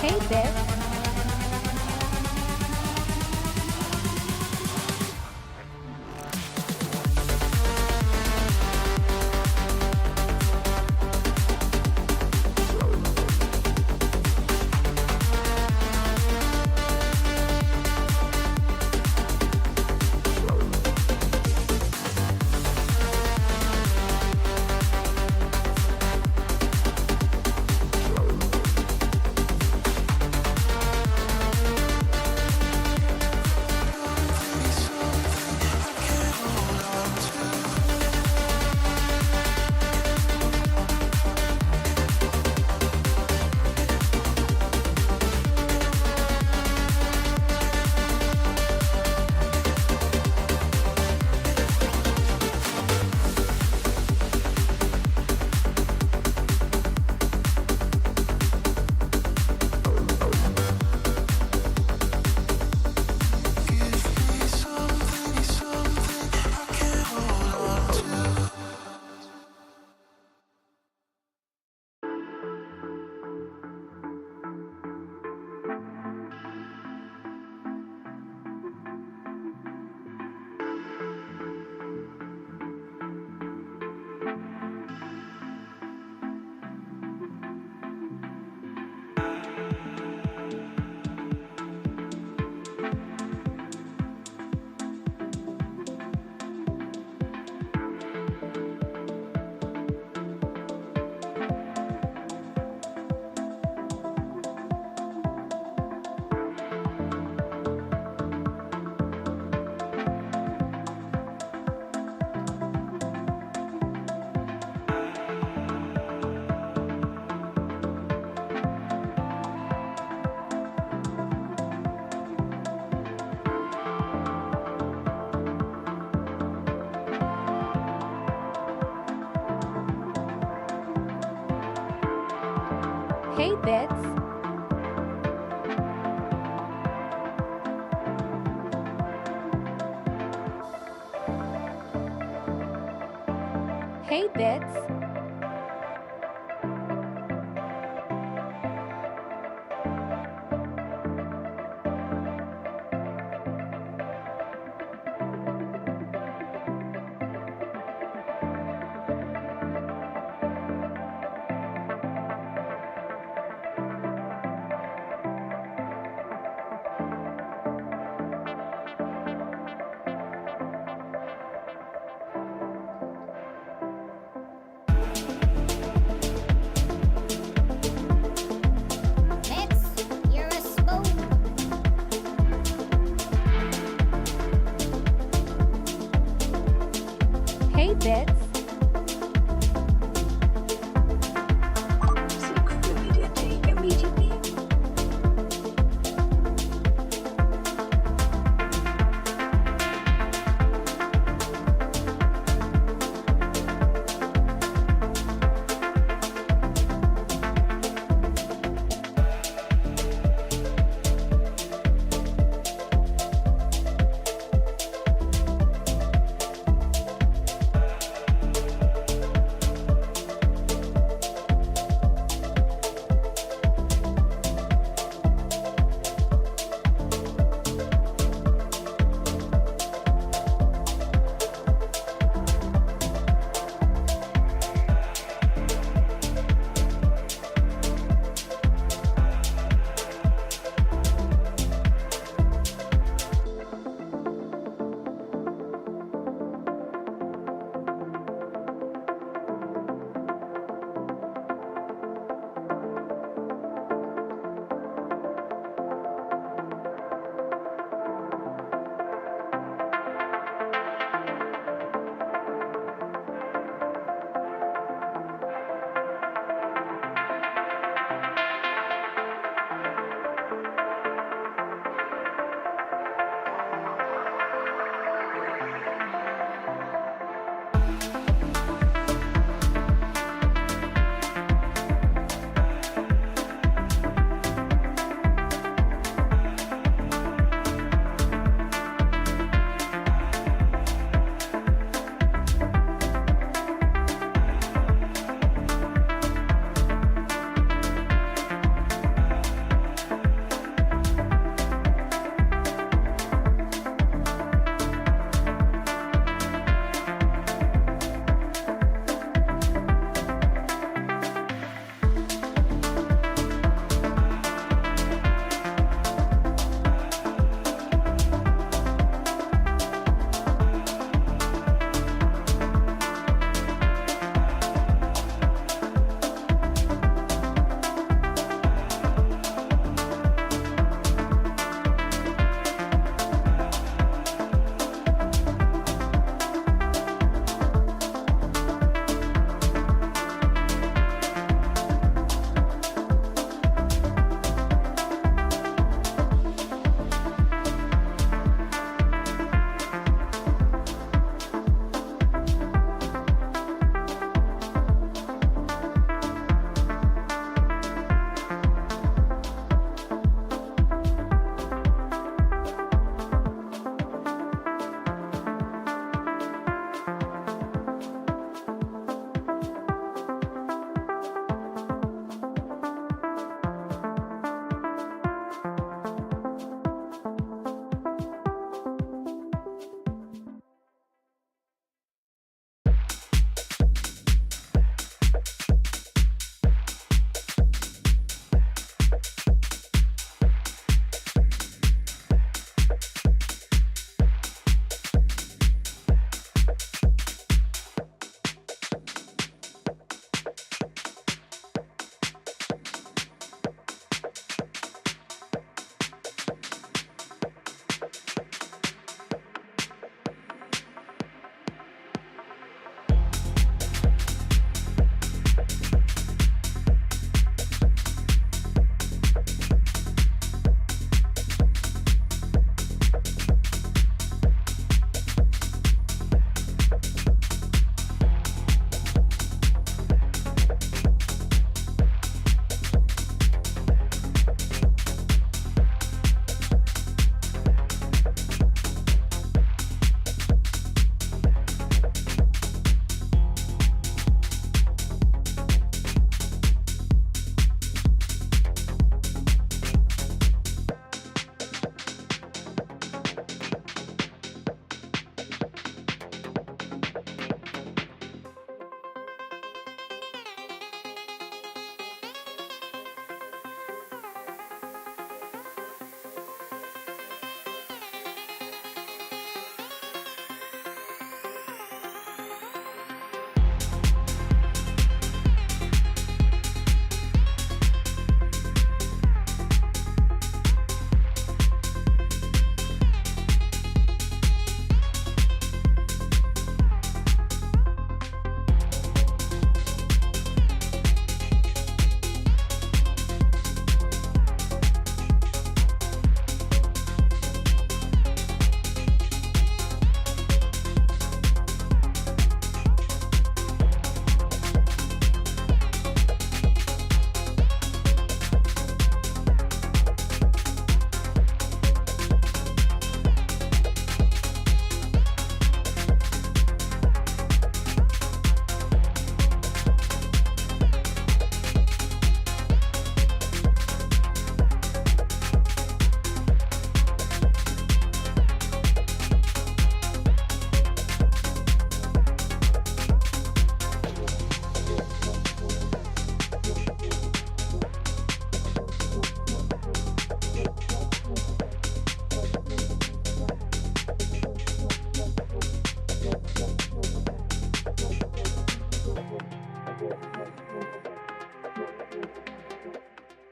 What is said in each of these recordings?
Hey, Bitz. Hey, Bitz. Hey, Bitz.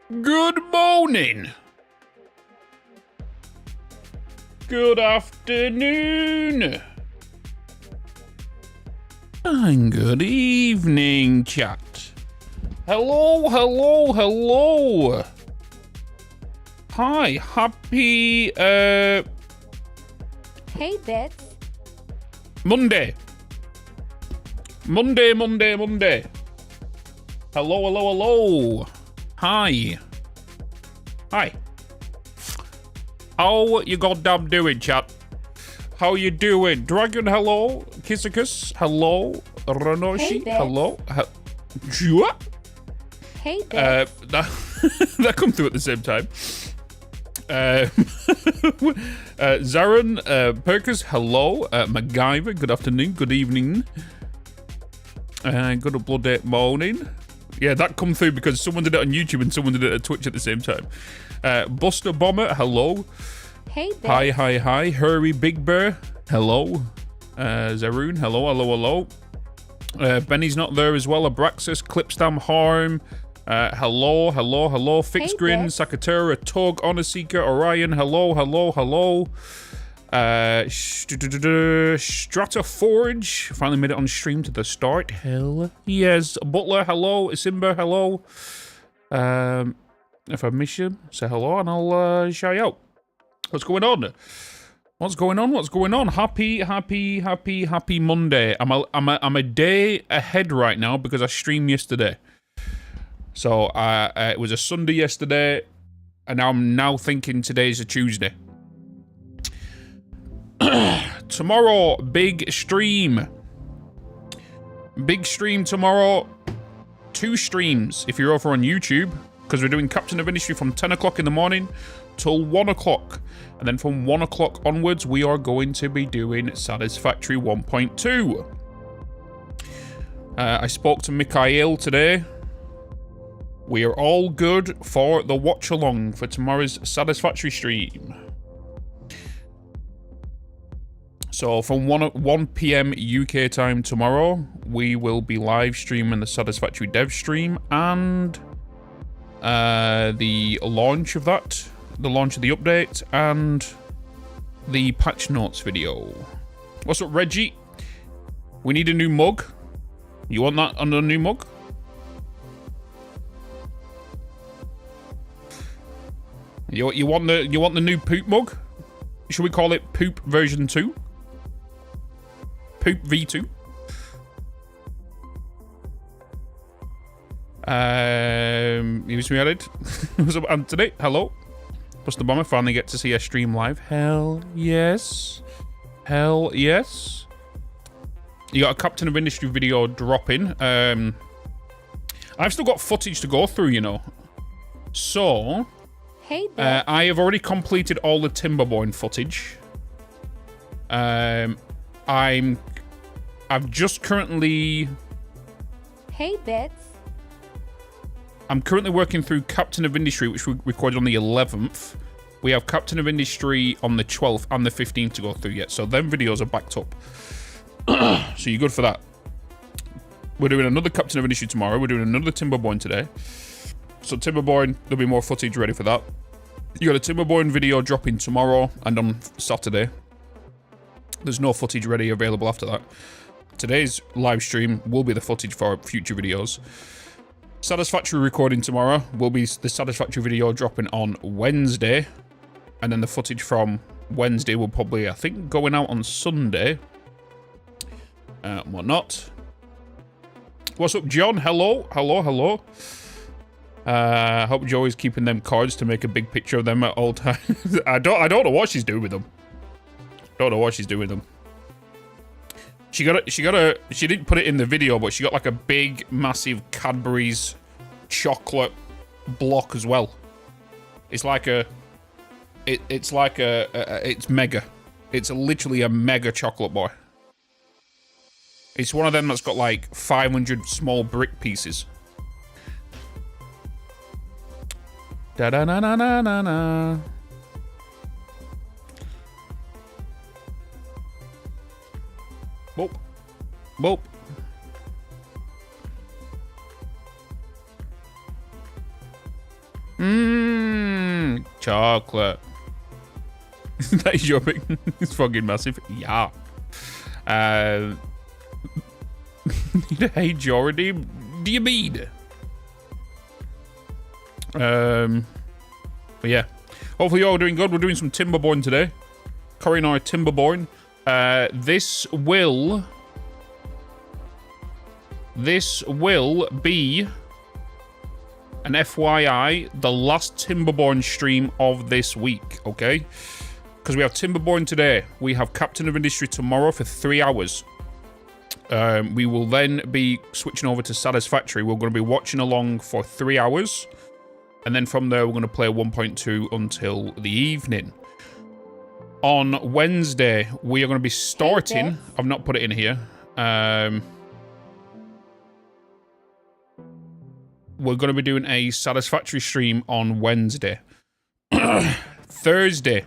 Good morning. Good afternoon. And good evening, chat. Hello, hello, hello. Hi, happy, Hey, Bitz. Monday. Monday. Hello, hello, hello. Hi. How you goddamn doing, chat? How you doing? Dragon, hello. Kissicus, hello. Ranoshi, Hey, hello. Hey, Bitz. That come through at the same time. Zaran, Perkins, hello. MacGyver, good afternoon, good evening. Good bloody morning. Yeah, that come through because someone did it on YouTube and someone did it at Twitch at the same time. Buster Bomber, hello. Hey, Bitz. Hi. Hurry Big Bear, hello. Zaroon, hello. Benny's not there as well. Abraxas, Clipstam, Harm, hello. Fixed Grin, Bitz. Sakatera, Tug, Honor Seeker, Orion, hello. Strata Forge, finally made it on stream to the start. Hell yes. Butler, hello. Simba, hello. If I miss you, say hello and I'll shout you out. What's going on? Happy Monday. I'm a day ahead right now because I streamed yesterday. So it was a Sunday yesterday, and I'm now thinking today's a Tuesday. Tomorrow, big stream tomorrow. 2 streams if you're over on YouTube, because we're doing Captain of Industry from 10 o'clock in the morning till 1 o'clock. And then from 1 o'clock onwards, we are going to be doing Satisfactory 1.2. I spoke to Mikhail today. We are all good for the watch along for tomorrow's Satisfactory stream. So from 1 p.m. UK time tomorrow, we will be live streaming the Satisfactory dev stream and the launch of that, the launch of the update, and the patch notes video. What's up, Reggie? We need a new mug. You want that on a new mug? You want the new poop mug? Should we call it Poop version 2? Poop V2. Use me added. What's up, Anthony? Hello. Buster Bomber, finally get to see a stream live. Hell yes. You got a Captain of Industry video dropping. I've still got footage to go through, you know. So, Hey, Bitz. I have already completed all the Timberborn footage. I've just currently... Hey, Bitz. I'm currently working through Captain of Industry, which we recorded on the 11th. We have Captain of Industry on the 12th and the 15th to go through yet. So them videos are backed up. So you're good for that. We're doing another Captain of Industry tomorrow. We're doing another Timberborn today. So Timberborn, there'll be more footage ready for that. You got a Timberborn video dropping tomorrow and on Saturday. There's no footage ready available after that. Today's live stream will be the footage for future videos. Satisfactory recording tomorrow will be the Satisfactory video dropping on Wednesday. And then the footage from Wednesday will probably, I think, going out on Sunday. Whatnot. What's up, John? Hello. Hope Joey's keeping them cards to make a big picture of them at all times. I don't know what she's doing with them. She didn't put it in the video, but she got like a big, massive Cadbury's chocolate block as well. It's mega. It's literally a mega chocolate boy. It's one of them that's got like 500 small brick pieces. Da da na na na na na. Boop. Boop. Chocolate. That is your big. It's fucking massive. Yeah. Hey, Jordy. Do you mean? But yeah. Hopefully you're all doing good. We're doing some Timberborn today. Corey and I are Timberborn. This will be an FYI, the last Timberborn stream of this week, okay? Because we have Timberborn today. We have Captain of Industry tomorrow for 3 hours. We will then be switching over to Satisfactory. We're going to be watching along for 3 hours. And then from there, we're going to play 1.2 until the evening. On Wednesday, we are going to be starting... I've not put it in here. We're going to be doing a Satisfactory stream on Wednesday. Thursday.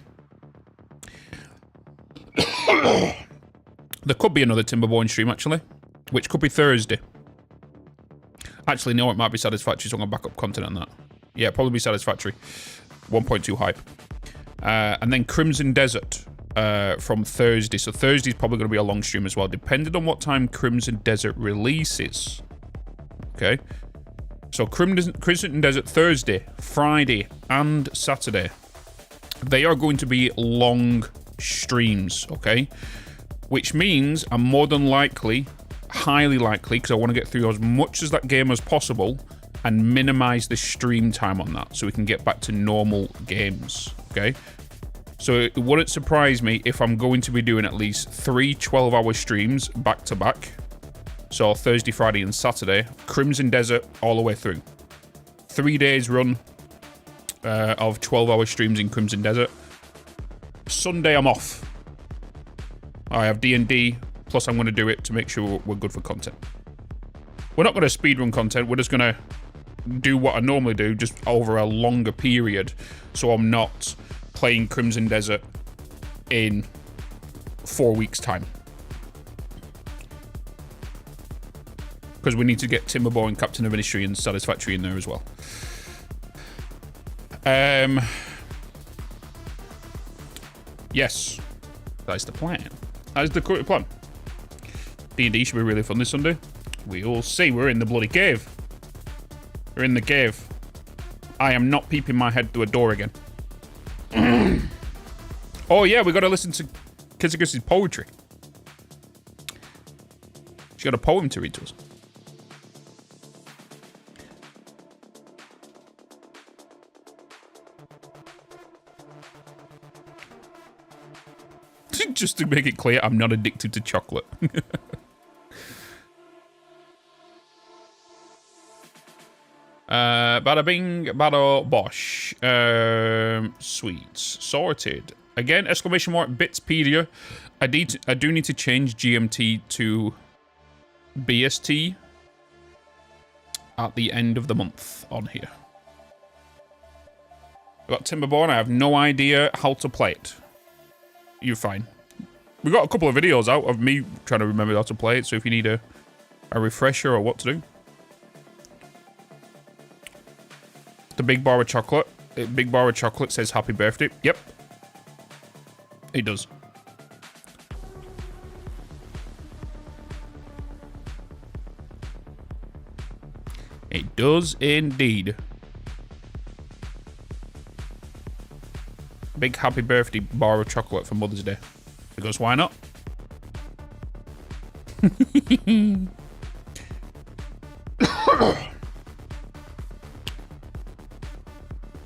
There could be another Timberborn stream, actually. Which could be Thursday. Actually, no, it might be Satisfactory, so I'm going to back up content on that. Yeah, probably be Satisfactory. 1.2 hype. And then Crimson Desert from Thursday. So Thursday's probably going to be a long stream as well, depending on what time Crimson Desert releases. Okay. So Crimson Desert Thursday, Friday, and Saturday. They are going to be long streams, okay? Which means I'm more than likely, highly likely, because I want to get through as much as that game as possible and minimize the stream time on that so we can get back to normal games, okay? So it wouldn't surprise me if I'm going to be doing at least 3 12-hour streams back to back. So Thursday, Friday, and Saturday. Crimson Desert all the way through. 3 days run of 12-hour streams in Crimson Desert. Sunday, I'm off. I have D&D, plus I'm going to do it to make sure we're good for content. We're not going to speedrun content. We're just going to do what I normally do, just over a longer period. So I'm not playing Crimson Desert in 4 weeks' time. Because we need to get Timberborn, Captain of Industry, and Satisfactory in there as well. Yes. That is the plan. That is the current plan. D&D should be really fun this Sunday. We all see. We're in the bloody cave. We're in the cave. I am not peeping my head through a door again. Oh, yeah, we got to listen to Kizagus's poetry. She got a poem to read to us. Just to make it clear, I'm not addicted to chocolate. Bada bing, bada bosh. Sweets. Sorted. Again, exclamation mark, Bitspedia. I do need to change GMT to BST at the end of the month on here. I've got Timberborn. I have no idea how to play it. You're fine. We got a couple of videos out of me trying to remember how to play it, so if you need a refresher or what to do. The big bar of chocolate. The big bar of chocolate says happy birthday. Yep. It does. It does indeed. Big happy birthday bar of chocolate for Mother's Day. Because why not?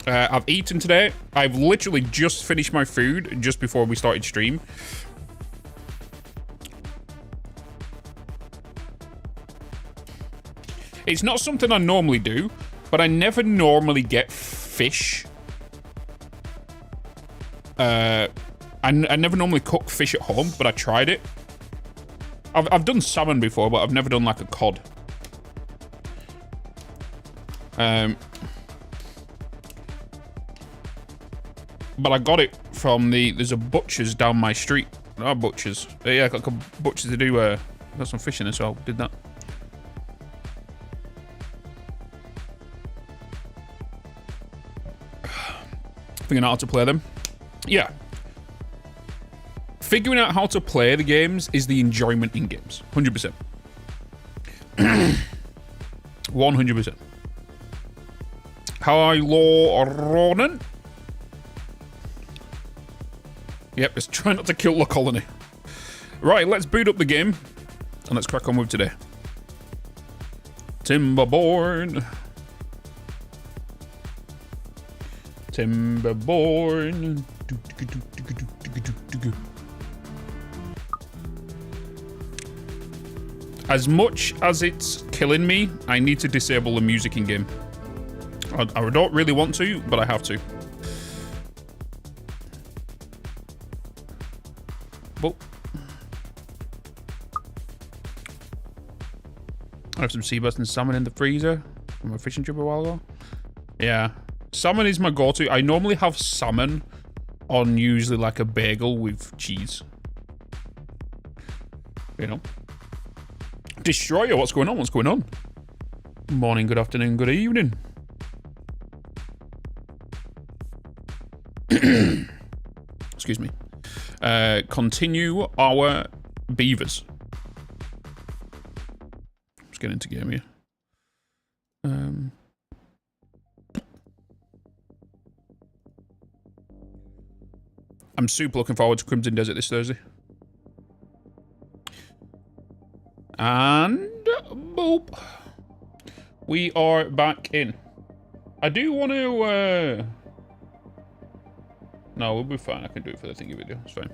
I've eaten today. I've literally just finished my food just before we started stream. It's not something I normally do, but I never normally get fish. I never normally cook fish at home, but I tried it. I've done salmon before, but I've never done like a cod. But I got it from there's a butcher's down my street. Not butchers. Yeah, like a butchers to do got some fish in as well. Did that. Figuring out how to play them. Yeah. Figuring out how to play the games is the enjoyment in games. 100%. 100%. Hello, Ronan. Yep, just try not to kill the colony. Right, let's boot up the game. And let's crack on with today. Timberborn. Timberborn. As much as it's killing me, I need to disable the music in game. I don't really want to, but I have to. Well, I have some sea bass and salmon in the freezer from a fishing trip a while ago. Yeah, salmon is my go-to. I normally have salmon on usually like a bagel with cheese. You know. Destroyer, what's going on? What's going on? Morning, good afternoon, good evening. Excuse me. Continue our beavers. Let's get into game here. I'm super looking forward to Crimson Desert this Thursday. And boop. We are back in. I do want to no, we'll be fine. I can do it for the thingy video. It's fine.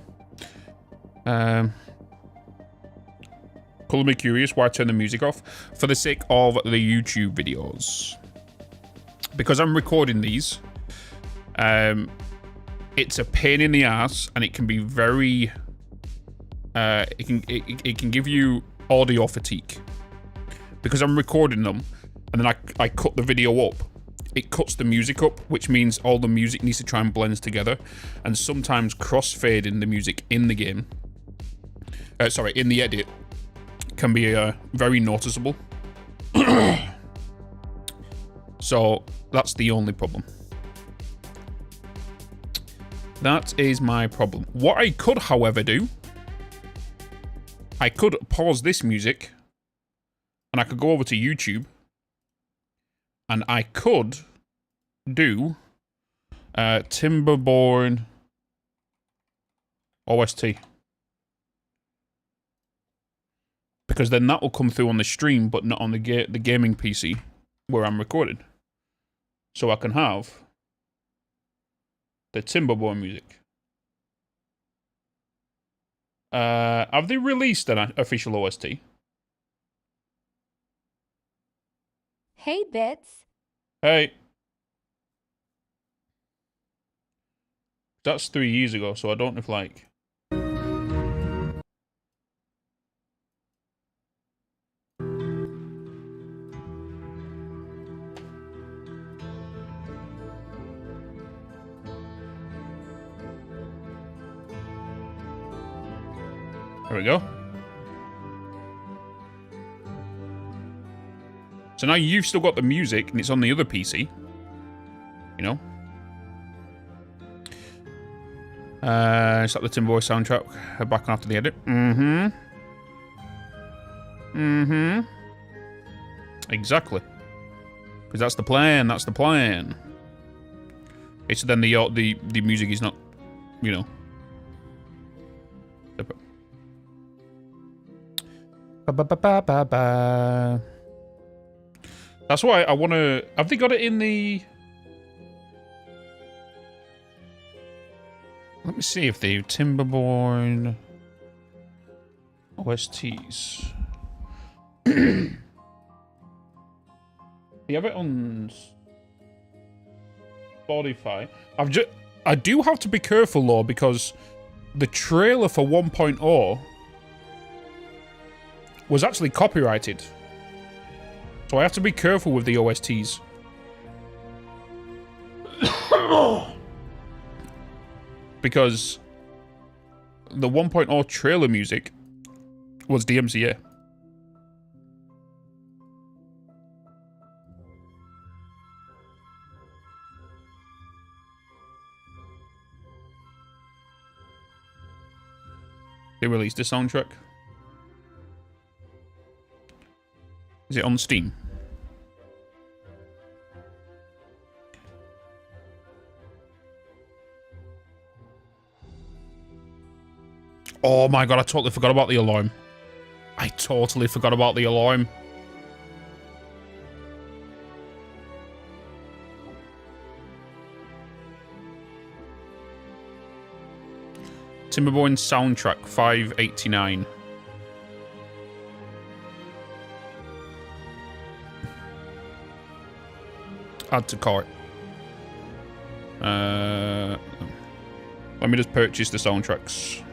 Color me curious why I turn the music off. For the sake of the YouTube videos. Because I'm recording these. It's a pain in the ass and it can be very it can give you audio fatigue. Because I'm recording them and then I cut the video up. It cuts the music up, which means all the music needs to try and blend together. And sometimes crossfading the music in the game, in the edit, can be very noticeable. So that's the only problem. That is my problem. What I could, however, do, I could pause this music and I could go over to YouTube and I could do Timberborn OST. Because then that will come through on the stream, but not on the gaming PC where I'm recording. So I can have the Timberborn music. Have they released an official OST? Hey, Bitz. Hey. That's 3 years ago, so I don't know if, like... There we go. So now you've still got the music, and it's on the other PC. You know? It's like the Timberborn soundtrack. Back on after the edit. Exactly. Because that's the plan, that's the plan. Okay, so then the music is not, you know... That's why I want to... Have they got it in the... Let me see if the Timberborn OSTs. You have it on Spotify. I do have to be careful though, because the trailer for 1.0 was actually copyrighted. So I have to be careful with the OSTs. Because the 1.0 trailer music was DMCA. They released the soundtrack. Is it on Steam? Oh my god, I totally forgot about the alarm. I totally forgot about the alarm. Timberborn soundtrack, $5.89. Add to cart. Let me just purchase the soundtracks.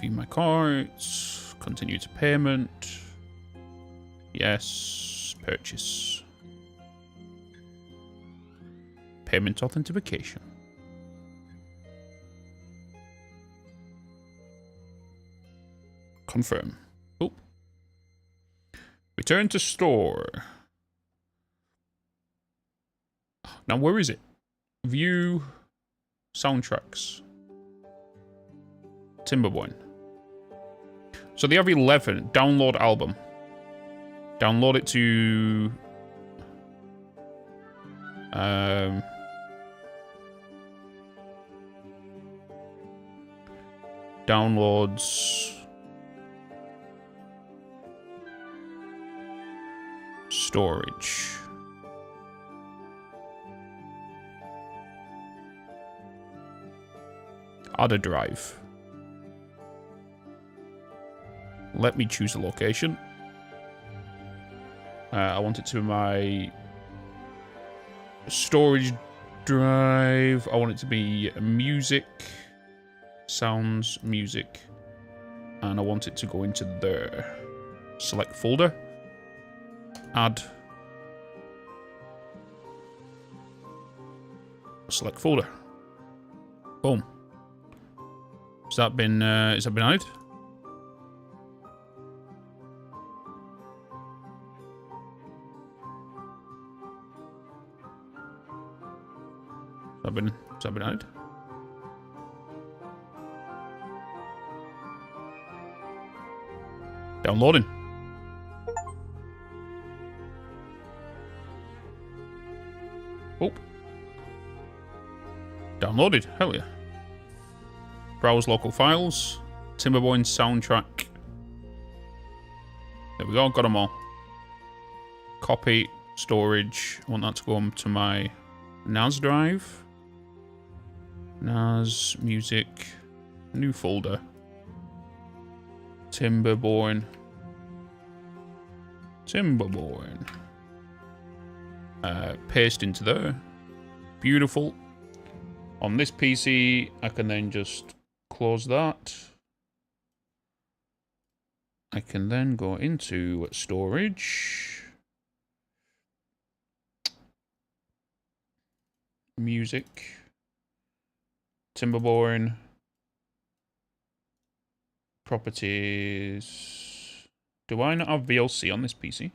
View my carts. Continue to payment. Yes. Purchase. Payment authentication. Confirm. Oh. Return to store. Now, where is it? View soundtracks. Timberborn. So they have 11. Download album. Download it to... downloads... storage. Add a drive. Let me choose a location. I want it to be my storage drive. I want it to be music, sounds, music, and I want it to go into there. Select folder. Add. Select folder. Boom. Has that been added? Has that been added? Downloading. Oh. Downloaded. Hell yeah. Browse local files. Timberborn soundtrack. There we go. Got them all. Copy. Storage. I want that to go to my NAS drive. NAS. Music. New folder. Timberborn. Timberborn. Paste into there. Beautiful. On this PC, I can then just close that. I can then go into storage. Music. Timberborn. Properties. Do I not have VLC on this PC?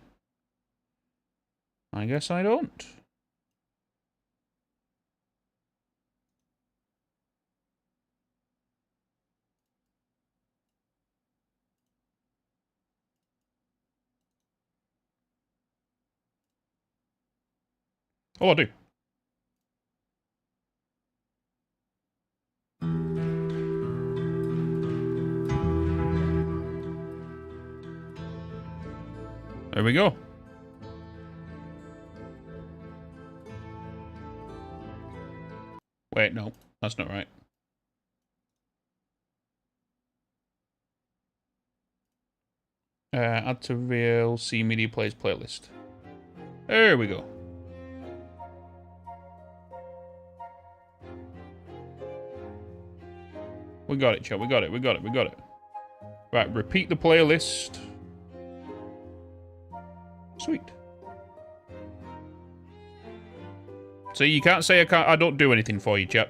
I guess I don't. Oh, I do. There we go. Wait, no, that's not right. Add to VLC Media Plays playlist. There we go. We got it, chat. We got it. We got it. We got it. Right, repeat the playlist. Sweet. So you can't say I don't do anything for you, chap.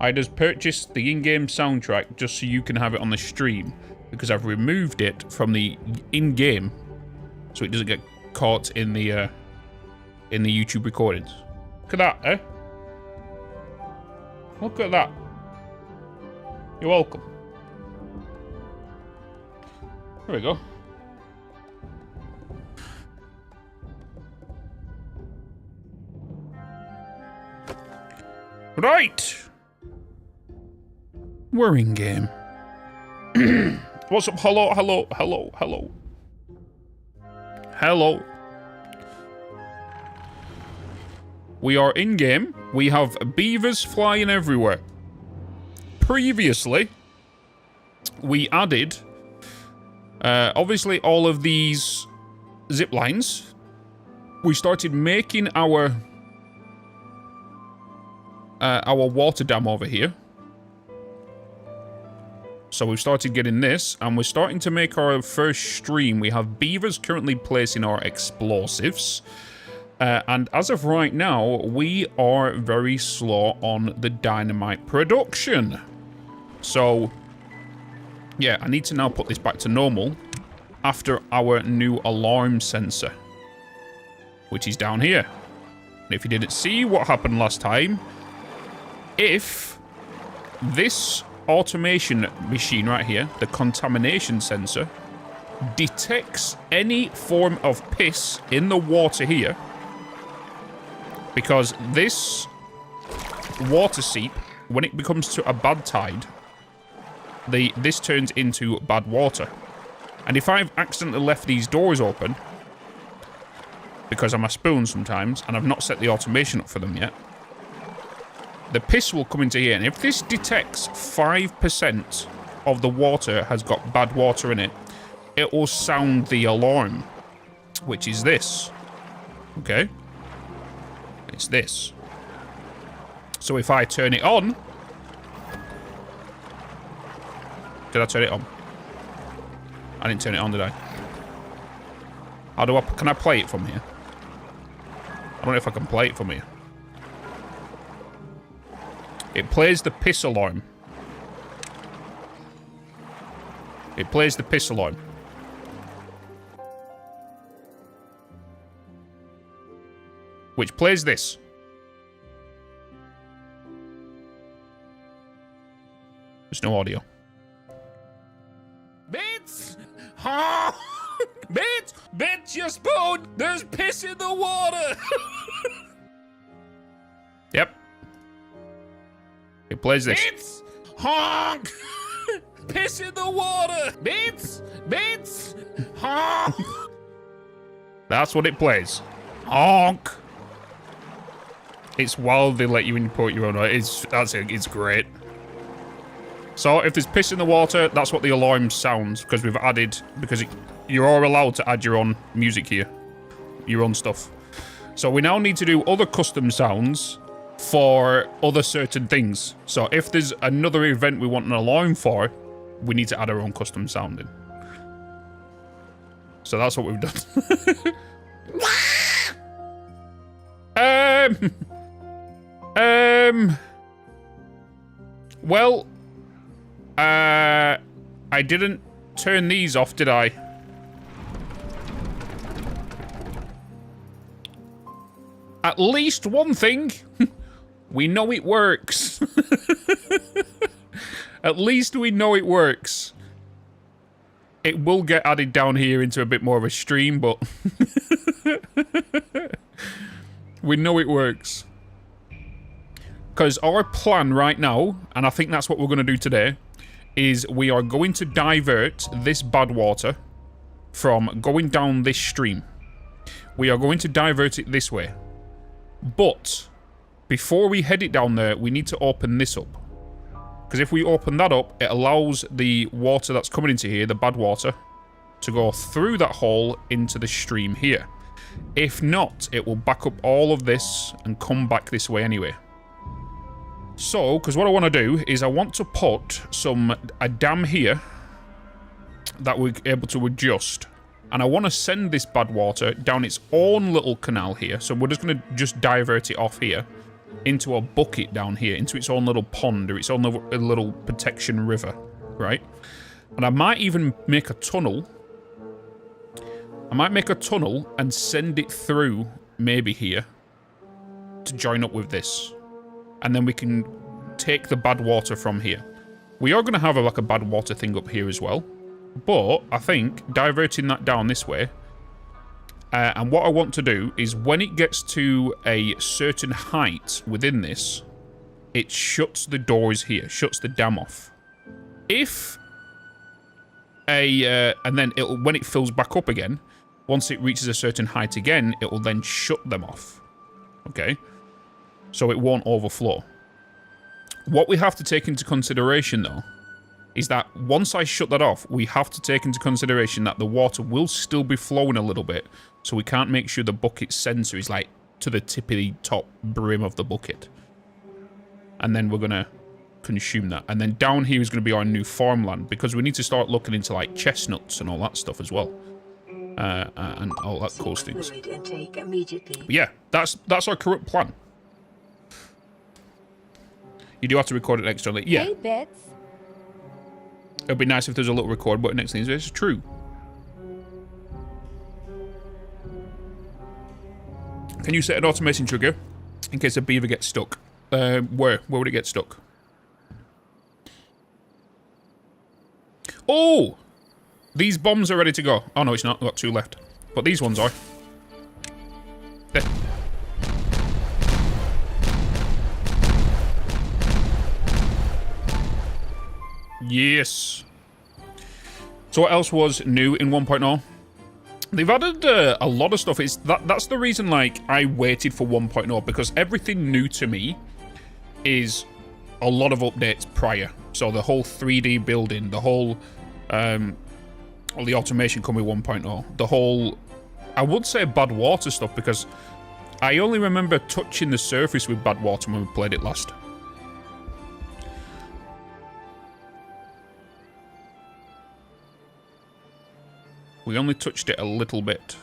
I just purchased the in-game soundtrack just so you can have it on the stream, because I've removed it from the in-game so it doesn't get caught in the YouTube recordings. Look at that, eh? Look at that. You're welcome. There we go. Right. We're in game. What's up? Hello, hello, hello, hello. Hello. We are in game. We have beavers flying everywhere. Previously, we added, obviously, all of these zip lines. We started making our water dam over here. So we've started getting this, and we're starting to make our first stream. We have beavers currently placing our explosives. And as of right now, we are very slow on the dynamite production. So, yeah, I need to now put this back to normal after our new alarm sensor, which is down here. And if you didn't see what happened last time, if this automation machine right here, the contamination sensor, detects any form of piss in the water here, because this water seep, when it becomes to a bad tide, this turns into bad water. And if I've accidentally left these doors open, because I'm a spoon sometimes, and I've not set the automation up for them yet, the piss will come into here. And if this detects 5% of the water has got bad water in it, it will sound the alarm, which is this. Okay? It's this. So if I turn it on... Did I turn it on? I didn't turn it on, did I? How do I... Can I play it from here? I don't know if I can play it from here. It plays the piss alarm. It plays the piss alarm. Which plays this. There's no audio. Bitz! Ha! Bitz! Bitz, you spoon! There's piss in the water! Yep. It plays this. Bitz! Honk! Piss in the water! Bitz! Bitz! Honk! That's what it plays. Honk! It's wild they let you input your own. It's great. So if there's piss in the water, that's what the alarm sounds, because we've added, because you are allowed to add your own music here, your own stuff. So we now need to do other custom sounds for other certain things. So if there's another event we want an alarm for, we need to add our own custom sound in. So that's what we've done. Well, I didn't turn these off, did I? At least one thing, we know it works. At least we know it works. It will get added down here into a bit more of a stream, but we know it works. Because our plan right now, and I think that's what we're going to do today, is we are going to divert this bad water from going down this stream. We are going to divert it this way. But before we head it down there, we need to open this up. Because if we open that up, it allows the water that's coming into here, the bad water, to go through that hole into the stream here. If not, it will back up all of this and come back this way anyway. So, because what I want to do is I want to put a dam here that we're able to adjust. And I want to send this bad water down its own little canal here. So we're just going to divert it off here. into a bucket down here, into its own little pond or its own little protection river, right? And I might even make a tunnel. I might make a tunnel and send it through maybe here to join up with this. And then we can take the bad water from here. We are going to have like a bad water thing up here as well. But I think diverting that down this way. And what I want to do is when it gets to a certain height within this, it shuts the doors here, shuts the dam off. If and then when it fills back up again, once it reaches a certain height again, it will then shut them off. Okay? So it won't overflow. What we have to take into consideration, though, is that once I shut that off, we have to take into consideration that the water will still be flowing a little bit, so we can't make sure the bucket's sensor is, like, to the tippy top brim of the bucket. And then we're going to consume that. And then down here is going to be our new farmland, because we need to start looking into, like, chestnuts and all that stuff as well. And all that cool things. But yeah, that's our current plan. You do have to record it externally. Yeah. Hey, Bitz. It'd be nice if there's a little record button next to it. It's true. Can you set an automation trigger in case a beaver gets stuck? Where would it get stuck? Oh! These bombs are ready to go. Oh, no, it's not. I've got 2 left. But these ones are. There. Yes. So what else was new in 1.0? They've added a lot of stuff. That's the reason, like, I waited for 1.0, because everything new to me is a lot of updates prior. So the whole 3D building, the whole all the automation come with 1.0. The whole, I would say bad water stuff, because I only remember touching the surface with bad water when we played it last. We only touched it a little bit.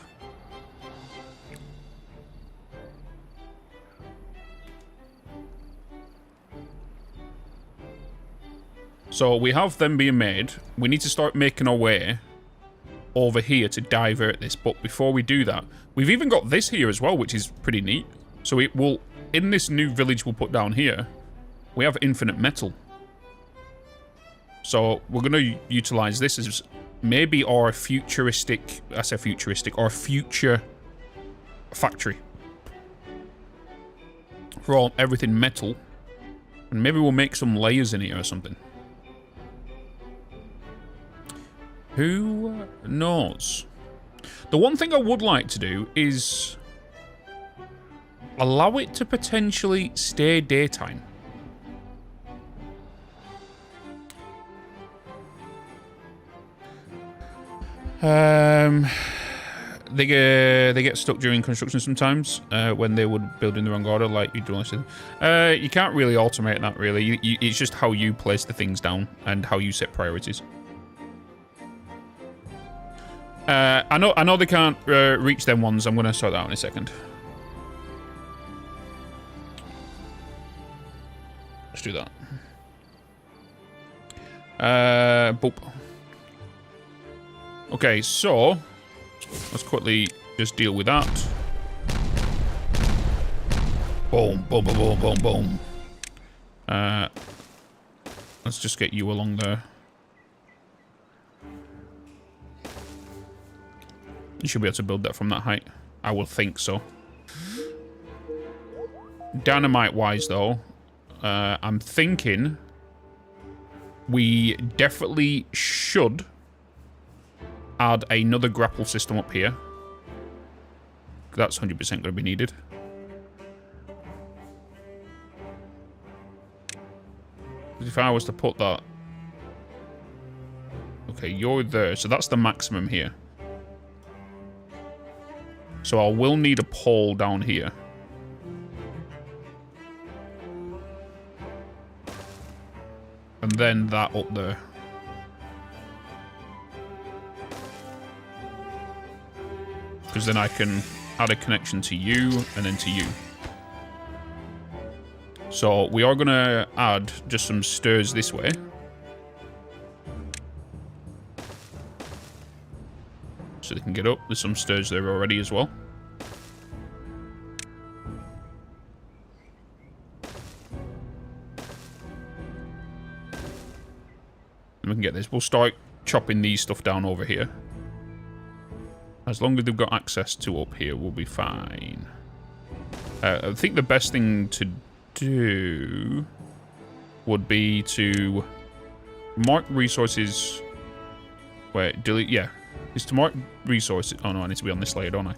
So we have them being made. We need to start making our way over here to divert this. But before we do that, we've even got this here as well, which is pretty neat. So it will, in this new village we'll put down here, we have infinite metal. So we're going to utilize this as maybe our futuristic, I say futuristic, our future factory. For all, everything metal. And maybe we'll make some layers in here or something. Who knows? The one thing I would like to do is allow it to potentially stay daytime. They get stuck during construction sometimes when they would build in the wrong order, like you do. You can't really automate that, really. It's just how you place the things down and how you set priorities. I know they can't reach them ones. I'm going to sort that out in a second. Let's do that. Boop. Okay, so let's quickly just deal with that. Boom, boom, boom, boom, boom, boom. Let's just get you along there. You should be able to build that from that height. I will think so. Dynamite-wise, though, I'm thinking we definitely should add another grapple system up here. That's 100% going to be needed. If I was to put that... Okay, you're there. So that's the maximum here. So I will need a pole down here. And then that up there. Because then I can add a connection to you and then to you. So we are going to add just some stairs this way. So they can get up. There's some stairs there already as well. And we can get this. We'll start chopping these stuff down over here. As long as they've got access to up here, we'll be fine. I think the best thing to do would be to mark resources. Wait, delete. Yeah, is to mark resources. Oh no, I need to be on this layer, don't I?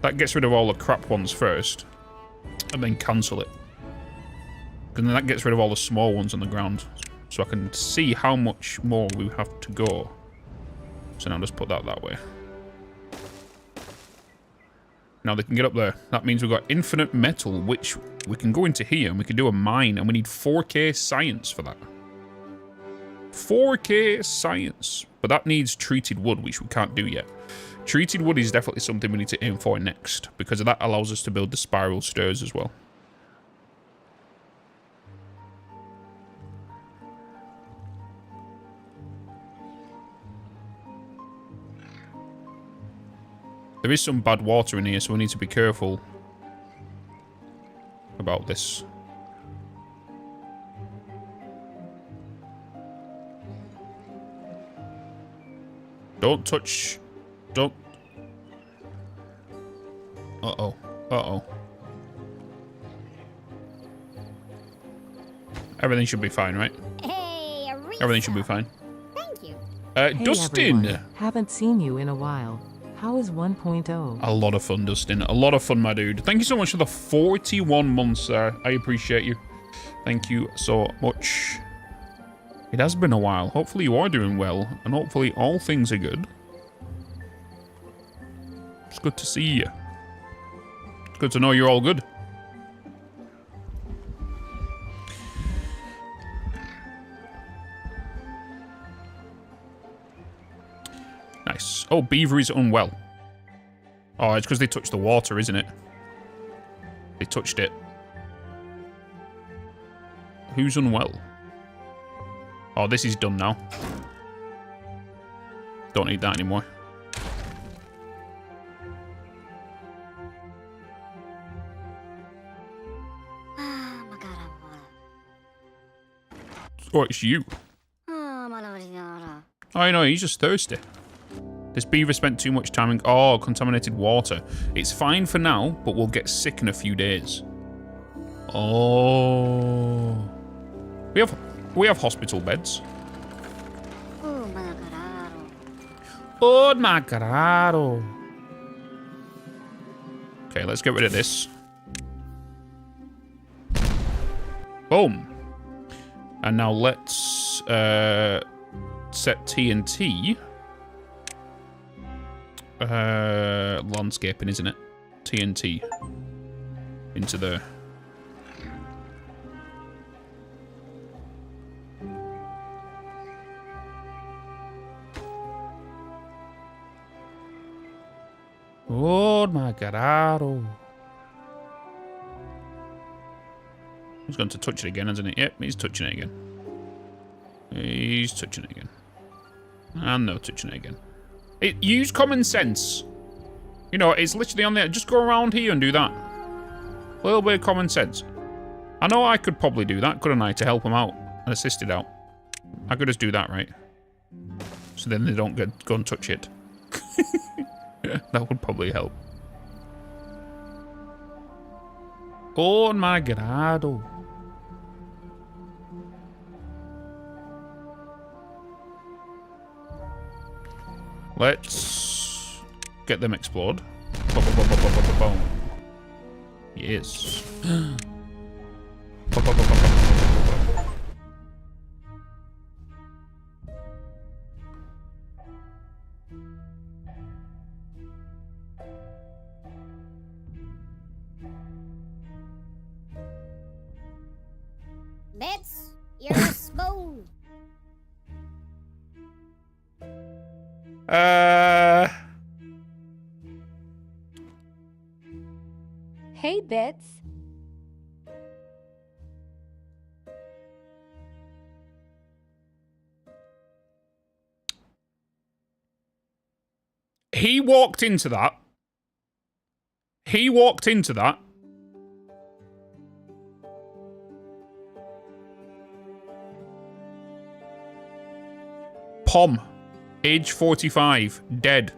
That gets rid of all the crap ones first, and then cancel it. And then that gets rid of all the small ones on the ground, so I can see how much more we have to go. So now just put that way. Now they can get up there. That means we've got infinite metal, which we can go into here and we can do a mine, and we need 4K science for that. 4K science. But that needs treated wood, which we can't do yet. Treated wood is definitely something we need to aim for next, because that allows us to build the spiral stairs as well. There is some bad water in here, so we need to be careful about this. Don't touch... Don't... Uh-oh. Uh-oh. Everything should be fine, right? Hey, Everything should be fine. Thank you. Hey Dustin! everyone. Haven't seen you in a while. How is 1.0? A lot of fun, Dustin. A lot of fun, my dude. Thank you so much for the 41 months, sir. I appreciate you. Thank you so much. It has been a while. Hopefully you are doing well, and hopefully all things are good. It's good to see you. It's good to know you're all good. Nice. Oh, Beaver is unwell. Oh, it's because they touched the water, isn't it? They touched it. Who's unwell? Oh, this is done now. Don't need that anymore. Oh, it's you. Oh, I know, he's just thirsty. This beaver spent too much time in... Oh, contaminated water. It's fine for now, but we'll get sick in a few days. Oh. We have hospital beds. Oh, my God. Okay, let's get rid of this. Boom. And now let's set TNT. Landscaping, isn't it? TNT. Into there. Oh my God. He's going to touch it again, hasn't he? Yep, he's touching it again. He's touching it again. And no touching it again. Use common sense. You know, it's literally on there. Just go around here and do that. A little bit of common sense. I know I could probably do that, couldn't I, to help him out and assist it out. I could just do that, right? So then they don't go and touch it. That would probably help. Oh my God. Let's get them explored. Boom, boom, boom, boom, boom, boom, boom. Yes. Boom, boom, boom, boom, boom, boom, boom. Bitz, you're smooth. Hey, Bitz. He walked into that. He walked into that. Pom, age 45, dead.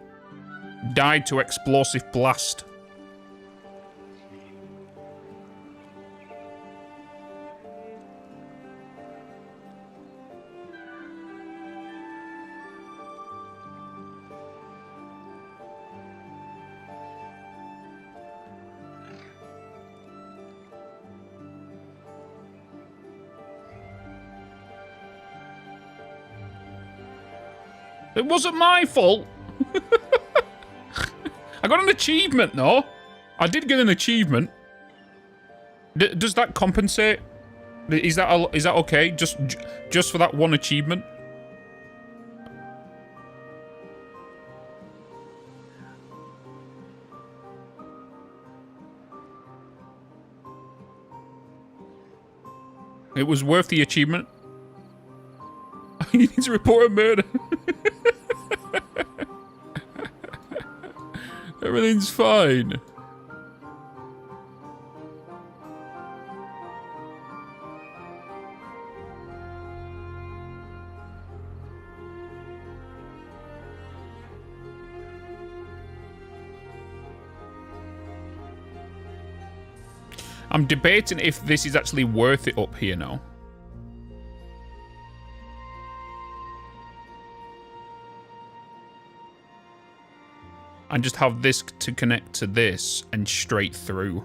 Died to explosive blast. It wasn't my fault. I got an achievement, though. I did get an achievement. Does that compensate? Is that okay? Just for that one achievement? It was worth the achievement. You need to report a murder. Everything's fine. I'm debating if this is actually worth it up here now. And just have this to connect to this and straight through.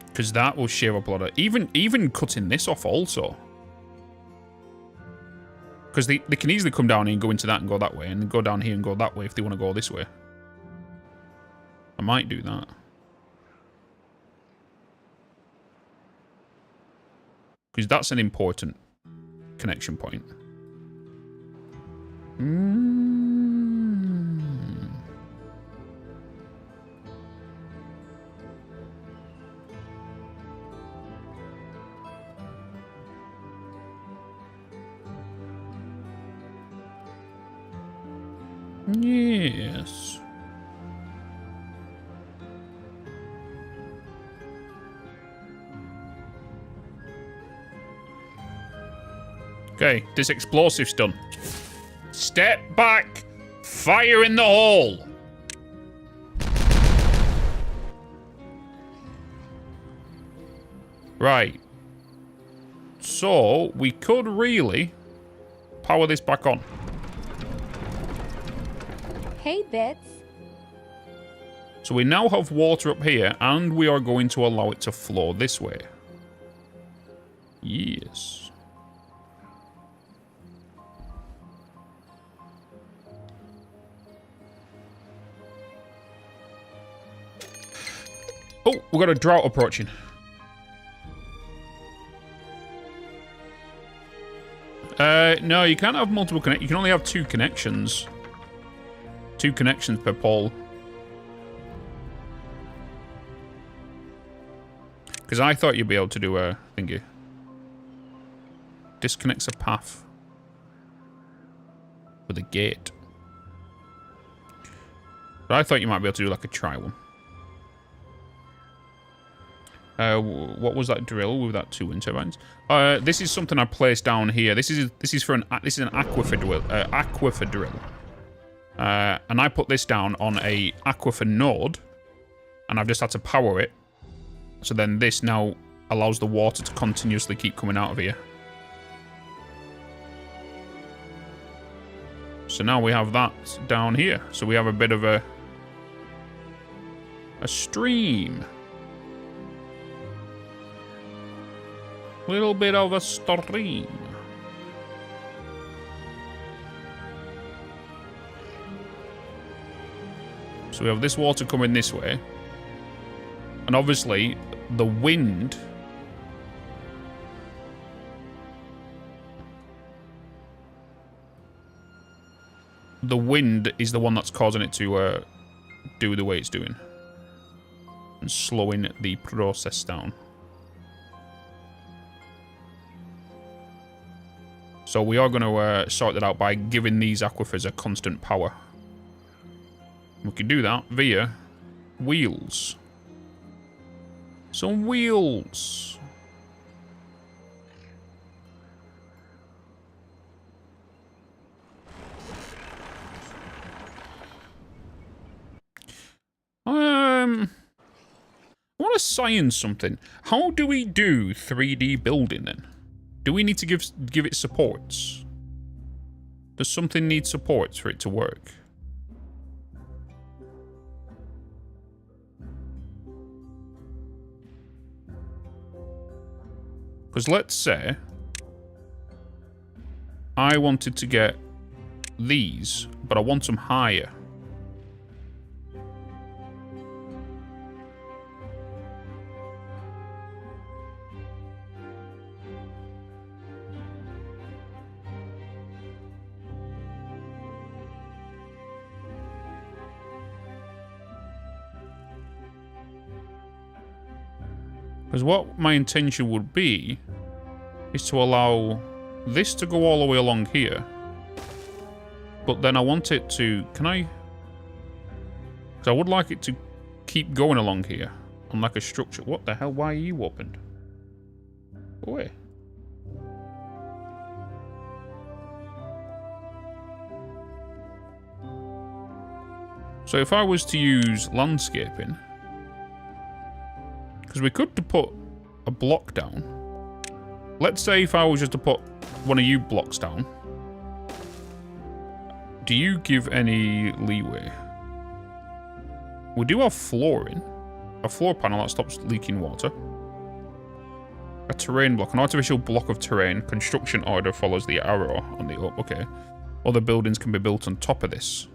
Because that will share up a lot of... Even cutting this off also. Because they can easily come down here and go into that and go that way. And then go down here and go that way if they want to go this way. I might do that. Because that's an important connection point. Yes. Okay, this explosive's done. Step back! Fire in the hole! Right. So, we could really power this back on. Hey, Bitz. So we now have water up here, and we are going to allow it to flow this way. Yes. Oh, we've got a drought approaching. No, you can't have multiple connections. You can only have 2 connections. 2 connections per pole. Because I thought you'd be able to do a thingy. Disconnects a path with a gate. But I thought you might be able to do like a try one. What was that drill with that 2 wind turbines? This is something I placed down here. This is an aquifer drill. Aquifer drill. And I put this down on a aquifer node, and I've just had to power it. So then this now allows the water to continuously keep coming out of here. So now we have that down here. So we have a bit of a stream. Little bit of a stream. So we have this water coming this way. And obviously, the wind... The wind is the one that's causing it to do the way it's doing. and slowing the process down. So we are going to sort that out by giving these aquifers a constant power. We can do that via wheels. Some wheels. I want to science something. How do we do 3D building then? Do we need to give it supports? Does something need supports for it to work? Because let's say I wanted to get these, but I want them higher. Because what my intention would be is to allow this to go all the way along here. But then I want it to... Can I... Because I would like it to keep going along here on like a structure. What the hell? Why are you opened? Go away. So if I was to use landscaping... Because we could put a block down. Let's say if I was just to put one of you blocks down. Do you give any leeway? We do have flooring. A floor panel that stops leaking water. A terrain block. An artificial block of terrain. Construction order follows the arrow on the up. Okay. Other buildings can be built on top of this.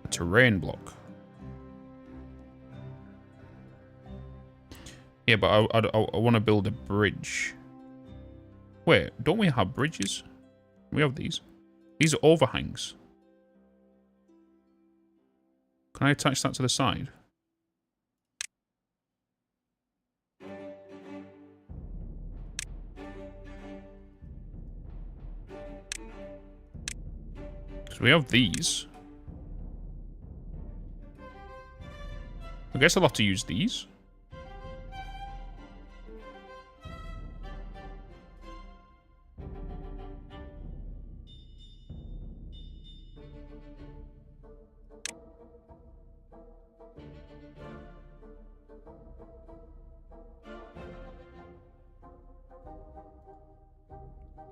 A terrain block. Yeah, but I want to build a bridge. Wait, don't we have bridges? We have these. These are overhangs. Can I attach that to the side? So we have these. I guess I'll have to use these.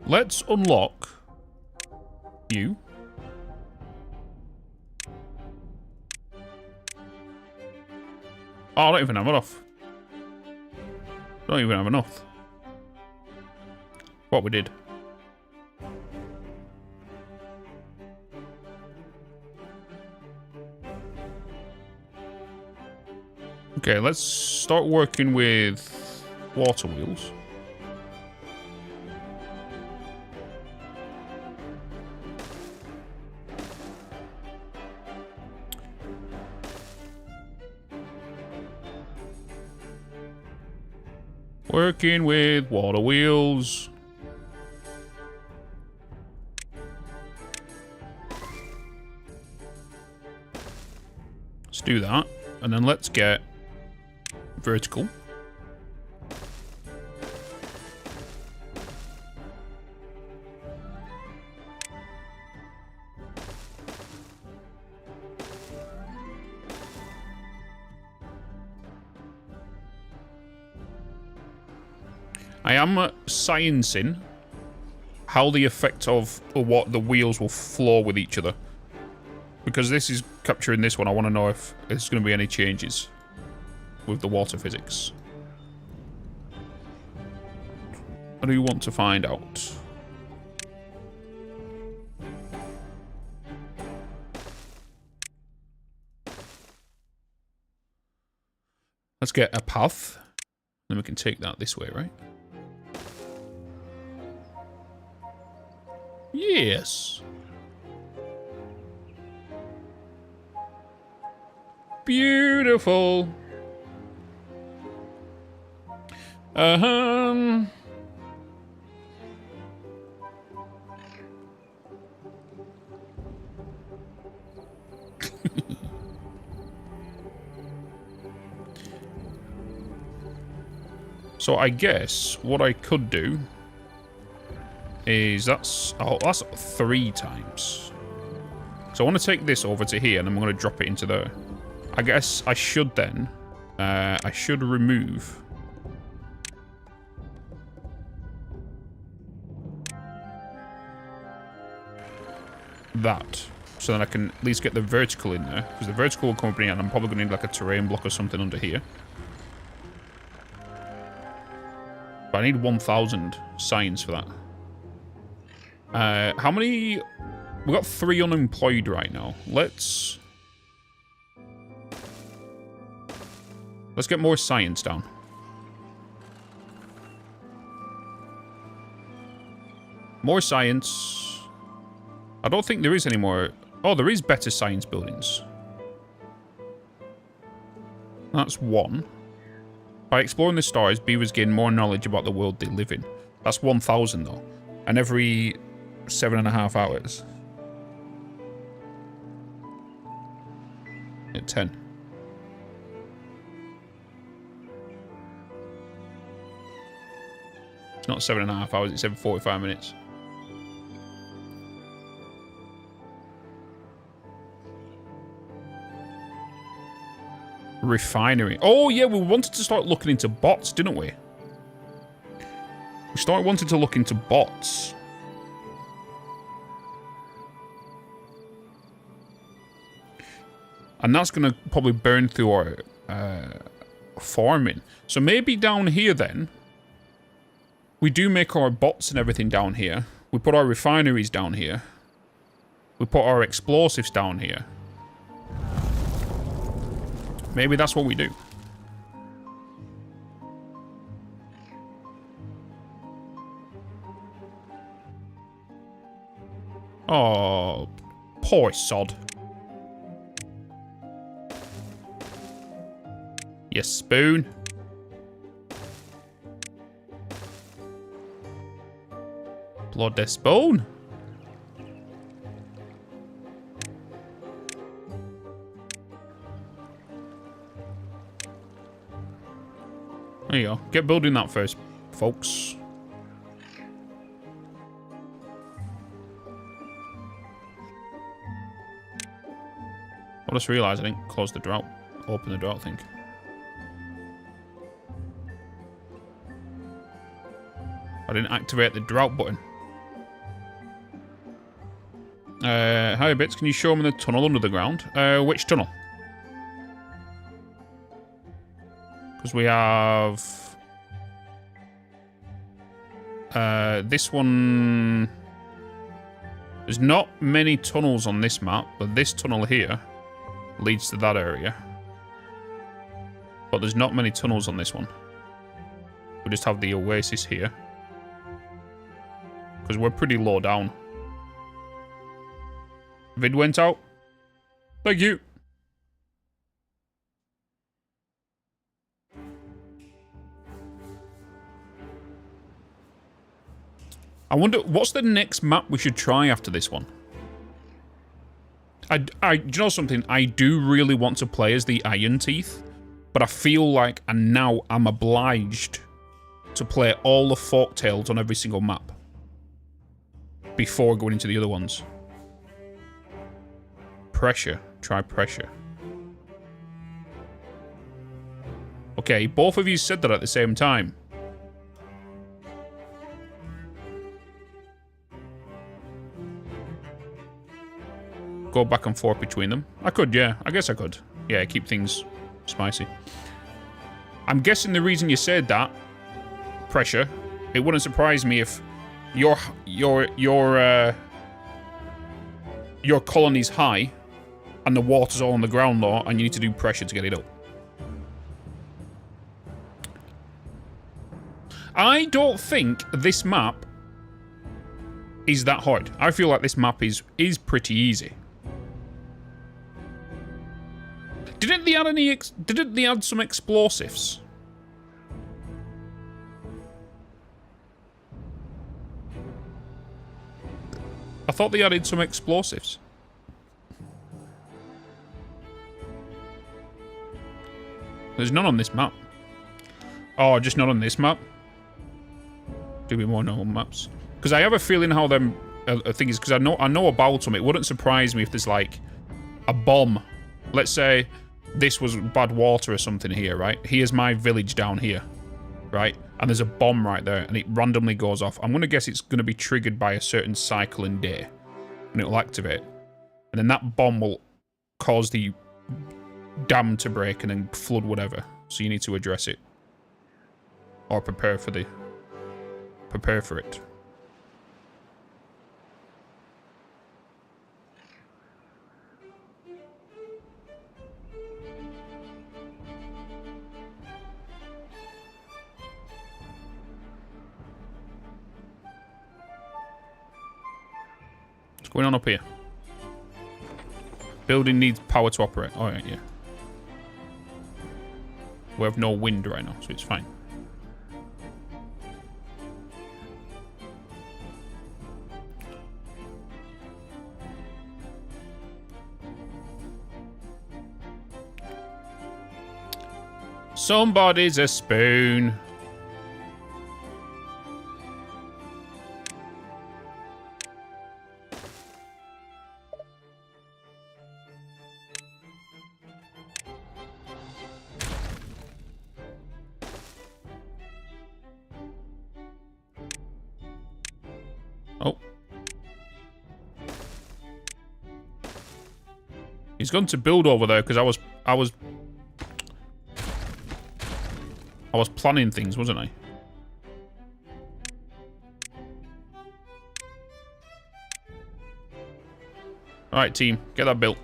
Let's unlock you. Oh, I don't even have enough. Don't even have enough. What we did. Okay, let's start working with water wheels. Working with water wheels. Let's do that. And then let's get vertical. I am sciencing how the effect of what the wheels will flow with each other. Because this is capturing this one, I want to know if there's going to be any changes with the water physics. I do want to find out. Let's get a path. Then we can take that this way, right? beautiful. So I guess what I could do is that's 3 times. So I want to take this over to here and I'm going to drop it into there. I guess I should then I should remove that, so that I can at least get the vertical in there, because the vertical will come up in here and I'm probably going to need like a terrain block or something under here. But I need 1,000 science for that. How many... We've got 3 unemployed right now. Let's get more science down. More science. I don't think there is any more... Oh, there is better science buildings. That's 1. By exploring the stars, beavers gain more knowledge about the world they live in. That's 1,000 though. And every 7.5 hours. At 10. It's not 7.5 hours, it's every 45 minutes. Refinery. Oh yeah, we wanted to start looking into bots, didn't we? We started wanting to look into bots. And that's going to probably burn through our farming. So maybe down here then, we do make our bots and everything down here. We put our refineries down here. We put our explosives down here. Maybe that's what we do. Oh, poor sod. You spoon. Bloody spoon. There you go. Get building that first, folks. I just realised I didn't close the drought. Open the drought thing. I didn't activate the drought button. Hi, Bitz. Can you show me the tunnel under the ground? Which tunnel? Because we have... this one... There's not many tunnels on this map, but this tunnel here leads to that area. But there's not many tunnels on this one. We just have the oasis here. Because we're pretty low down. Vid went out. Thank you. I wonder, what's the next map we should try after this one? Do you know something? I do really want to play as the Iron Teeth, but I feel like now I'm obliged to play all the folktales on every single map before going into the other ones. Pressure. Try pressure. Okay, both of you said that at the same time. Go back and forth between them. I could, yeah. I guess I could. Yeah, keep things spicy. I'm guessing the reason you said that, pressure, it wouldn't surprise me if your colony's high and the water's all on the ground low and you need to do pressure to get it up. I don't think this map is that hard. I feel like this map is pretty easy. Didn't they add any? Didn't they add some explosives? I thought they added some explosives. There's none on this map. Oh, just not on this map. Do we more normal maps? Because I have a feeling how them things. Because I know about them. It wouldn't surprise me if there's like a bomb. Let's say this was bad water or something here, right? Here's my village down here, right? And there's a bomb right there, and it randomly goes off. I'm gonna guess it's gonna be triggered by a certain cycle and day, and it'll activate, and then that bomb will cause the dam to break and then flood whatever. So you need to address it. Or prepare for it. What's going on up here? Building needs power to operate. Alright, yeah. We have no wind right now, so it's fine. Somebody's a spoon. Oh. He's gone to build over there because I was planning things, wasn't I? Alright, team. Get that built.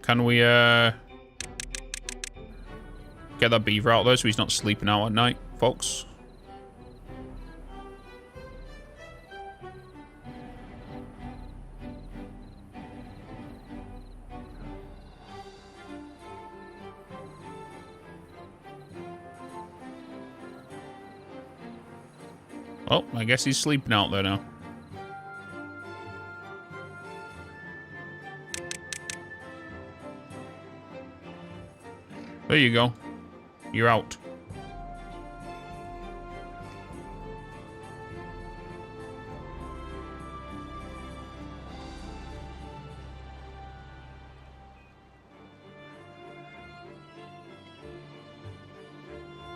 Can we, get that beaver out there so he's not sleeping out at night, folks? Well, I guess he's sleeping out there now. There you go. You're out.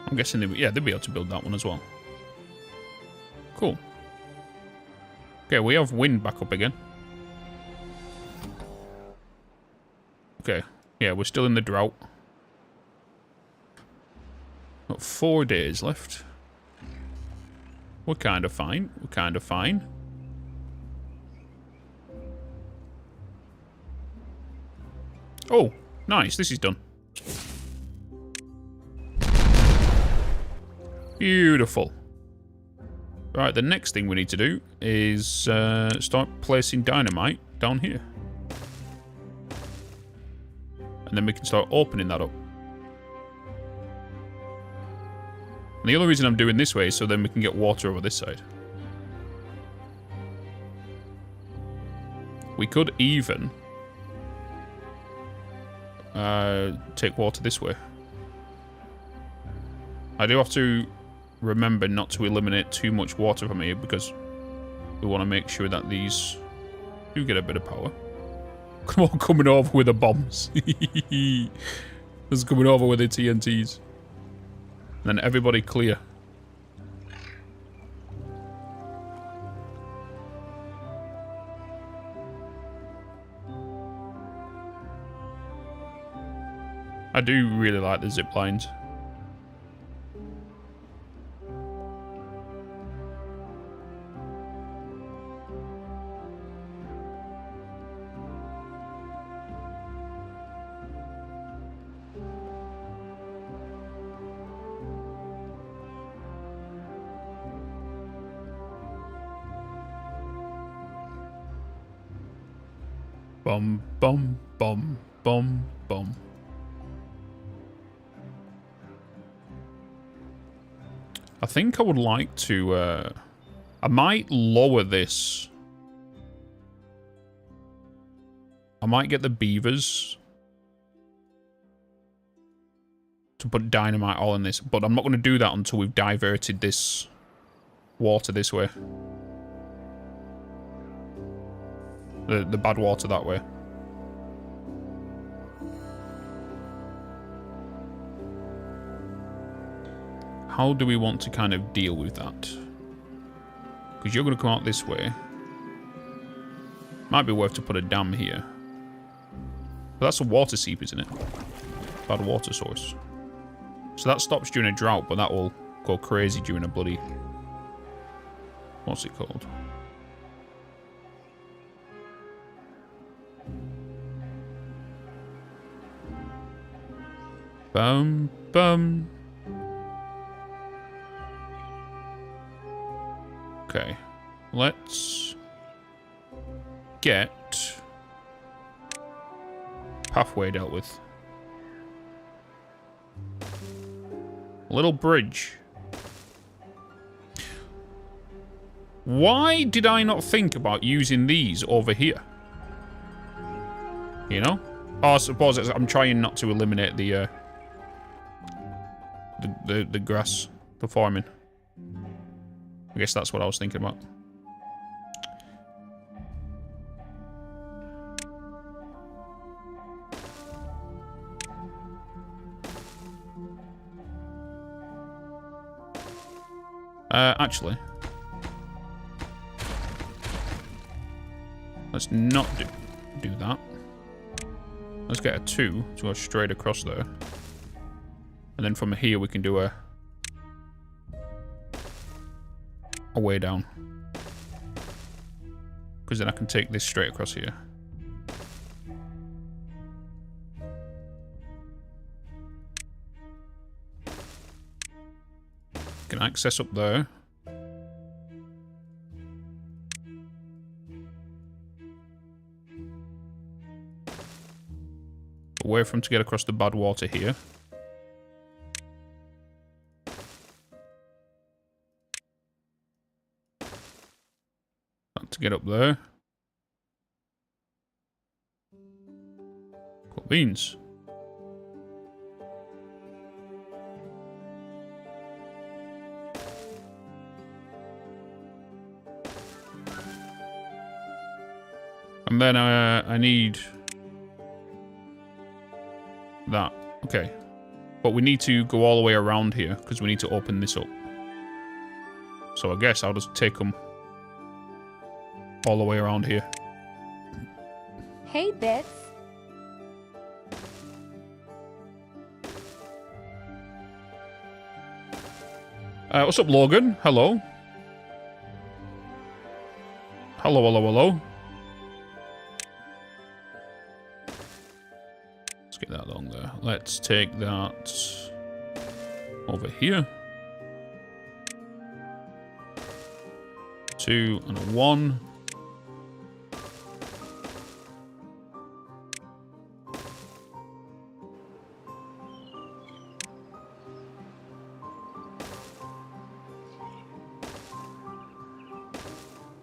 I'm guessing they'll be able to build that one as well. Cool. Okay, we have wind back up again. Okay. Yeah, we're still in the drought. Got 4 days left. We're kind of fine. We're kind of fine. Oh, nice. This is done. Beautiful. Right, the next thing we need to do is start placing dynamite down here. And then we can start opening that up. And the only reason I'm doing this way is so then we can get water over this side. We could even take water this way. I do have to remember not to eliminate too much water from here because we want to make sure that these do get a bit of power. Come on, coming over with the bombs. Just coming over with the TNTs. And then everybody clear. I do really like the zip lines. Bum, bum, bum, bum, bum. I think I would like to, I might lower this. I might get the beavers to put dynamite all in this, but I'm not going to do that until we've diverted this water this way. The bad water that way. How do we want to kind of deal with that? Because you're going to come out this way. Might be worth to put a dam here. But that's a water seep, isn't it? Bad water source. So that stops during a drought, but that will go crazy during a bloody... What's it called? Bum, bum. Okay. Let's get pathway dealt with. Little bridge. Why did I not think about using these over here? You know? Oh, I suppose I'm trying not to eliminate the grass, the farming. I guess that's what I was thinking about. Actually, let's not do that. Let's get a 2 to go straight across there. And then from here we can do a way down. Because then I can take this straight across here. Can access up there. Away from to get across the bad water here. To get up there. Cool beans. And then I need that. Okay. But we need to go all the way around here because we need to open this up. So I guess I'll just take them all the way around here. Hey, Bitz. What's up, Logan? Hello. Hello, hello, hello. Let's get that along there. Let's take that over here. 2 and a 1.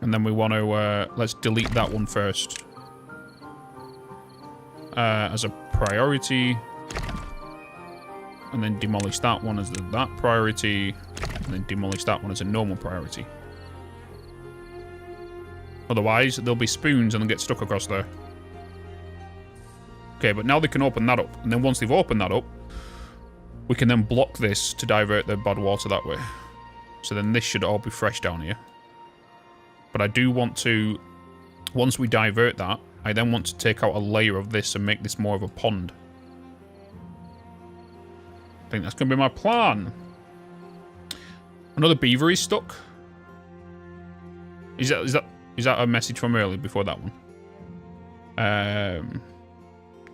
And then we want to, let's delete that one first. As a priority. And then demolish that one as that priority. And then demolish that one as a normal priority. Otherwise, there'll be spoons and they'll get stuck across there. Okay, but now they can open that up. And then once they've opened that up, we can then block this to divert the bad water that way. So then this should all be fresh down here. But I do want to, once we divert that, I then want to take out a layer of this and make this more of a pond. I think that's going to be my plan. Another beaver is stuck. Is that a message from earlier before that one?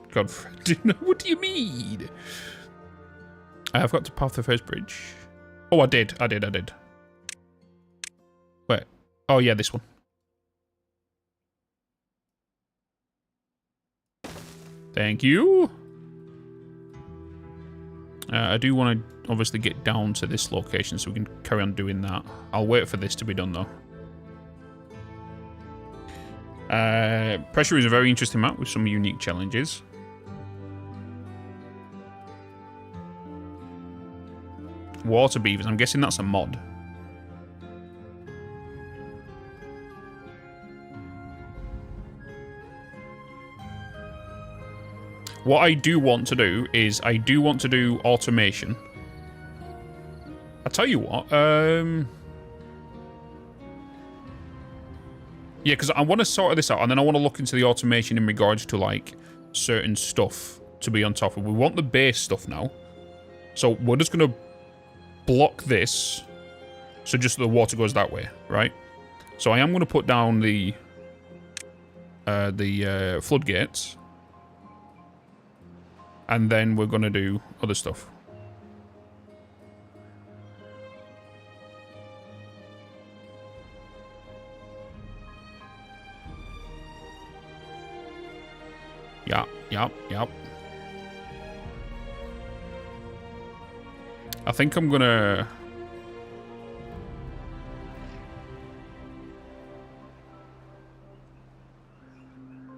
Godfrey, what do you mean? I've got to path the first bridge. Oh, I did. Wait. Oh, yeah, this one. Thank you. I do want to obviously get down to this location so we can carry on doing that. I'll wait for this to be done though. Pressure is a very interesting map with some unique challenges. Water beavers, I'm guessing that's a mod. What I do want to do is I do want to do automation. I'll tell you what, yeah, because I want to sort this out, and then I want to look into the automation in regards to, like, certain stuff to be on top of. We want the base stuff now. So we're just going to block this, so just the water goes that way, right? So I am going to put down the floodgates. And then we're going to do other stuff. Yep. I think I'm gonna...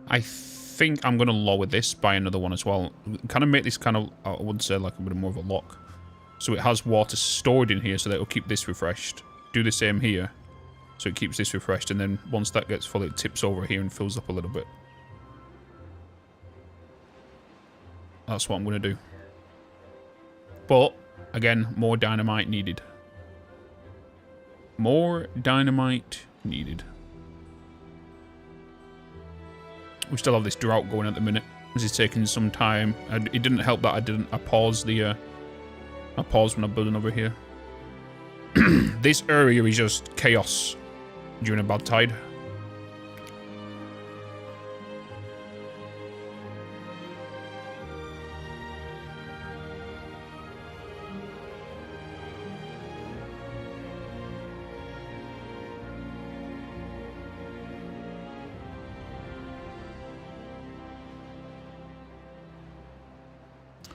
I think I'm gonna lower this by another one as well. Kind of make this kind of, I would say, like a bit more of a lock. So it has water stored in here so that it'll keep this refreshed. Do the same here. So it keeps this refreshed, and then once that gets full, it tips over here and fills up a little bit. That's what I'm going to do. But, again, more dynamite needed. More dynamite needed. We still have this drought going at the minute. This is taking some time. It didn't help that I paused the... I paused when I'm building over here. This area is just chaos during a bad tide.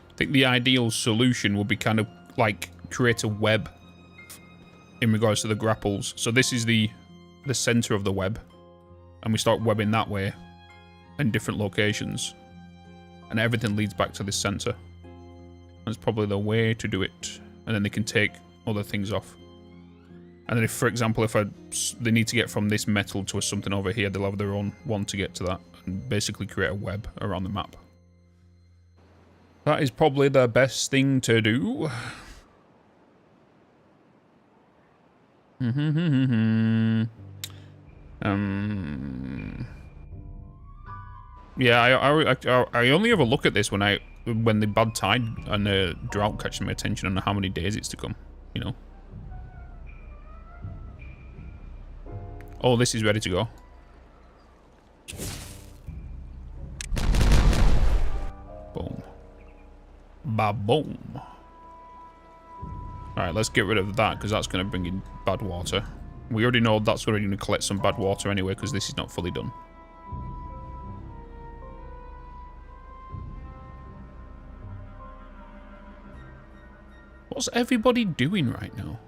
I think the ideal solution would be kind of like create a web in regards to the grapples. So this is the center of the web, and we start webbing that way in different locations, and everything leads back to this center. That's probably the way to do it, and then they can take other things off. And then if, for example, if they need to get from this metal to something over here, they'll have their own one to get to that, and basically create a web around the map. That is probably the best thing to do. Yeah, I only ever look at this when the bad tide and the drought catches my attention on how many days it's to come, you know. Oh, this is ready to go. Boom. Ba-boom. Alright, let's get rid of that, because that's going to bring in bad water. We already know that's already going to collect some bad water anyway, because this is not fully done. What's everybody doing right now?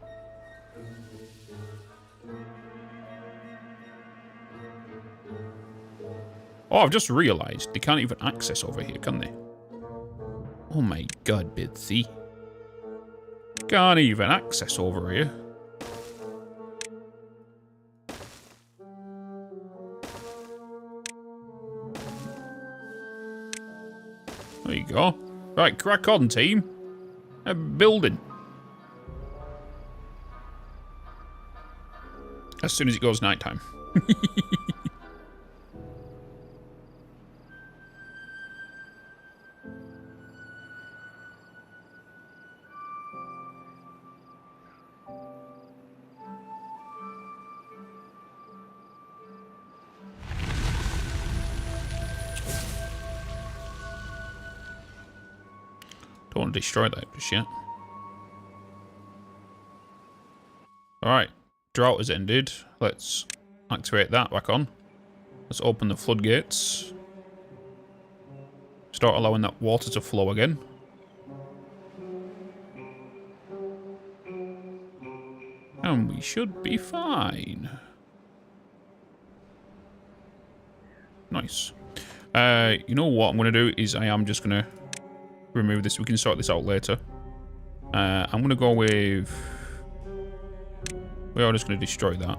Oh, I've just realised they can't even access over here, can they? Oh my god, Bitzy. Can't even access over here. There you go. Right, crack on, team. Building. As soon as it goes nighttime. Don't want to destroy that just yet. Alright. Drought has ended. Let's activate that back on. Let's open the floodgates. Start allowing that water to flow again. And we should be fine. Nice. You know what I'm going to do is I am just going to remove this. We can sort this out later. I'm going to go with... We are just going to destroy that.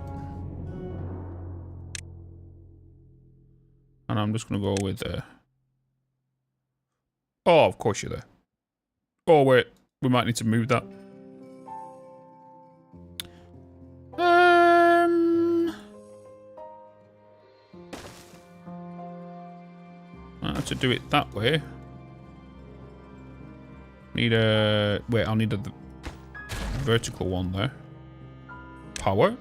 And I'm just going to go with... Oh, of course you're there. Oh, wait. We might need to move that. I have to do it that way. Need a... Wait, I'll need a vertical one there. Power.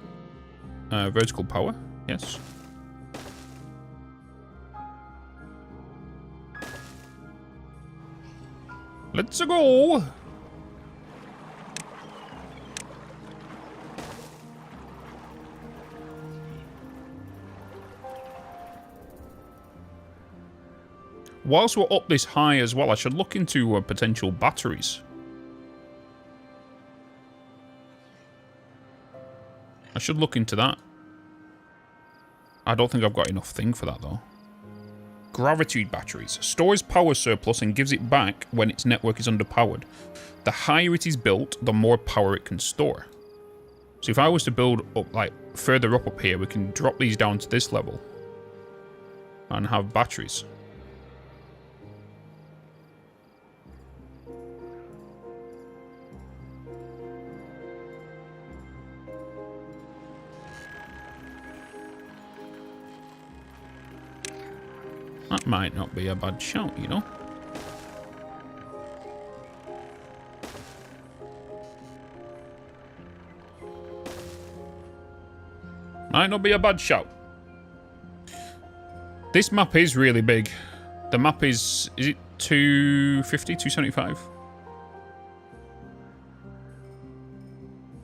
Vertical power. Yes. Let's go. Whilst we're up this high as well, I should look into potential batteries. I should look into that. I don't think I've got enough thing for that, though. Gravity batteries. Stores power surplus and gives it back when its network is underpowered. The higher it is built, the more power it can store. So if I was to build up, like, further up here, we can drop these down to this level. And have batteries. That might not be a bad shout, you know? Might not be a bad shout. This map is really big. The map is it 250, 275?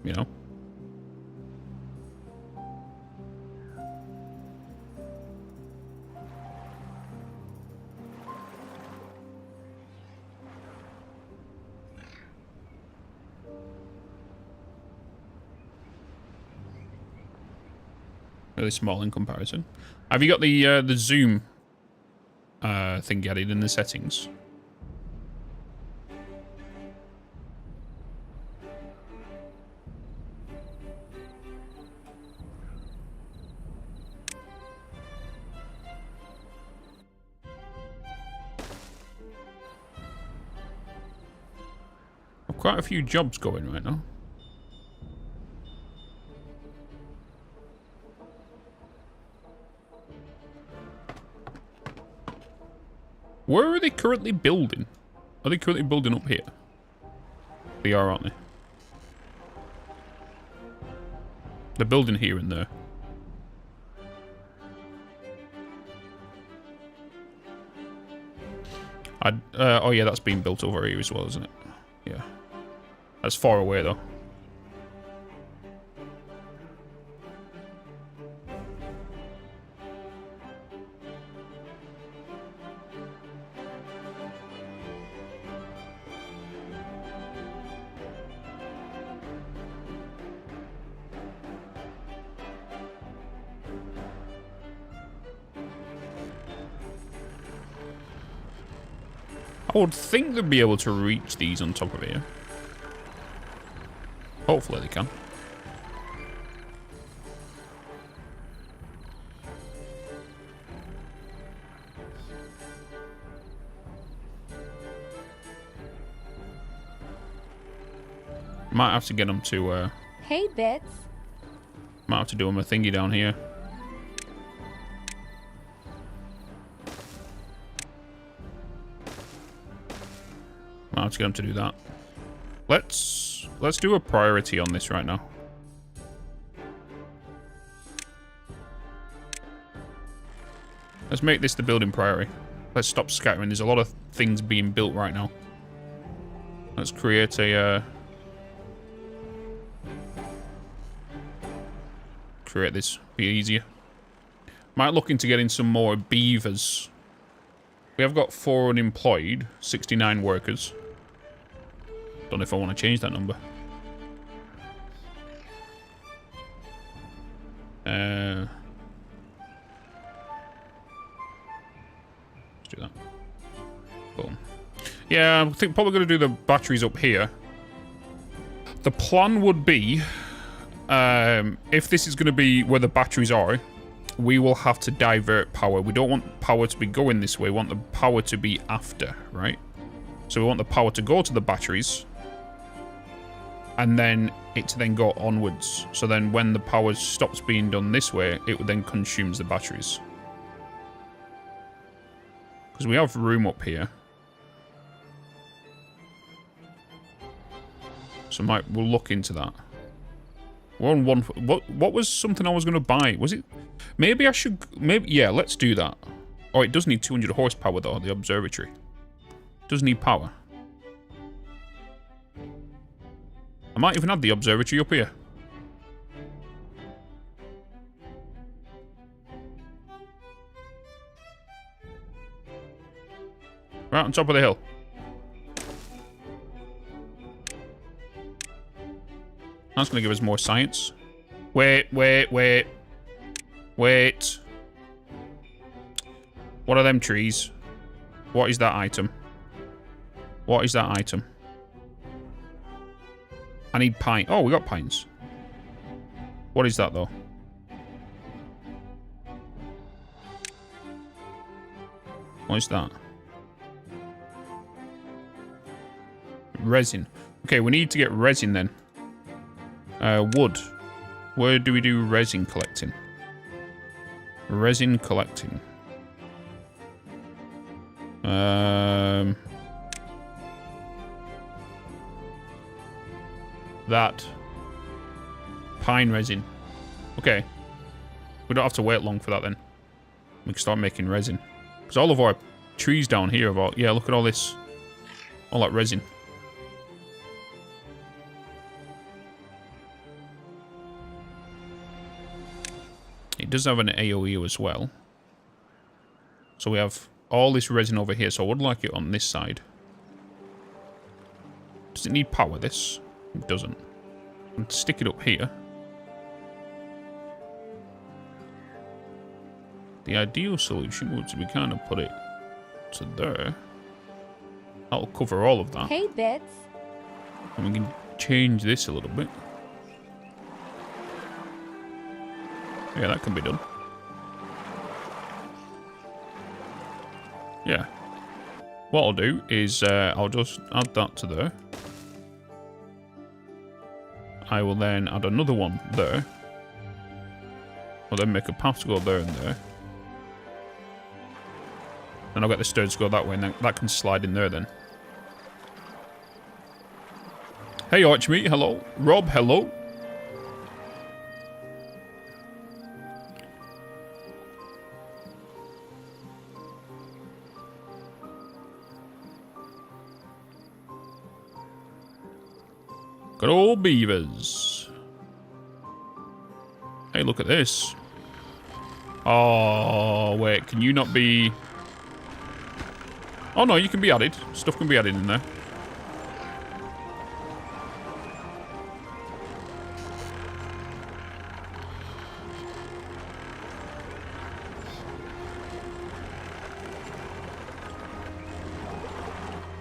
You know? Really small in comparison. Have you got the zoom thing added in the settings? I've quite a few jobs going right now. Where are they currently building? Are they currently building up here? They are, aren't they? They're building here and there. Oh yeah, that's being built over here as well, isn't it? Yeah. That's far away though. I would think they'd be able to reach these on top of here. Hopefully they can. Might have to get them to, Hey, Bitz. might have to do them a thingy down here. Might have to get them to do that. Let's do a priority on this right now. Let's make this the building priority. Let's stop scattering. There's a lot of things being built right now. Let's create a create this. Be easier. Might look into getting some more beavers. We have got 4 unemployed, 69 workers. Don't know if I want to change that number. Let's do that. Boom. Yeah, I think probably going to do the batteries up here. The plan would be, if this is going to be where the batteries are, we will have to divert power. We don't want power to be going this way. We want the power to be after, right? So we want the power to go to the batteries, and then it to then go onwards. So then when the power stops being done this way, it then consumes the batteries. Because we have room up here. So we'll look into that. We're on one. What was something I was going to buy? Was it? Maybe I should. Maybe yeah. Let's do that. Oh, it does need 200 horsepower though. The observatory does need power. I might even have the observatory up here. Right on top of the hill. That's going to give us more science. Wait. What are them trees? What is that item? What is that item? I need pine. Oh, we got pines. What is that, though? What is that? Resin. Okay, we need to get resin then. Wood. Where do we do resin collecting? Resin collecting. That. Pine resin. Okay. We don't have to wait long for that then. We can start making resin. Because all of our trees down here have all... Yeah, look at all this. All that resin. It does have an AOE as well. So we have all this resin over here. So I would like it on this side. Does it need power, this? It doesn't. And stick it up here. The ideal solution would be kind of put it to there. That'll cover all of that. Hey, Bitz. And we can change this a little bit. Yeah, that can be done. Yeah. What I'll do is I'll just add that to there. I will then add another one there. I'll then make a path to go there and there. And I'll get the stairs to go that way, and then that can slide in there then. Hey Archmeat, hello. Rob, hello. Good old beavers. Hey, look at this. Oh, wait. Can you not be... Oh, no, you can be added. Stuff can be added in there.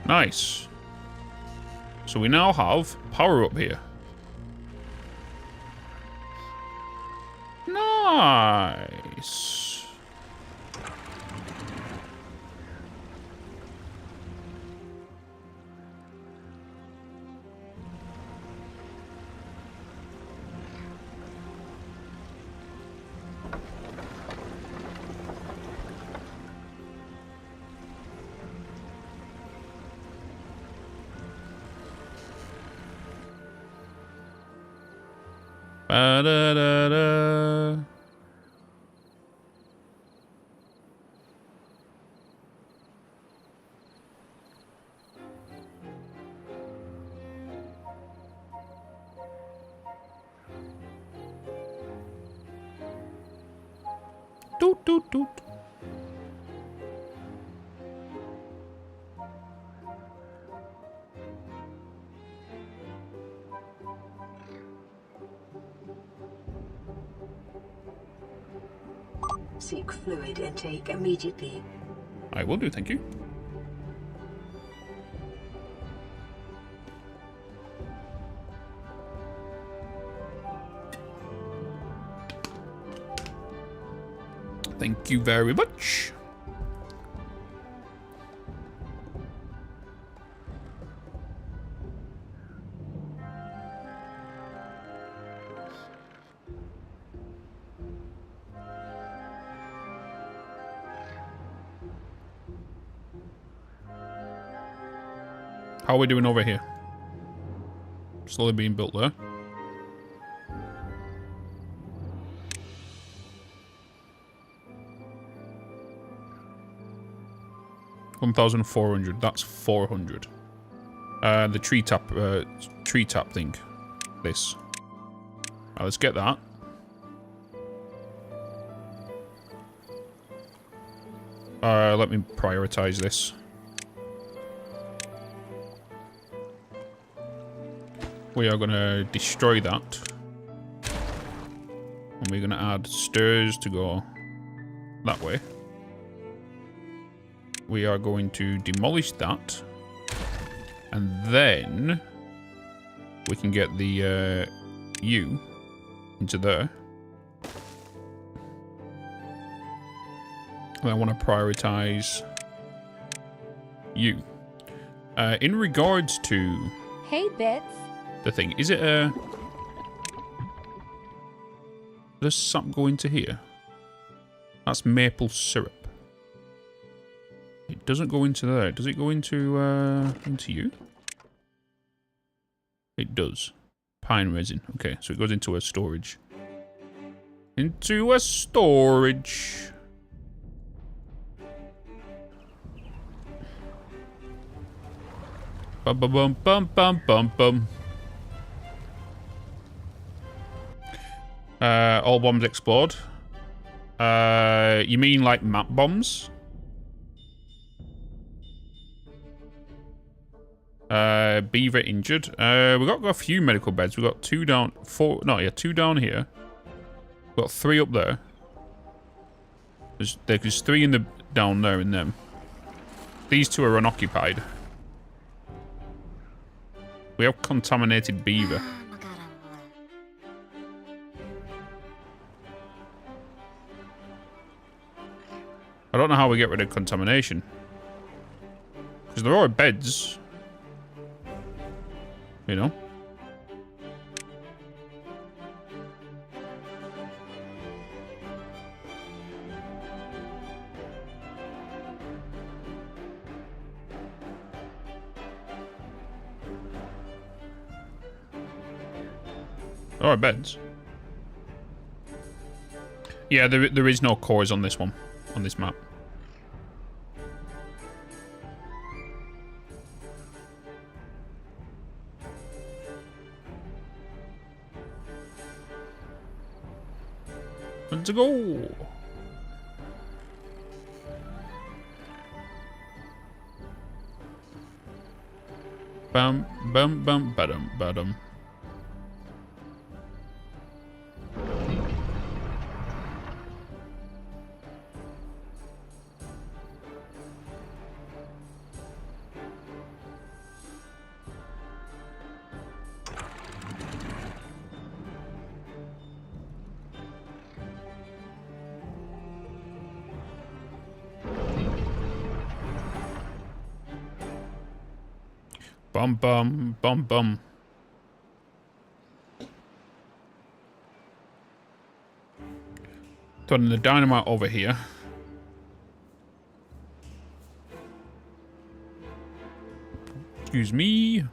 Nice. So we now have power up here. Nice. Ba-da-da-da. Doot, doot, doot. Seek fluid intake immediately. I will do, thank you. Thank you very much. How are we doing over here? Slowly being built there. $1,400. That's 400. The tree tap thing. This. Right, let's get that. Let me prioritize this. We are going to destroy that. And we're going to add stairs to go that way. We are going to demolish that. And then we can get the U into there. And I want to prioritize U. In regards to... Hey, Bitz. The thing, is it a... Does something go into here? That's maple syrup. It doesn't go into there. Does it go into you? It does. Pine resin. Okay, so it goes into a storage. Into a storage. Bum bum bum bum bum bum bum. All bombs explode. You mean like map bombs? Beaver injured. We got a few medical beds. We got 2 down, 4. No, yeah, 2 down here. We got 3 up there. There's 3 in the down there in them. These 2 are unoccupied. We have contaminated beaver. I don't know how we get rid of contamination. Because there are beds. You know? There are beds. Yeah, there is no cores on this one. On this map. Let's go. Bum bum bum badum badum. Bum bum bum bum. Throwing the dynamite over here. Excuse me.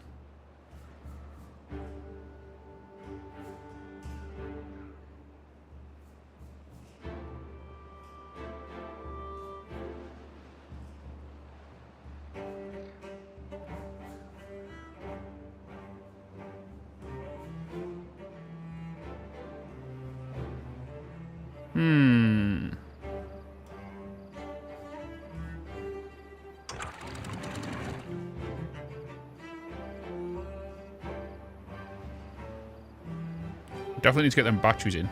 Definitely need to get them batteries in.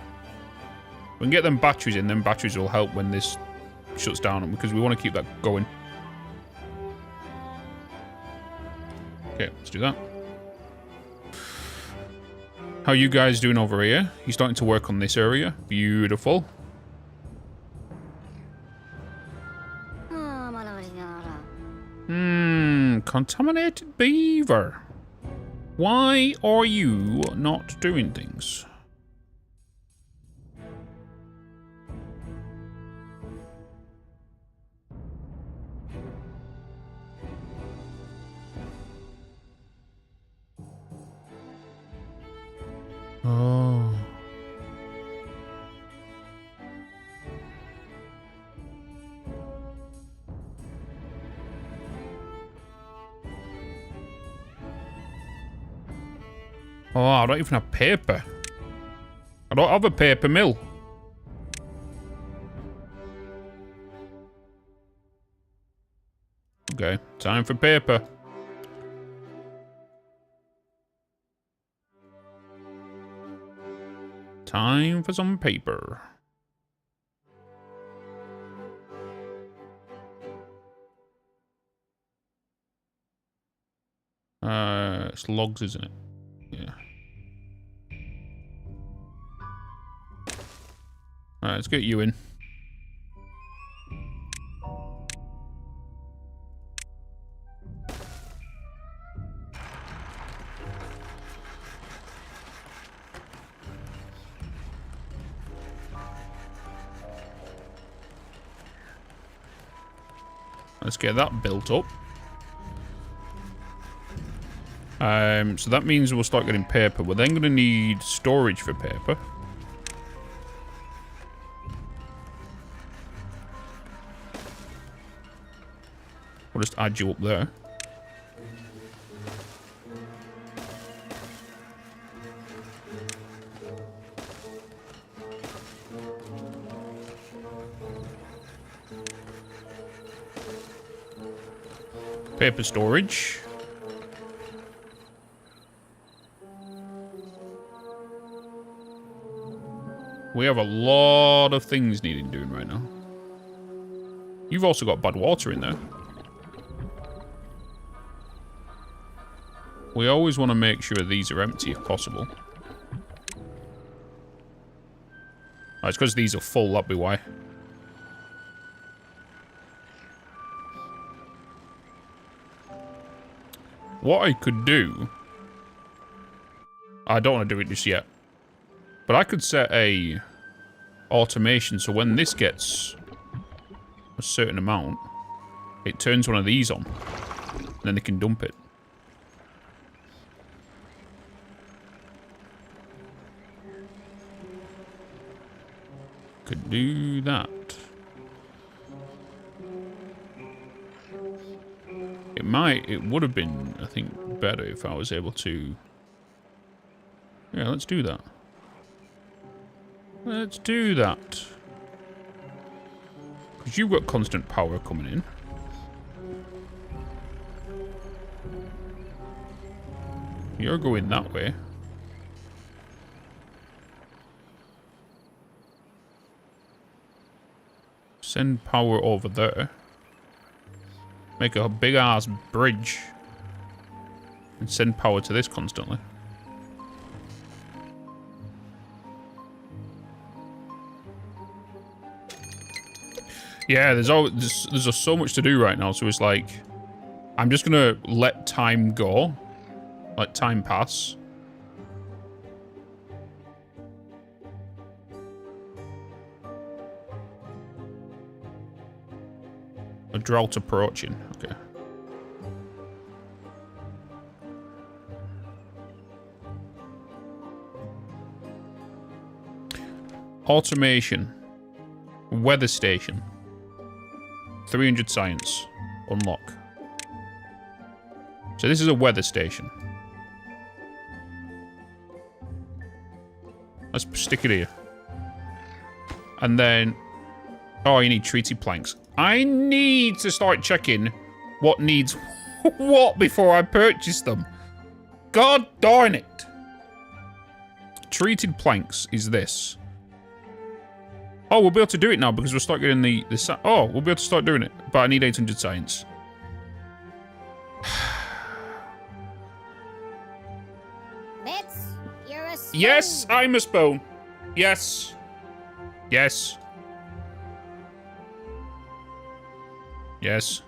We can get them batteries in. Them batteries will help when this shuts down because we want to keep that going. Okay, let's do that. How you guys doing over here? You starting to work on this area? Beautiful. Contaminated beaver. Why are you not doing things? Oh. Oh, I don't even have paper. I don't have a paper mill. Okay, time for paper. Time for some paper. It's logs, isn't it? Yeah. Alright, let's get you in. Let's get that built up. So that means we'll start getting paper. We're then going to need storage for paper. We'll just add you up there. Paper storage. We have a lot of things needing doing right now. You've also got bad water in there. We always want to make sure these are empty if possible. Oh, it's because these are full, that'd be why. What I could do... I don't want to do it just yet. But I could set a automation so when this gets a certain amount, it turns one of these on. And then they can dump it. Could do that. It would have been, I think, better if I was able to... Yeah, let's do that. Let's do that. Because you've got constant power coming in. You're going that way. Send power over there. Make a big ass bridge. And send power to this constantly. Yeah, there's just so much to do right now, so it's like I'm just gonna let time go. Let time pass. A drought approaching. Okay. Automation. Weather station. 300 science. Unlock. So this is a weather station. Let's stick it here. And then... Oh, you need treaty planks. I need to start checking what needs what before I purchase them. God darn it. Treated planks is this. Oh, we'll be able to do it now because we'll start getting the oh, we'll be able to start doing it. But I need 800 science. Bitz, you're a spoon. Yes, I'm a spoon. Yes. Yes. Yes.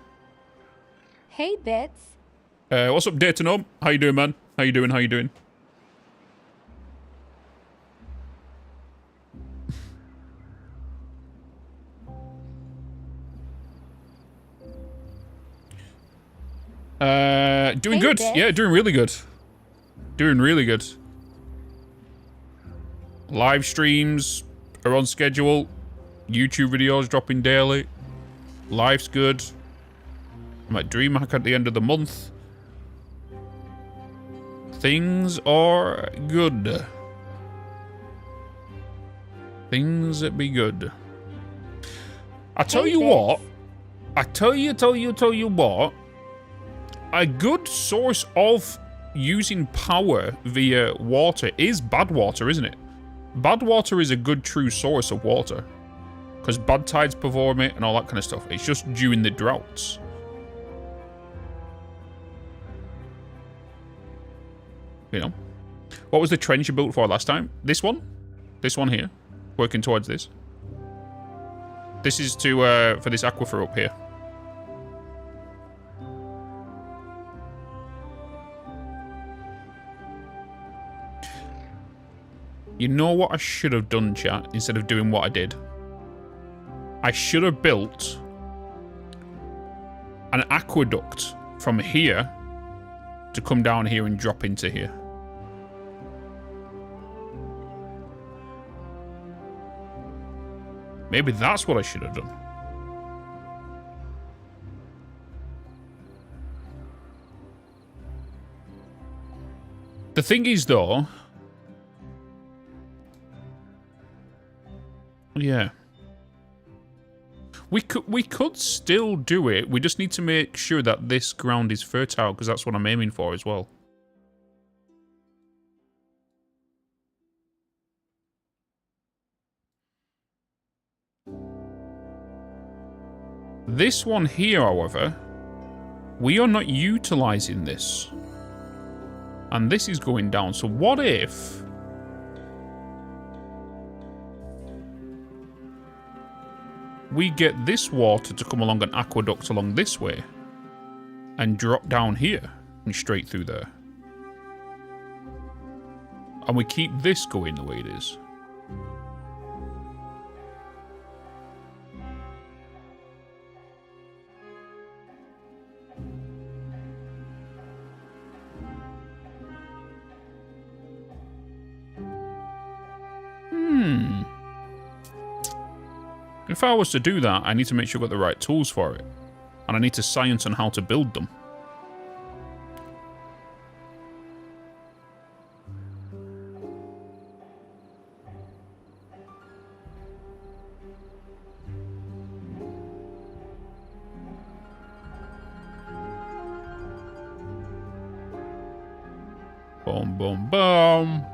Hey, Bitz. What's up, Dayton? How you doing, man? How you doing? How you doing? Doing Hey, good. Bitz. Yeah, doing really good. Doing really good. Live streams are on schedule. YouTube videos dropping daily. Life's good. I'm at DreamHack at the end of the month. Things are good. Things that be good. I tell Hey, you Bitz. what. I tell you what. A good source of using power via water is bad water, isn't it? Bad water is a good true source of water. Because bad tides perform it and all that kind of stuff. It's just during the droughts. You know? What was the trench you built for last time? This one? This one here. Working towards this. This is to for this aquifer up here. You know what I should have done, chat, instead of doing what I did? I should have built an aqueduct from here to come down here and drop into here. Maybe that's what I should have done. The thing is, though... Yeah. We could still do it. We just need to make sure that this ground is fertile, because that's what I'm aiming for as well. This one here, however, we are not utilizing this. And this is going down. So what if... we get this water to come along an aqueduct along this way and drop down here and straight through there. And we keep this going the way it is. If I was to do that, I need to make sure I've got the right tools for it. And I need to science on how to build them. Boom, boom, boom.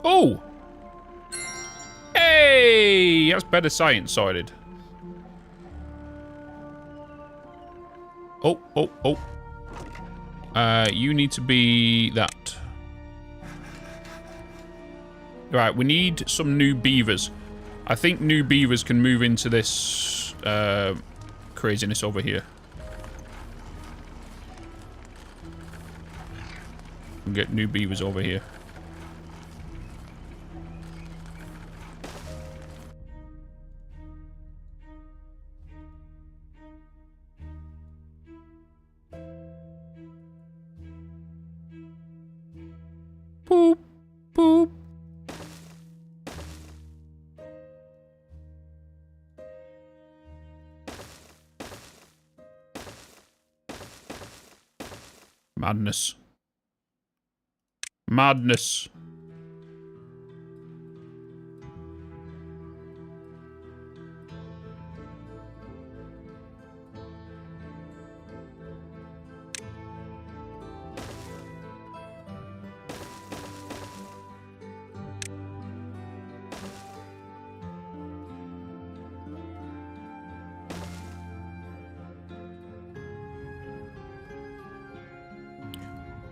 Oh! Hey! That's better science sorted. Oh, oh, oh. You need to be that. Right, we need some new beavers. I think new beavers can move into this craziness over here. And get new beavers over here. Boop, boop. Madness. Madness.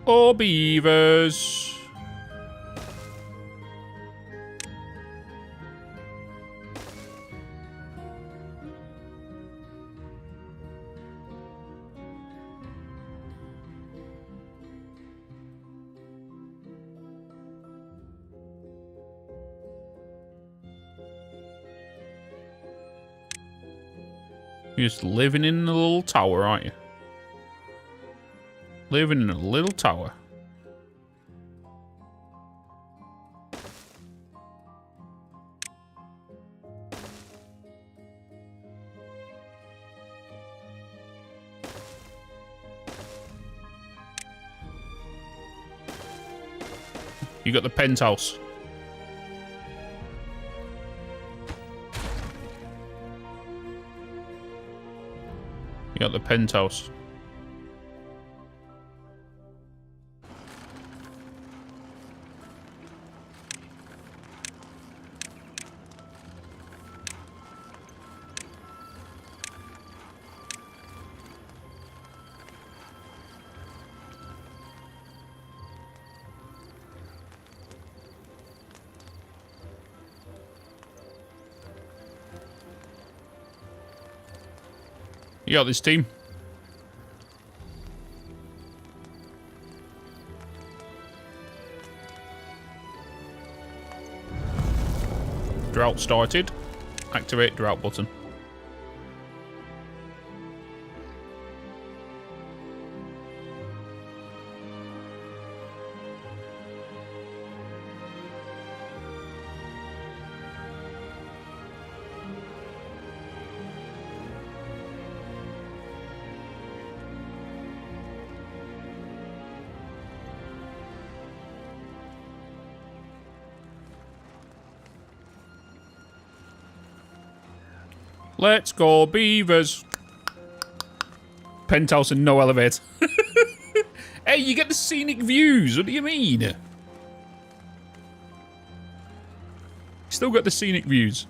Oh, beavers. You're just living in a little tower, aren't you? Living in a little tower. You got the penthouse. You got the penthouse. You got this, team. Drought started. Activate drought button. Let's go, beavers. Penthouse and no elevator. Hey, you get the scenic views. What do you mean? Still got the scenic views.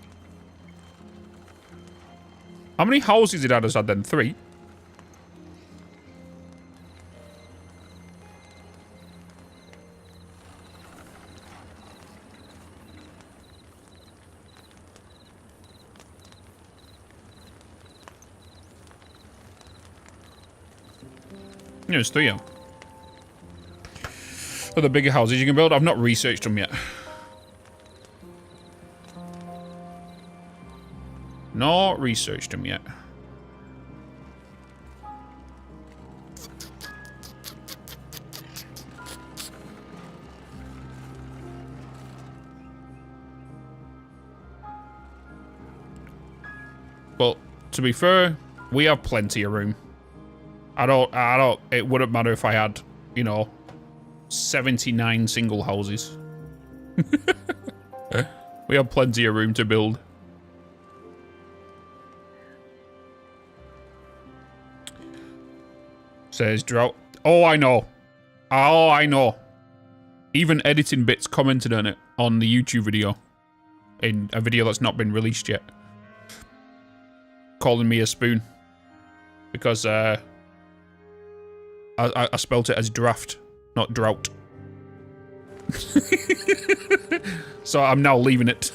How many houses did Adams had then? 3? Yeah, there's 3 of them. Are the bigger houses you can build? I've not researched them yet. Not researched them yet. But to be fair, we have plenty of room. It wouldn't matter if I had, you know, 79 single houses. We have plenty of room to build. Says drought. Oh, I know. Oh, I know. Even editing bits commented on it on the YouTube video. In a video that's not been released yet. Calling me a spoon. Because, I spelt it as draft, not drought. So I'm now leaving it.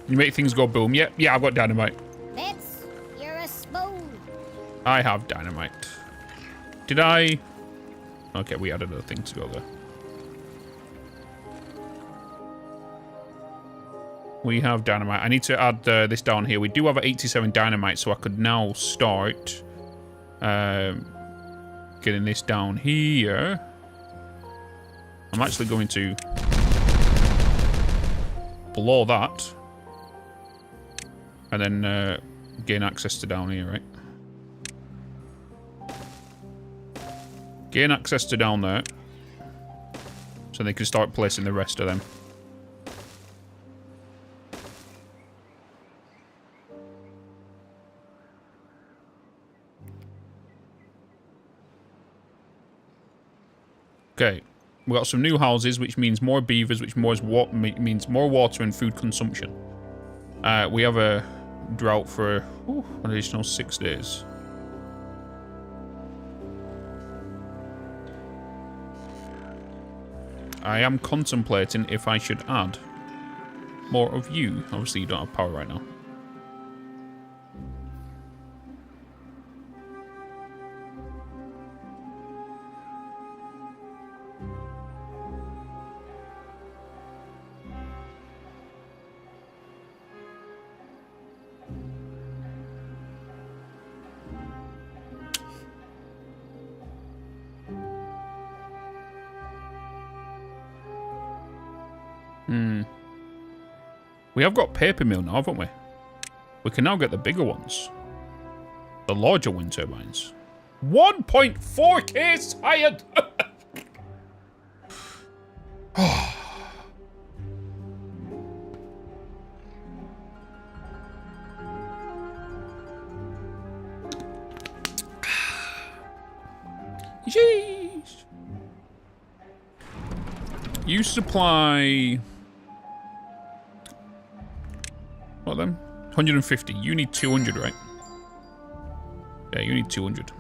You make things go boom. Yeah, I've got dynamite. Bitz, you're a spoon. I have dynamite. Did I? Okay, we added other things to go there. We have dynamite. I need to add this down here. We do have 87 dynamite, so I could now start getting this down here. I'm actually going to blow that. And then gain access to down here, right? Gain access to down there. So they can start placing the rest of them. Okay, we got some new houses, which means more beavers, which means more water and food consumption. We have a drought for an additional 6 days. I am contemplating if I should add more of you. Obviously, you don't have power right now. We have got paper mill now, haven't we? We can now get the bigger ones. The larger wind turbines. 1.4k tired! Jeez. You supply... What then? 150. You need 200, right? Yeah, you need 200.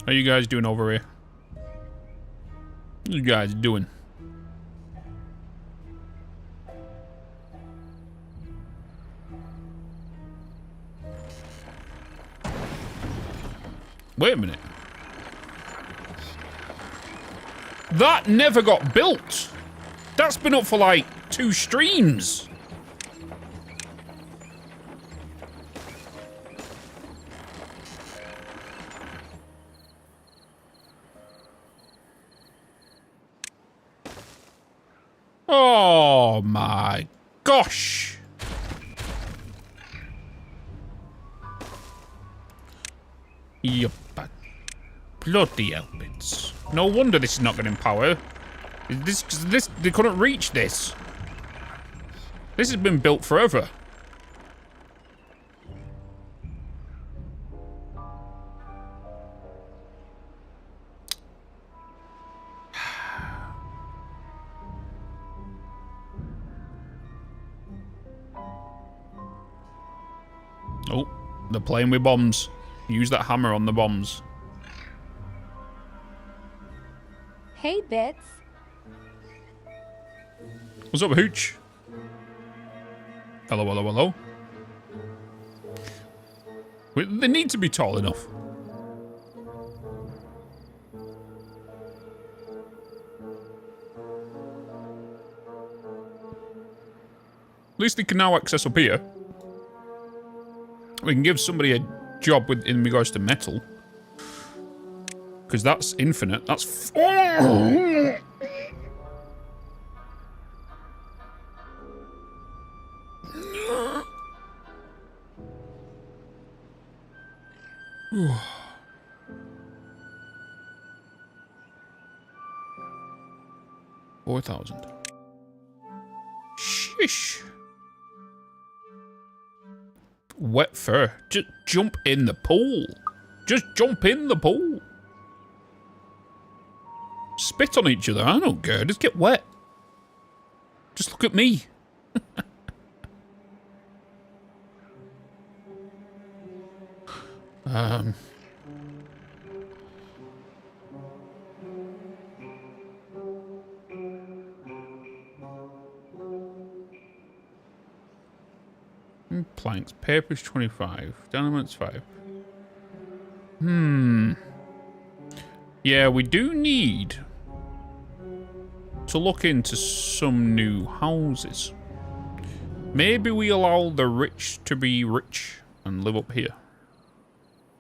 How you guys doing over here? What you guys doing? Wait a minute. That never got built. That's been up for like 2 streams. Oh my gosh. Yup. Bloody hell, Bitz. No wonder this is not going to empower. This, they couldn't reach this. This has been built forever. Oh, they're playing with bombs. Use that hammer on the bombs. Hey, Bitz. What's up, Hooch? Hello, hello, hello. Wait, they need to be tall enough. At least they can now access up here. We can give somebody a job with in regards to metal. Because that's infinite. That's... $4,000. Shish. Wet fur. Just jump in the pool. Just jump in the pool. Spit on each other. I don't care. Just get wet. Just look at me. Planks. Paper's 25. Dynamit's 5. Yeah, we do need to look into some new houses. Maybe we allow the rich to be rich and live up here.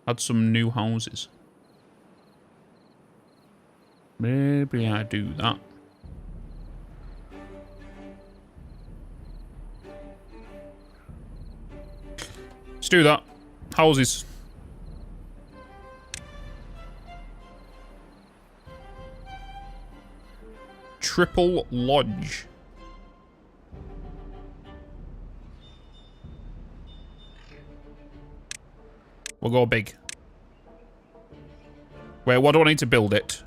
Add some new houses. Maybe I do that. Let's do that. Houses. Triple Lodge. We'll go big. Wait, what do I need to build it?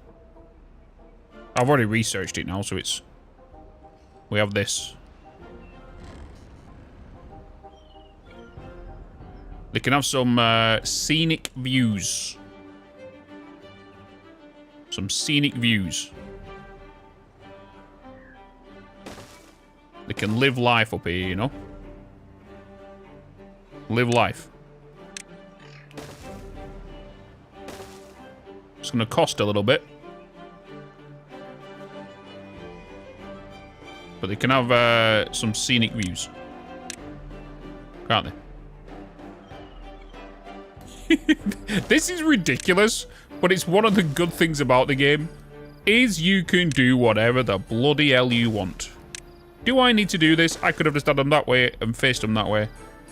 I've already researched it now, so it's... We have this. They can have some scenic views. Some scenic views. They can live life up here, you know? Live life. It's going to cost a little bit. But they can have some scenic views. Can't they? This is ridiculous, but it's one of the good things about the game, is you can do whatever the bloody hell you want. Do I need to do this? I could have just done them that way and faced them that way.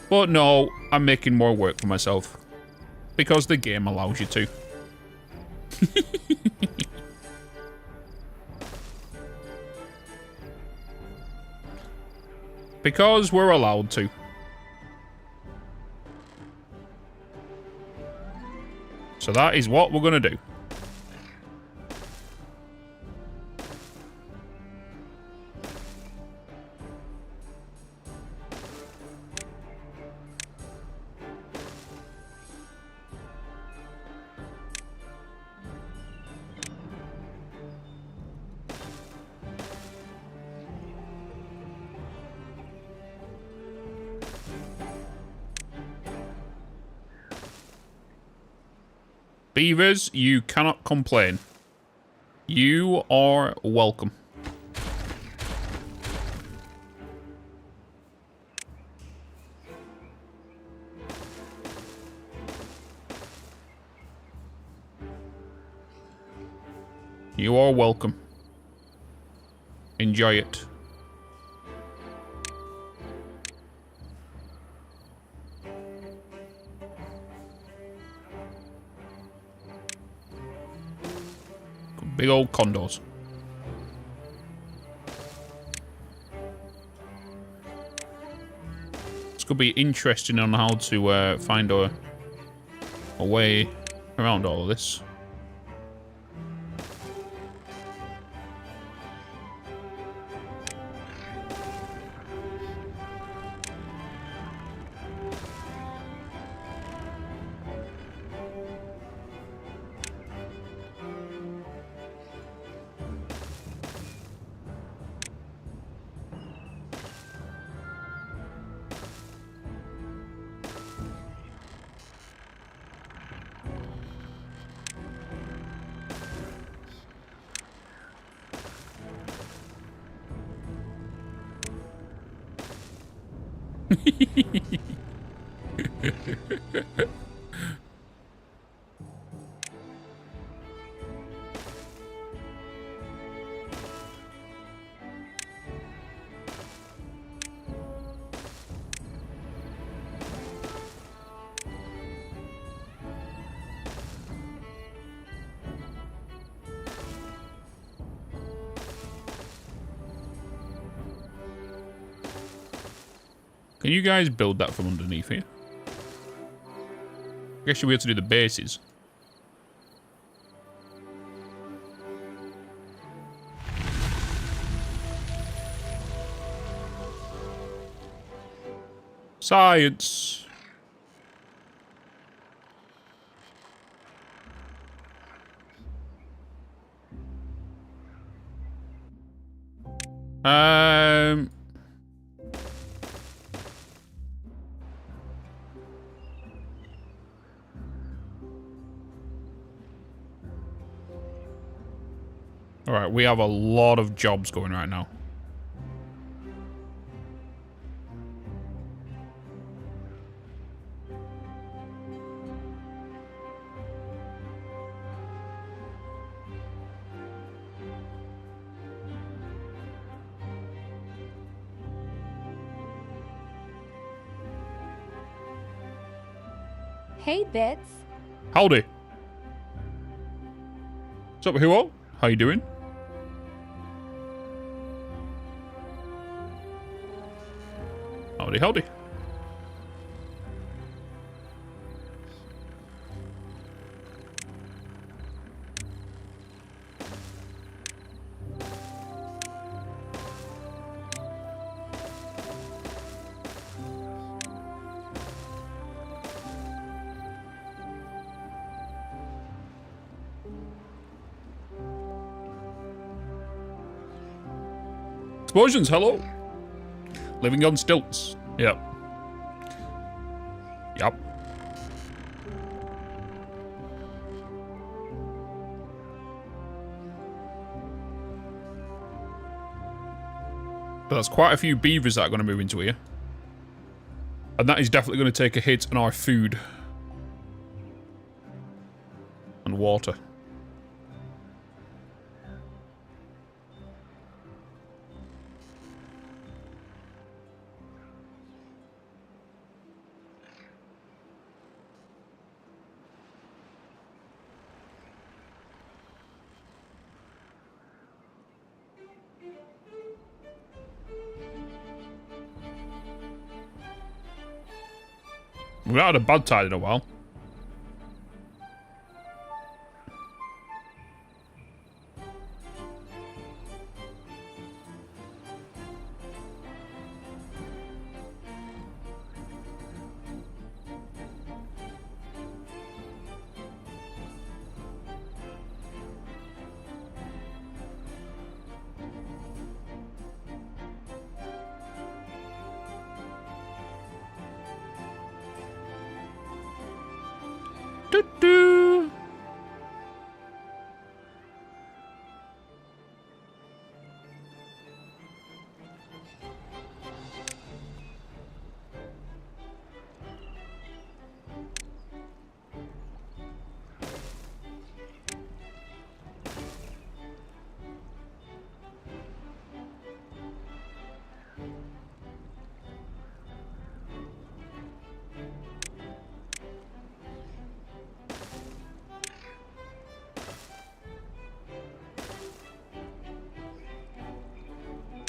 But no, I'm making more work for myself. Because the game allows you to. Because we're allowed to. So that is what we're going to do. Beavers, you cannot complain. You are welcome. You are welcome. Enjoy it. Big old condos. It's going to be interesting on how to find a way around all of this. Can you guys build that from underneath here? I guess you'll be able to do the bases. Science. Alright, we have a lot of jobs going right now. Hey, Bitz. Howdy. What's up, Huo? How you doing? Howdy, howdy. Explosions, hello. Living on stilts. Yep. Yep. But there's quite a few beavers that are going to move into here. And that is definitely going to take a hit on our food. And water. We've not had a bad tide in a while. Doo-doo.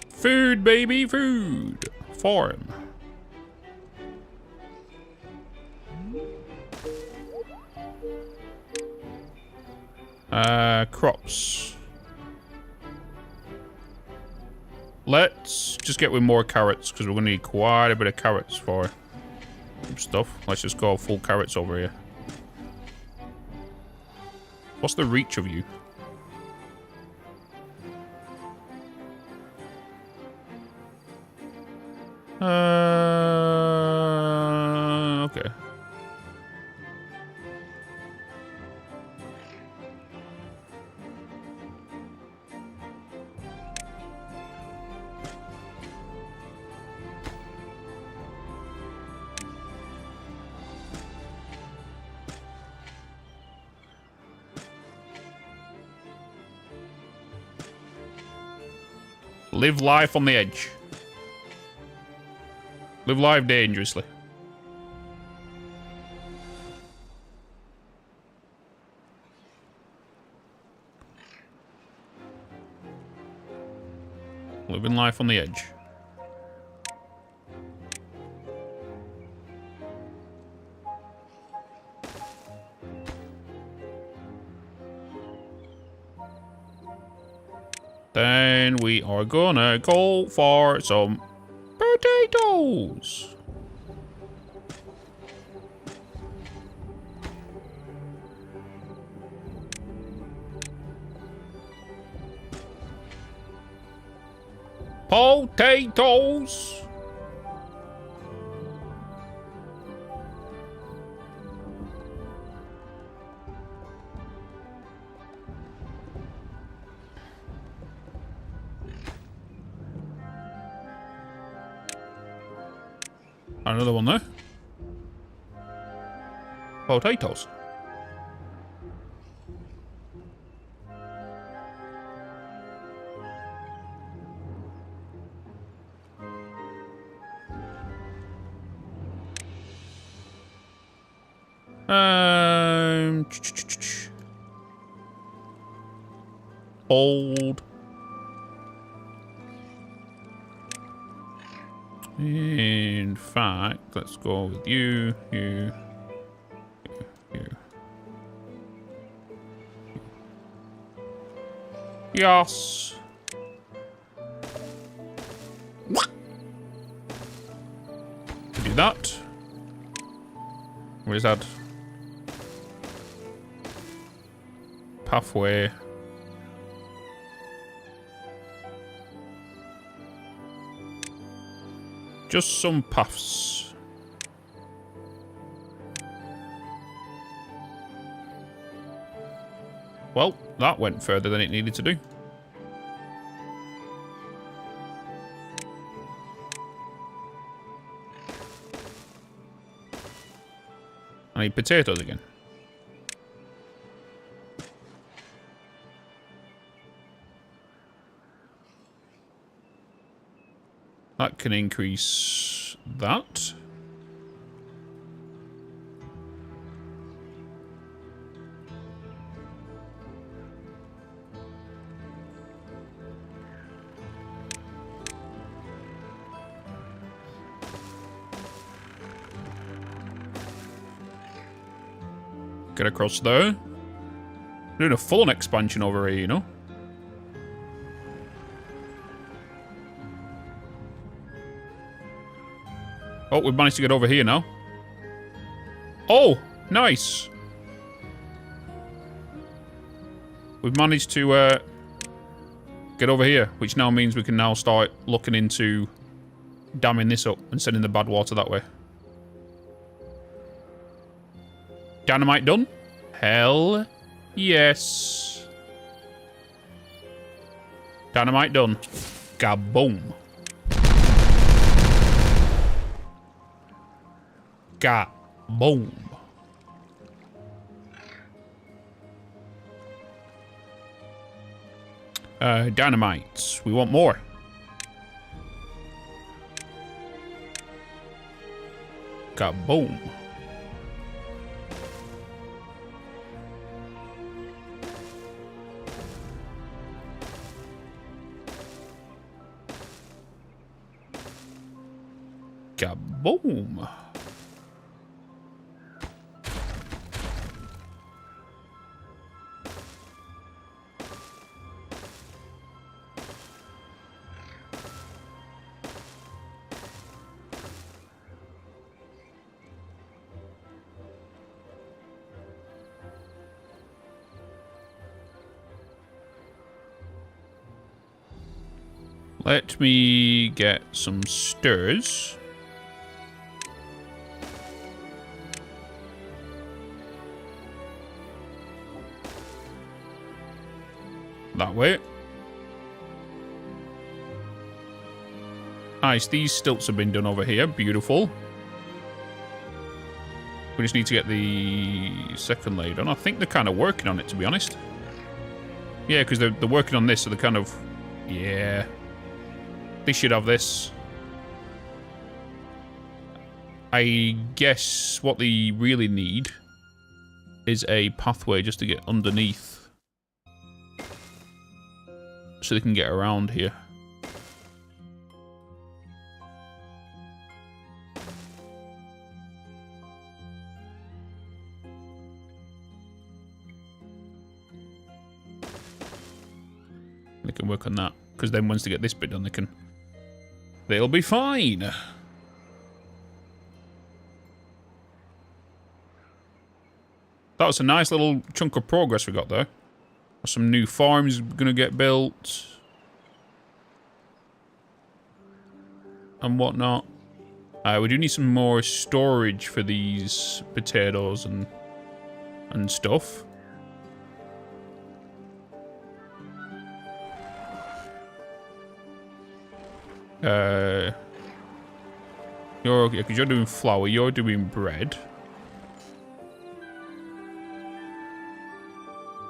Food, baby, food. Farm. Crops. Let's just get with more carrots, because we're going to need quite a bit of carrots for some stuff. Let's just go full carrots over here. What's the reach of you? Okay. Live life on the edge. Live life dangerously. Living life on the edge. Then we are gonna go for some potatoes. Potatoes. Another one there. Potatoes. Hold. In fact, let's go with you. Yes. Do that. Where's that? Pathway. Just some paths. Well, that went further than it needed to do. I need potatoes again. That can increase that. Get across there. Doing a full-on expansion over here, you know. Oh, we've managed to get over here now. Oh, nice. We've managed to get over here, which now means we can now start looking into damming this up and sending the bad water that way. Dynamite done? Hell yes. Dynamite done. Kaboom. Kaboom. Dynamite. We want more. Kaboom. Kaboom. Let me get some stirs. That way. Nice, these stilts have been done over here. Beautiful. We just need to get the second layer done. I think they're kind of working on it, to be honest. Yeah, because they're working on this, so they're kind of... Yeah. They should have this. I guess what they really need is a pathway just to get underneath. So they can get around here. They can work on that. Because then once they get this bit done, they'll be fine. That was a nice little chunk of progress we got there. Some new farms gonna get built. And whatnot. We do need some more storage for these potatoes and stuff. You're okay, because you're doing flour, you're doing bread.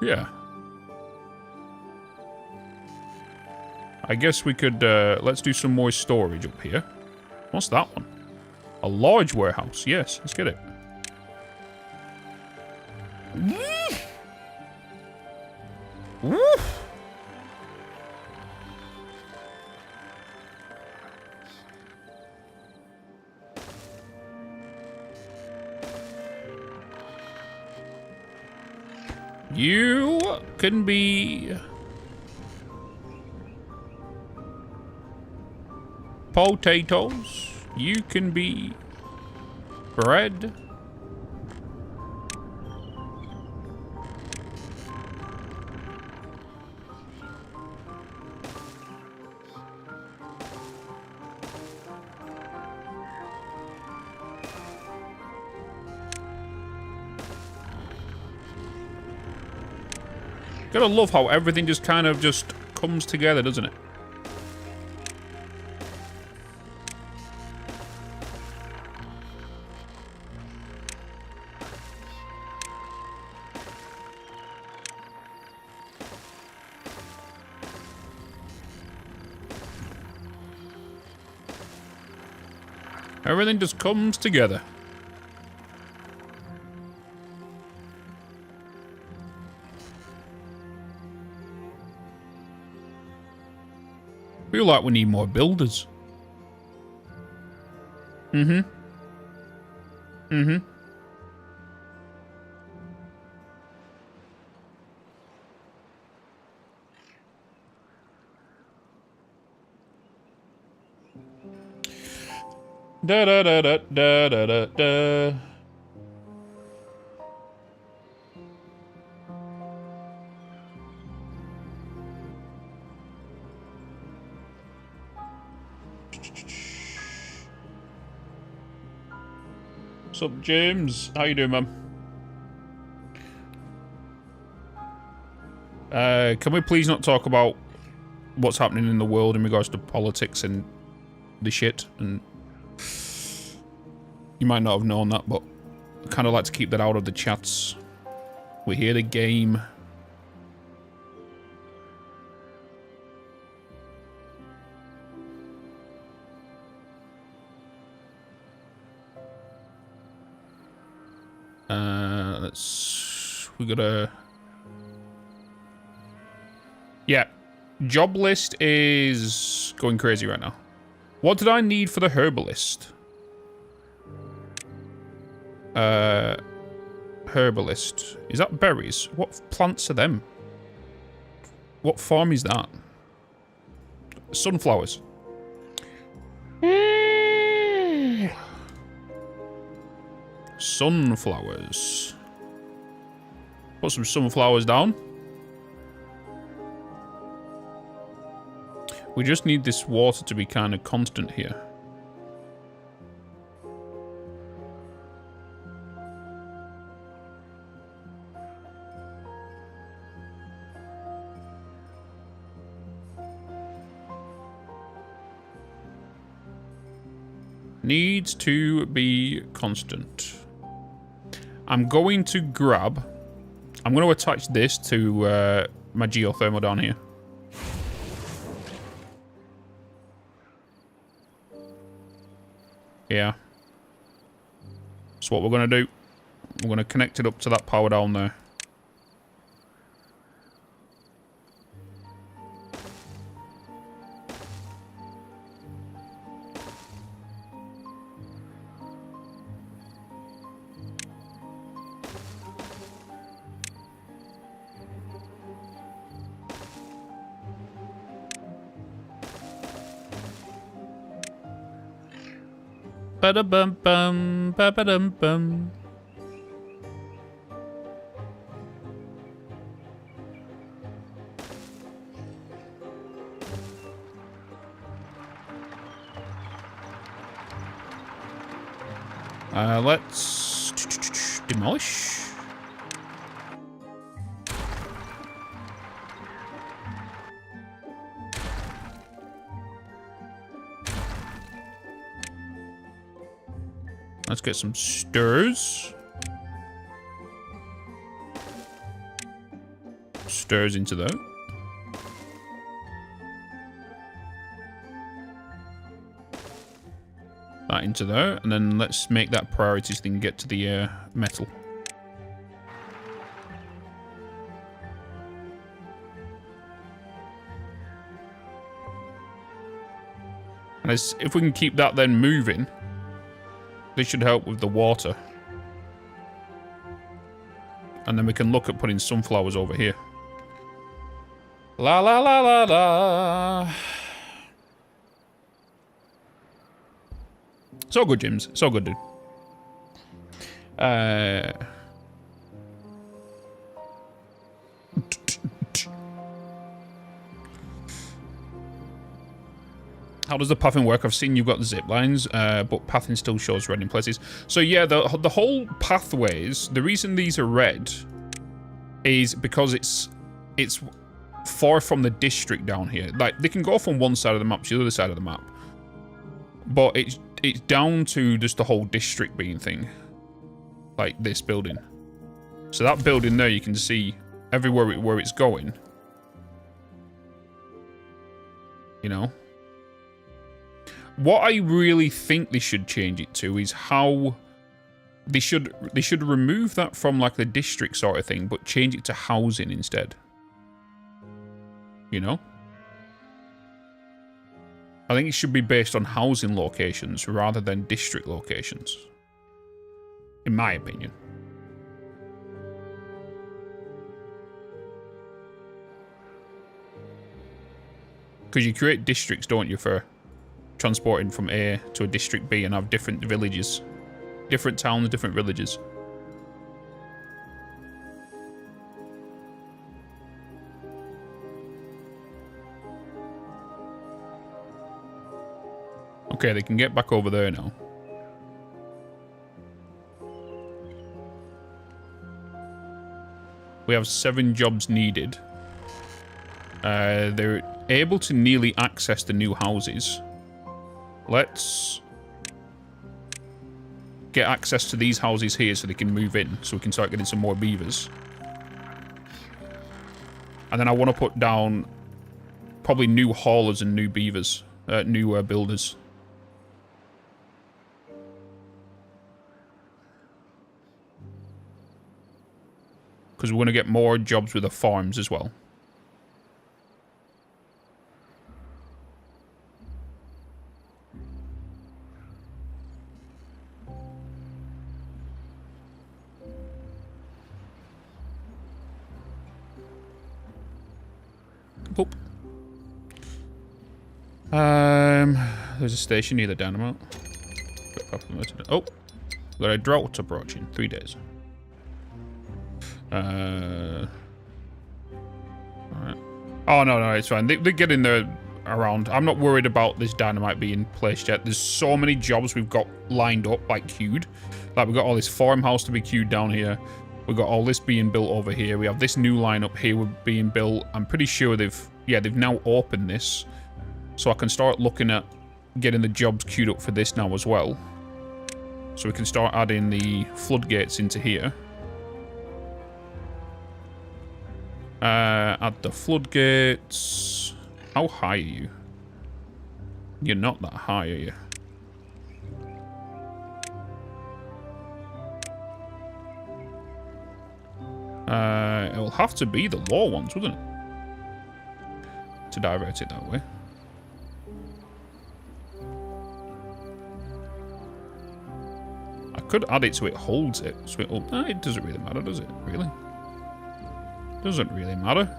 Yeah. I guess we could, let's do some more storage up here. What's that one? A large warehouse. Yes, let's get it. Woof! You can be... potatoes. You can be... bread. Gotta love how everything just kind of just comes together, doesn't it? Everything just comes together. Feel like we need more builders. Mm-hmm. Mm-hmm. Da da da da da da da da. What's up, James? How you doing, man? Can we please not talk about what's happening in the world in regards to politics and the shit? And you might not have known that, but I kind of like to keep that out of the chats. We're here to game. We gotta... Yeah. Job list is going crazy right now. What did I need for the herbalist? Herbalist. Is that berries? What plants are them? What farm is that? Sunflowers. Sunflowers. Put some sunflowers down. We just need this water to be kind of constant here. Needs to be constant. I'm going to grab... I'm going to attach this to my geothermal down here. Yeah. That's what we're going to do. We're going to connect it up to that power down there. Ba-da-bum-bum, ba-ba-dum-bum. Let's demolish. Let's get some stirs. Stirs into that. That into there. And then let's make that priority so they can get to the metal. And if we can keep that then moving, this should help with the water. And then we can look at putting sunflowers over here. La la la la la. So good, Jims. So good, dude. How does the pathing work? I've seen you've got the zip lines, but pathing still shows red in places. So yeah, the whole pathways, the reason these are red is because it's it's far from the district down here. Like, they can go from one side of the map to the other side of the map. But it's down to just the whole district being thing. Like this building. So that building there, you can see everywhere where it's going. You know? What I really think they should change it to is how they should remove that from like the district sort of thing, but change it to housing instead. You know? I think it should be based on housing locations rather than district locations. In my opinion. Because you create districts, don't you, for transporting from A to a district B and have different villages. Different towns, different villages. Okay, they can get back over there now. We have 7 jobs needed. They're able to nearly access the new houses. Let's get access to these houses here so they can move in, so we can start getting some more beavers. And then I want to put down probably new haulers and new beavers, new builders. Because we're going to get more jobs with the farms as well. Boop. There's a station near the dynamo. Oh, we've got a drought approaching. 3 days. Alright. Oh, no, it's fine. They're getting there around. I'm not worried about this dynamite being placed yet. There's so many jobs we've got lined up, like queued. Like, we've got all this farmhouse to be queued down here. We've got all this being built over here. We have this new line up here being built. I'm pretty sure they've now opened this. So I can start looking at getting the jobs queued up for this now as well. So we can start adding the floodgates into here. Add the floodgates. How high are you? You're not that high, are you? It'll have to be the low ones, wouldn't it? To divert it that way. I could add it so it holds it. So it doesn't really matter, does it? Really? Doesn't really matter.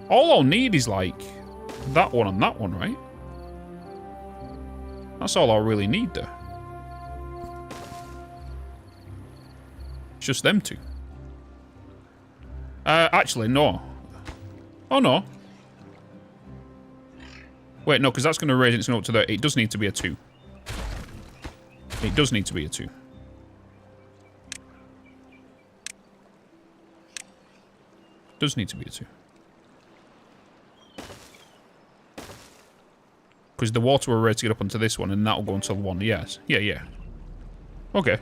All I'll need is like that one and that one, right? That's all I'll really need there. It's just them two. Actually, no. Oh, no. Wait, no, because that's going to raise its note to there. It does need to be a 2. It does need to be a 2. Does need to be a 2. Because the water will raise it up onto this one, and that'll go until 1. Yes. Yeah. Okay.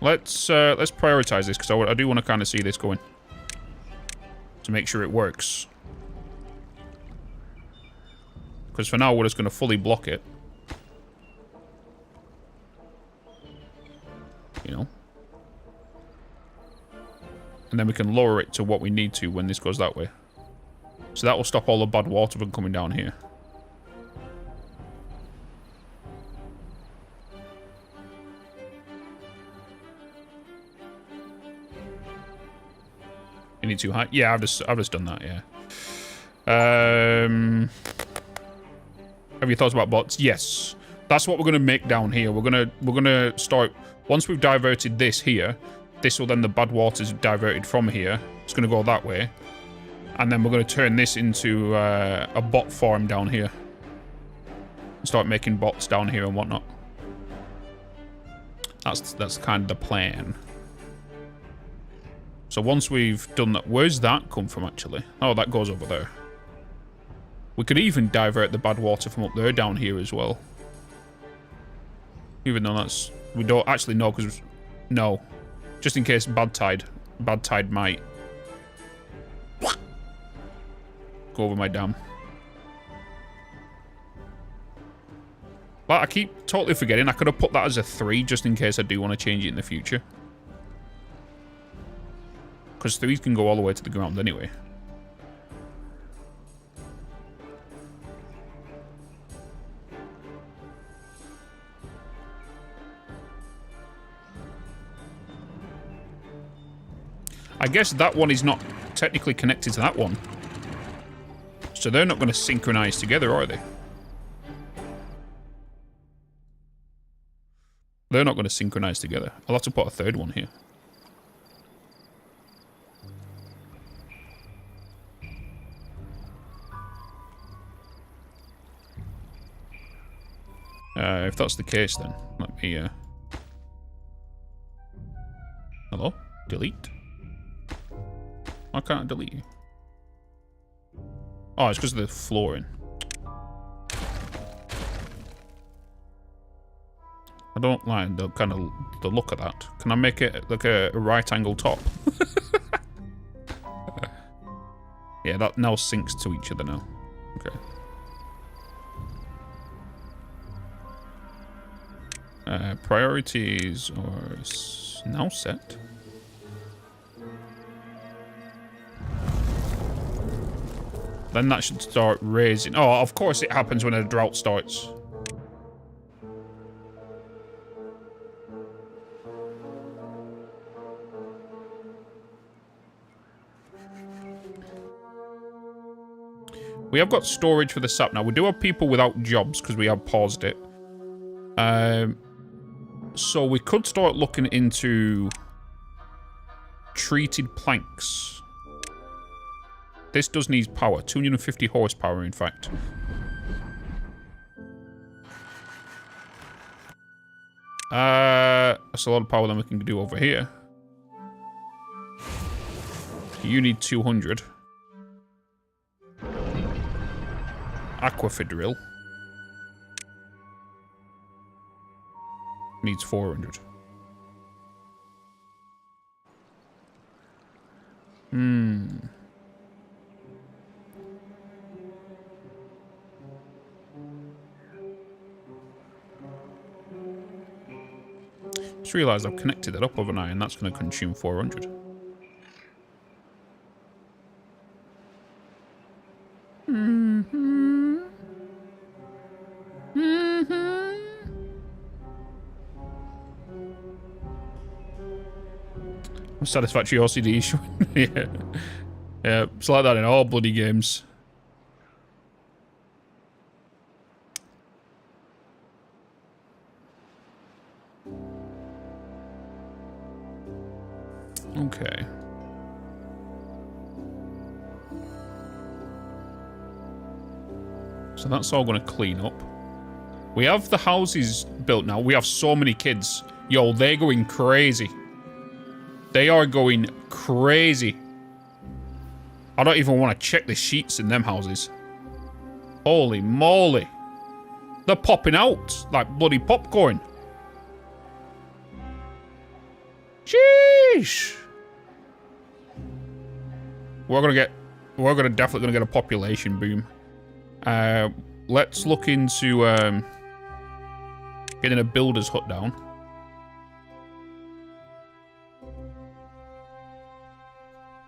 Let's prioritize this, because I do want to kind of see this going. To make sure it works. Because for now, we're just going to fully block it. You know? And then we can lower it to what we need to when this goes that way. So that will stop all the bad water from coming down here. You need too high? Yeah, I've just done that, yeah. Have you thought about bots? Yes. That's what we're gonna make down here. We're gonna start once we've diverted this here, this will then the bad water's diverted from here. It's gonna go that way. And then we're gonna turn this into a bot farm down here. Start making bots down here and whatnot. That's kind of the plan. So once we've done that, where's that come from actually? Oh, that goes over there. We could even divert the bad water from up there down here as well. Even though that's... We don't actually know because... No. Just in case bad tide might... go over my dam. But I keep totally forgetting. I could have put that as a 3 just in case I do want to change it in the future. Because 3s can go all the way to the ground anyway. I guess that one is not technically connected to that one. So they're not going to synchronize together, are they? They're not going to synchronize together. I'll have to put a third one here. If that's the case, then let me... Hello? Delete? Why can't I delete you? Oh, it's because of the flooring. I don't like the kind of the look of that. Can I make it like a right angle top? Yeah, that now syncs to each other now. Okay. Priorities are now set. Then that should start raising. Oh, of course it happens when a drought starts. We have got storage for the sap now. We do have people without jobs because we have paused it. So we could start looking into treated planks. This does need power. 250 horsepower, in fact. That's a lot of power than we can do over here. You need 200. Aquifer drill. Needs 400. Just realised I've connected it up overnight and that's going to consume 400. Satisfactory OCD issue. Yeah. Yeah, it's like that in all bloody games. Okay. So that's all going to clean up. We have the houses built now. We have so many kids. Yo, they're going crazy. They are going crazy. I don't even want to check the sheets in them houses. Holy moly. They're popping out like bloody popcorn. Sheesh. We're definitely gonna get a population boom. Let's look into getting a builder's hut down.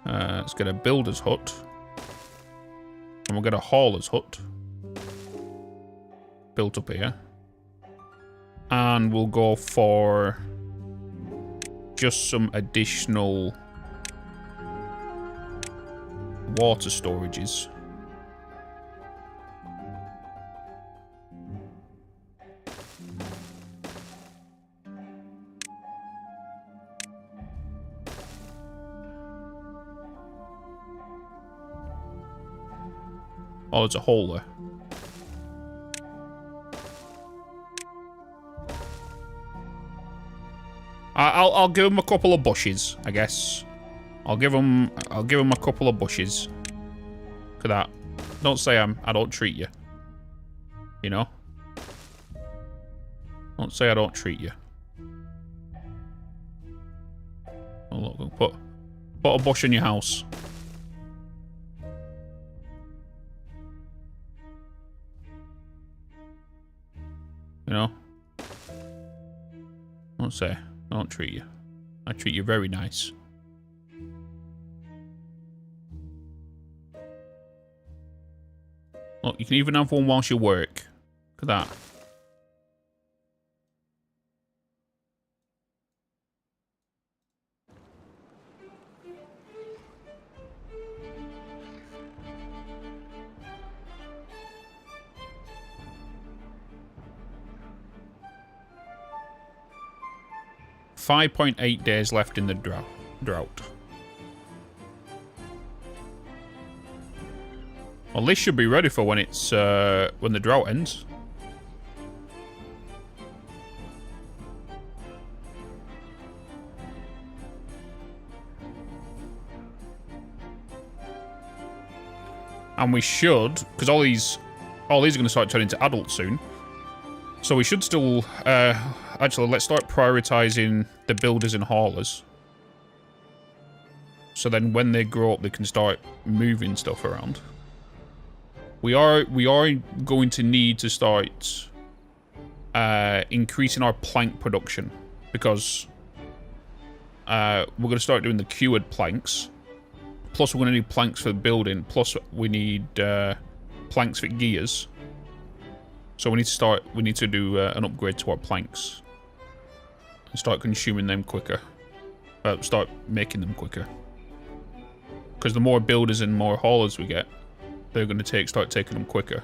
Let's get a builder's hut. And we'll get a hauler's hut. Built up here. And we'll go for just some additional water storages. Oh, there's a hole there. I'll give him a couple of bushes, I guess. I'll give him a couple of bushes. Look at that. Don't say I don't treat you. You know? Don't say I don't treat you. Oh, look, put a bush in your house. You know? Don't say I don't treat you. I treat you very nice. Look, you can even have one whilst you work. Look at that. $5.8 days left in the drought. Well, this should be ready for when it's when the drought ends. And we should, because all these are going to start turning into adults soon. So we should still actually let's start prioritizing the builders and haulers. So then when they grow up, they can start moving stuff around. We are going to need to start increasing our plank production because we're going to start doing the cured planks. Plus, we're going to need planks for the building. Plus, we need planks for gears. So we need to do an upgrade to our planks and start consuming them quicker. Start making them quicker. Because the more builders and more haulers we get, they're going to start taking them quicker.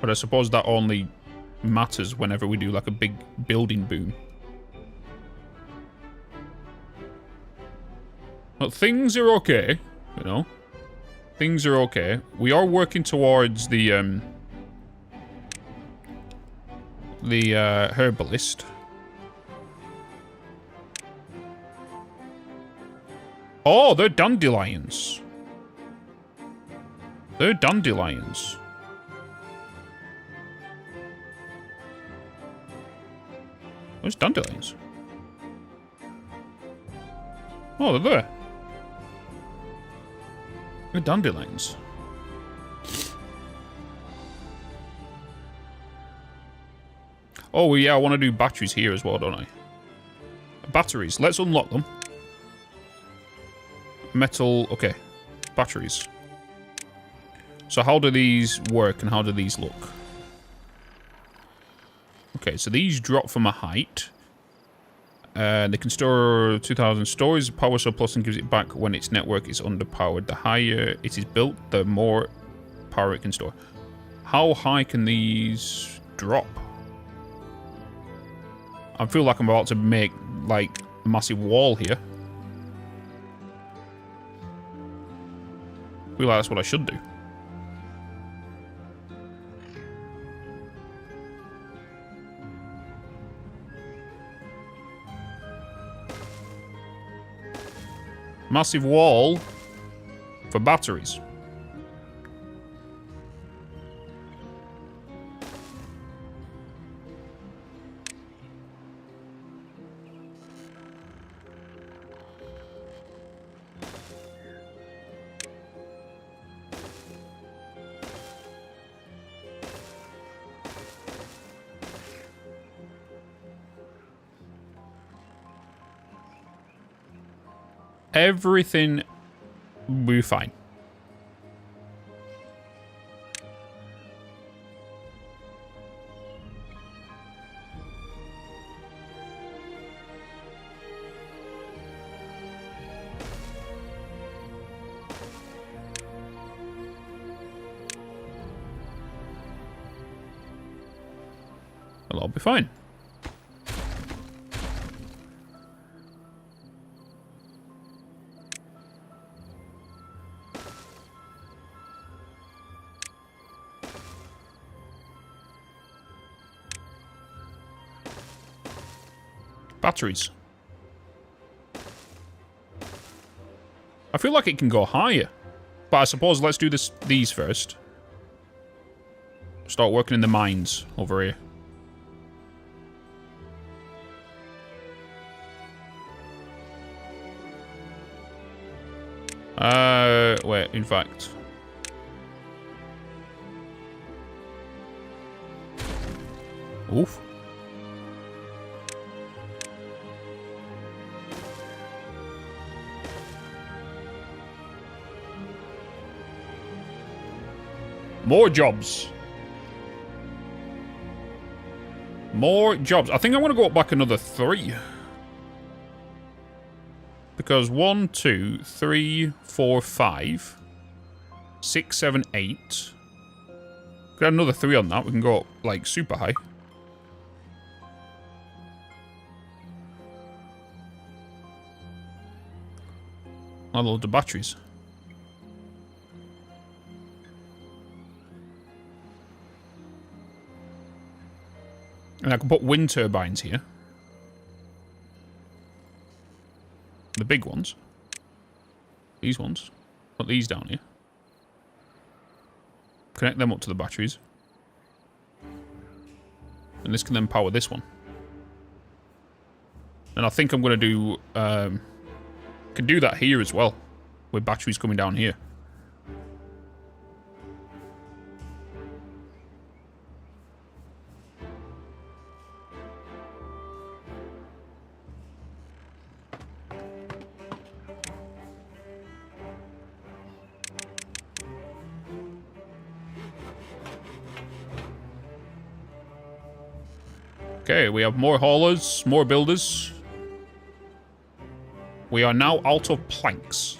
But I suppose that only matters whenever we do like a big building boom. But things are okay, you know. Things are okay. We are working towards the herbalist. Oh, they're dandelions. They're dandelions. Where's dandelions? Oh, they're there. They're dandelions. Oh, yeah, I want to do batteries here as well, don't I? Batteries. Let's unlock them. Metal. Okay. Batteries. So how do these work and how do these look? Okay, so these drop from a height. They can store 2,000 stores. Power surplus and gives it back when its network is underpowered. The higher it is built, the more power it can store. How high can these drop? I feel like I'm about to make, like, a massive wall here. I feel like that's what I should do. Massive wall for batteries. Everything will be fine. It'll all be fine. Batteries. I feel like it can go higher. But I suppose let's do these first. Start working in the mines over here. Wait, in fact. Oof. More jobs. More jobs. I think I want to go up back another 3. Because 1, 2, 3, 4, 5, 6, 7, 8. Got another 3 on that. We can go up, like, super high. A load of batteries. And I can put wind turbines here. The big ones. These ones. Put these down here. Connect them up to the batteries. And this can then power this one. And I think I'm going to do... can do that here as well. With batteries coming down here. Okay, we have more haulers, more builders. We are now out of planks.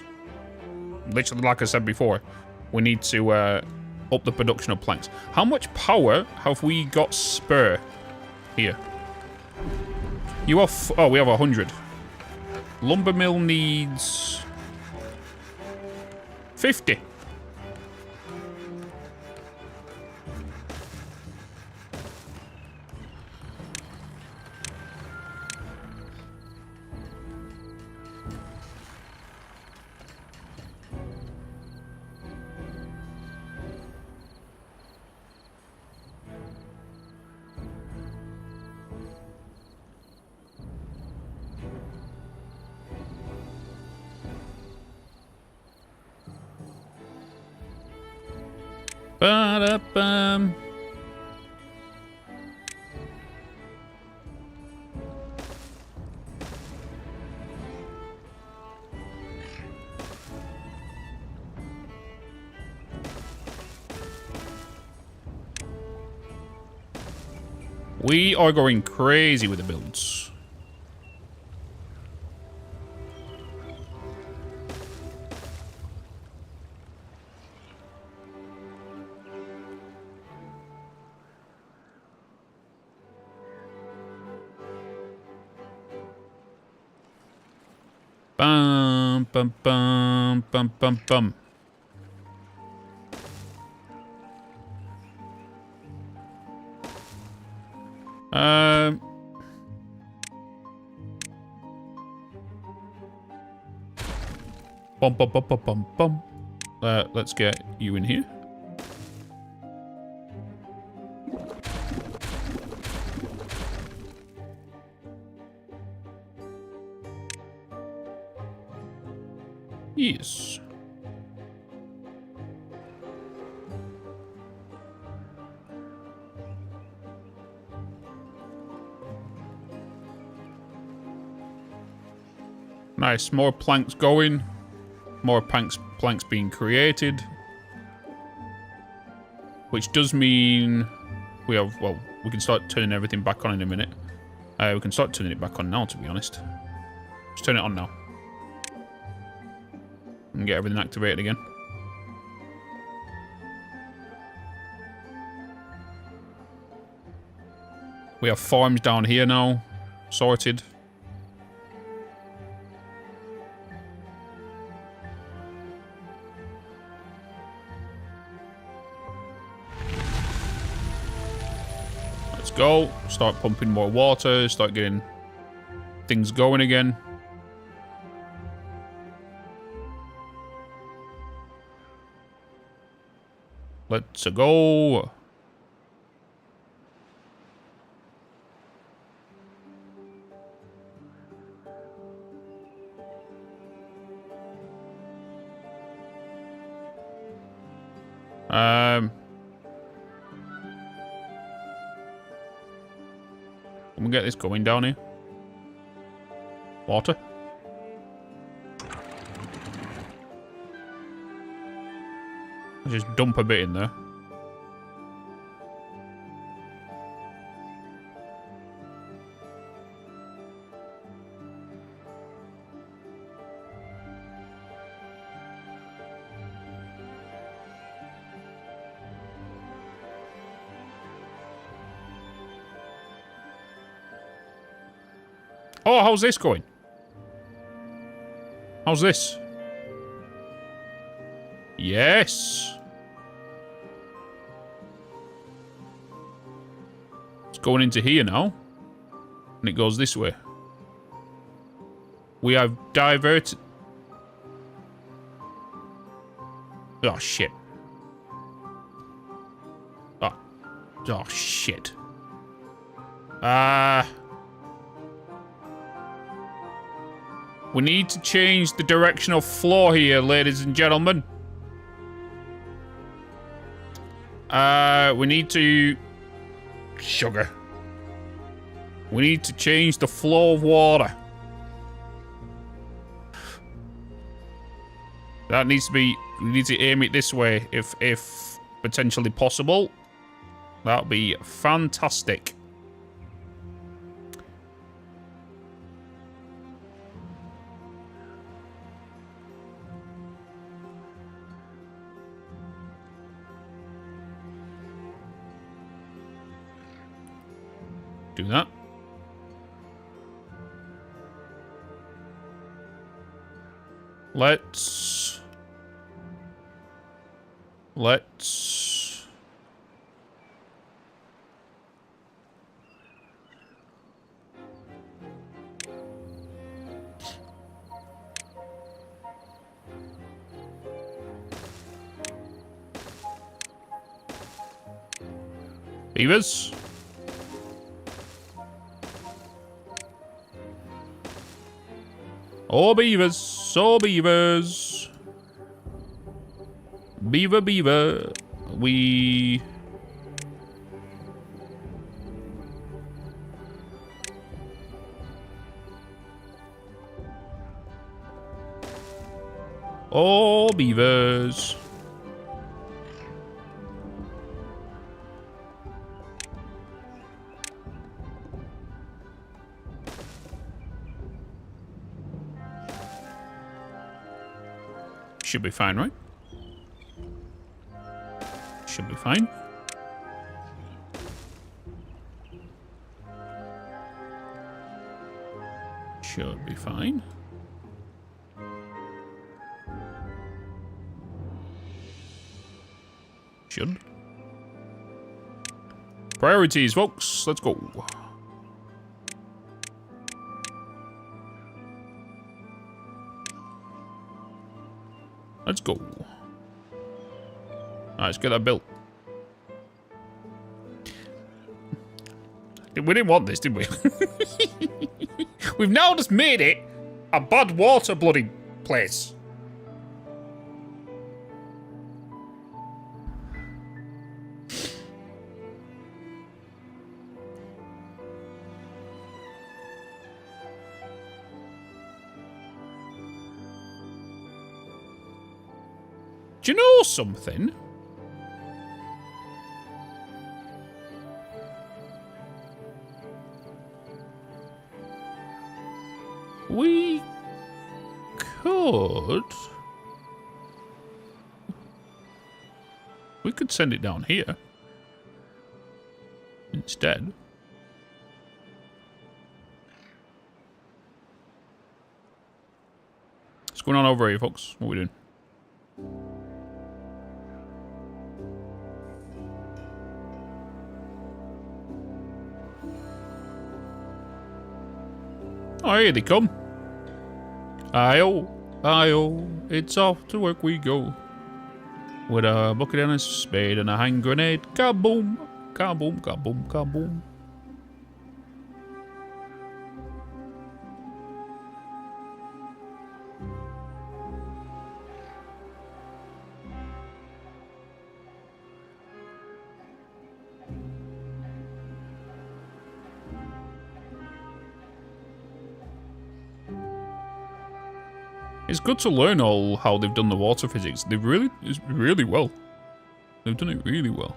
Literally, like I said before, we need to up the production of planks. How much power have we got spare here? You have... oh, we have 100. Lumber mill needs... 50. Ba-da-bum. We are going crazy with the builds. Bum, bum, bum, bum, bum, bum. Bum, bum, bum, bum, bum, bum. Let's get you in here. Yes. Nice, more planks going. More planks being created. Which does mean we have, well, we can start turning everything back on in a minute. We can start turning it back on now, to be honest. Just turn it on now. And get everything activated again. We have farms down here now. Sorted. Let's go. Start pumping more water. Start getting things going again. Let's go. Can we get this going down here? Water. Let's just dump a bit in there. Oh, how's this going? How's this? Yes. It's going into here now. And it goes this way. We have diverted. Oh, shit. Oh, shit. We need to change the direction of flow here, ladies and gentlemen. We need to... Sugar. We need to change the flow of water. That needs to be... We need to aim it this way, if potentially possible. That'd be fantastic. Do that. Let's beavers. Oh, beavers. Oh, beavers. Beaver, beaver. We... Oh, beavers. Should be fine, right? Should be fine. Should be fine. Should. Priorities, folks. Let's go. Let's go. Alright, let's get that built. We didn't want this, did we? We've now just made it a bad water bloody place. Do you know something? We could... We could send it down here. Instead. What's going on over here, folks? What are we doing? Oh, here they come. Aye-oh, aye-oh, it's off to work we go. With a bucket and a spade and a hand grenade. Kaboom, kaboom, kaboom, kaboom. It's good to learn all how they've done the water physics. They've really well. They've done it really well.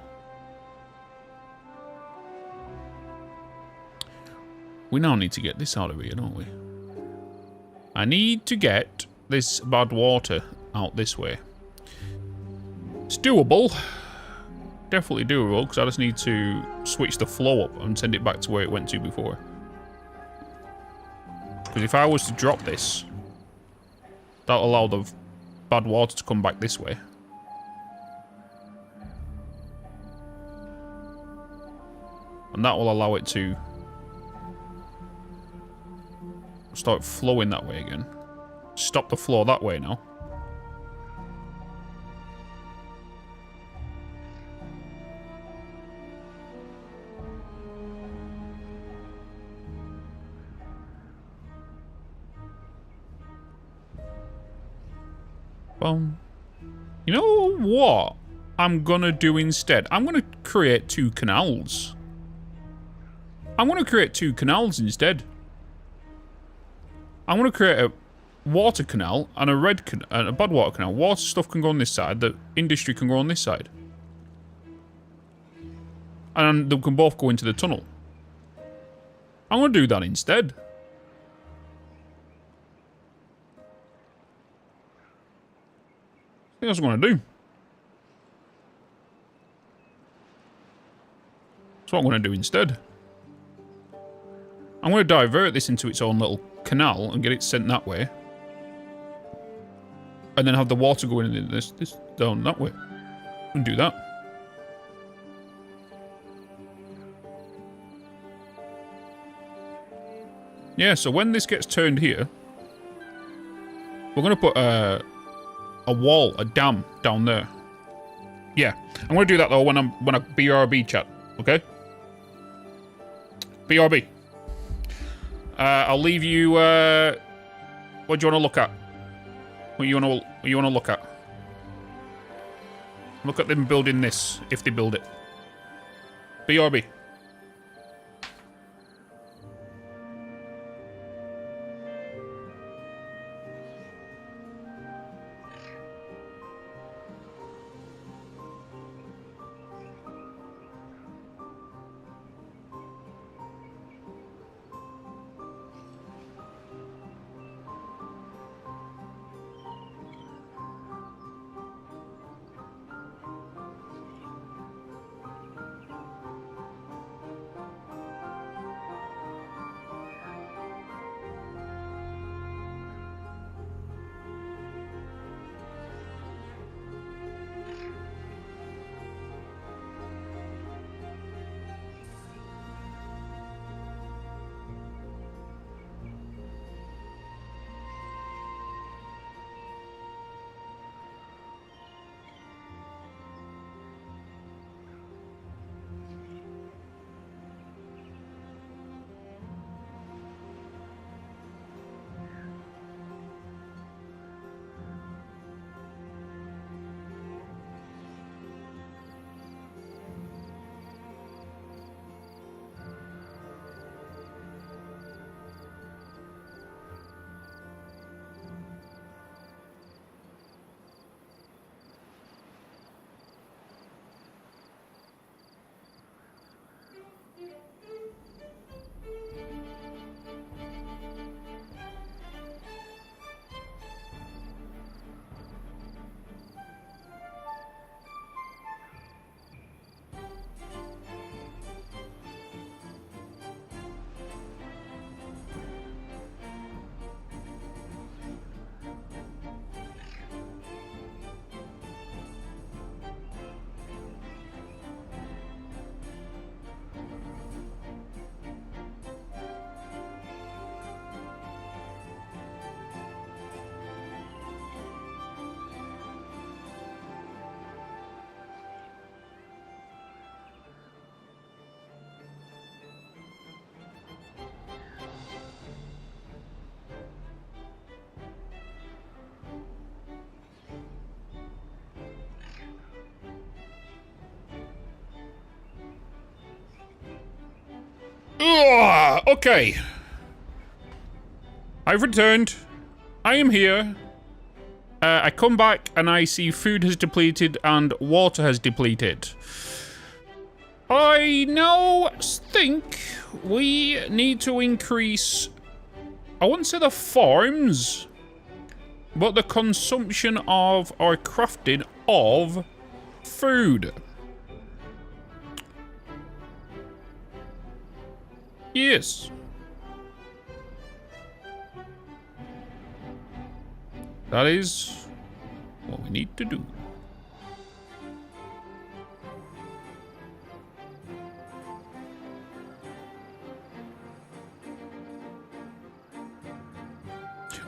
We now need to get this out of here, don't we? I need to get this bad water out this way. It's doable. Definitely doable, because I just need to switch the flow up and send it back to where it went to before. Because if I was to drop this, that'll allow the bad water to come back this way. And that will allow it to start flowing that way again. Stop the flow that way now. You know what I'm gonna do instead? I'm gonna create 2 canals. I'm gonna create 2 canals instead. I'm gonna create a water canal and a bad water canal. Water stuff can go on this side, the industry can go on this side. And they can both go into the tunnel. I'm gonna do that instead. I think that's what I'm gonna do. That's what I'm gonna do instead. I'm gonna divert this into its own little canal and get it sent that way. And then have the water going in this down that way. And do that. Yeah, so when this gets turned here, we're gonna put a wall, a dam down there. Yeah, I'm gonna do that though when I BRB chat, okay? BRB. I'll leave you. What do you want to look at? What you wanna look at? Look at them building this if they build it. BRB. Ugh, okay. I've returned. I am here. I come back and I see food has depleted and water has depleted. I now think we need to increase, I wouldn't say the farms, but the consumption of or crafting of food. Yes. That is what we need to do.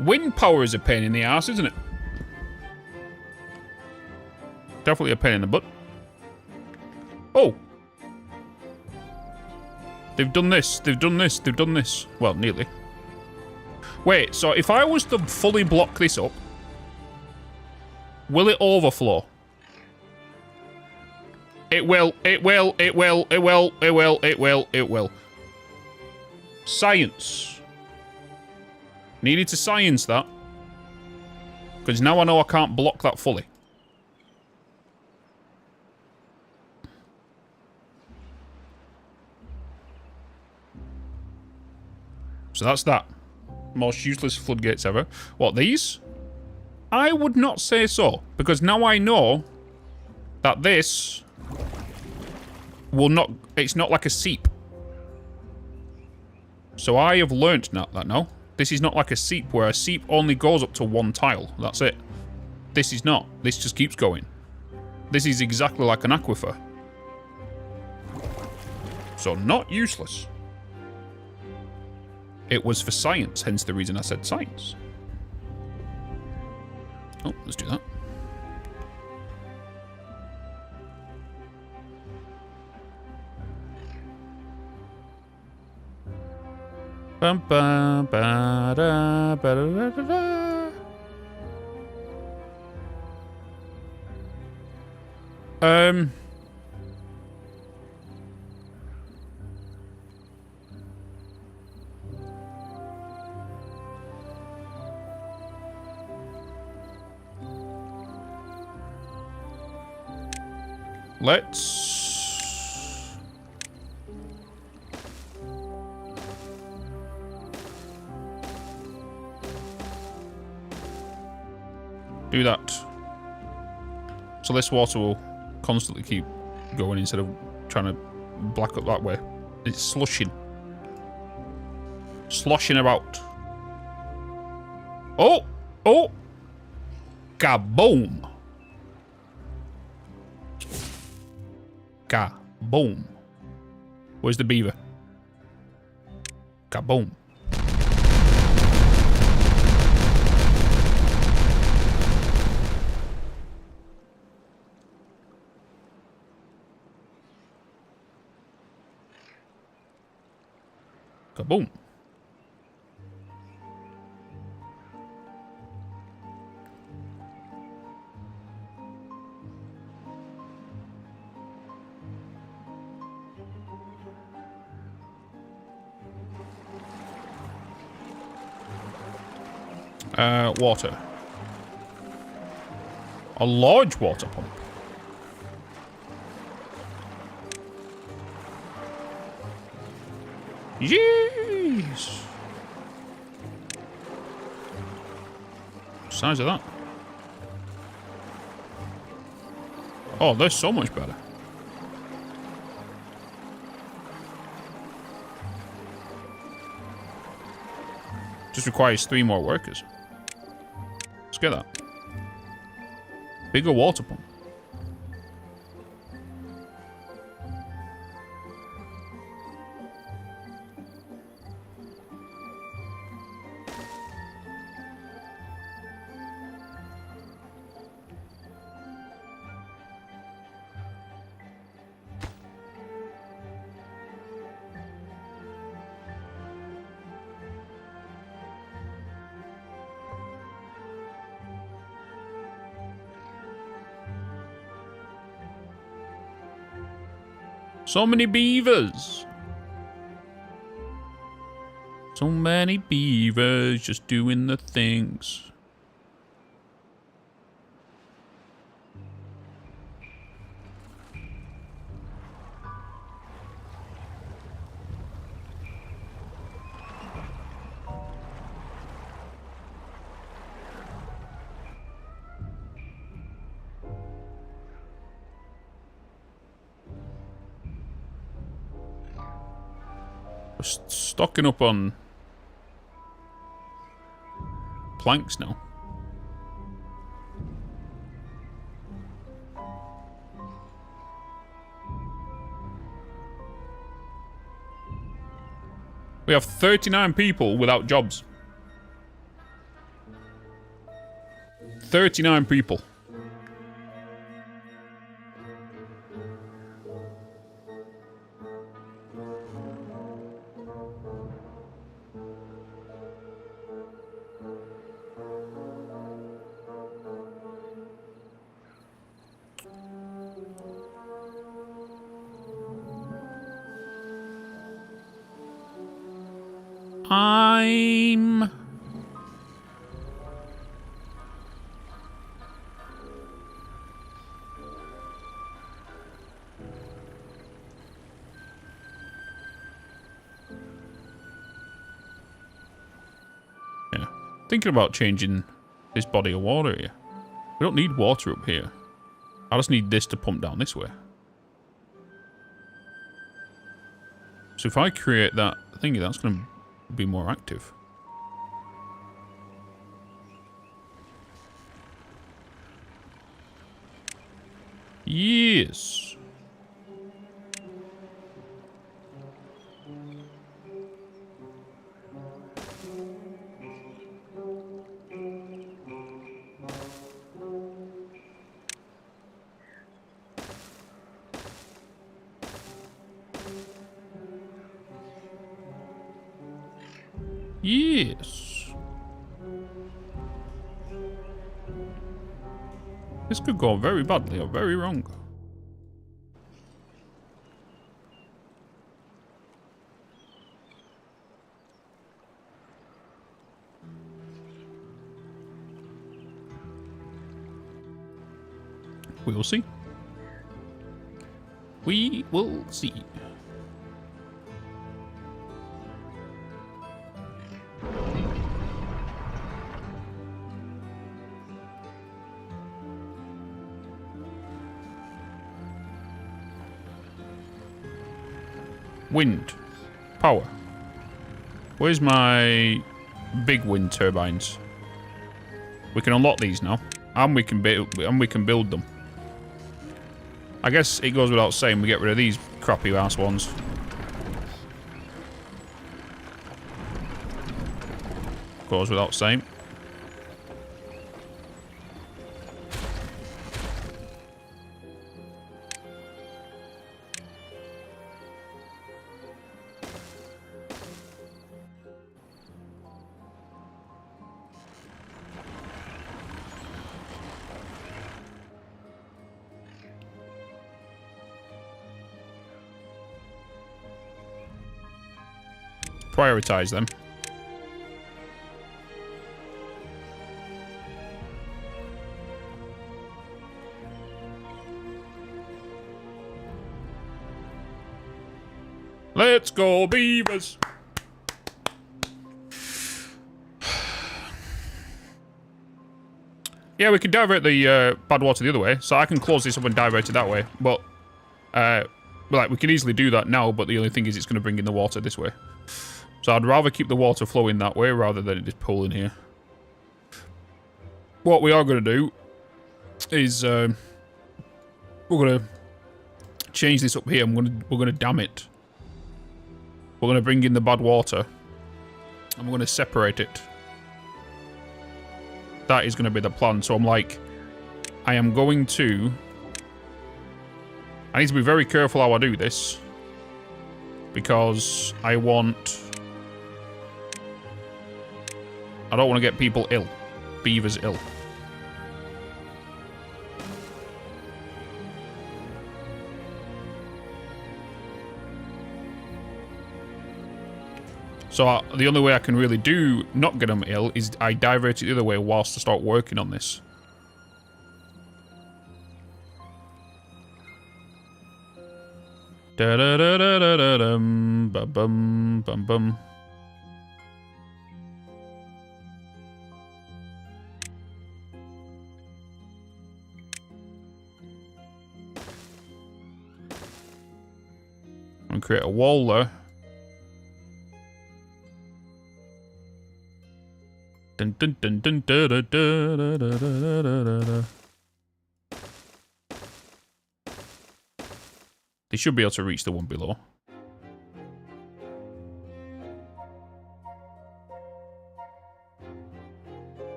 Wind power is a pain in the ass, isn't it? Definitely a pain in the butt. Oh. They've done this, they've done this, they've done this. Well, nearly. Wait, so if I was to fully block this up, will it overflow? It will, it will, it will, it will, it will, it will, it will. Science. Needed to science that. Because now I know I can't block that fully. So that's that. Most useless floodgates ever. What, these? I would not say so. Because now I know that this will not... It's not like a seep. So I have learnt now that now. This is not like a seep, where a seep only goes up to one tile. That's it. This is not. This just keeps going. This is exactly like an aquifer. So not useless. It was for science, hence the reason I said science. Oh, let's do that. Bum, bum, ba, da, ba, da, da, da. Let's do that. So this water will constantly keep going instead of trying to black up that way. It's slushing. Sloshing about. Oh! Oh! Kaboom! Kaboom. Where's the beaver? Kaboom. Kaboom. Water. A large water pump. Jeez. Size of that. Oh, they're so much better. Just requires 3 more workers. Let's get that. Bigger water pump. So many beavers. So many beavers just doing the things. We're stocking up on planks now. We have 39 people without jobs. 39 people. I'm... Yeah. Thinking about changing this body of water here. We don't need water up here. I just need this to pump down this way. So if I create that thingy, that's going to be more active. Yes. Yes. This could go very badly or very wrong. We will see. We will see. Wind. Power. Where's my big wind turbines? We can unlock these now. And we can build them. I guess it goes without saying we get rid of these crappy ass ones. Goes without saying. Prioritize them. Let's go, beavers! Yeah, we can divert the bad water the other way, so I can close this up and divert it that way. But, like, we can easily do that now, but the only thing is it's going to bring in the water this way. So I'd rather keep the water flowing that way rather than it just pooling here. What we are going to do is we're going to change this up here. We're going to dam it. We're going to bring in the bad water and we're going to separate it. That is going to be the plan. So I'm like, I am going to... I need to be very careful how I do this because I want... I don't want to get people ill. Beavers ill. So the only way I can really do not get them ill is I divert it the other way whilst I start working on this. Da da da da da da dum bum bum bum bum. And create a wall there. Dun dun dun dun da da da da da da da da. They should be able to reach the one below.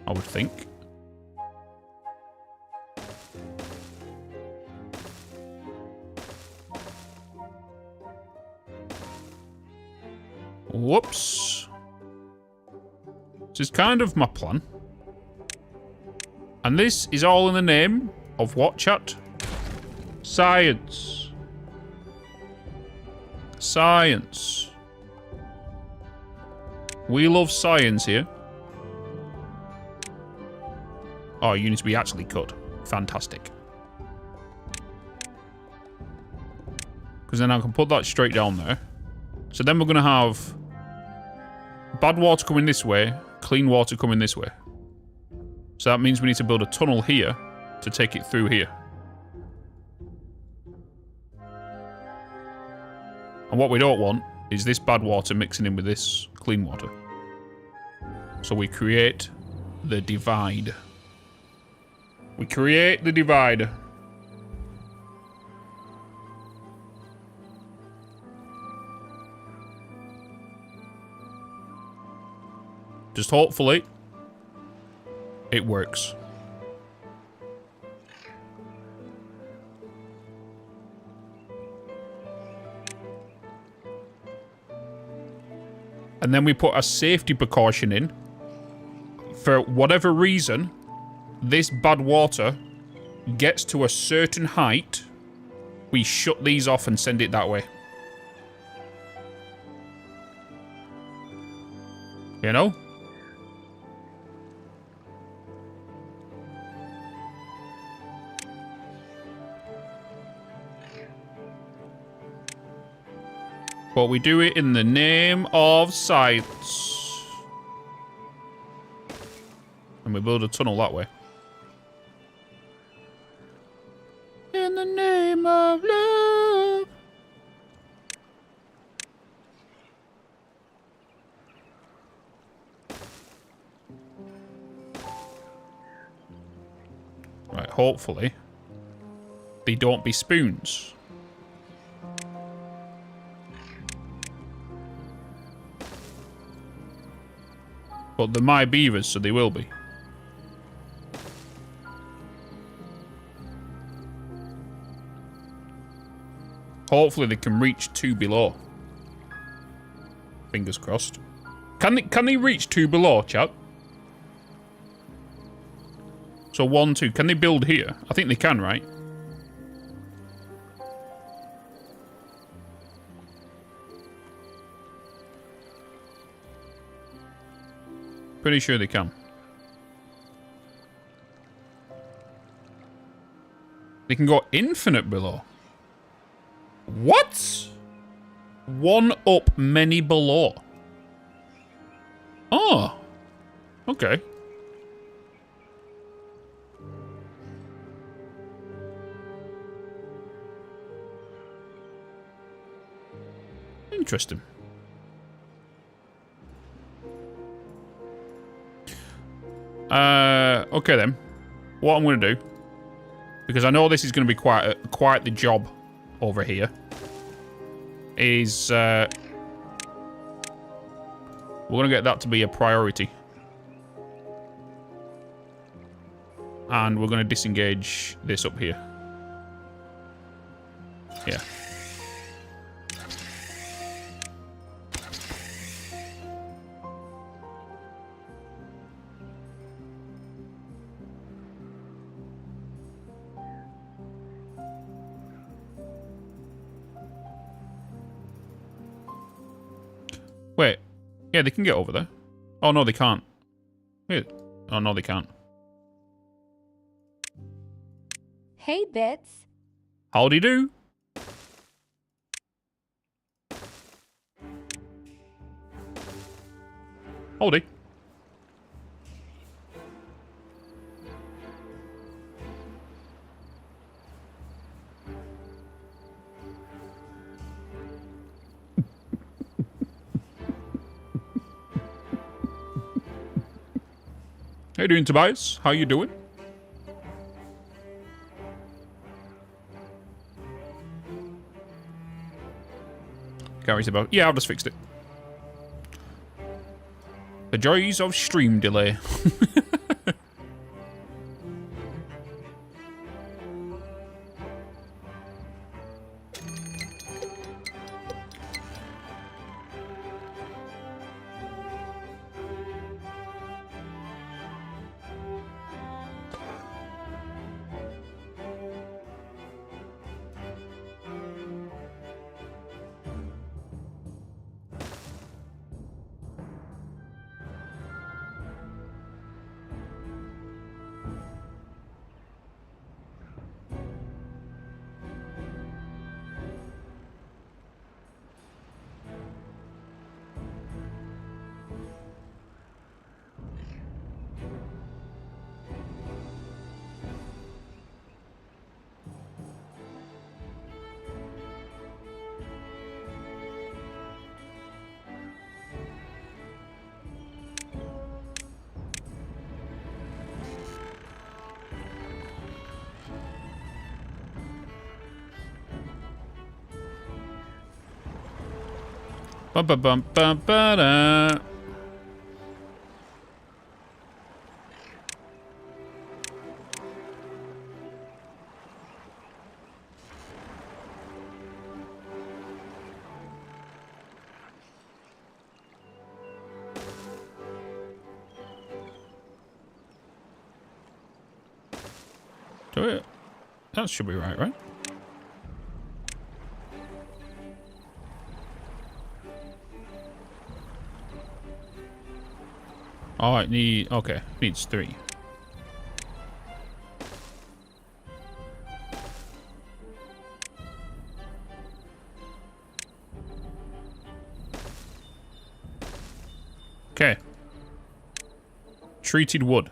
I would think. Whoops. This is kind of my plan. And this is all in the name of what, chat? Science. Science. We love science here. Oh, units we actually could. Fantastic. Because then I can put that straight down there. So then we're going to have bad water coming this way, clean water coming this way. So that means we need to build a tunnel here to take it through here. And what we don't want is this bad water mixing in with this clean water. So we create the divide. We create the divide. Just hopefully it works. And then we put a safety precaution in. For whatever reason, this bad water gets to a certain height, we shut these off and send it that way. You know? But we do it in the name of science. And we build a tunnel that way. In the name of love. Right, hopefully they don't be spoons. But they're my beavers, so they will be. Hopefully they can reach 2 below. Fingers crossed. Can they reach 2 below, chat? So 1, 2. Can they build here? I think they can, right? Pretty sure they can. They can go infinite below. What? 1 up, many below. Oh. Okay. Interesting. Okay then. What I'm going to do, because I know this is going to be quite the job over here, is we're going to get that to be a priority. And we're going to disengage this up here. Yeah. Wait. Yeah, they can get over there. Oh, no, they can't. Wait. Oh, no, they can't. Hey, Bitz. Howdy do. Howdy. How you doing, Tobias? How you doing? Gary's about. Yeah, I've just fixed it. The joys of stream delay. Bum bum bum bum ba da. Do it. That should be right, right? Oh, it need. Okay, needs 3. Okay. Treated wood.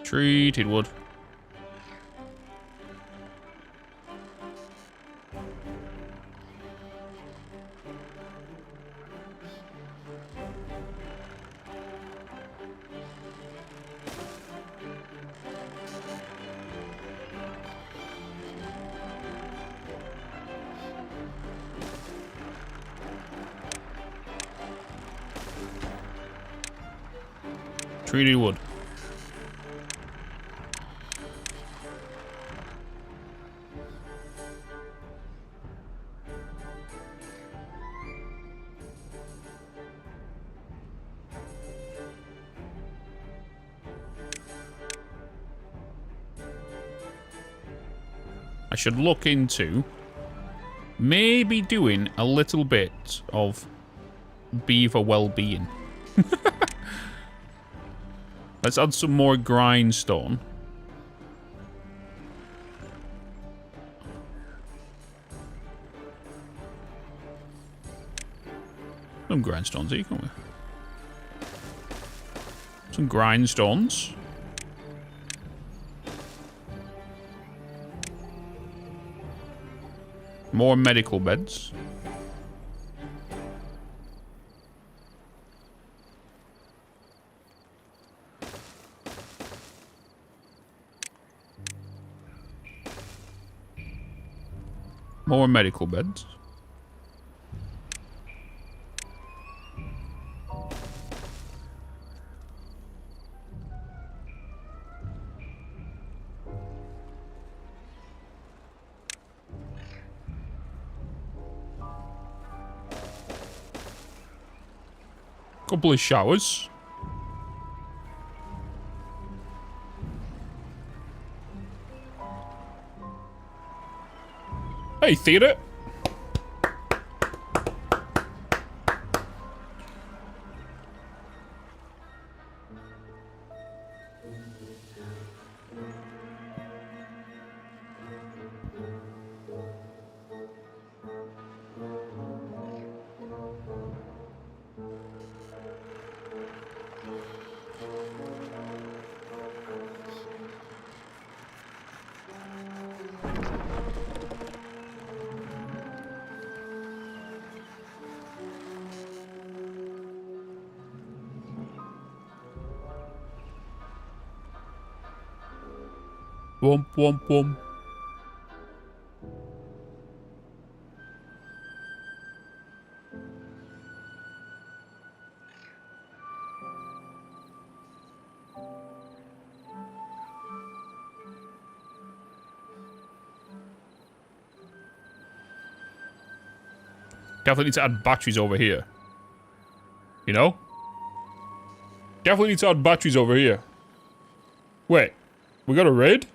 Treated wood. Treated wood. I should look into maybe doing a little bit of beaver well-being. Let's add some more grindstone. Some grindstones here, can't we? Some grindstones. More medical beds. More medical beds. Couple of showers. Hey, theatre. Womp, womp, womp. Definitely need to add batteries over here. You know? Definitely need to add batteries over here. Wait. We got a raid?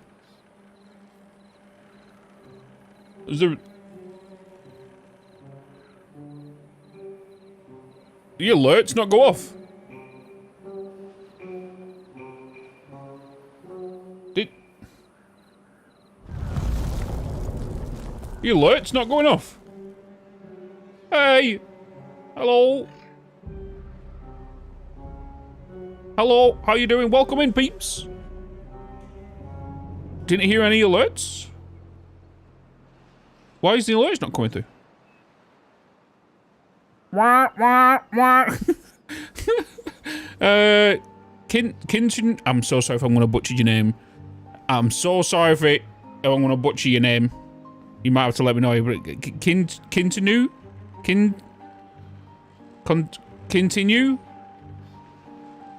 Is there... The alerts not go off? Did... The alerts not going off? Hey! Hello? Hello, how you doing? Welcome in, peeps. Didn't hear any alerts? Why is the alerts not coming through? Wah, wah, wah. Kinton, I'm so sorry if I'm going to butcher your name. I'm so sorry if I'm going to butcher your name. You might have to let me know. But Continue? Continue?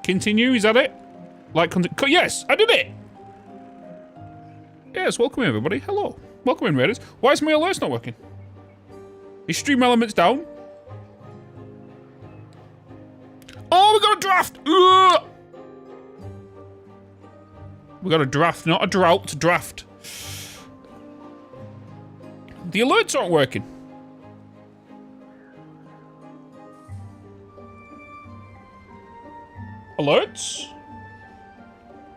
Continue, is that it? Like, yes, I did it! Yes, welcome in, everybody. Hello. Welcome in, Raiders. Why is my alerts not working? Is stream elements down? Oh, we got a draft! Ugh! We got a draft, not a drought, draft. The alerts aren't working. Alerts?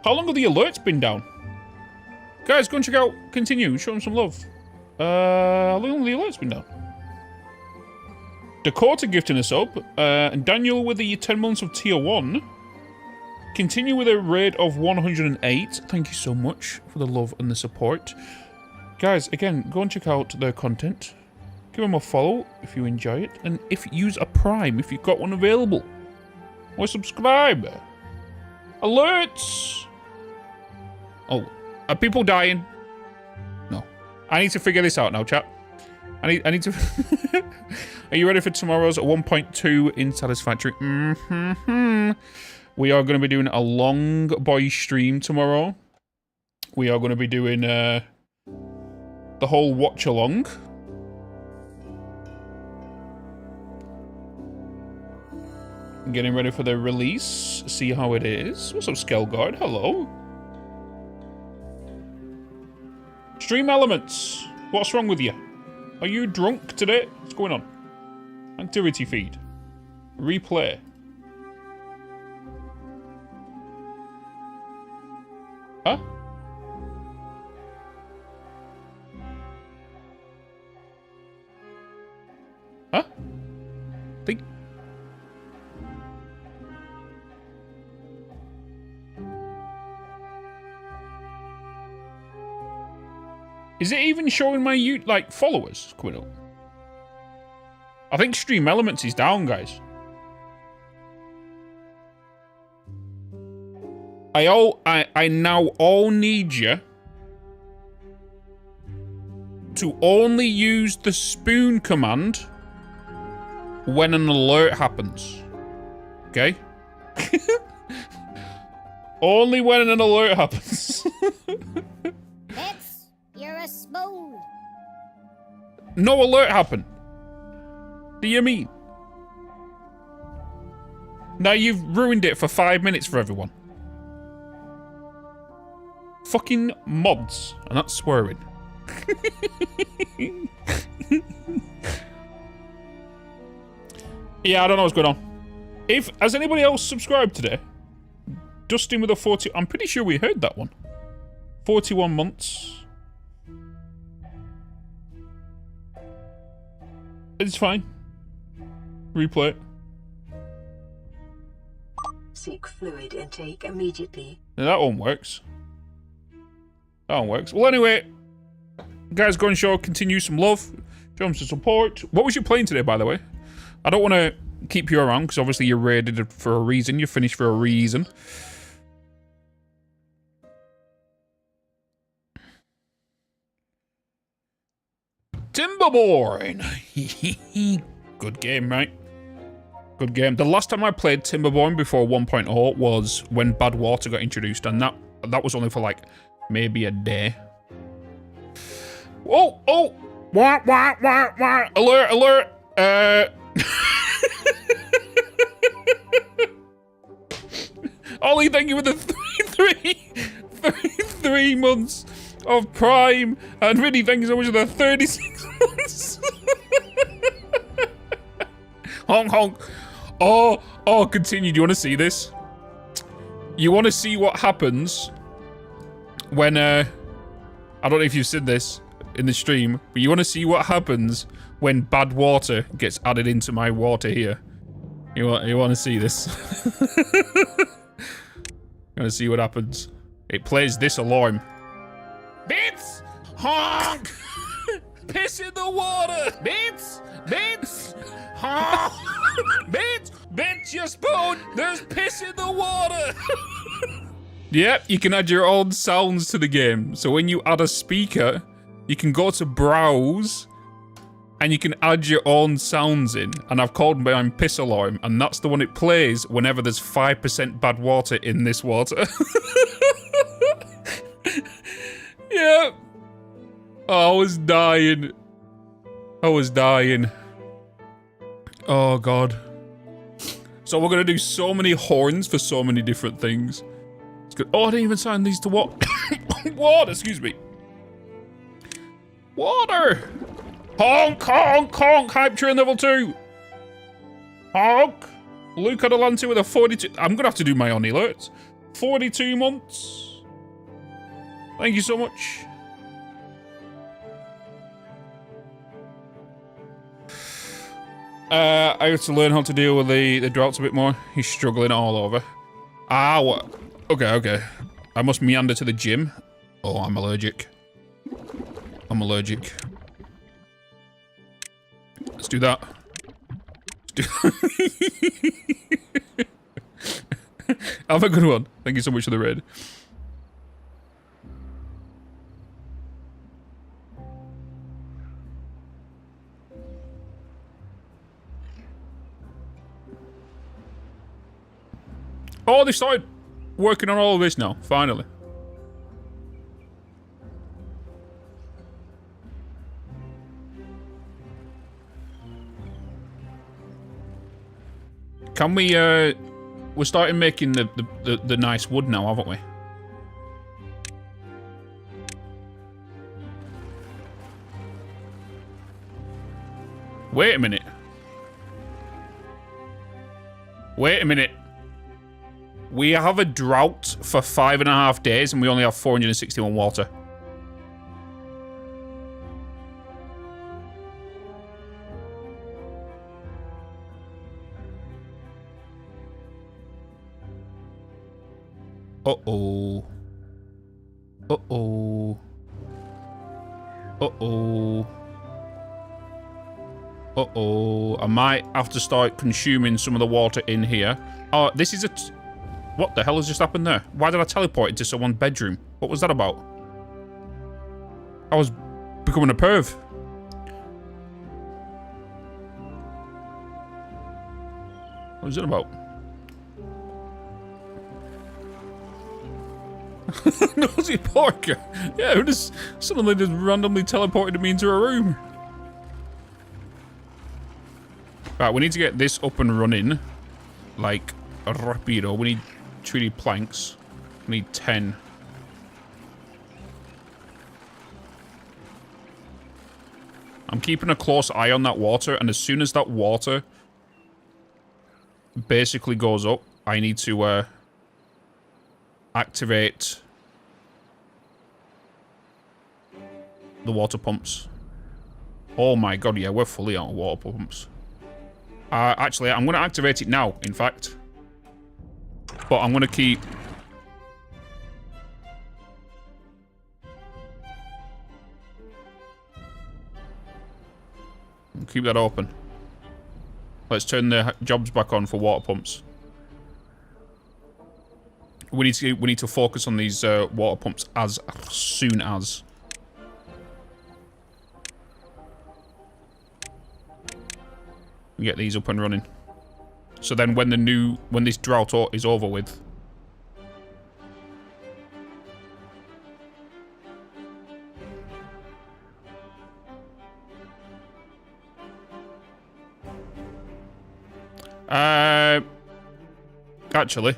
How long have the alerts been down? Guys, go and check out Continue. Show them some love. How long have the alerts been down? Dakota gifting us up. And Daniel with the 10 months of tier 1. Continue with a raid of 108. Thank you so much for the love and the support. Guys, again, go and check out their content. Give them a follow if you enjoy it. And if you use a Prime, if you've got one available. Or subscribe. Alerts. Oh, are people dying? No. I need to figure this out now, chat. I need to... Are you ready for tomorrow's 1.2 in Satisfactory? We are going to be doing a long boy stream tomorrow. We are going to be doing the whole watch along. Getting ready for the release. See how it is. What's up, Skelguard? Hello. Stream elements. What's wrong with you? Are you drunk today? What's going on? Activity feed. Replay. Huh? Huh? Think. Is it even showing my like followers coming up? I think Stream Elements is down, guys. I now all need you to only use the spoon command when an alert happens. Okay? Only when an alert happens. Bitz, you're a spoon. No alert happened. Do you mean? Now you've ruined it for 5 minutes for everyone. Fucking mods. And that's swearing. Yeah, I don't know what's going on. Has anybody else subscribed today? Dustin with a 40... I'm pretty sure we heard that one. 41 months. It's fine. Replay it. Seek fluid intake immediately. Yeah, that one works. That one works. Well, anyway, guys, go and show, continue some love, show them some support. What was you playing today, by the way? I don't want to keep you around because obviously you're raided for a reason. You're finished for a reason. Timberborn. Good game, right? Good game. The last time I played Timberborn before 1.0 was when Bad Water got introduced, and that was only for like maybe a day. Oh, oh! Wah, wah, wah, wah. Alert, alert! Ollie, thank you for the three months of Prime, and Riddy, thank you so much for the 36 months. Honk, honk. Oh, continue. Do you want to see this? You want to see what happens when, I don't know if you've seen this in the stream, but you want to see what happens when bad water gets added into my water here. You want to see this? You want to see what happens? It plays this alarm. Bitz! Honk! Piss in the water! Bitz! Bitz! Honk! Bitz! Bitz, you spoon! There's piss in the water! Yep, you can add your own sounds to the game. So when you add a speaker, you can go to browse and you can add your own sounds in. And I've called mine piss alarm, and that's the one it plays whenever there's 5% bad water in this water. Yep. Oh, I was dying. I was dying. Oh, God. So we're going to do so many horns for so many different things. It's good. Oh, I didn't even sign these to water. Water, excuse me. Water. Honk, honk, honk. Hype train level 2. Honk. Luke Adelante with a 42. I'm going to have to do my own alerts. 42 months. Thank you so much. I have to learn how to deal with the droughts a bit more. He's struggling all over. Ah, what? Okay. I must meander to the gym. Oh, I'm allergic. I'm allergic. Let's do that. Have a good one. Thank you so much for the raid. Oh, they started working on all of this now, finally. Can we, we're starting making the nice wood now, haven't we? Wait a minute. Wait a minute. We have a drought for 5.5 days and we only have 461 water. Uh-oh. Uh-oh. Uh-oh. Uh-oh. I might have to start consuming some of the water in here. Oh, this is a... What the hell has just happened there? Why did I teleport into someone's bedroom? What was that about? I was becoming a perv. What was it about? Nosy Porker. Yeah, who just suddenly just randomly teleported me into a room. Right, we need to get this up and running. Like, rapido. We need 3D planks. We need 10. I'm keeping a close eye on that water, and as soon as that water basically goes up, I need to activate the water pumps. Oh my god, yeah, we're fully out of water pumps. Actually, I'm going to activate it now, in fact. But I'm going to keep... keep that open. Let's turn the jobs back on for water pumps. We need to focus on these water pumps as soon as. Get these up and running. So then when this drought is over with, actually,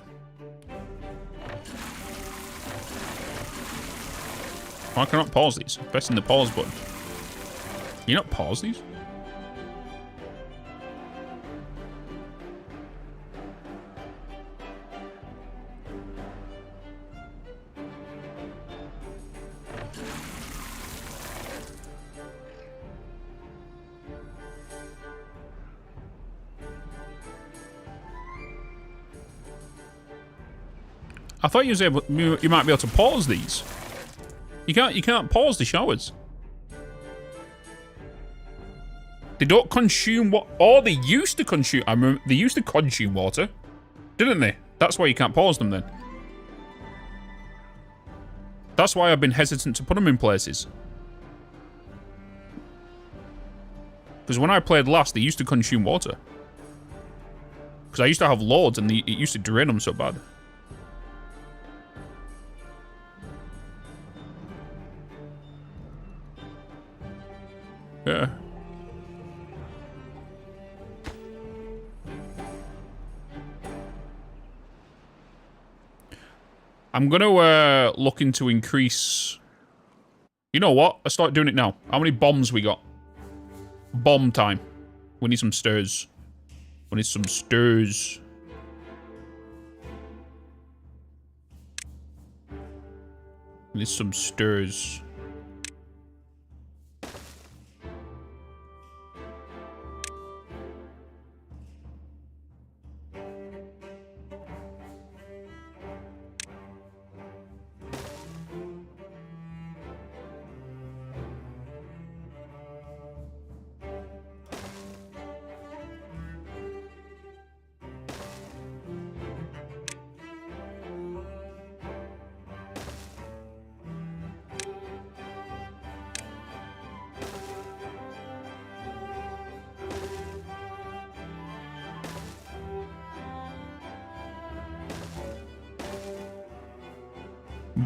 why can I not pause these? Pressing the pause button. Can you not pause these? I thought you might be able to pause these. You can't pause the showers. They don't consume what... Oh, they used to consume... I remember they used to consume water, didn't they? That's why you can't pause them then. That's why I've been hesitant to put them in places. Because when I played last, they used to consume water. Because I used to have loads and it used to drain them so bad. Yeah. I'm going to look into increase... You know what? Let's start doing it now. How many bombs we got? Bomb time. We need some stirs. We need some stirs. We need some stirs.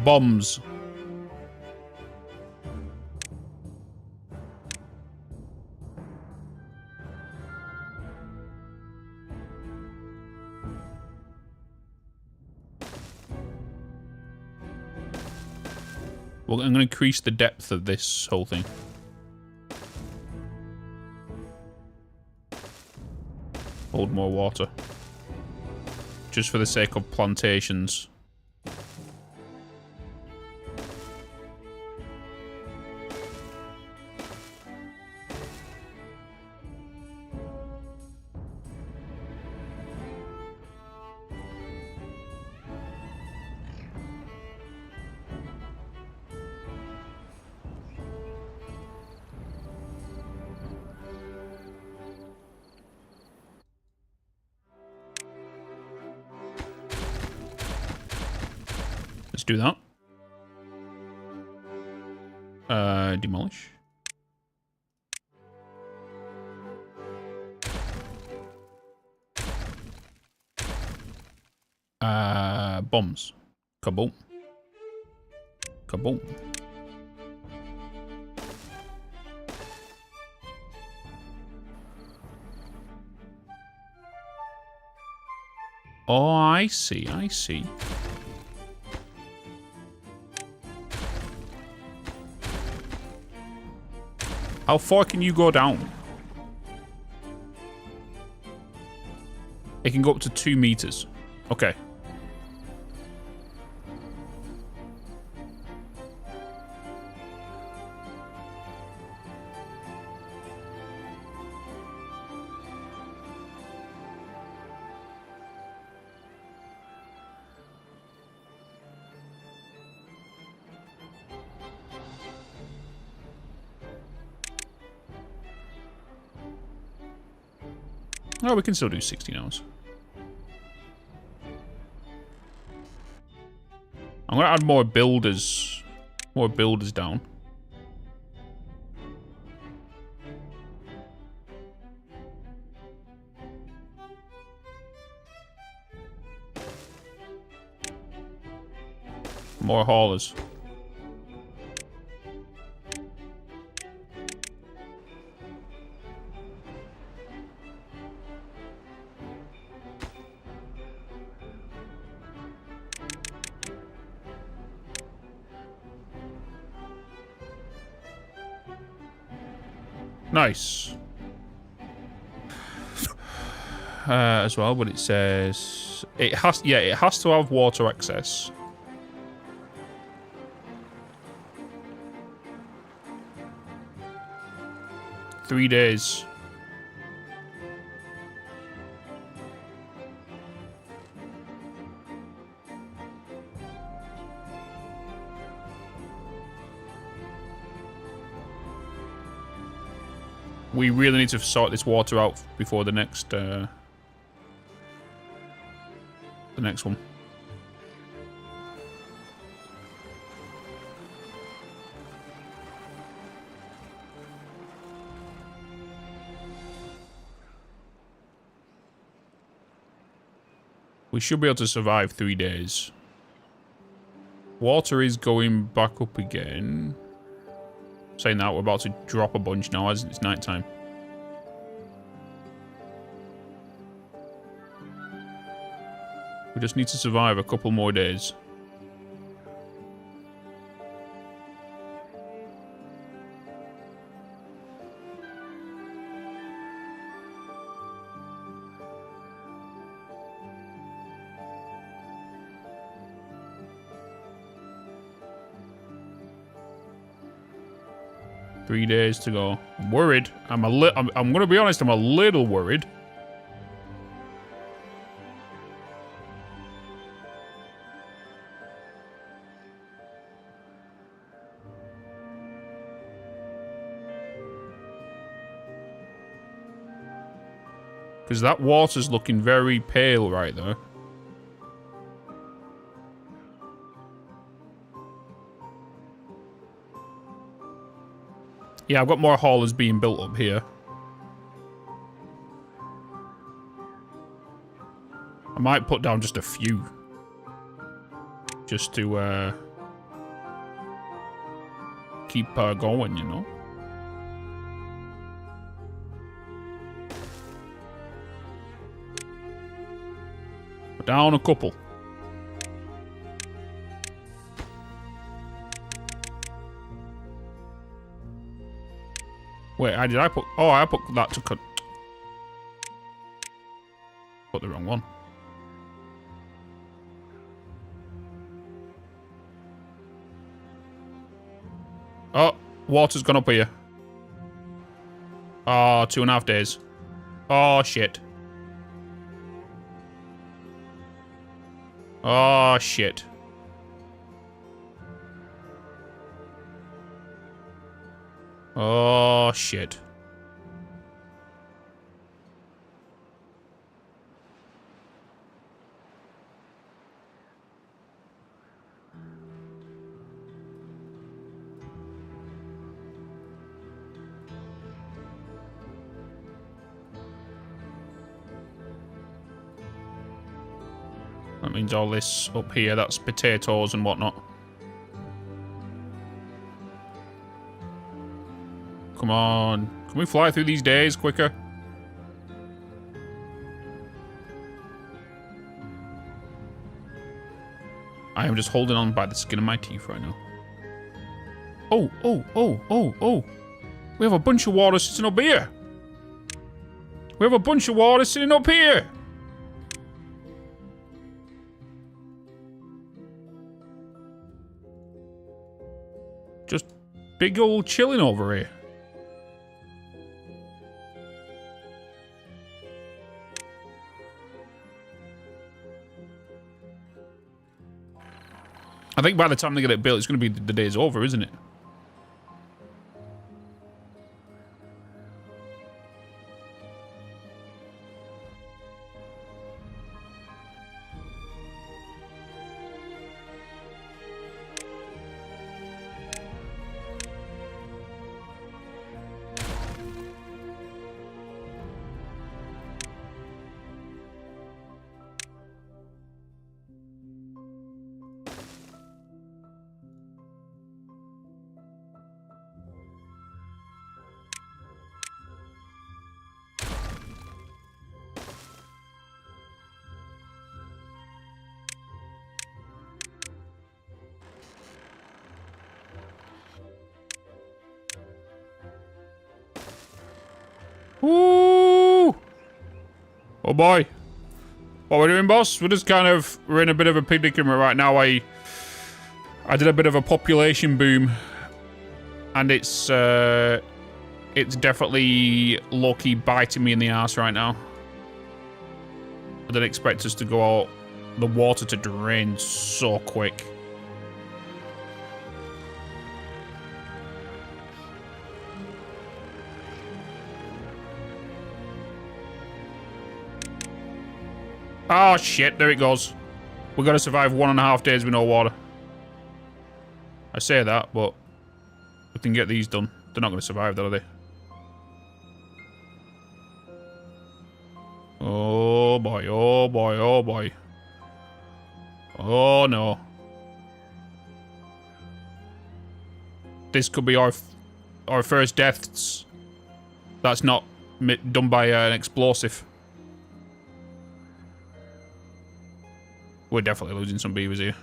Bombs. Well, I'm going to increase the depth of this whole thing. Hold more water. Just for the sake of plantations. Let's do that. Demolish. Bombs. Kaboom. Kaboom. Oh, I see. I see. How far can you go down? It can go up to 2 meters. Okay. Oh, we can still do 16 hours. I'm gonna add more builders. More builders down. More haulers. Nice. As well, but it says it has. Yeah, it has to have water access. Three days. We really need to sort this water out before the next one. We should be able to survive 3 days. Water is going back up again. Saying that, we're about to drop a bunch now as it's nighttime. We just need to survive a couple more days. Three days to go. I'm worried. I'm gonna be honest, I'm a little worried. Because that water's looking very pale right there. Yeah, I've got more haulers being built up here. I might put down just a few. Just to keep going, you know. Put down a couple. Wait, did I put... Oh, I put that to cut... Put the wrong one. Oh, water's gone up here. Oh, 2.5 days. Oh, shit. Oh, shit. Oh, shit. That means all this up here, that's potatoes and whatnot. Come on. Can we fly through these days quicker? I am just holding on by the skin of my teeth right now. Oh, oh, oh, oh, oh. We have a bunch of water sitting up here. We have a bunch of water sitting up here. Just big old chilling over here. I think by the time they get it built, it's going to be the day's over, isn't it? Woo! Oh boy. What we're doing, boss? We're in a bit of a predicament right now. I did a bit of a population boom. And it's definitely low-key biting me in the ass right now. I didn't expect us to go out, the water to drain so quick. Oh shit, there it goes. We've got to survive 1.5 days with no water. I say that, but we can get these done. They're not going to survive, though, are they? Oh boy, oh boy, oh boy. Oh no. This could be our first deaths. That's not done by an explosive. We're definitely losing some beavers here.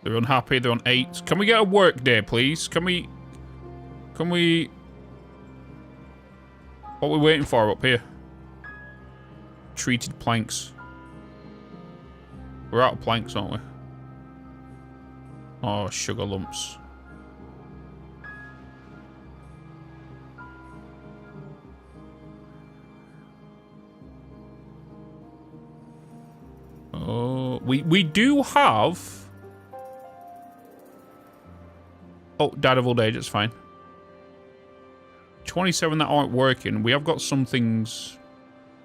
They're unhappy, they're on 8. Can we get a work day, please? Can we... What are we waiting for up here? Treated planks. We're out of planks, aren't we? Oh, sugar lumps. Oh, we do have... Oh, died of old age, it's fine. 27 that aren't working. We have got some things...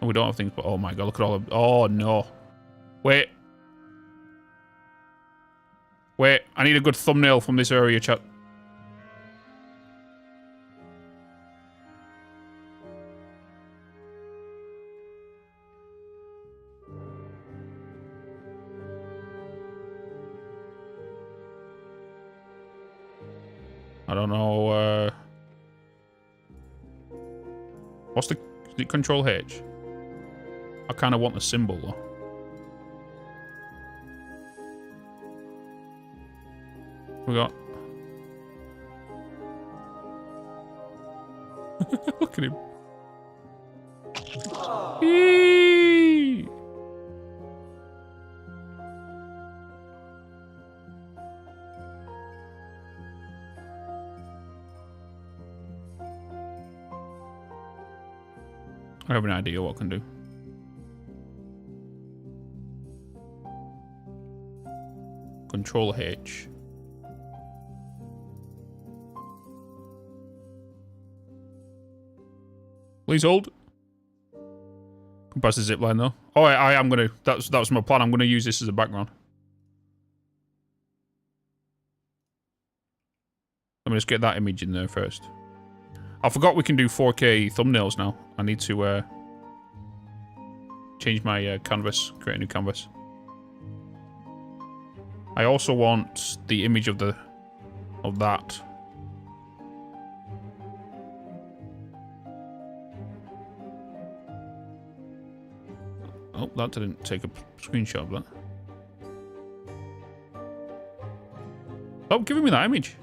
Oh, we don't have things, but oh my god, look at all of... Oh, no. Wait. Wait, I need a good thumbnail from this area, chat. I don't know, what's the... Is it Control H? I kind of want the symbol, though. We got... Look at him. Eee! I have an idea what I can do. Control H. Please hold. Can pass the zipline though. Oh, I am gonna. That was my plan. I'm gonna use this as a background. Let me just get that image in there first. I forgot we can do 4K thumbnails now. I need to change my canvas, create a new canvas. I also want the image of that. Oh, that didn't take a screenshot of that. Oh, give me that image.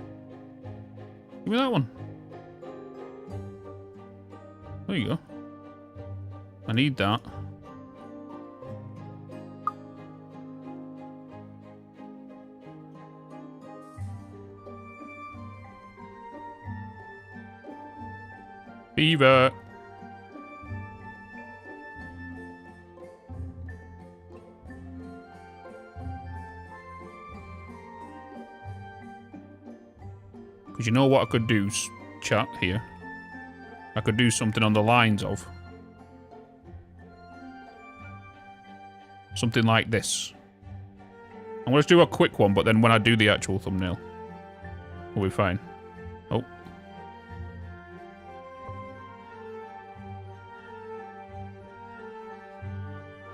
Give me that one. There you go. I need that. Beaver. Because you know what I could do, chat, here? I could do something on the lines of. Something like this. I'm going to do a quick one, but then when I do the actual thumbnail, we'll be fine. Oh.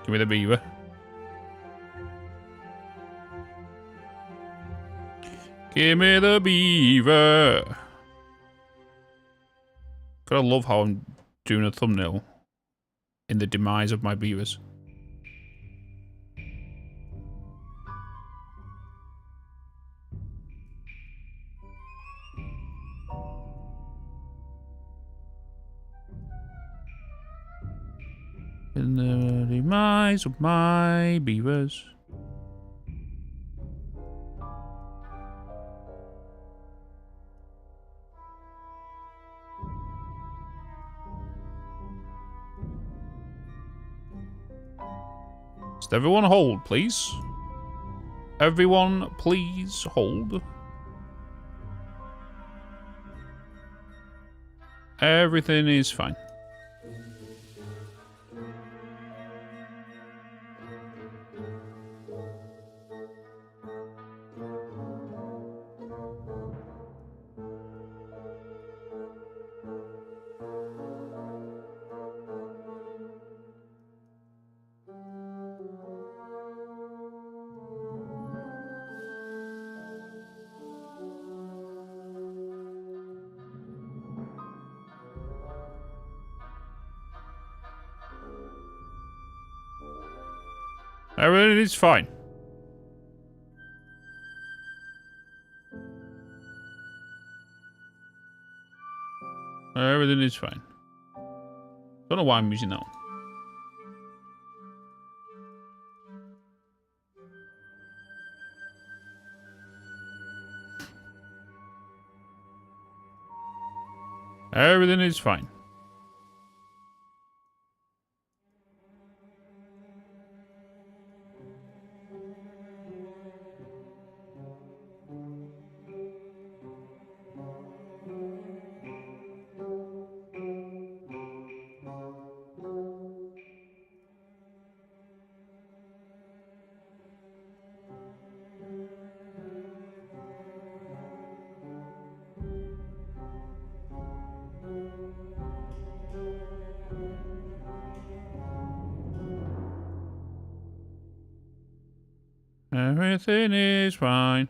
Give me the beaver. Give me the beaver. Gotta love how I'm doing a thumbnail in the demise of my beavers. In the demise of my beavers. Just everyone hold, please. Everyone, please hold. Everything is fine. Everything is fine. Everything is fine. Don't know why I'm using that one. Everything is fine. Everything is fine.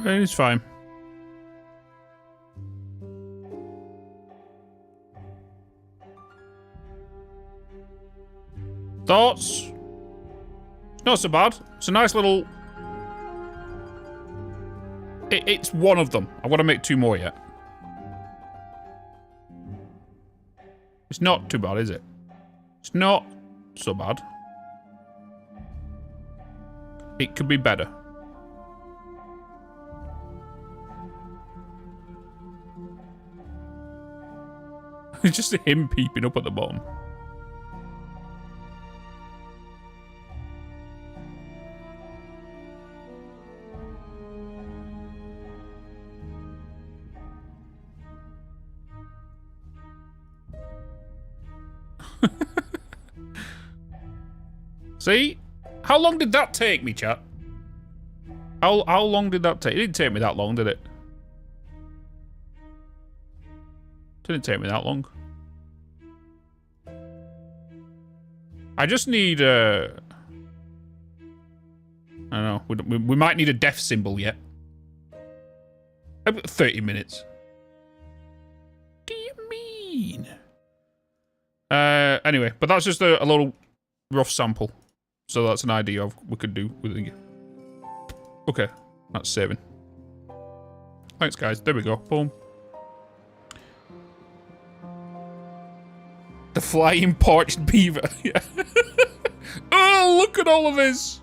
It's fine. Thoughts? Not so bad. It's a nice little... It's one of them. I've got to make 2 more yet. It's not too bad, is it? It's not so bad. It could be better. It's just him peeping up at the bottom. See? How long did that take me, chat? How long did that take? It didn't take me that long, did it? Didn't take me that long. I just need I don't know. We might need a death symbol yet. About 30 minutes. What do you mean? Anyway, but that's just a little rough sample. So that's an idea of we could do with it. Okay, that's saving. Thanks, guys. There we go. Boom. The flying parched beaver. Yeah. Oh, look at all of this.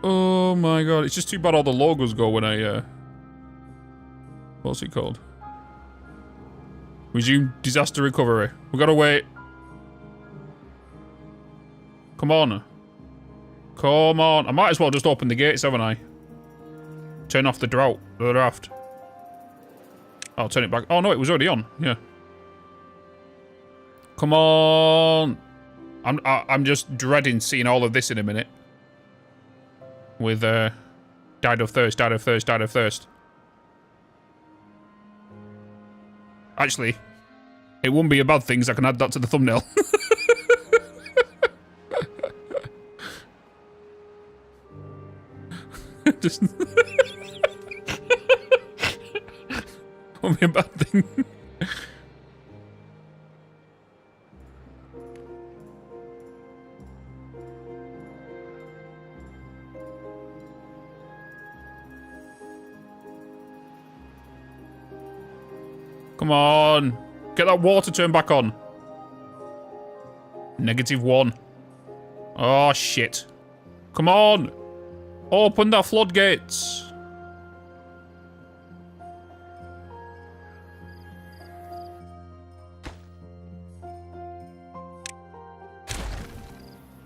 Oh my god. It's just too bad all the logos go when I, what's it called? Resume disaster recovery. We gotta wait. Come on. Come on. I might as well just open the gates, haven't I? Turn off the drought. The draft. I'll turn it back. Oh no, it was already on. Yeah. Come on. I'm just dreading seeing all of this in a minute. With died of thirst, died of thirst, died of thirst. Actually, it wouldn't be a bad thing, so I can add that to the thumbnail. Just won't be a bad thing. Come on. Get that water turned back on. -1. Oh, shit. Come on. Open the floodgates.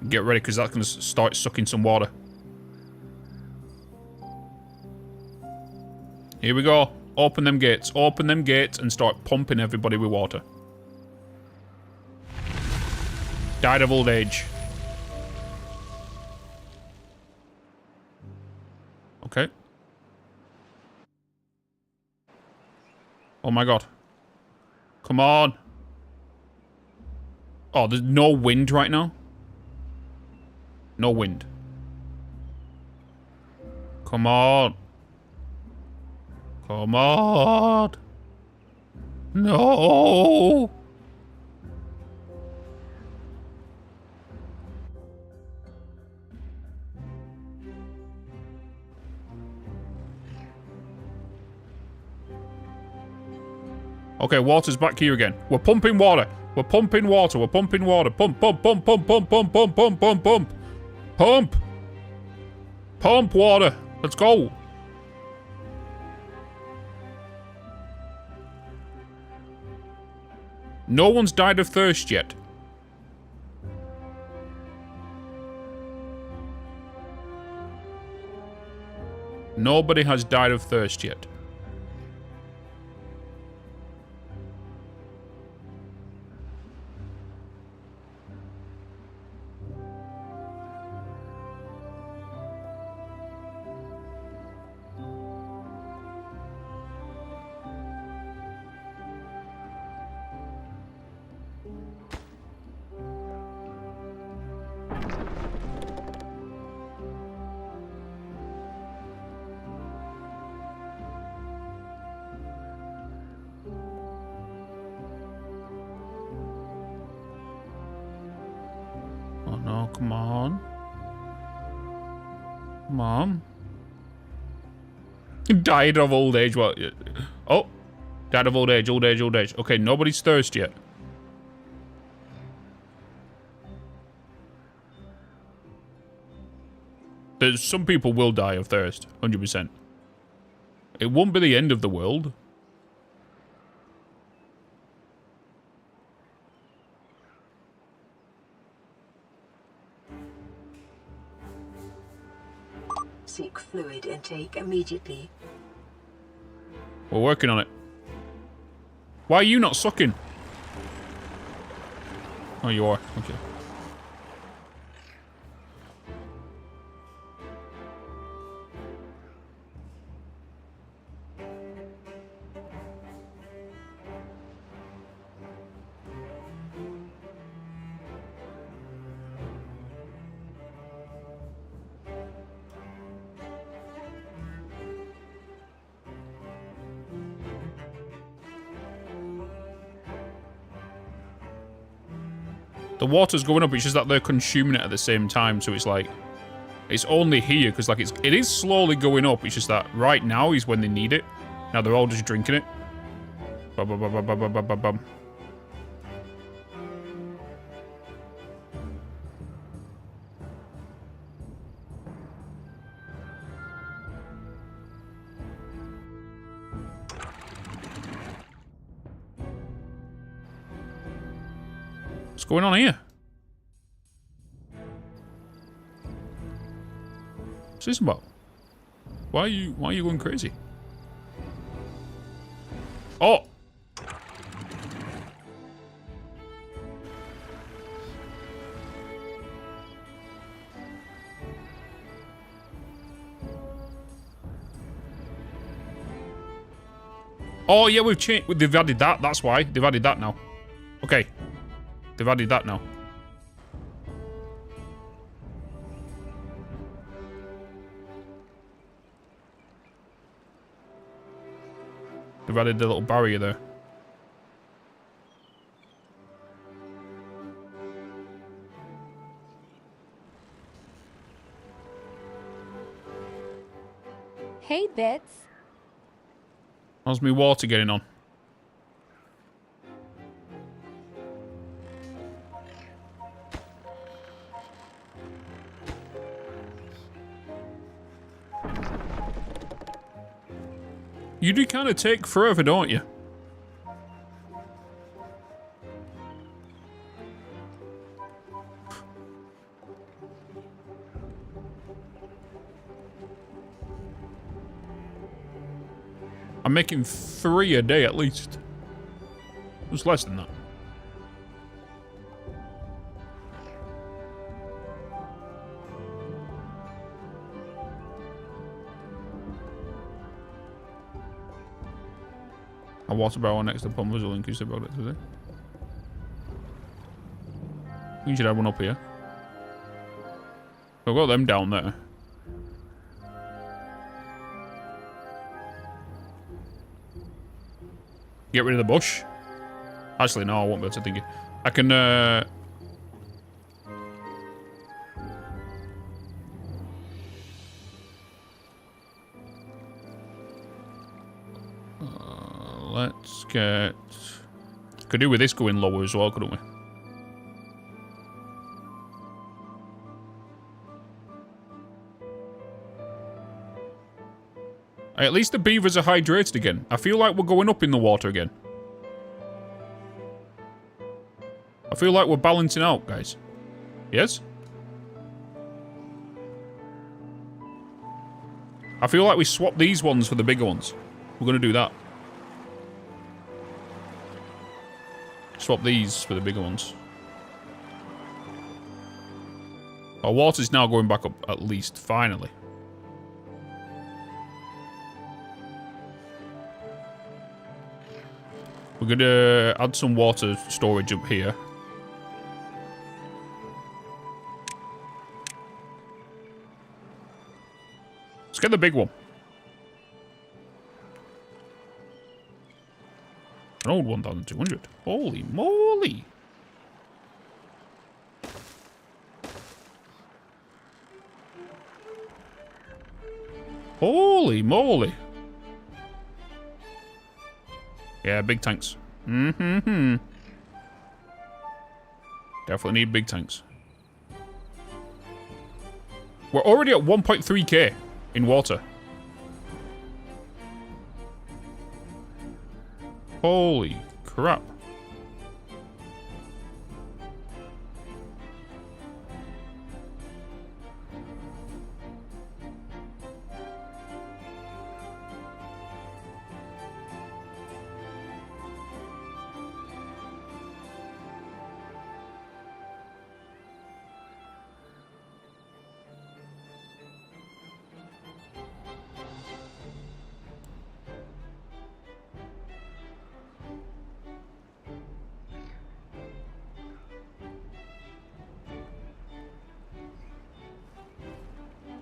Get ready, because that's going to start sucking some water. Here we go. Open them gates. Open them gates and start pumping everybody with water. Died of old age. Okay. Oh my god. Come on. Oh, there's no wind right now? No wind. Come on. Come on. No. Okay, water's back here again. We're pumping water. We're pumping water. We're pumping water. Pump, pump, pump, pump, pump, pump, pump, pump, pump, pump. Pump. Pump water. Let's go. No one's died of thirst yet. Nobody has died of thirst yet. Come on. Mom. Died of old age. What? Oh. Died of old age, old age, old age. Okay, nobody's thirsty yet. There's some people will die of thirst, 100%. It won't be the end of the world. Seek fluid intake immediately. We're working on it. Why are you not sucking? Oh, you are. Okay. The water's going up, it's just that they're consuming it at the same time, so it's like... It's only here, because like it is slowly going up, it's just that right now is when they need it. Now they're all just drinking it. Bum, bum, bum, bum, bum, bum, bum, bum. What's going on here? What's this about? Why are you going crazy? Oh! Oh yeah, we've changed. They've added that. That's why they've added that now. Okay. They've added that now. They've added the little barrier there. Hey, Bitz. How's my water getting on? You do kind of take forever, don't you? I'm making 3 a day at least. It was less than that. A water barrel next to the pumpers will increase the productivity. We should have one up here. I've got them down there. Get rid of the bush. Actually, no, I won't be able to think it. I can, let's get... Could do with this going lower as well, couldn't we? At least the beavers are hydrated again. I feel like we're going up in the water again. I feel like we're balancing out, guys. Yes? I feel like we swapped these ones for the bigger ones. We're going to do that. Swap these for the bigger ones. Our water's now going back up at least, finally. We're going to add some water storage up here. Let's get the big one. An old 1,200. Holy moly. Holy moly. Yeah, big tanks. Mm-hmm. Definitely need big tanks. We're already at 1.3k in water. Holy crap.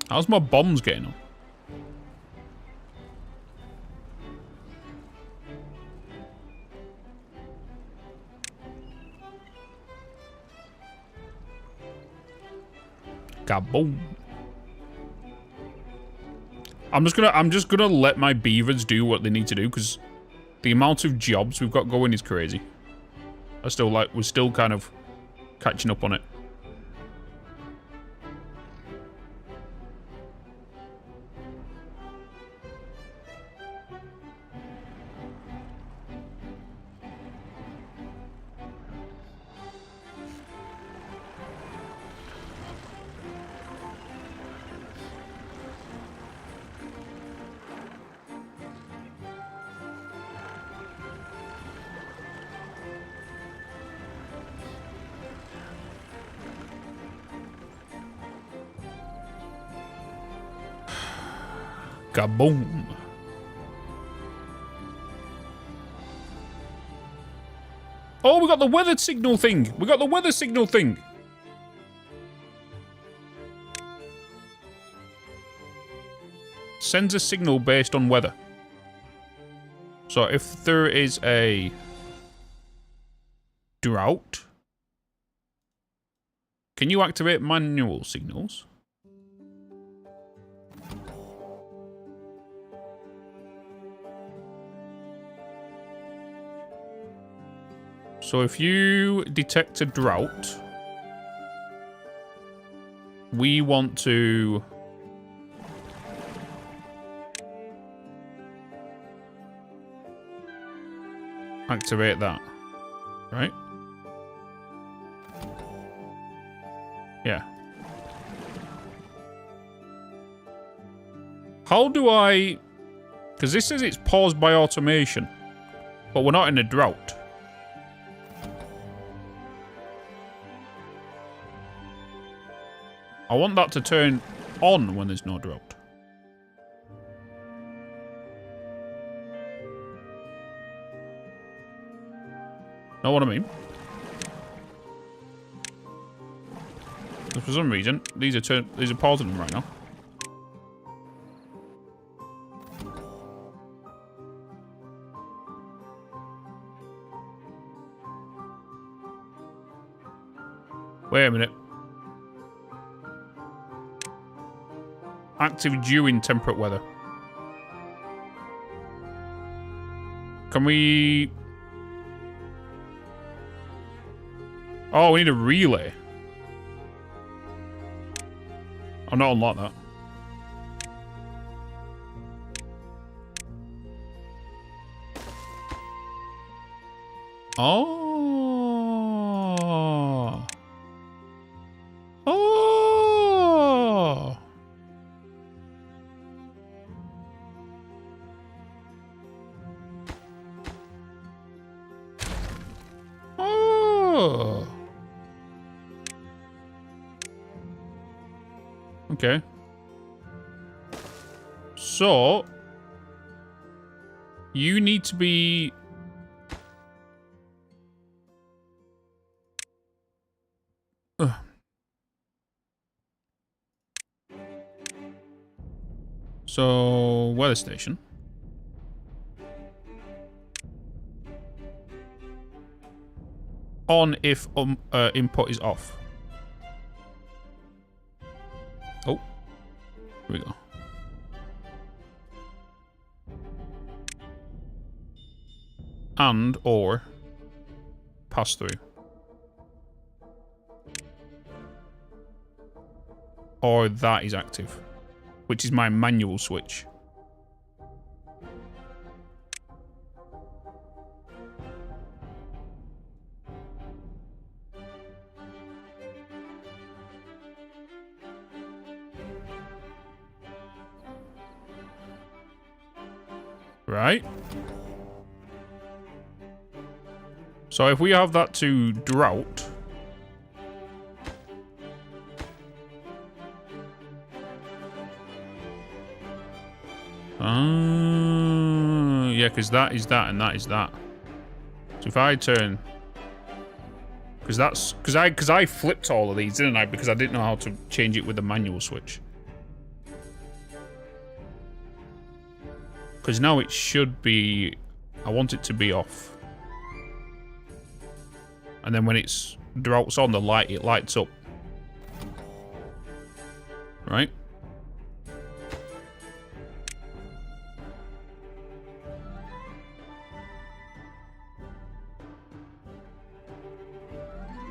How's my bombs getting on? Kaboom. I'm just gonna let my beavers do what they need to do, because the amount of jobs we've got going is crazy. We're still kind of catching up on it. Kaboom. Oh, we got the weather signal thing. We got the weather signal thing. Sends a signal based on weather. So if there is a drought, can you activate manual signals? So if you detect a drought, we want to activate that, right? Yeah. How do I... Because this says it's paused by automation, but we're not in a drought. I want that to turn on when there's no drought. Know what I mean? For some reason, these are pausing them right now. Wait a minute. Active during temperate weather. Can we... Oh, we need a relay. I'll not unlock that. Oh. Oh. Oh. Okay. So, you need to be... So, weather station. On if input is off. Oh. Here we go. and or pass through. Or that is active, which is my manual switch. Right. So if we have that to drought, yeah, because that is that and that is that. So if I turn, because I flipped all of these, didn't I? Because I didn't know how to change it with the manual switch. Because now it should be, I want it to be off. And then when it's droughts on the light, it lights up. Right?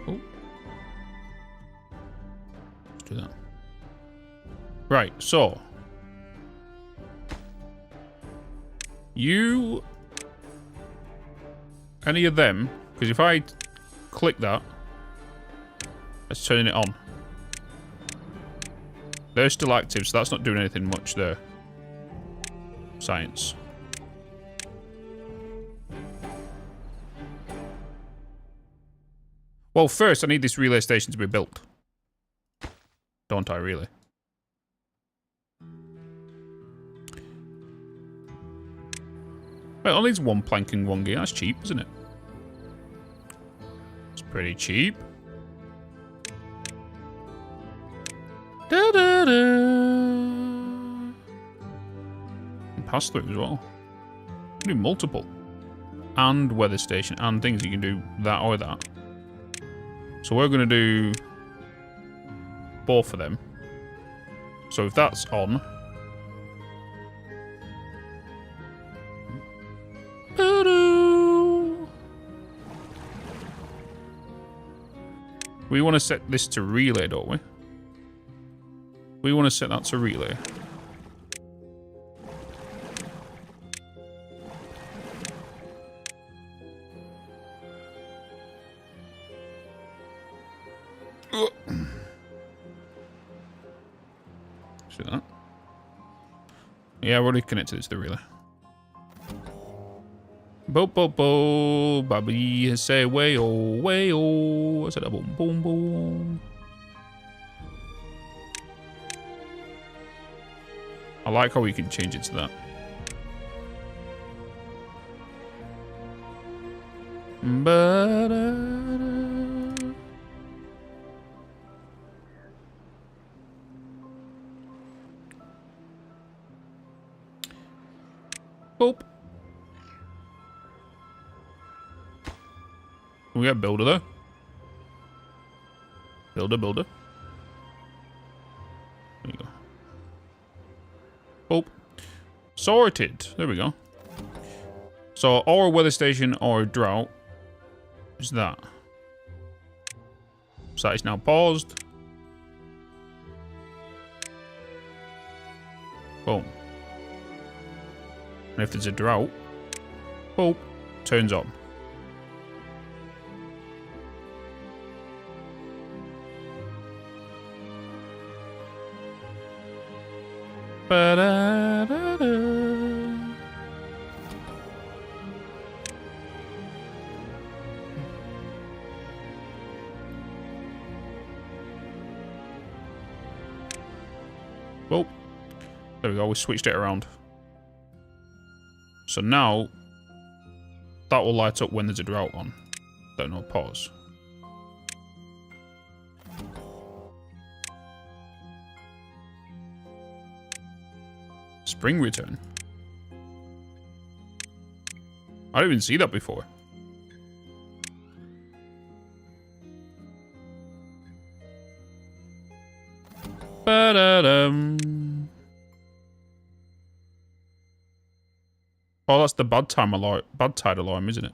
Oh. Let's do that. Right, so. You... Any of them, because if I click that, let's turn it on. They're still active, so that's not doing anything much there. Science. Well, first I need this relay station to be built. Don't I, really? Well, it only needs one plank and one gear. That's cheap, isn't it? It's pretty cheap. Da -da -da. And pass through as well. You can do multiple. And weather station and things. You can do that or that. So we're going to do both of them. So if that's on... We want to set this to relay, don't we? We want to set that to relay. See that? Yeah, we're already connected it to the relay. Bo bo bo, baby, say way oh, way oh. I said a boom boom boom. I like how we can change it to that. Ba-da-da. Boop. We got builder though. Builder. There you go. Oh. Sorted. There we go. So our weather station or drought is that. So it's now paused. Boom. And if there's a drought, boom, turns on. Ba-da-da-da. Well, there we go. We switched it around. So now that will light up when there's a drought on. Don't know. Pause. Spring return. I didn't even see that before. Ba-da-dum. Oh, that's the bad tide alarm, isn't it?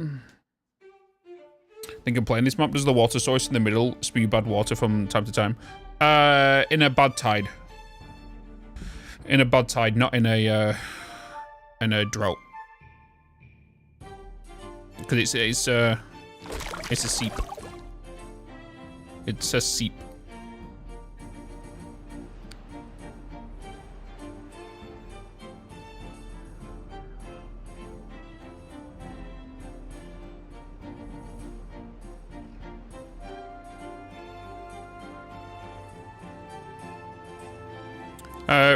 I think I'm playing this map. Does the water source in the middle spew bad water from time to time? In a bad tide. In a bad tide, not in a drought. Because it's a seep. It's a seep.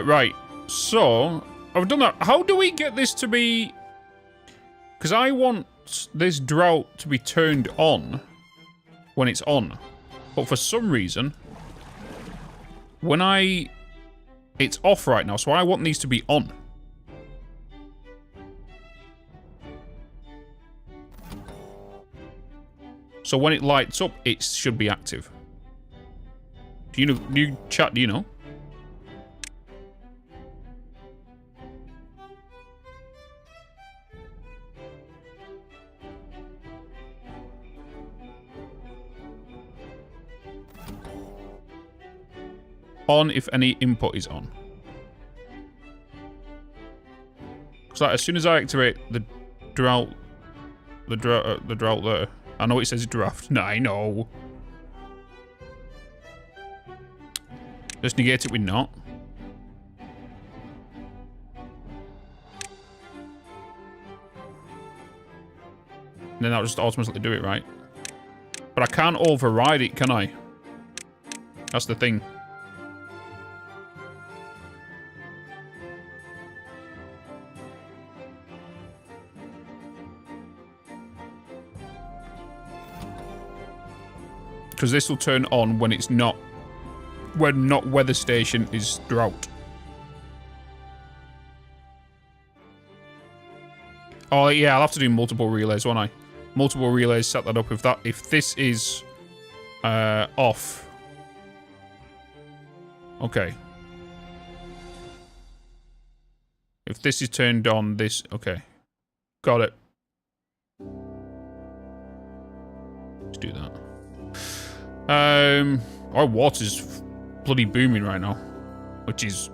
Right. So, I've done that. How do we get this to be... Because I want this drought to be turned on when it's on. But for some reason, when it's off right now, so I want these to be on. So when it lights up, it should be active. Do you chat, do you know? On if any input is on. So like, as soon as I activate the drought there, I know it says draft. No, I know. Just negate it with not. And then that'll just automatically do it, right? But I can't override it, can I? That's the thing. Because this will turn on when it's not... When not weather station is drought. Oh yeah, I'll have to do multiple relays, won't I? Multiple relays, set that up with that. If this is off. Okay. If this is turned on, this... Okay. Got it. Let's do that. Our water's bloody booming right now, which is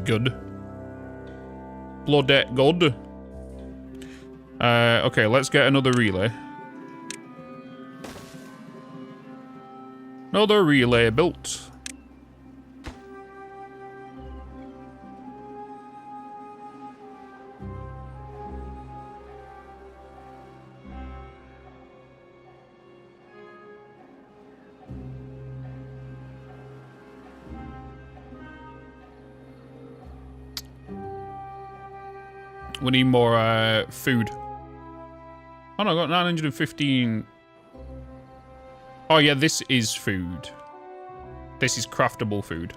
good. Bloody good. Okay, let's get another relay. Another relay built. We need more food. Oh no, I got 915. Oh yeah, this is food. This is craftable food.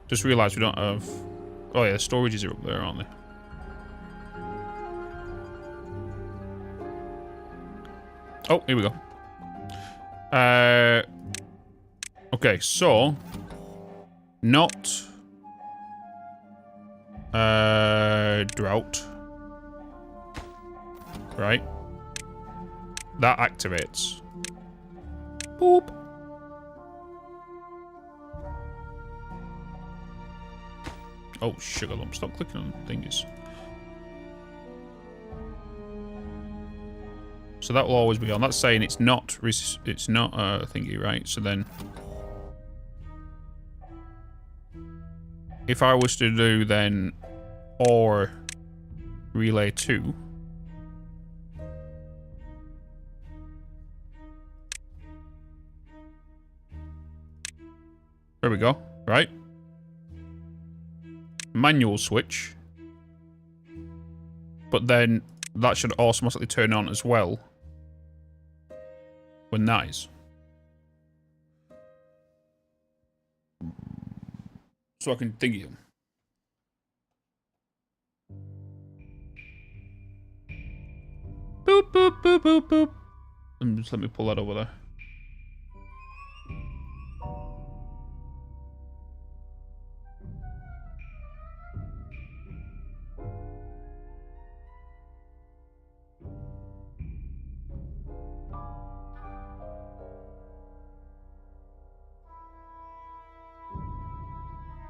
Just realised we don't have... Oh yeah, the storages are up there, aren't they? Oh, here we go. Okay, so... Not... drought. Right. That activates. Boop. Oh, sugar lump. Stop clicking on thingies. So that will always be on. That's saying it's not thingy, right? So then... If I was to do then or relay 2. There we go, right? Manual switch. But then that should automatically turn on as well when that is. So I can thingy them. Boop, boop, boop, boop, boop. Just let me pull that over there.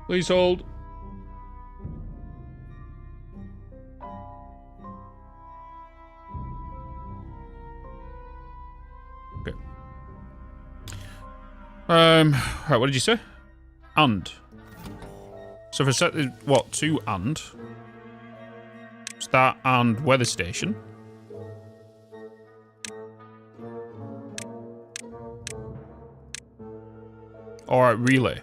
Please hold. Okay. Right, what did you say? And. So if I set the, what, to and. Start and weather station. Alright, relay.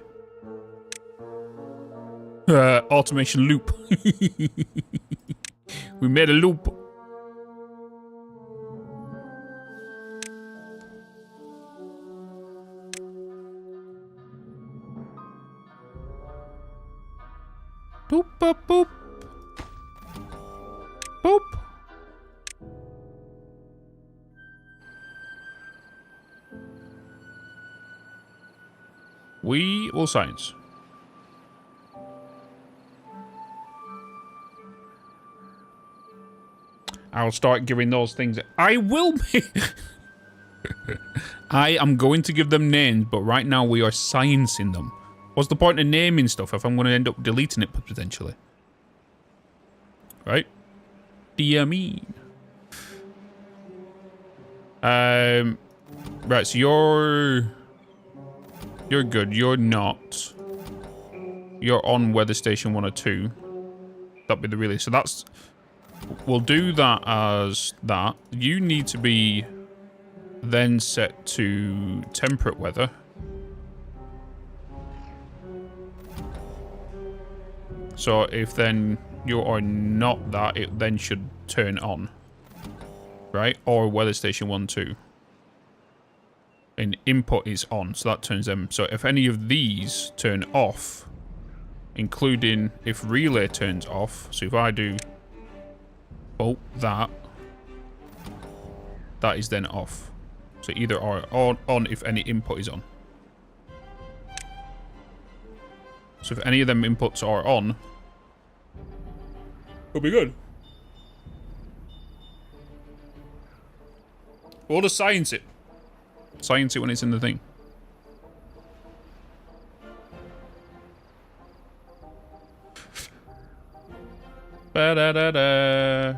Automation loop. We made a loop. Boop, boop, boop. Boop. We will science. I'll start giving those things. I will be. I am going to give them names, but right now we are sciencing them. What's the point of naming stuff if I'm going to end up deleting it potentially? Right? Do you mean? Right, so you're good. You're not. You're on weather station 1 or 2. That'd be the relay. So that's... We'll do that as that. You need to be then set to temperate weather. So if then you are not that, it then should turn on. Right? Or weather station 1, 2. And input is on, so that turns them. So if any of these turn off, including if relay turns off, so if I do... Oh, that is then off. So either are on if any input is on. So if any of them inputs are on, it'll be good. We'll just science it. Science it when it's in the thing. Ba-da-da-da.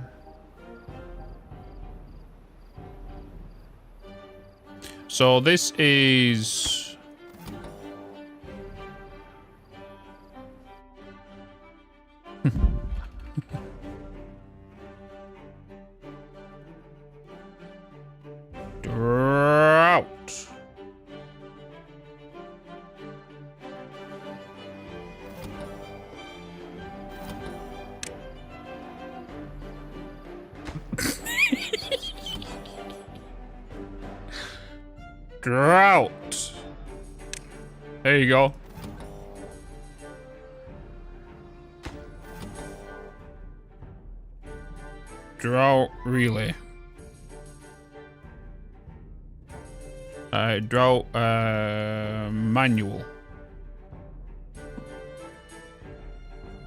So this is... Drought. Drought. There you go. Drought relay. Drought manual.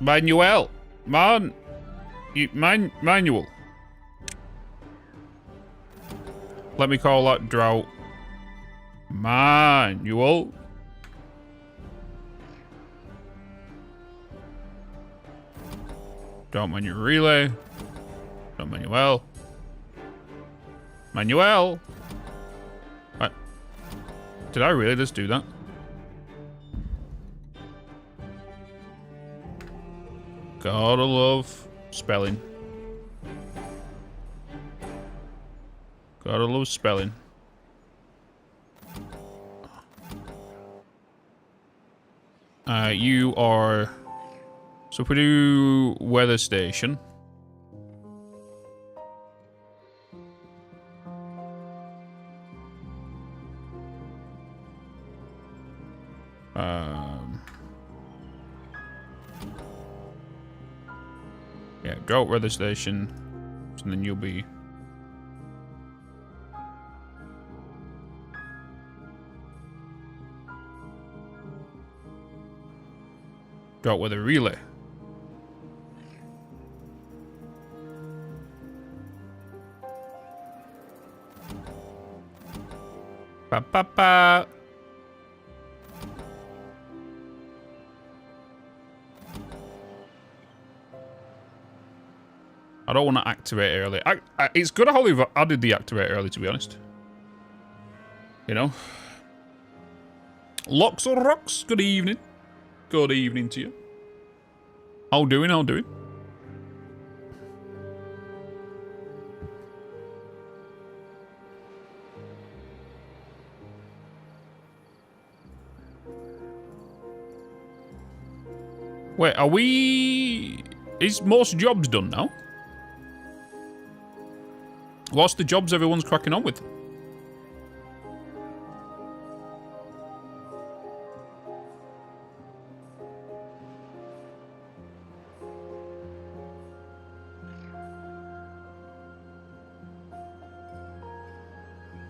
Manuel. Manual. Let me call that drought manual. Drought manual relay. Drought manual. Manuel. What? Did I really just do that? Gotta love spelling. Gotta love spelling. You are... So if we do weather station... yeah, drought weather station. And then you'll be... Drought weather relay. Ba ba ba. I don't want to activate early. It's good how they've added the activate early, to be honest. You know? Locks or rocks, good evening. Good evening to you. How doing, how doing? Wait, are we... Is most jobs done now? What's the jobs everyone's cracking on with?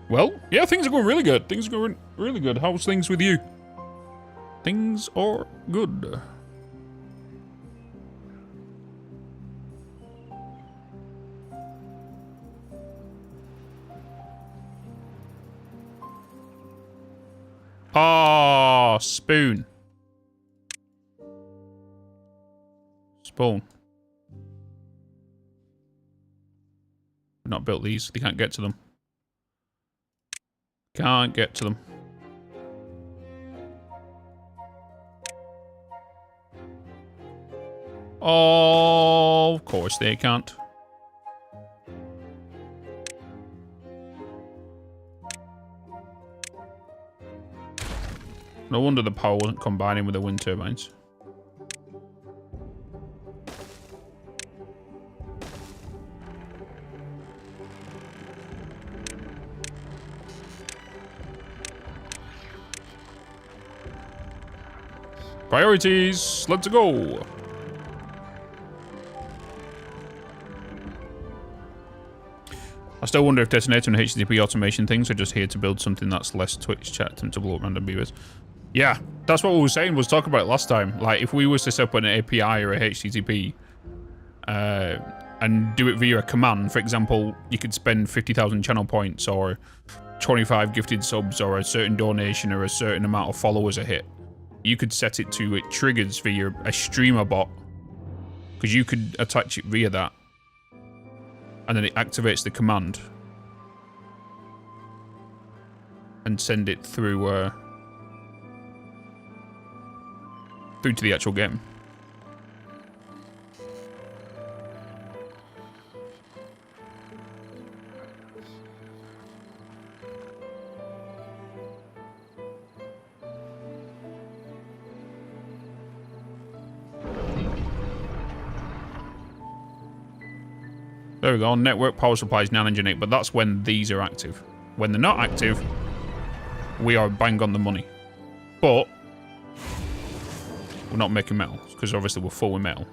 Well, yeah, things are going really good. Things are going really good. How's things with you? Things are good. Oh, spoon. Spawn. We've not built these. They can't get to them. Can't get to them. Oh, of course they can't. No wonder the power wasn't combining with the wind turbines. Priorities, let's go. I still wonder if detonator and HTTP automation things are just here to build something that's less Twitch chat and to blow up random viewers. Yeah, that's what we were saying, was talking about it last time. Like, if we was to set up an API or a HTTP and do it via a command, for example, you could spend 50,000 channel points or 25 gifted subs or a certain donation or a certain amount of followers a hit. You could set it to, it triggers via a streamer bot, because you could attach it via that, and then it activates the command and send it through through to the actual game. There we go, network power supply is 908, but that's when these are active. When they're not active, we are bang on the money. But we're not making metal, because obviously we're full with metal.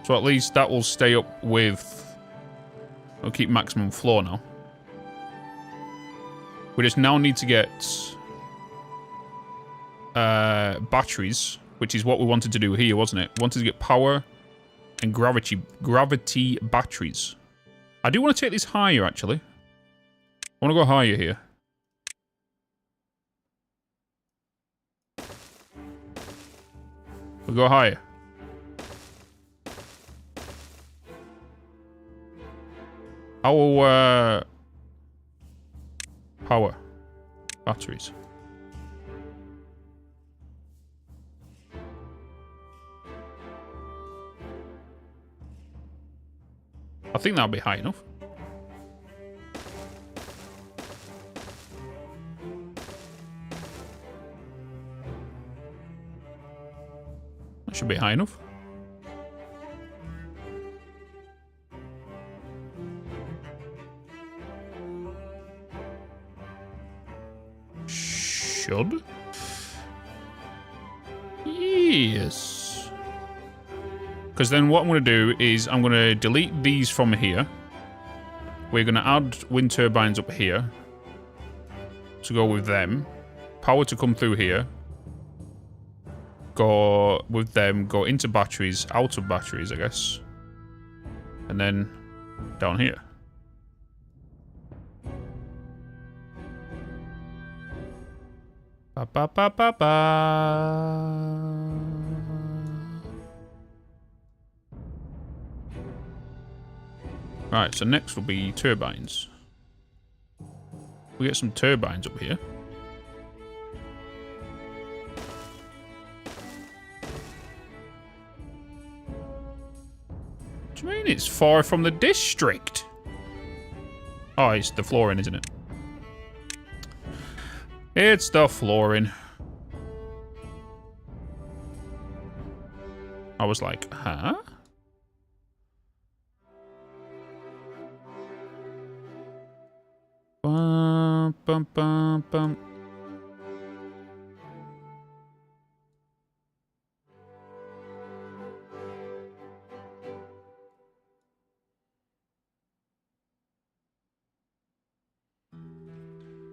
So at least that will stay up with... We'll keep maximum floor now. We just now need to get batteries, which is what we wanted to do here, wasn't it? We wanted to get power and gravity batteries. I do want to take this higher, actually. I want to go higher here. We'll go higher. Our power batteries. I think that'll be high enough. That should be high enough. Should. Yes. Because then what I'm going to do is I'm going to delete these from here. We're going to add wind turbines up here to go with them. Power to come through here. go with them, go into batteries, out of batteries, I guess. And then down here. Ba ba ba ba ba. Right, so next will be turbines. We get some turbines up here. What do you mean it's far from the district? Oh, it's the flooring, isn't it? It's the flooring. I was like, huh? Bum, bum, bum, bum.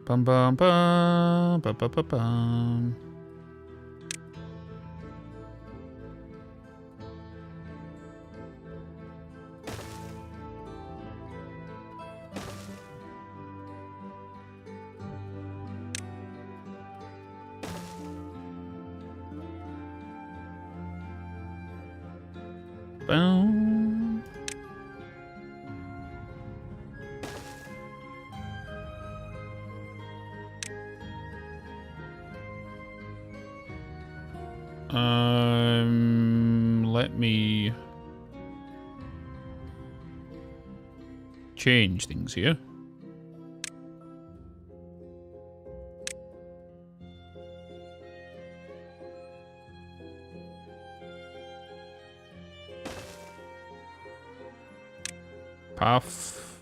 Bum bum bum bum bum bum bum. Boom. Let me change things here. Path.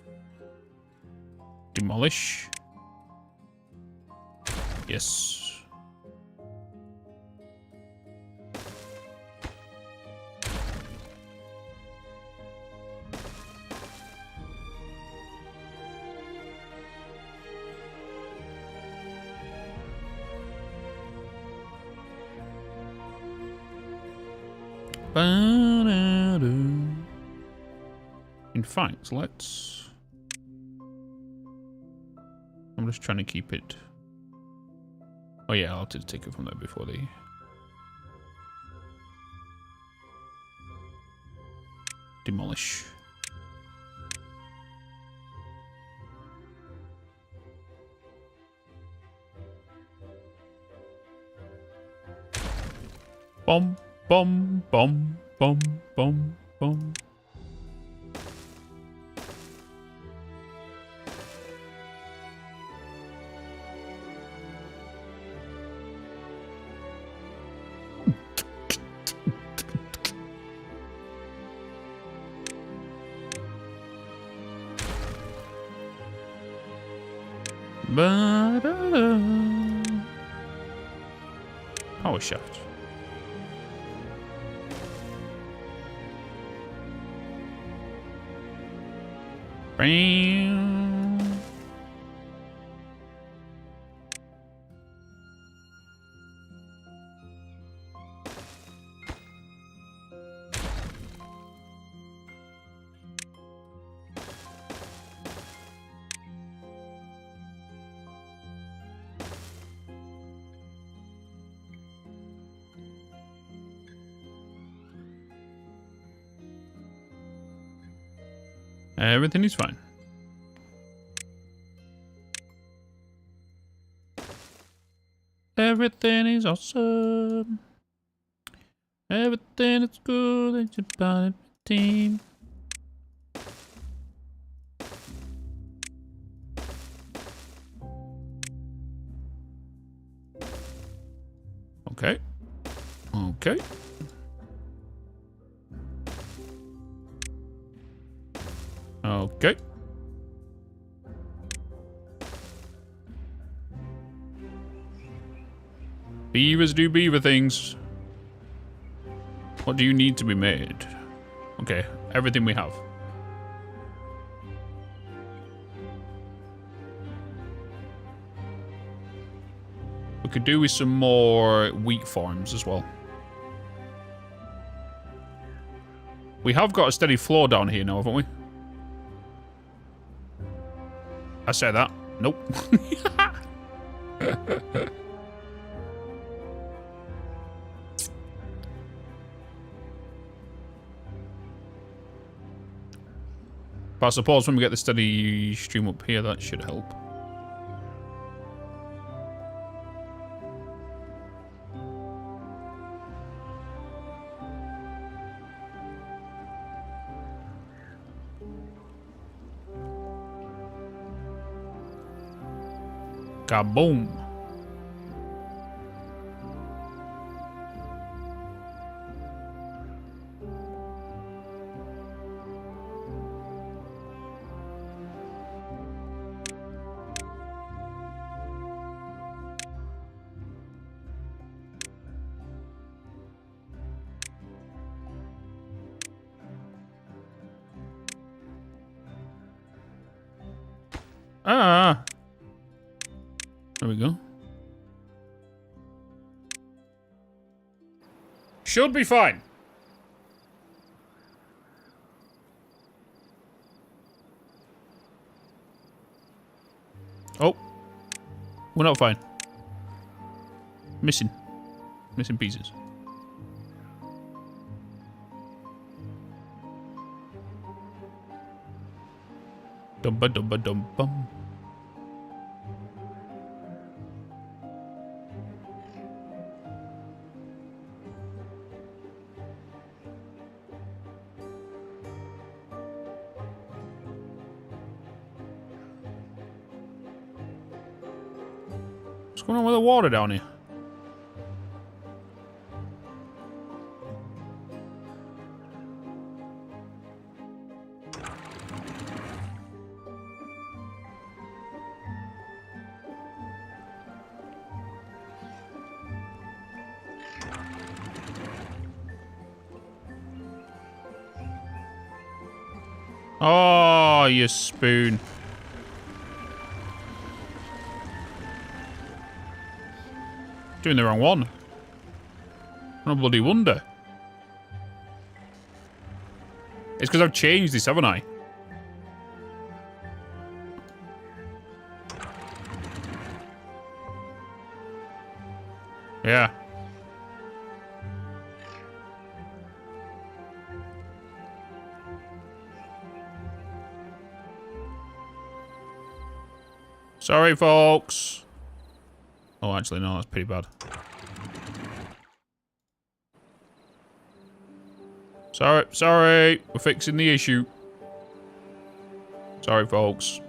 Demolish. Yes. In fact, let's... I'm just trying to keep it... Oh yeah, I'll have to take it from there before they... Demolish. Bum, bum, bum, bum, bum, bum. Ba-da-da. Power shaft. Bam. Everything is fine. Everything is awesome. Everything is good and you're part of the team. Okay. Okay. Okay. Beavers do beaver things. What do you need to be made? Okay, everything we have. We could do with some more wheat farms as well. We have got a steady flow down here now, haven't we? I say that. Nope. But I suppose when we get the steady stream up here, that should help. Kaboom. Ah. There we go. Should be fine. Oh. We're not fine. Missing. Missing pieces. Dum-ba-dum-ba-dum-bum. What's going on with the water down here? Oh, you spoon. Doing the wrong one. No bloody wonder. It's because I've changed this, haven't I? Yeah. Sorry, folks. Oh, actually, no, that's pretty bad. Sorry. We're fixing the issue. Sorry, folks.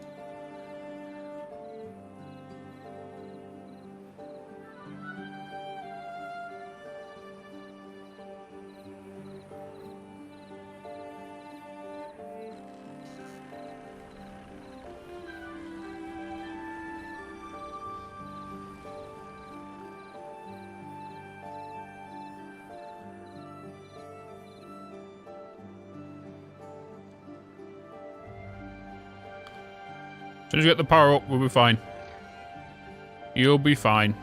As soon as you get the power up, we'll be fine. You'll be fine.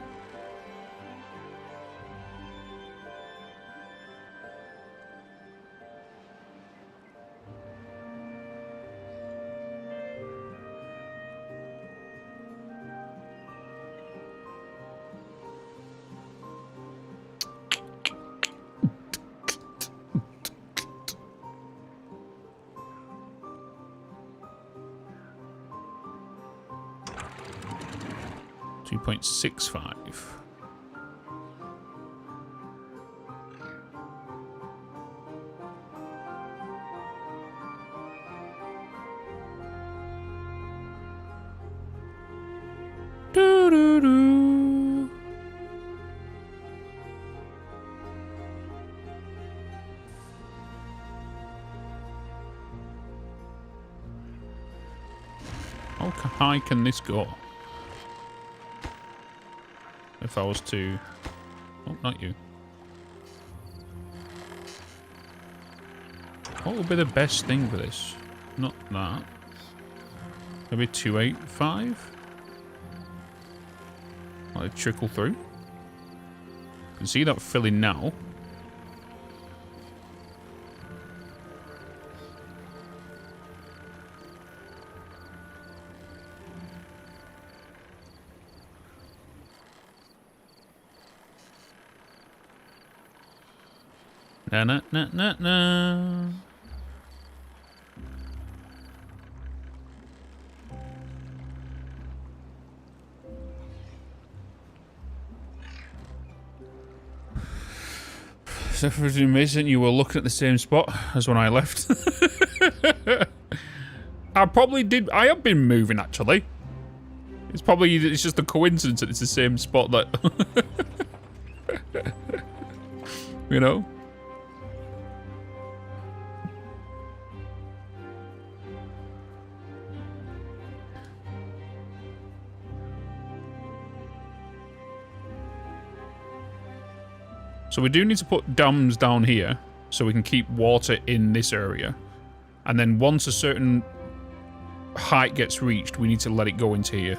.65. Doo-doo-doo. How high can this go? If I was to... Oh, not you. What would be the best thing for this? Not that. Maybe 285? Let it trickle through. You can see that filling now. Na na na na na. So for amazing, you were looking at the same spot as when I left. I probably did. I have been moving actually. It's just a coincidence that it's the same spot that you know. So we do need to put dams down here so we can keep water in this area. And then once a certain height gets reached, we need to let it go into here.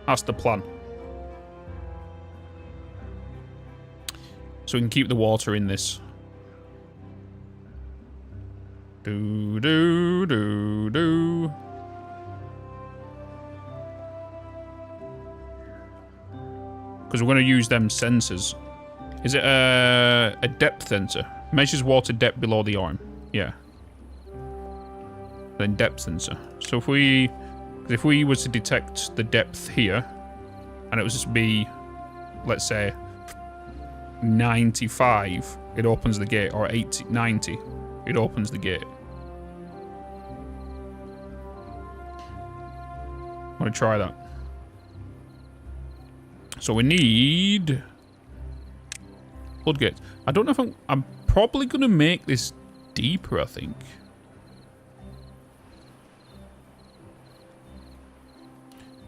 That's the plan. So we can keep the water in this. Do, do, do, do. Because we're going to use them sensors. Is it a depth sensor? Measures water depth below the arm. Yeah. Then depth sensor. So if we was to detect the depth here, and it was just be, let's say, 95, it opens the gate, or 80, 90, it opens the gate. I'm gonna try that. So we need floodgates. I don't know if I'm probably gonna make this deeper, I think.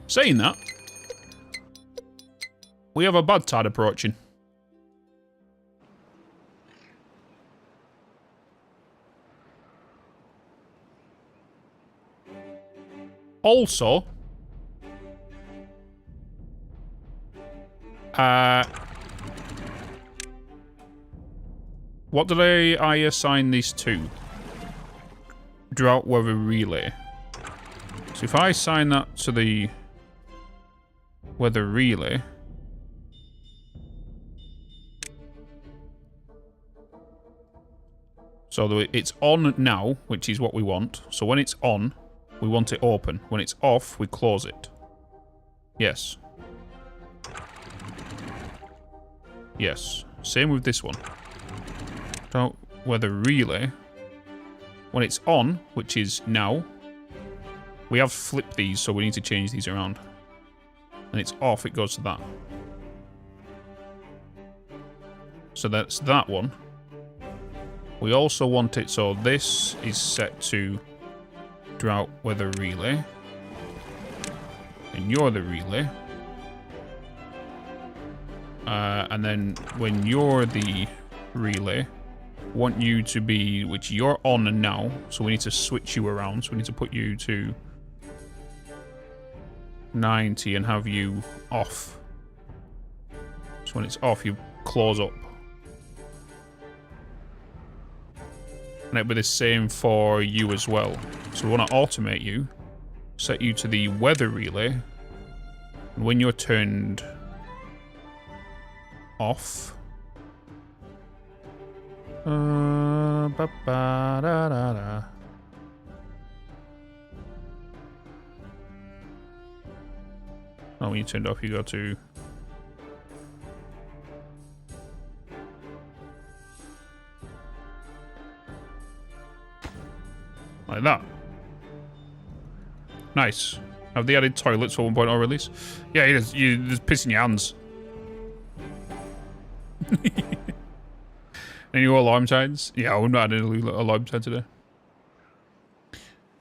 Saying that, we have a bad tide approaching. Also, what did I assign these to? Drought weather relay. So if I assign that to the weather relay, so it's on now, which is what we want. So when it's on, we want it open. When it's off, we close it. Yes. Yes. Same with this one. Drought weather relay. When it's on, which is now, we have flipped these, so we need to change these around. And it's off, it goes to that. So that's that one. We also want it, so this is set to drought weather relay. And you're the relay. And then when you're the relay, want you to be, which you're on now, so we need to switch you around. So we need to put you to 90 and have you off. So when it's off, you close up. And it'll be the same for you as well. So we want to automate you, set you to the weather relay, and when you're turned off, ba ba da da da. Oh, when you turned off, you go to like that. Nice. Have they added toilets for 1.0 release? Yeah, it is. You're just pissing your hands. Any new alarm signs? Yeah, I'm not adding a alarm sign today.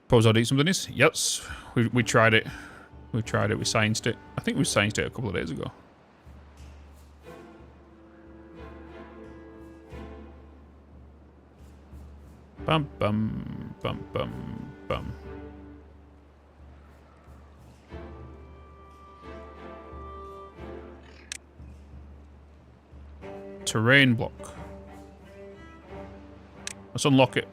Suppose I'd eat some of this? Yes. We tried it. We tried it. We scienced it. I think we scienced it a couple of days ago. Bum bum bum bum bum. Terrain block. Let's unlock it.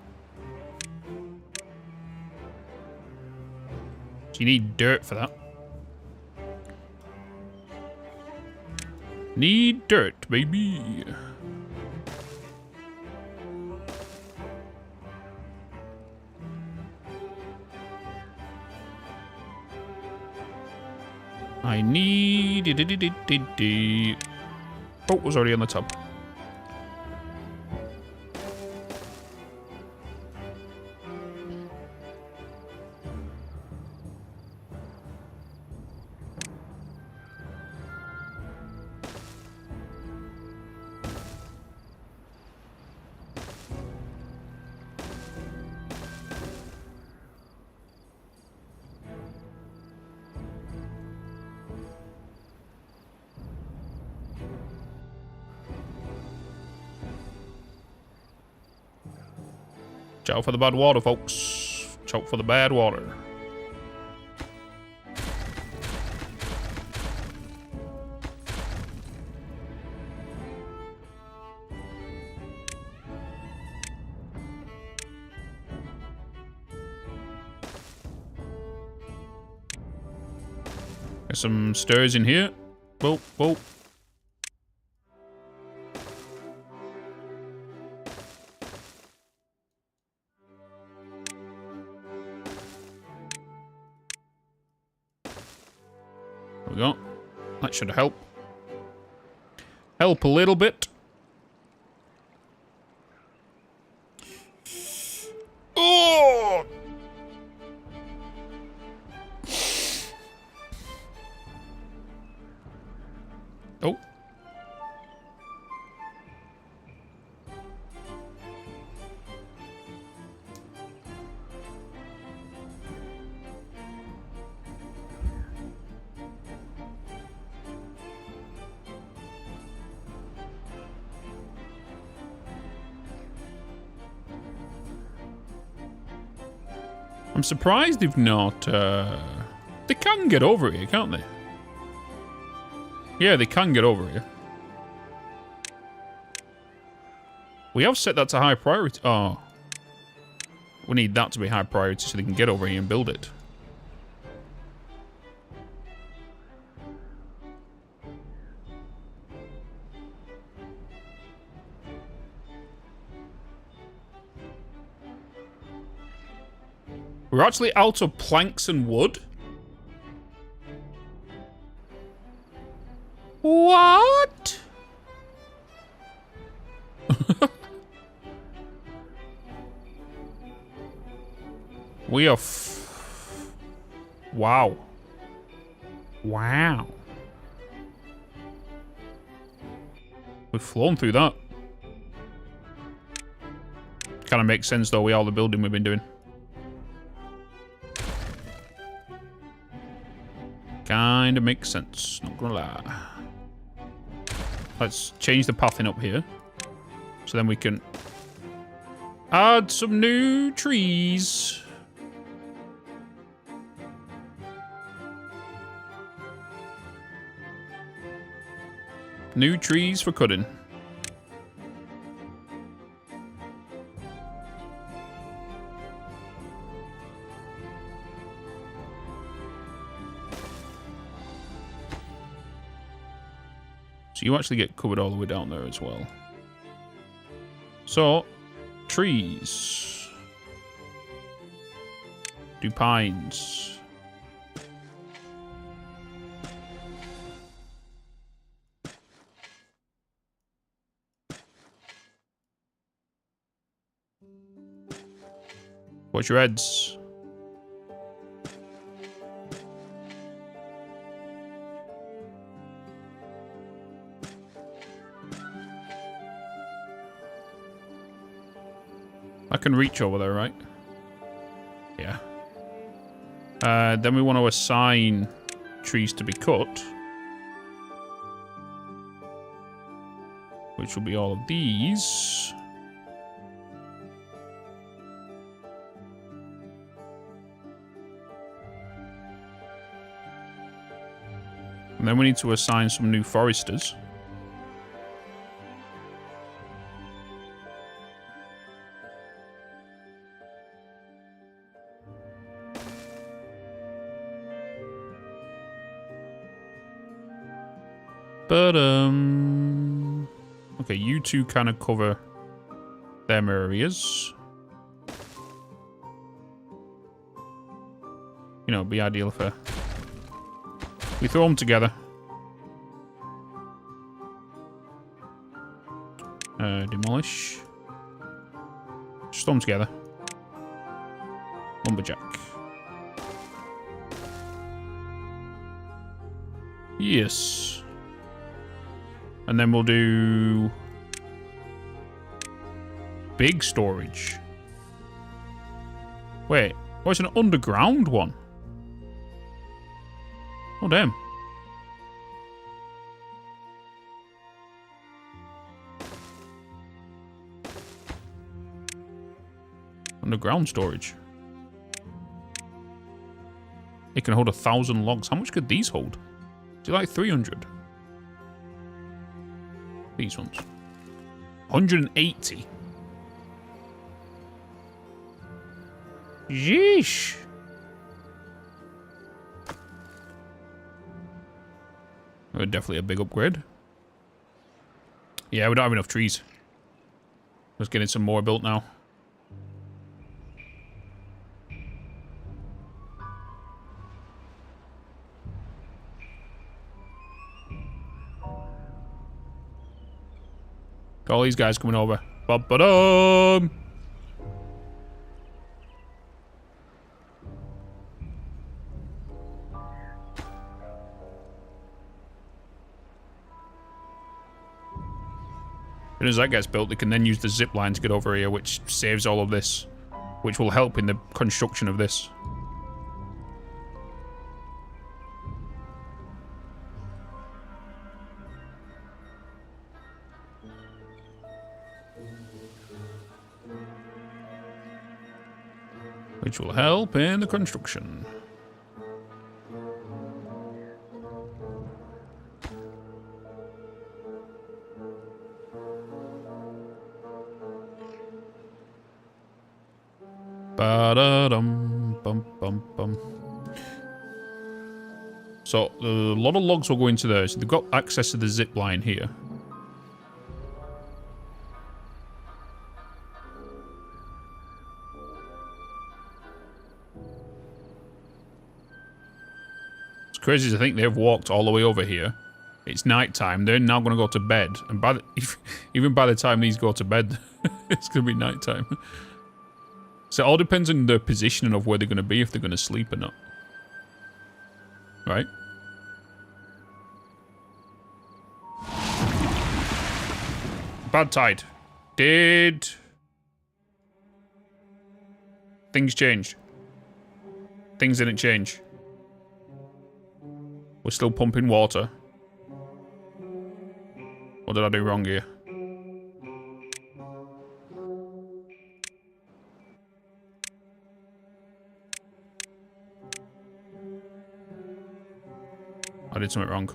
So you need dirt for that. Need dirt, baby. I need... Oh, it was already on the top. Watch out for the bad water, folks. Watch out for the bad water. There's some stairs in here. Whoa, whoa. There we go. That should help. Help a little bit. Oh! Oh. I'm surprised they've not, they can get over here, can't they? Yeah, they can get over here. We have set that to high priority. Oh. We need that to be high priority so they can get over here and build it. We're actually out of planks and wood. What? We are wow. Wow. We've flown through that. Kind of makes sense though with all the building we've been doing. Kind of makes sense, not gonna lie. Let's change the pathing up here. So then we can add some new trees. New trees for cutting. So you actually get covered all the way down there as well. So, trees. Do pines. Watch your heads. I can reach over there, right? Yeah. Then we want to assign trees to be cut. Which will be all of these. And then we need to assign some new foresters. But, okay, you two kind of cover them areas. You know, it'd be ideal for We throw them together. Demolish. Just throw them together. Lumberjack. Yes. And then we'll do big storage. Wait, oh, it's an underground one. Oh, damn. Underground storage. It can hold 1,000 logs. How much could these hold? Is it like 300? These ones. 180. Yeesh. Definitely a big upgrade. Yeah, we don't have enough trees. Let's get in some more built now. Got all these guys coming over. Ba-ba-dum! As soon as that gets built, they can then use the zip line to get over here, which saves all of this, which will help in the construction of this. Which will help in the construction. Ba-da-dum, bum, bum, bum. So, a lot of logs will go into there. So they've got access to the zip line here. It's crazy to think they've walked all the way over here. It's night time. They're now going to go to bed. And by the, even by the time these go to bed, it's going to be night time. So it all depends on the positioning of where they're going to be, if they're going to sleep or not. Right? Bad tide. Did things change? Things didn't change. We're still pumping water. What did I do wrong here? I did something wrong.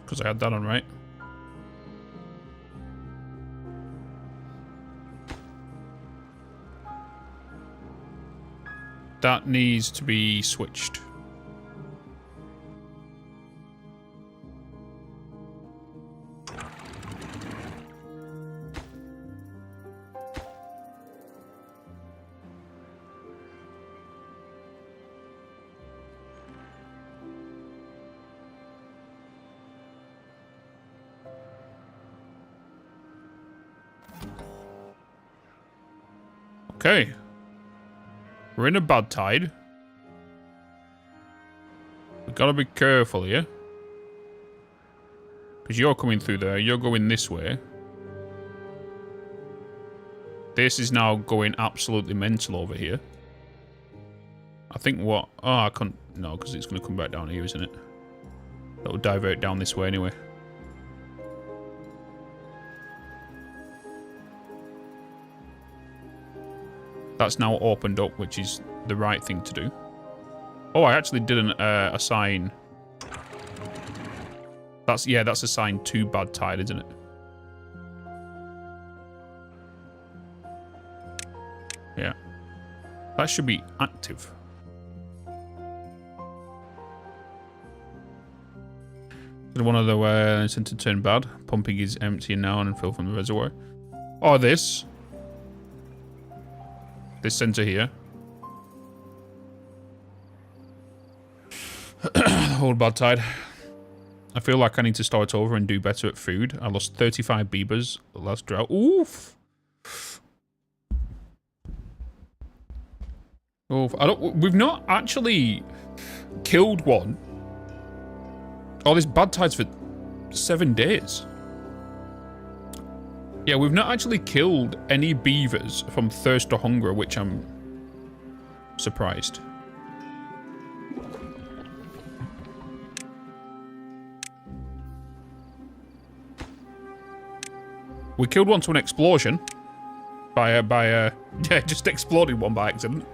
Because I had that on right. That needs to be switched. Okay. We're in a bad tide. We've got to be careful here. Because you're coming through there. You're going this way. This is now going absolutely mental over here. I think what... Oh, I can't... No, because it's going to come back down here, isn't it? That'll divert down this way anyway. That's now opened up, which is the right thing to do. Oh, I actually didn't assign. That's assigned to bad tide, isn't it? Yeah. That should be active. One of the center turned bad. Pumping is empty now and fill from the reservoir. Or this. This center here. Hold bad tide. I feel like I need to start over and do better at food. I lost 35 beavers the last drought. Oof. Oof. We've not actually killed one. Oh, this bad tide's for 7 days. Yeah, we've not actually killed any beavers from thirst or hunger, which I'm surprised. We killed one to an explosion. Yeah, just exploded one by accident.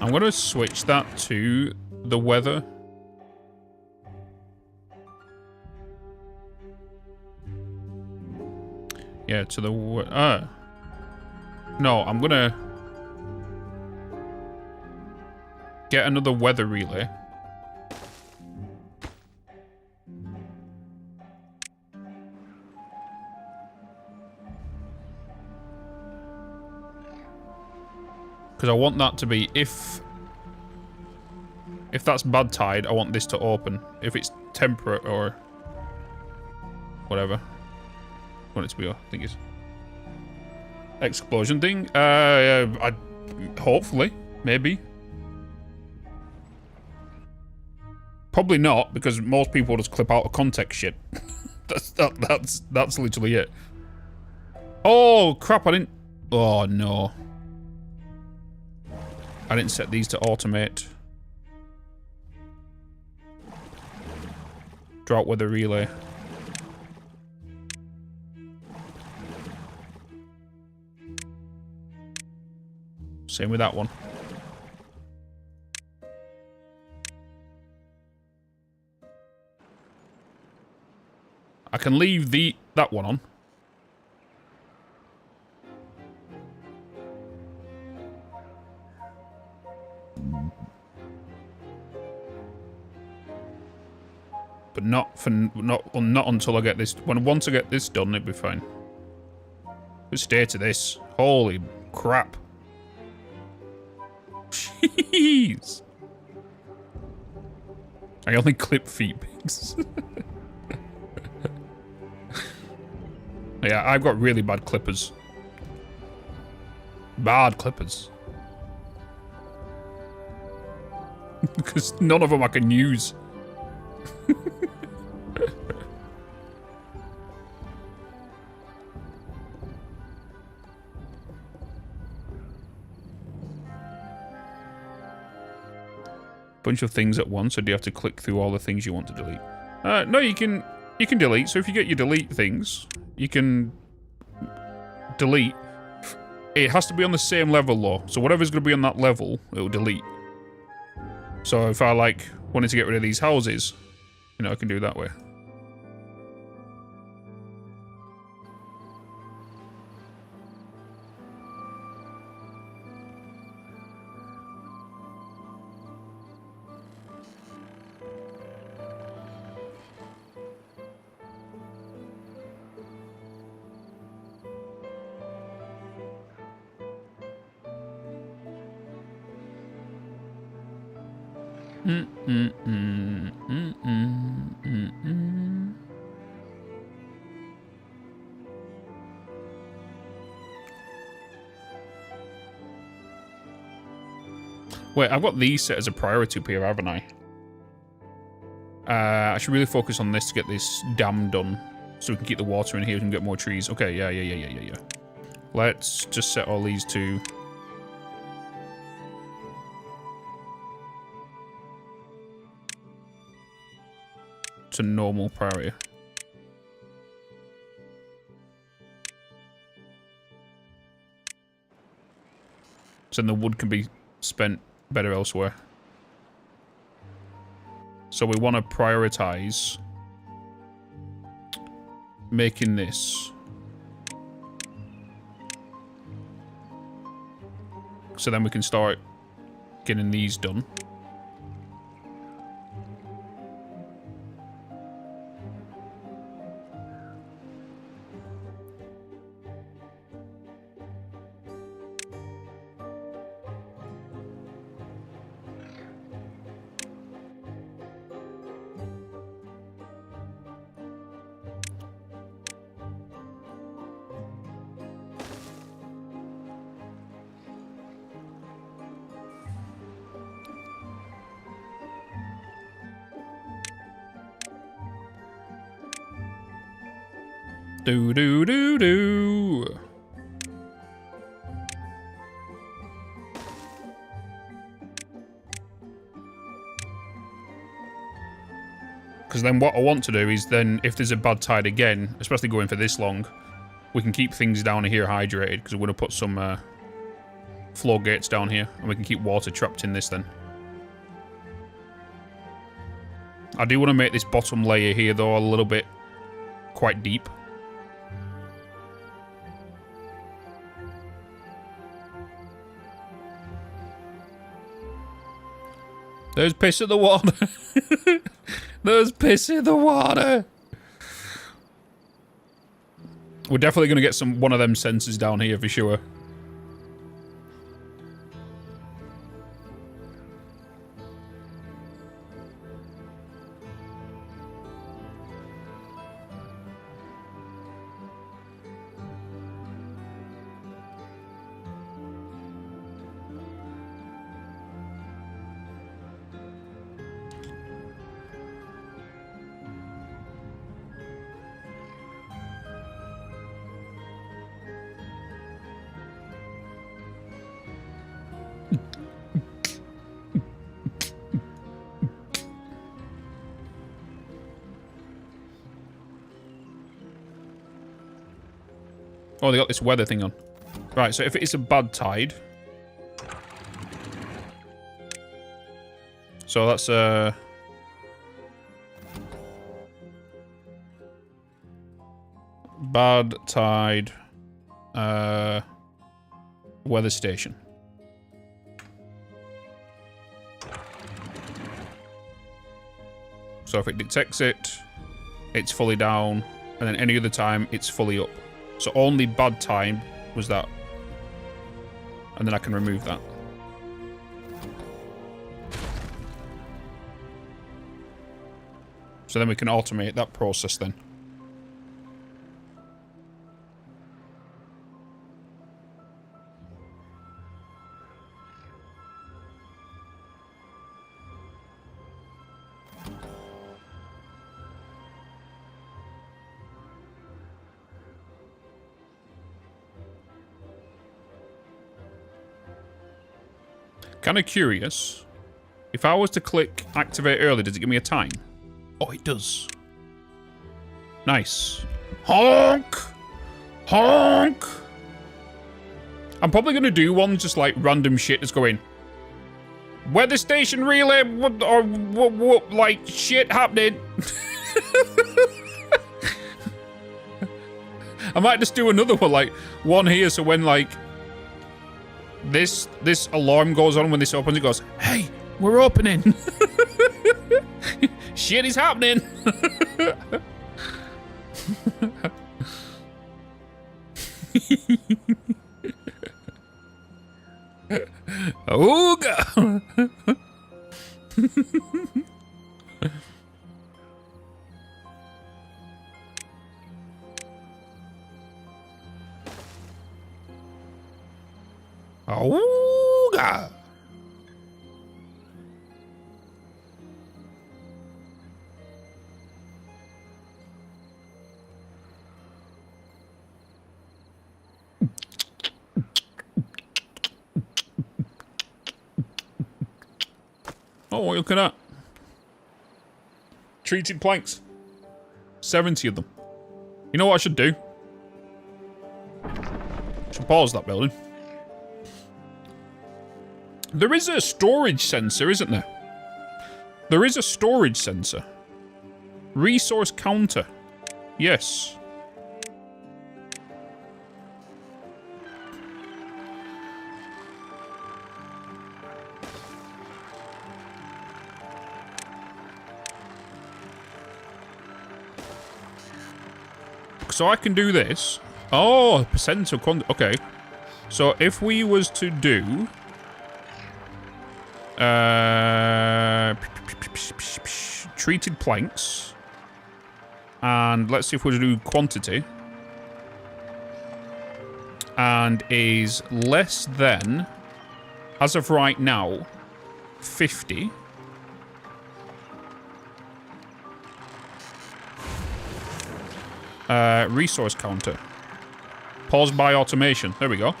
I'm going to switch that to the weather. Yeah, to the... No, I'm going to get another weather relay. Because I want that to be, if that's bad tide, I want this to open. If it's temperate or whatever, I want it to be, I think it's explosion thing. Hopefully, maybe. Probably not, because most people just clip out of context shit. That's literally it. Oh crap! I didn't. Oh no. I didn't set these to automate. Drought weather relay. Same with that one. I can leave that one on. But not until I get this. Once I get this done, it'll be fine. But stay to this. Holy crap! Jeez. I only clip feet pigs. Yeah, I've got really bad clippers. Bad clippers. Because none of them I can use. Bunch of things at once, or do you have to click through all the things you want to delete? No, you can delete. So if you get your delete things, you can delete. It has to be on the same level though. So whatever's going to be on that level, it'll delete. So if I wanted to get rid of these houses, you know, I can do it that way. Wait, I've got these set as a priority up here, haven't I? I should really focus on this to get this dam done. So we can keep the water in here and get more trees. Okay, yeah. Let's just set all these to... normal priority. So then the wood can be spent better elsewhere. So we want to prioritize making this. So then we can start getting these done. Do. Because then what I want to do is then, if there's a bad tide again, especially going for this long, we can keep things down here hydrated, because we're going to put some floor gates down here, and we can keep water trapped in this then. I do want to make this bottom layer here, though, a little bit quite deep. There's piss in the water. There's piss in the water. We're definitely going to get one of them sensors down here for sure. Oh, they got this weather thing on. Right, so if it is a bad tide... So that's bad tide weather station. So if it detects it, it's fully down, and then any other time, it's fully up. So only bad time was that. And then I can remove that. So then we can automate that process then. Kind of curious. If I was to click activate early, does it give me a time? Oh, it does. Nice. Honk! Honk! I'm probably going to do one just like random shit that's going... Weather station relay, or like shit happening. I might just do another one, like one here, so when like... This alarm goes on when this opens, it goes, hey, we're opening. Shit is happening. Ooga. Ooga. Oh, what are you looking at? Treated planks. 70 of them. You know what I should do? I should pause that building. There is a storage sensor, isn't there? There is a storage sensor. Resource counter. Yes. So I can do this. Oh, percent of quantity. Okay. So if we was to do... treated planks. And let's see if we do quantity. And is less than, as of right now, 50. Resource counter. Pause by automation. There we go.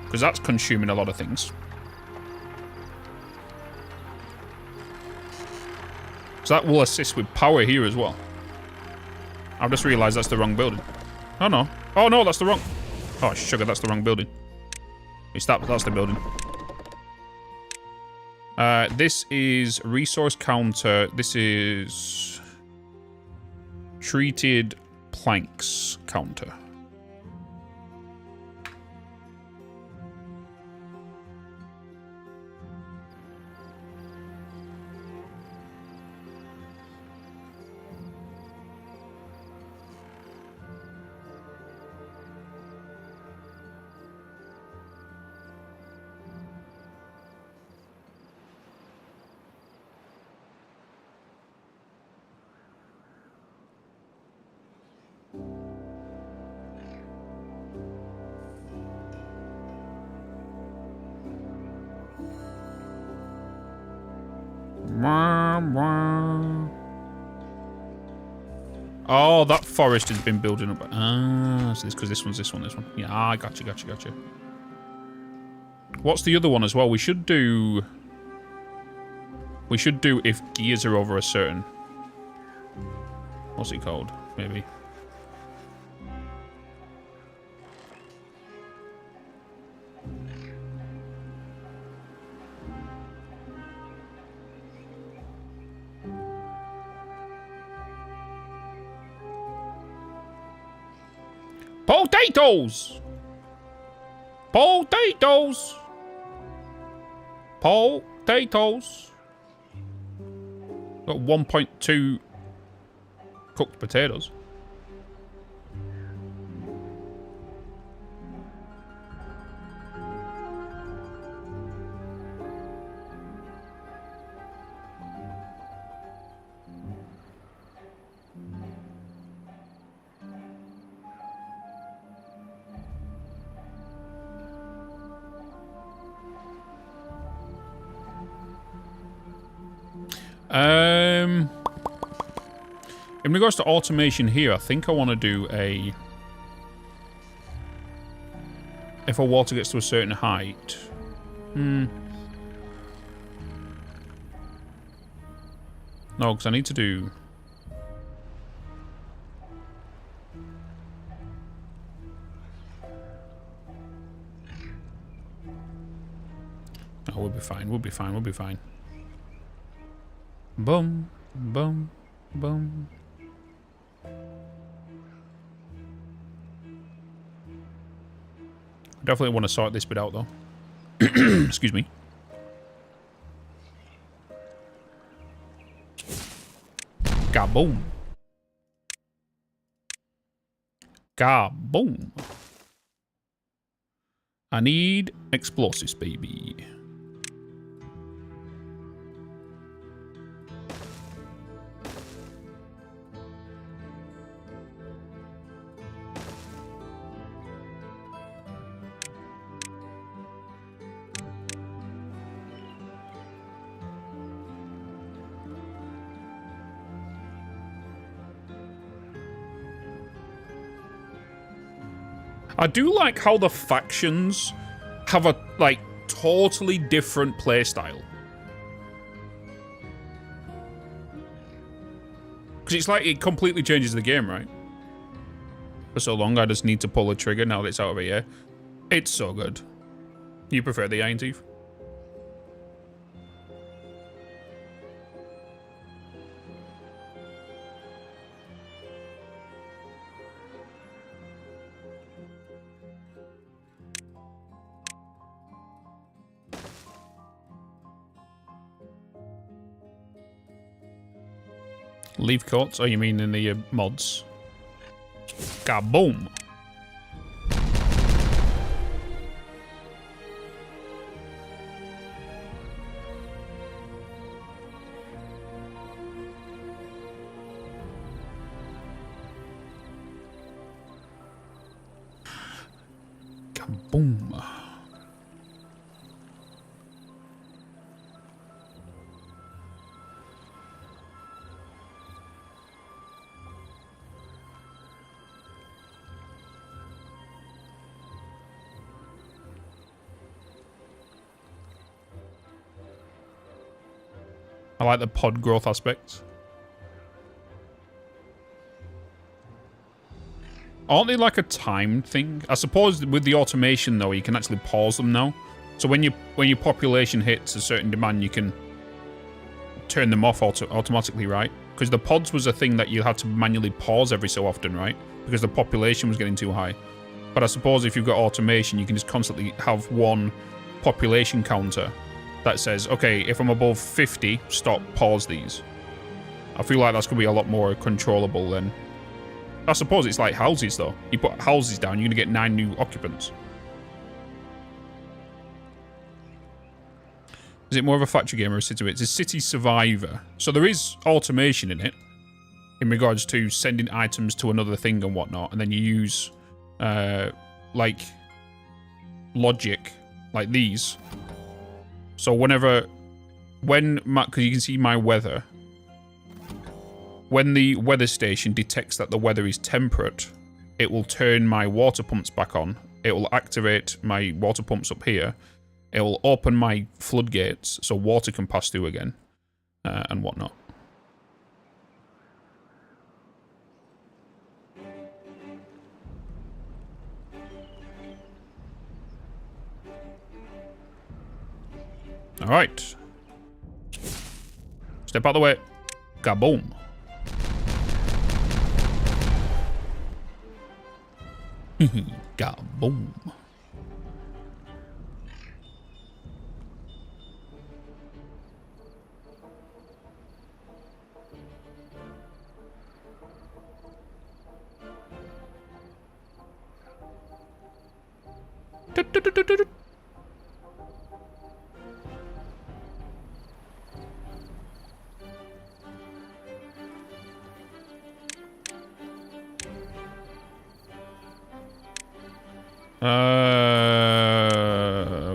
Because that's consuming a lot of things. So that will assist with power here as well. I've just realised that's the wrong building. Oh no. Oh no, that's the wrong... Oh sugar, that's the wrong building. It's that's the building. This is resource counter. This is... treated planks counter. Oh, that forest has been building up. Ah, so this because this one's this one. Yeah, I gotcha. What's the other one as well? We should do if gears are over a certain... What's it called? Maybe. Potatoes! Potatoes! Potatoes! Got 1.2 cooked potatoes. In regards to automation here, I think I want to do a... If a water gets to a certain height... No, because I need to do... Oh, we'll be fine, we'll be fine, we'll be fine. Boom, boom, boom. Definitely want to sort this bit out, though. Excuse me. Kaboom. Kaboom. I need explosives, baby. I do like how the factions have a, like, totally different playstyle. Because it's like it completely changes the game, right? For so long, I just need to pull the trigger now that it's out of here. It's so good. You prefer the Iron Teeth? Leaf coats? Oh, you mean in the mods? Kaboom! Kaboom! I like the pod growth aspect. Aren't they like a timed thing? I suppose with the automation though, you can actually pause them now. So when your population hits a certain demand, you can turn them off automatically, right? Because the pods was a thing that you had to manually pause every so often, right? Because the population was getting too high. But I suppose if you've got automation, you can just constantly have one population counter that says, okay, if I'm above 50, stop, pause these. I feel like that's going to be a lot more controllable than... I suppose it's like houses, though. You put houses down, you're going to get 9 new occupants. Is it more of a factory game or a city? It's a city survivor. So there is automation in it, in regards to sending items to another thing and whatnot, and then you use, like, logic, like these. So because you can see my weather, when the weather station detects that the weather is temperate, it will turn my water pumps back on. It will activate my water pumps up here. It will open my floodgates so water can pass through again, and whatnot. All right. Step out the way. Kaboom. Kaboom.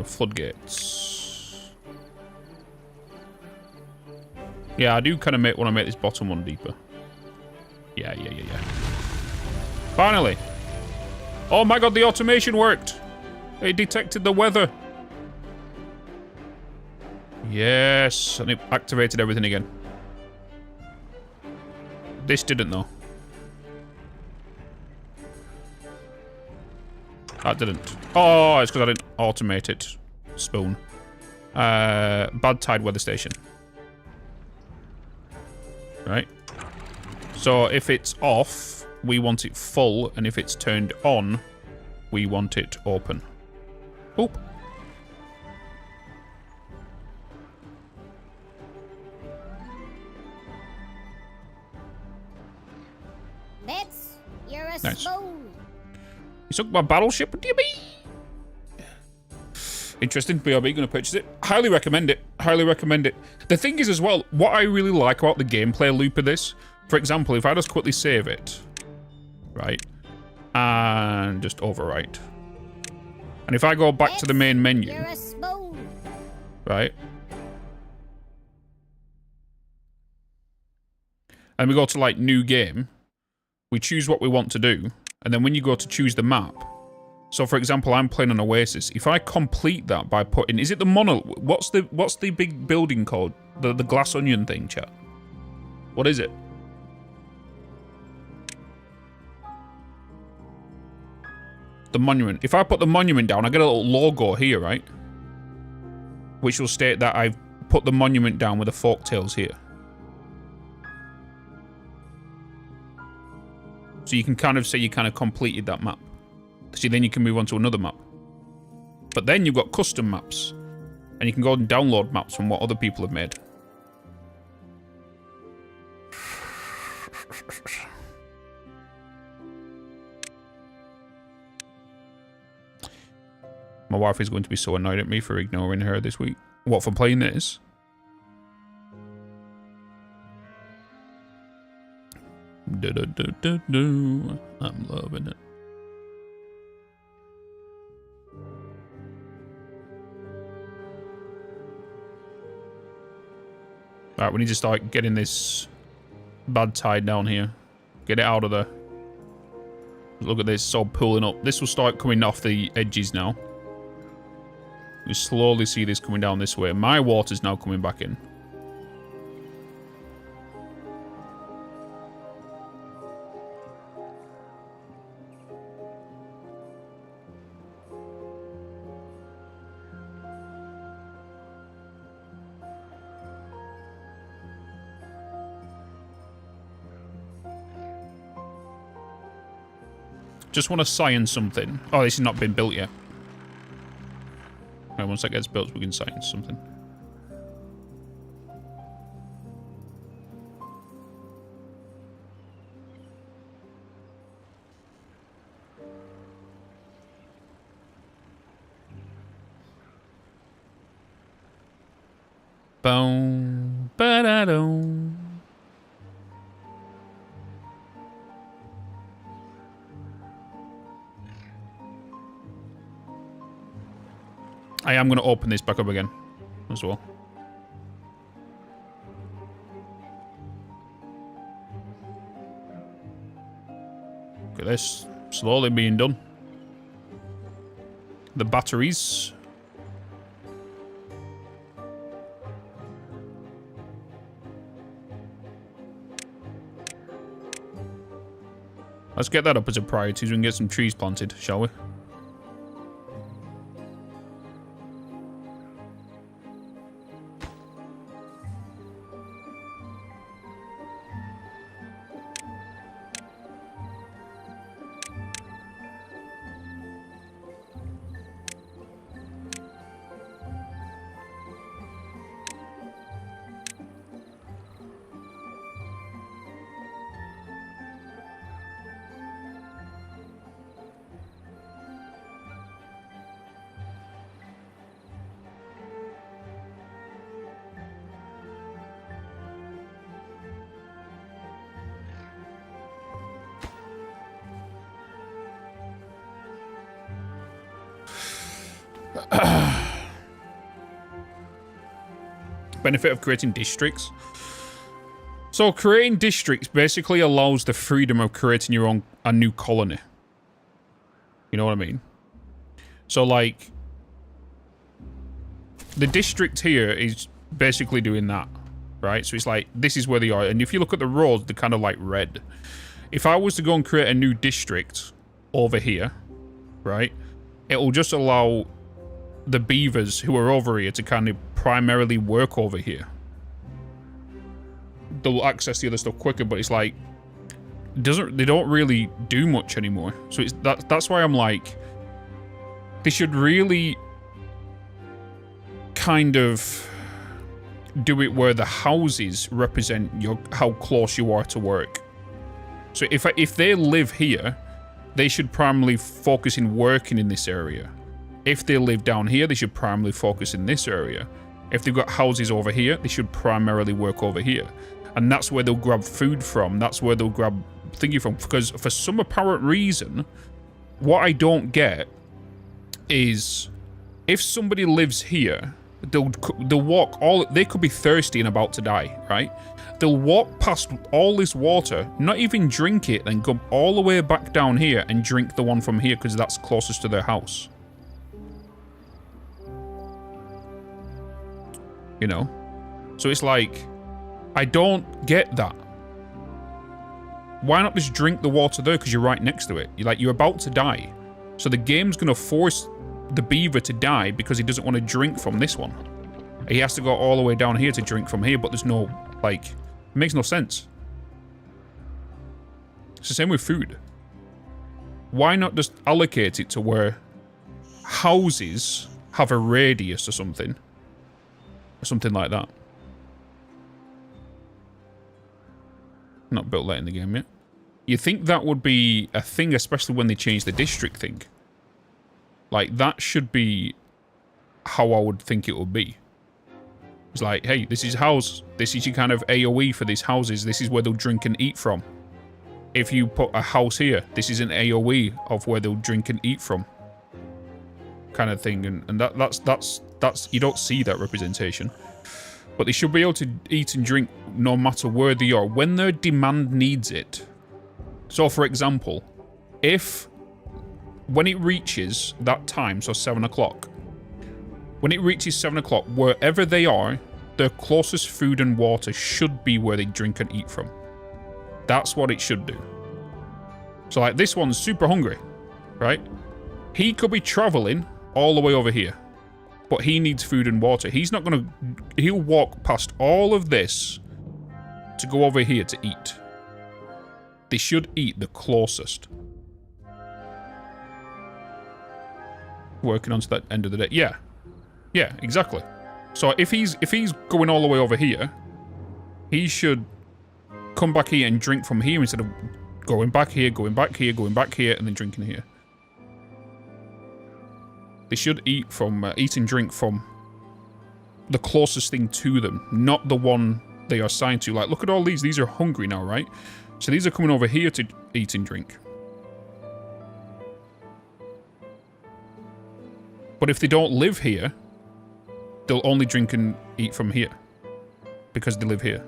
Floodgates. Yeah, I do kind of want to make this bottom one deeper. Yeah. Finally. Oh my god, the automation worked. It detected the weather. Yes, and it activated everything again. This didn't though. That didn't. Oh, it's because I didn't automate it. Spoon. Bad tide weather station. Right. So if it's off, we want it full, and if it's turned on, we want it open. Oop. Bitz, you're a Nice. spoon. You took my battleship, what do you mean? Interesting. BRB, gonna purchase it. Highly recommend it. Highly recommend it. The thing is as well, what I really like about the gameplay loop of this, for example, if I just quickly save it, right, and just overwrite, and if I go back to the main menu, You're a spoon. right, and we go to like new game, we choose what we want to do, and then when you go to choose the map, So, for example, I'm playing an Oasis. If I complete that by putting... Is it the mono... What's the big building called? The glass onion thing, chat? What is it? The monument. If I put the monument down, I get a little logo here, right? Which will state that I've put the monument down with the folktales here. So you can kind of say you kind of completed that map. See, then you can move on to another map. But then you've got custom maps. And you can go and download maps from what other people have made. My wife is going to be so annoyed at me for ignoring her this week. What, for playing this? I'm loving it. Alright, we need to start getting this bad tide down here. Get it out of there. Look at this, it's all pulling up. This will start coming off the edges now. You slowly see this coming down this way. My water's now coming back in. Just want to science something. Oh, this has not been built yet. Right, once that gets built, we can science something. Boom, ba-da-dum. I am going to open this back up again as well. Look at this. Slowly being done. The batteries. Let's get that up as a priority so we can get some trees planted, shall we? Benefit of creating districts. So creating districts basically allows the freedom of creating your own a new colony. You know what I mean? So like the district here is basically doing that, right? So it's like this is where they are, and if you look at the roads, they're kind of like red. If I was to go and create a new district over here, right, it will just allow the beavers who are over here to kind of primarily work over here. They'll access the other stuff quicker, but it's like they don't really do much anymore. So it's that's why I'm like, they should really kind of do it where the houses represent how close you are to work. So if they live here, they should primarily focus in working in this area. If they live down here, they should primarily focus in this area. If they've got houses over here, they should primarily work over here. And that's where they'll grab food from. That's where they'll grab thingy from. Because for some apparent reason, what I don't get is if somebody lives here They'll walk all. They could be thirsty and about to die, right? They'll walk past all this water, not even drink it, then come all the way back down here and drink the one from here because that's closest to their house. You know? So it's like, I don't get that. Why not just drink the water there because you're right next to it? You're about to die. So the game's going to force the beaver to die because he doesn't want to drink from this one. He has to go all the way down here to drink from here, but there's no, like, it makes no sense. It's the same with food. Why not just allocate it to where houses have a radius or something? Or something like that. Not built that in the game yet. You think that would be a thing, especially when they change the district thing. Like, that should be how I would think it would be. It's like, hey, this is house. This is your kind of AoE for these houses. This is where they'll drink and eat from. If you put a house here, this is an AoE of where they'll drink and eat from. Kind of thing. And that's you don't see that representation. But they should be able to eat and drink no matter where they are, when their demand needs it. So, for example, when it reaches that time, so 7 o'clock, when it reaches 7 o'clock, wherever they are, their closest food and water should be where they drink and eat from. That's what it should do. So, like, this one's super hungry, right? He could be traveling all the way over here, but he needs food and water. He's not going to... He'll walk past all of this to go over here to eat. They should eat the closest. Working on to that end of the day. Yeah. Yeah, exactly. So if he's going all the way over here, he should come back here and drink from here instead of going back here, going back here, going back here, and then drinking here. They should eat and drink from the closest thing to them, not the one they are assigned to. Like, look at all these. These are hungry now, right? So these are coming over here to eat and drink. But if they don't live here, they'll only drink and eat from here. Because they live here.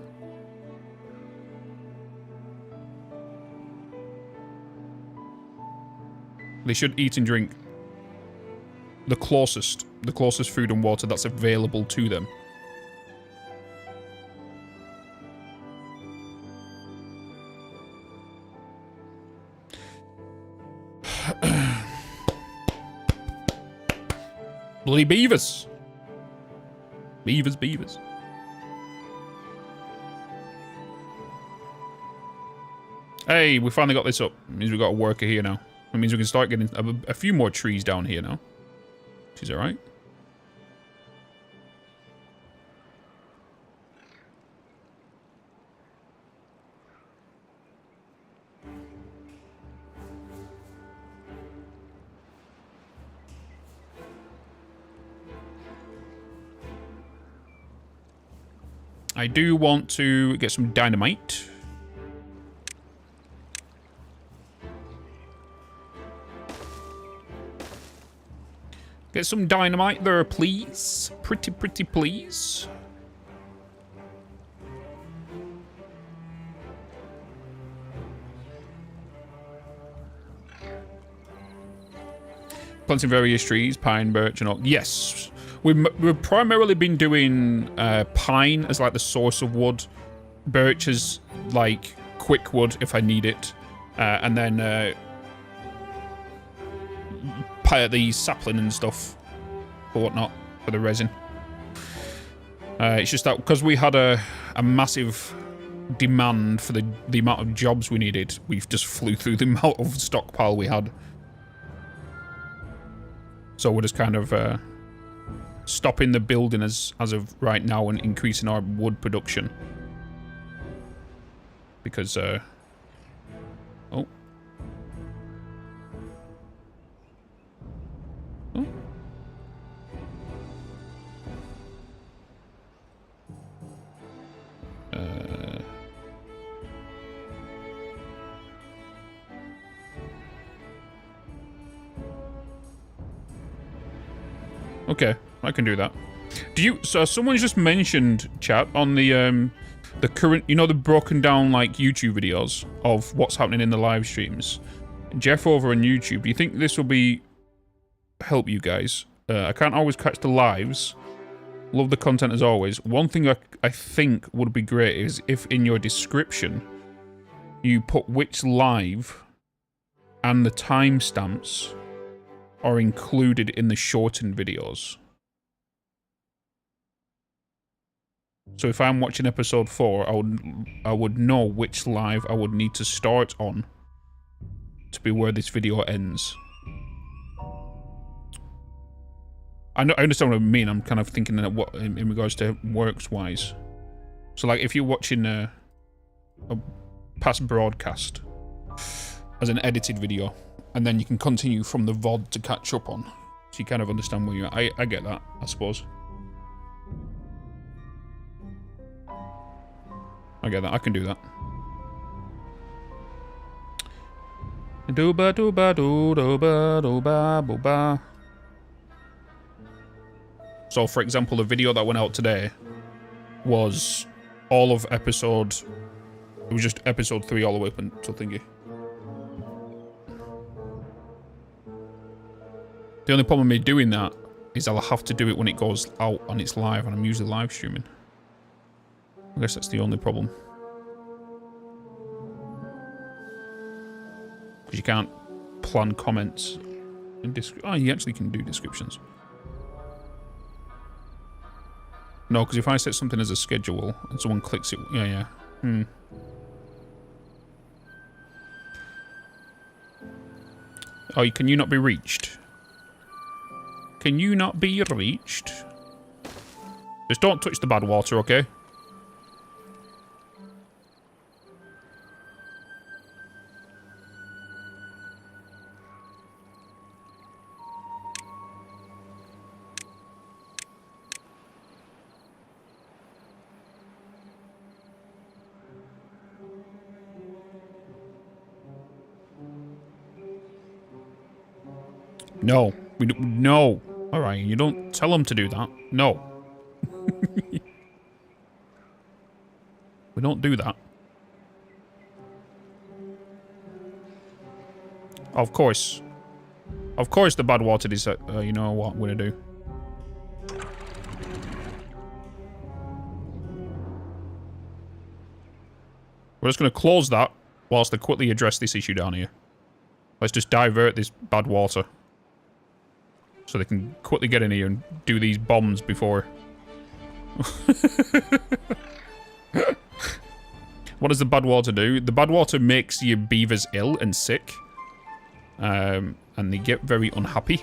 They should eat and drink the closest food and water that's available to them. Bloody beavers. Beavers. Hey, we finally got this up. It means we've got a worker here now. It means we can start getting a few more trees down here now. Which is alright. I do want to get some dynamite. Get some dynamite there, please. Pretty please. Planting various trees, pine, birch, and all. Yes. We've primarily been doing pine as like the source of wood, birch as like quick wood if I need it, and then the sapling and stuff or whatnot for the resin. It's just that because we had a massive demand for the amount of jobs we needed, we've just flew through the amount of stockpile we had. So we're just kind of stopping the building as of right now and increasing our wood production. Because, oh. Oh. Okay, I can do that. So someone's just mentioned, chat, on the current, you know, the broken down like YouTube videos of what's happening in the live streams. Jeff over on YouTube, do you think this will help you guys? I can't always catch the lives. Love the content as always. One thing I think would be great is if in your description you put which live and the timestamps are included in the shortened videos. So if I'm watching episode 4, I would know which live I would need to start on to be where this video ends. I understand what I mean. I'm kind of thinking that what in regards to works-wise. So like if you're watching a past broadcast as an edited video, and then you can continue from the VOD to catch up on, so you kind of understand where you're at. I get that, I suppose. I get that. I can do that. Dooba dooba doo dooba dooba booba. So, for example, the video that went out today was all of episode... It was just episode 3 all the way up until thingy. The only problem with me doing that is I'll have to do it when it goes out and it's live, and I'm usually live streaming. I guess that's the only problem. Because you can't plan comments and oh, you actually can do descriptions. No, because if I set something as a schedule and someone clicks it, yeah. Oh, can you not be reached? Can you not be reached? Just don't touch the bad water, okay? No. No. Alright, you don't tell them to do that. No. We don't do that. Of course. Of course the bad water is, you know what I'm gonna do. We're just gonna close that whilst I quickly address this issue down here. Let's just divert this bad water. So they can quickly get in here and do these bombs before. What does the bad water do? The bad water makes your beavers ill and sick. And they get very unhappy.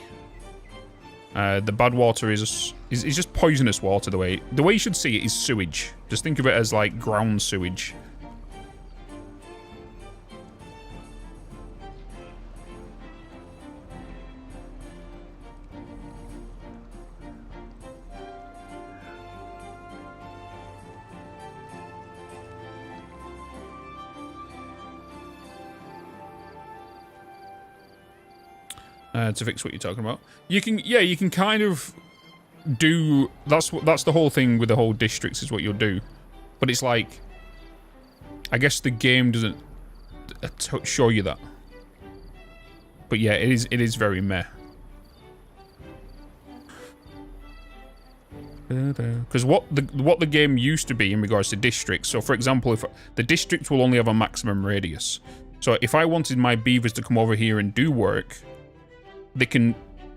The bad water is just poisonous water. The way you should see it is sewage. Just think of it as like ground sewage. To fix what you're talking about. You can kind of do... That's the whole thing with the whole districts is what you'll do. But it's like... I guess the game doesn't show you that. But yeah, it is very meh. Because what the game used to be in regards to districts, so for example, if the districts will only have a maximum radius. So if I wanted my beavers to come over here and do work...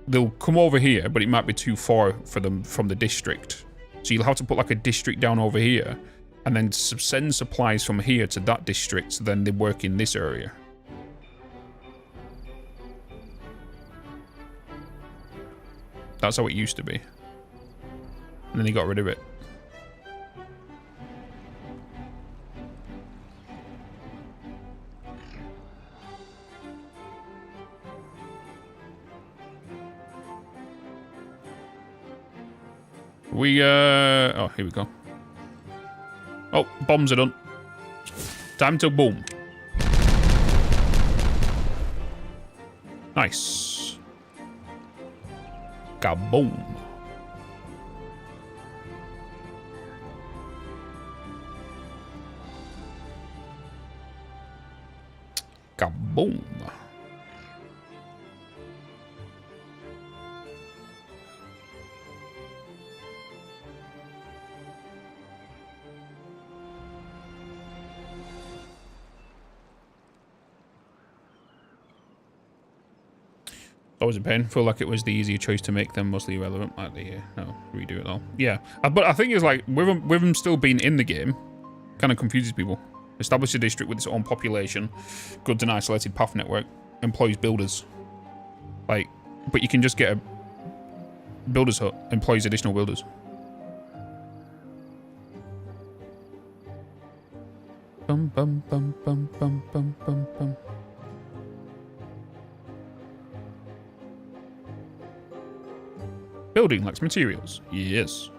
They'll come over here, but it might be too far for them from the district. So you'll have to put like a district down over here, and then send supplies from here to that district, so then they work in this area. That's how it used to be. And then they got rid of it. Oh, here we go. Oh, bombs are done. Time to boom. Nice. Kaboom. Kaboom. Always a pain. Feel like it was the easier choice to make them mostly irrelevant. No, redo it all. Yeah, but I think it's like with them still being in the game, kind of confuses people. Establish a district with its own population, goods and isolated path network, employs builders. Like, but you can just get a builder's hut, employs additional builders. Bum bum bum bum bum bum bum bum. Building lacks materials. Yes.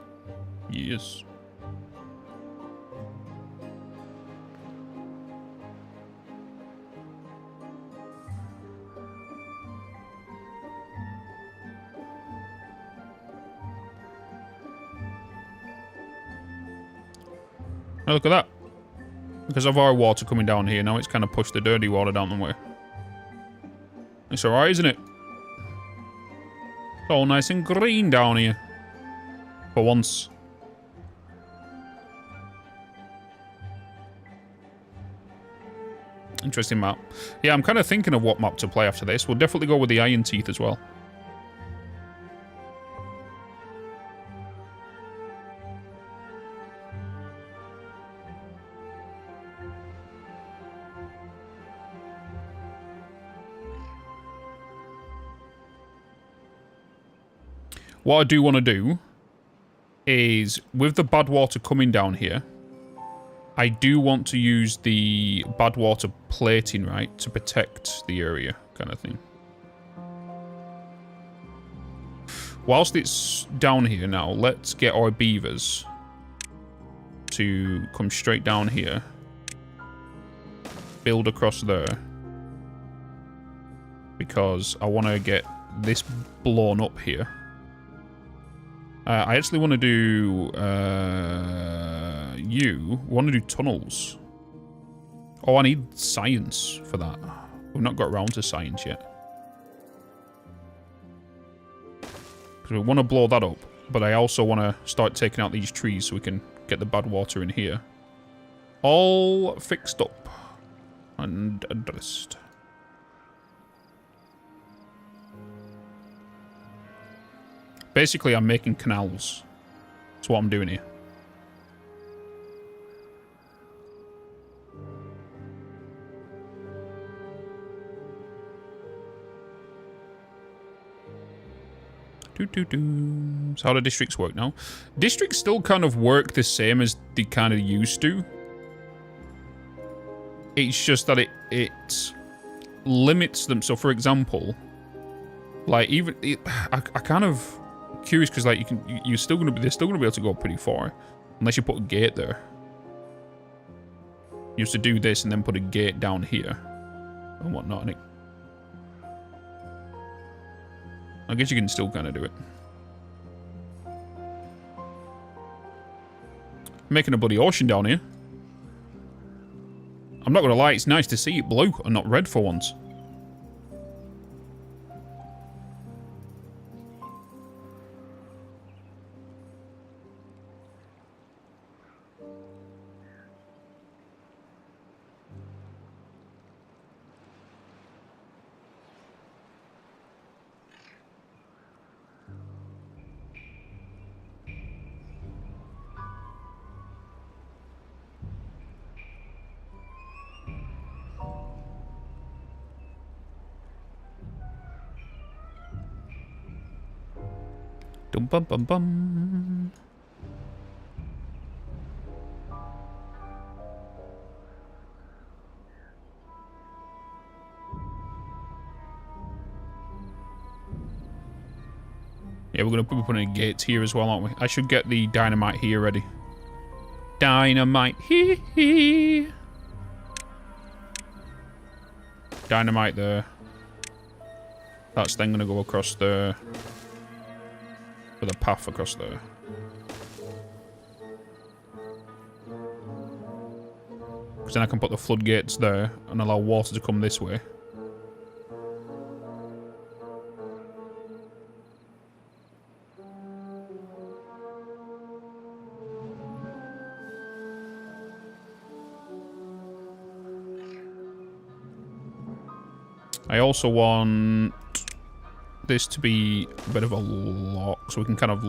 Yes. Now look at that. Because of our water coming down here, now it's kind of pushed the dirty water down the way. It's alright, isn't it? It's all nice and green down here. For once. Interesting map. Yeah, I'm kind of thinking of what map to play after this. We'll definitely go with the Iron Teeth as well. What I do want to do is, with the bad water coming down here, I do want to use the bad water plating, right, to protect the area, kind of thing. Whilst it's down here now, let's get our beavers to come straight down here. Build across there. Because I want to get this blown up here. I actually want to do want to do tunnels. Oh, I need science for that. We've not got around to science yet. Because we want to blow that up, but I also want to start taking out these trees so we can get the bad water in here. All fixed up and addressed. Basically, I'm making canals. That's what I'm doing here. So how do districts work now? Districts still kind of work the same as they kind of used to. It's just that it limits them. So, for example, like I kind of curious because like they're still gonna be able to go pretty far unless you put a gate there. You used to do this and then put a gate down here and whatnot, and I guess you can still kind of do it. Making a bloody ocean down here. I'm not gonna lie, it's nice to see it blue and not red for once. Dum bum bum bum. Yeah, we're gonna be putting gates here as well, aren't we? I should get the dynamite here ready. Dynamite here. Dynamite there. That's then gonna go across there. With a path across there. Because then I can put the floodgates there and allow water to come this way. I also want this to be a bit of a lock, so we can kind of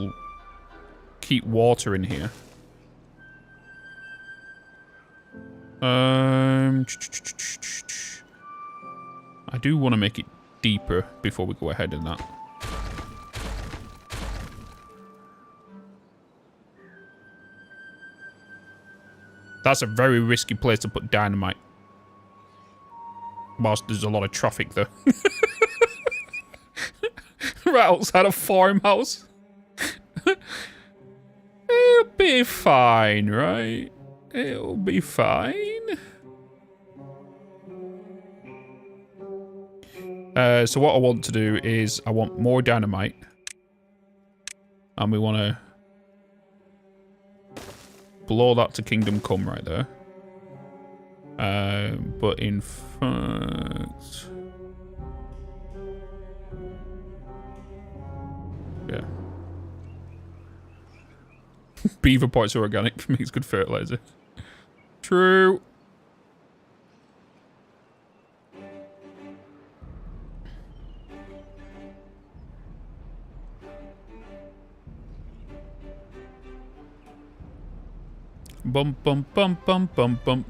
keep water in here. I do want to make it deeper before we go ahead in that. That's a very risky place to put dynamite. Whilst there's a lot of traffic there. Right outside a farmhouse. It'll be fine, right? It'll be fine. So what I want to do is I want more dynamite. And we want to blow that to Kingdom Come right there. But in fact... Yeah. Beaver parts are organic for me. It's good fertilizer. True. Bum bum bum bum bum bum.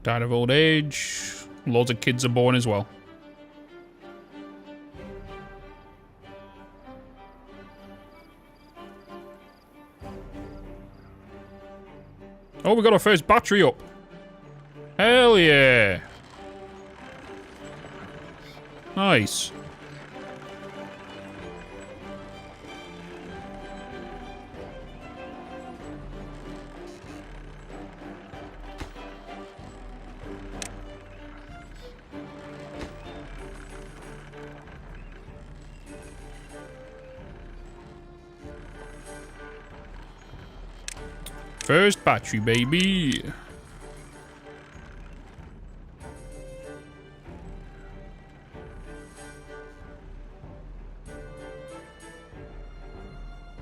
Died of old age. Loads of kids are born as well. Oh, we got our first battery up. Hell yeah. Nice. First battery, baby.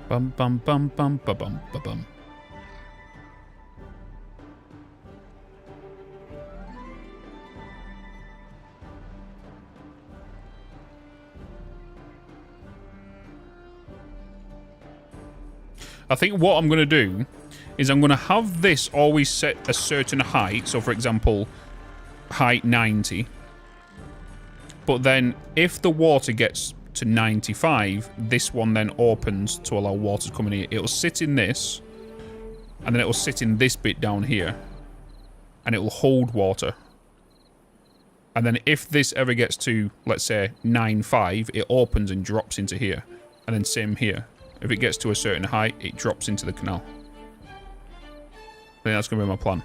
Bum bum bum bum ba bum ba bum. I think what I'm going to do is I'm going to have this always set a certain height. So, for example, height 90. But then if the water gets to 95, this one then opens to allow water to come in here. It'll sit in this, and then it'll sit in this bit down here, and it will hold water. And then if this ever gets to, let's say, 9.5, it opens and drops into here. And then same here. If it gets to a certain height, it drops into the canal. I think that's going to be my plan.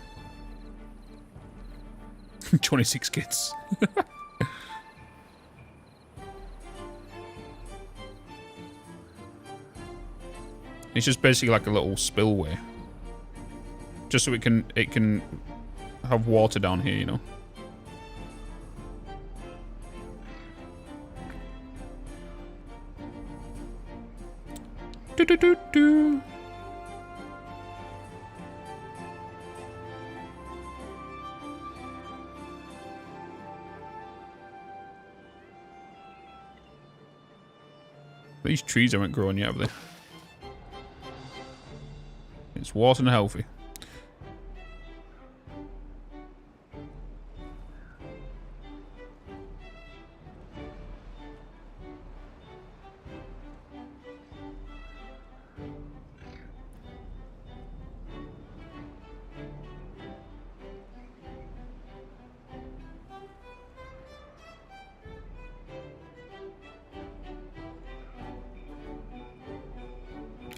26 kids. It's just basically like a little spillway. Just so it can have water down here, you know. Do do do do. These trees haven't grown yet, have they? It's water and healthy.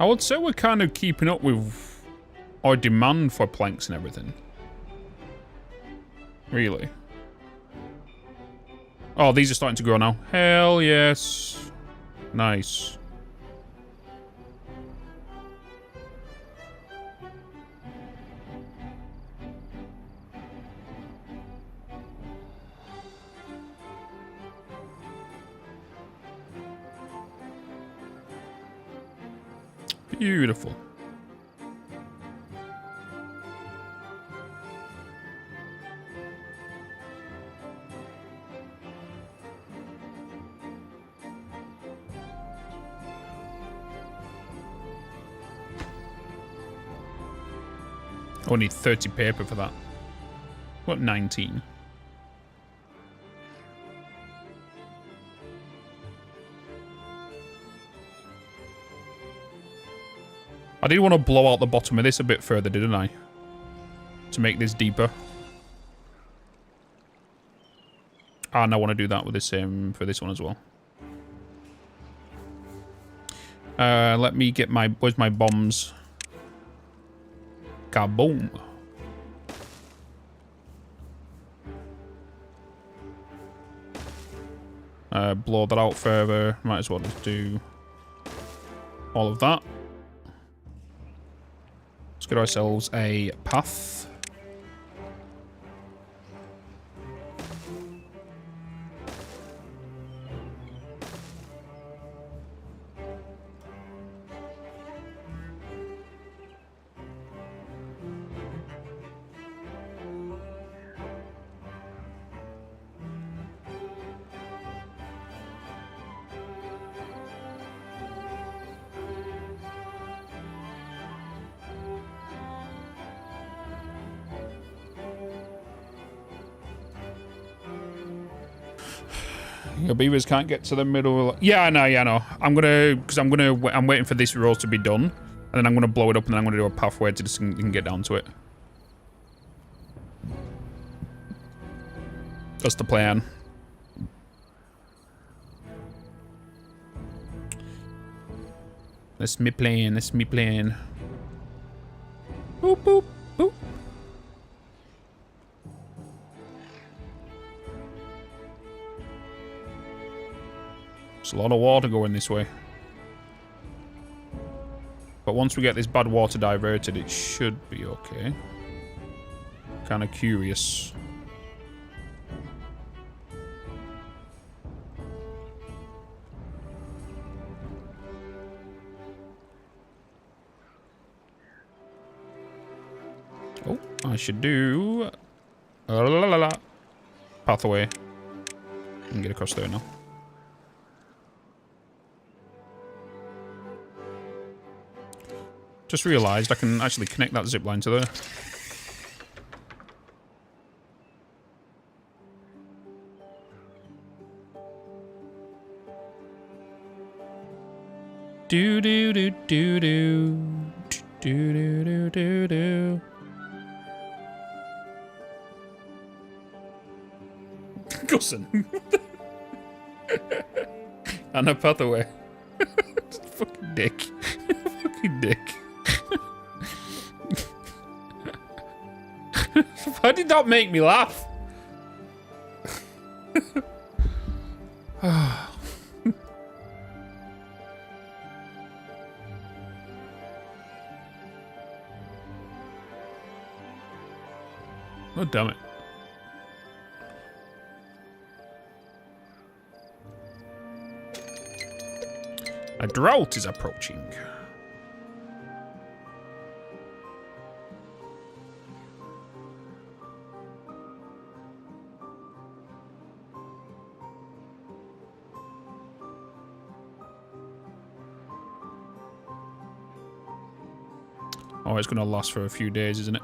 I would say we're kind of keeping up with our demand for planks and everything. Really. Oh, these are starting to grow now. Hell yes. Nice. Beautiful. I need 30 paper for that. What, 19? I did want to blow out the bottom of this a bit further, didn't I? To make this deeper. And I want to do that with the same for this one as well. Let me get my... Where's my bombs? Kaboom. Blow that out further. Might as well just do all of that. Let's get ourselves a path. Your beavers can't get to the middle. Yeah, I know. Yeah, I know. I'm waiting for this row to be done, and then I'm gonna blow it up, and then I'm gonna do a pathway to just you can get down to it. That's the plan. That's me playing. That's me playing. Boop boop boop. There's a lot of water going this way. But once we get this bad water diverted, it should be okay. Kind of curious. Oh, I should do... pathway. I can get across there now. Just realised I can actually connect that zipline to there. Do do do do do do do do do do. Cousin. And a pathway. Fucking dick. Fucking dick. Why did that make me laugh? Oh, damn it. A drought is approaching. Oh, it's going to last for a few days, isn't it?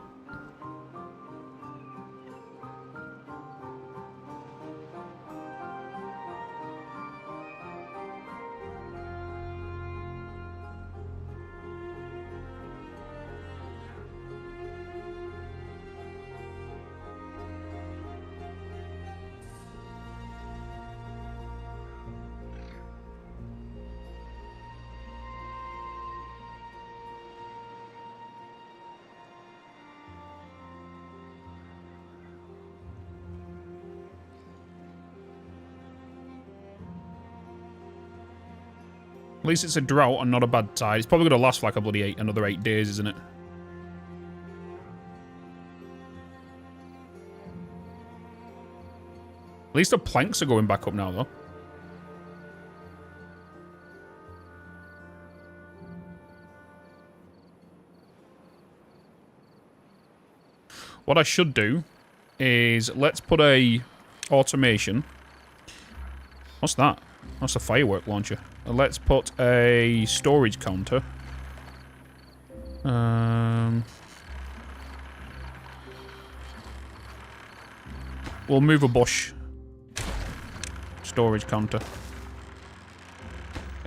At least it's a drought and not a bad tide. It's probably going to last for like a bloody another 8 days, isn't it? At least the planks are going back up now, though. What I should do is let's put a automation. What's that? That's a firework launcher. Let's put a storage counter. We'll move a bush. Storage counter.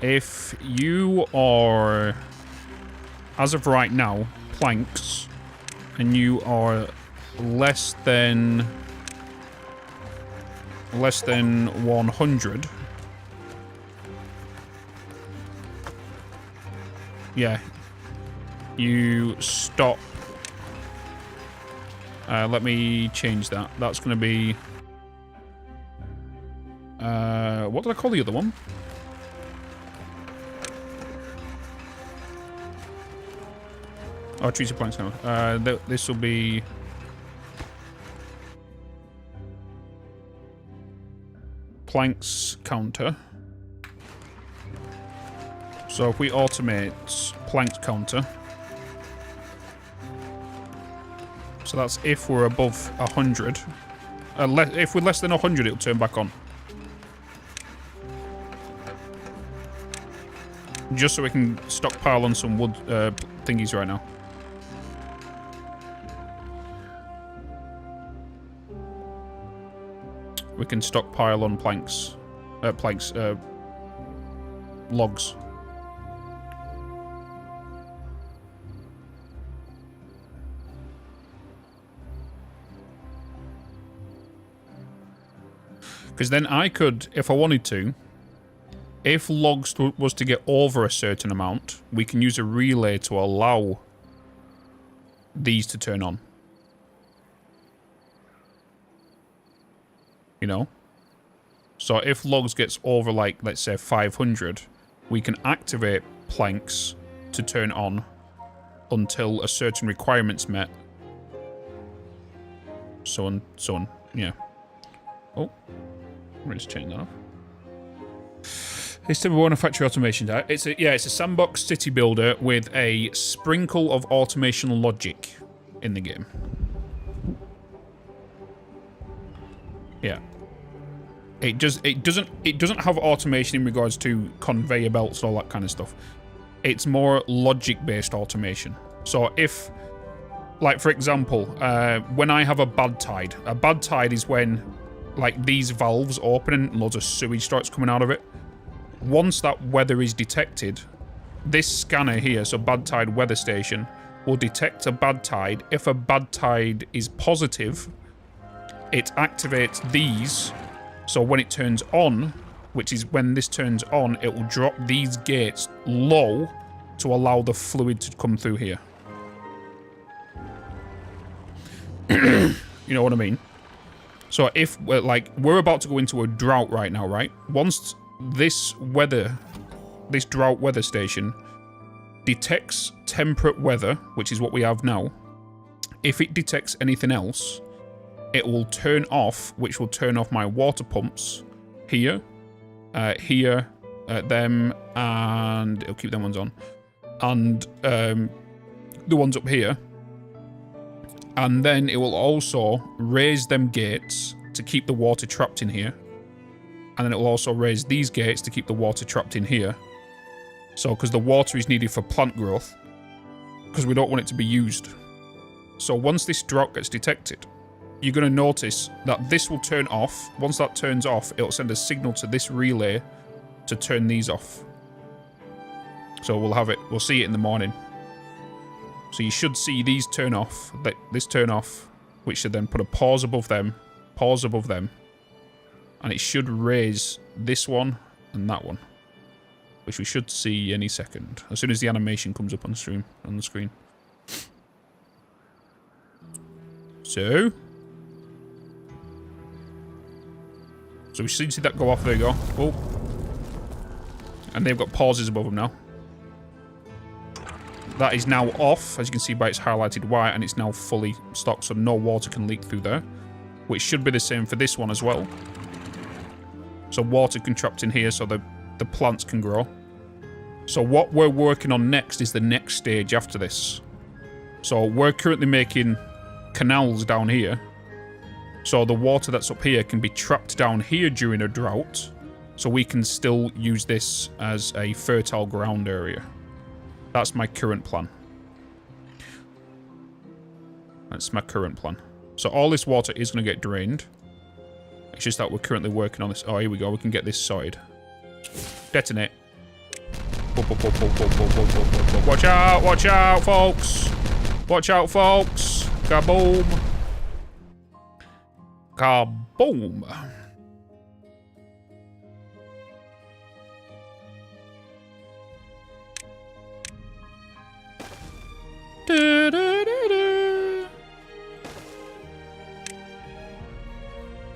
If you are, as of right now, planks, and you are less than 100, yeah, you stop. Let me change that. That's going to be what did I call the other one? Oh, trees of planks now. This will be planks counter. So if we automate planks counter, so that's if we're above 100. If we're less than 100, it'll turn back on. Just so we can stockpile on some wood thingies right now. We can stockpile on logs. Because then I could, if I wanted to, if logs was to get over a certain amount, we can use a relay to allow these to turn on. You know? So if logs gets over, like, let's say 500, we can activate planks to turn on until a certain requirement's met. So on, yeah. Oh. Let's change that off. It's Timberborn, a factory automation. It's a sandbox city builder with a sprinkle of automation logic in the game. Yeah. It doesn't have automation in regards to conveyor belts and all that kind of stuff. It's more logic-based automation. So if, like for example, when I have a bad tide is when like these valves open and loads of sewage starts coming out of it. Once that weather is detected, this scanner here, so bad tide weather station, will detect a bad tide. If a bad tide is positive, it activates these. So when it turns on, which is when this turns on, it will drop these gates low to allow the fluid to come through here. You know what I mean? So if we're about to go into a drought right now, right? Once this drought weather station detects temperate weather, which is what we have now, if it detects anything else, it will turn off, which will turn off my water pumps here, them, and it'll keep them ones on, and the ones up here. And then it will also raise them gates to keep the water trapped in here. And then it will also raise these gates to keep the water trapped in here. So, because the water is needed for plant growth. Because we don't want it to be used. So once this drought gets detected, you're going to notice that this will turn off. Once that turns off, it'll send a signal to this relay to turn these off. So we'll see it in the morning. So you should see these turn off, this turn off, which should then put a pause above them, and it should raise this one and that one, which we should see any second, as soon as the animation comes up on the screen. So we should see that go off. There you go. Oh, And they've got pauses above them now. That is now off, as you can see by its highlighted white, and it's now fully stocked, so no water can leak through there. Which should be the same for this one as well. So water can trapped in here so the plants can grow. So what we're working on next is the next stage after this. So we're currently making canals down here. So the water that's up here can be trapped down here during a drought. So we can still use this as a fertile ground area. That's my current plan. That's my current plan. So all this water is going to get drained. It's just that we're currently working on this. Oh, here we go. We can get this sorted. Detonate. Watch out! Watch out, folks! Watch out, folks! Kaboom! Kaboom!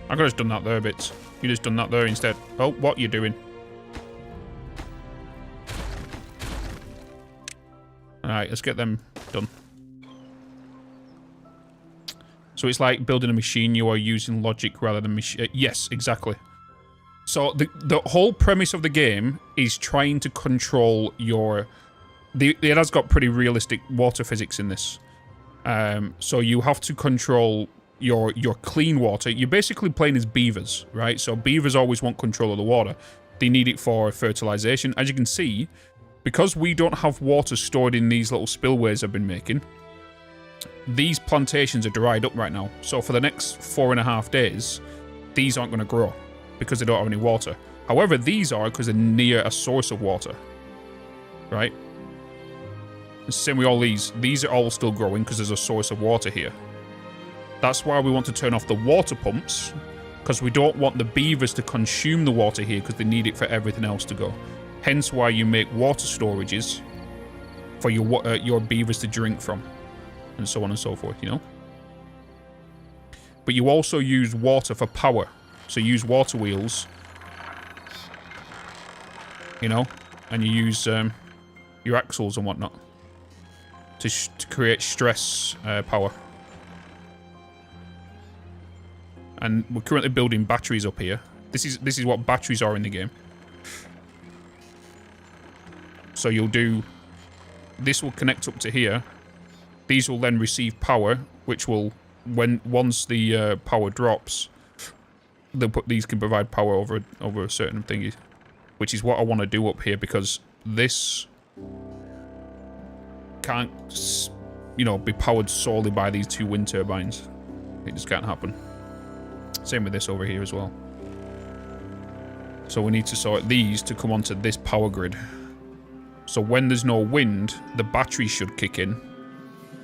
I could have just done that there, Bitz. You just done that there instead. Oh, what you doing? Alright, let's get them done. So it's like building a machine. You are using logic rather than machine. Yes, exactly. So the whole premise of the game is trying to control your... It has got pretty realistic water physics in this. So you have to control your clean water. You're basically playing as beavers, right? So beavers always want control of the water. They need it for fertilization. As you can see, because we don't have water stored in these little spillways I've been making, these plantations are dried up right now. So for the next 4.5 days, these aren't going to grow because they don't have any water. However, these are because they're near a source of water, right? Same with all these. These are all still growing because there's a source of water here. That's why we want to turn off the water pumps, because we don't want the beavers to consume the water here because they need it for everything else to go. Hence why you make water storages for your beavers to drink from, and so on and so forth, you know? But you also use water for power. So you use water wheels, you know, and you use your axles and whatnot to create stress power. And we're currently building batteries up here. This is what batteries are in the game. So you'll do... This will connect up to here. These will then receive power, which will... Once the power drops, these can provide power over a certain thingy. Which is what I want to do up here, because this can't, you know, be powered solely by these 2 wind turbines. It just can't happen. Same with this over here as well. So we need to sort these to come onto this power grid. So when there's no wind, the battery should kick in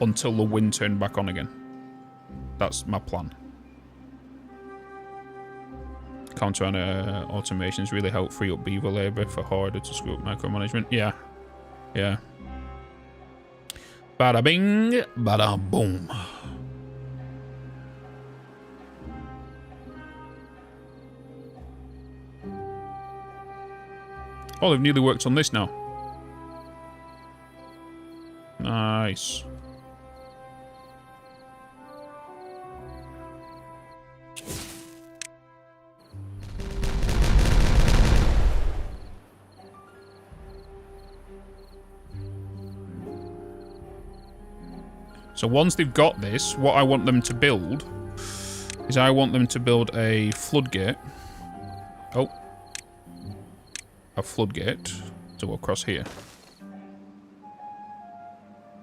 until the wind turn back on again. That's my plan. Counter on automations really help free up beaver labor for harder to screw up micromanagement. Yeah. Yeah. Bada bing, bada boom. Oh, they've nearly worked on this now. Nice. So once they've got this, what I want them to build is I want them to build a floodgate. Oh. A floodgate to go across here.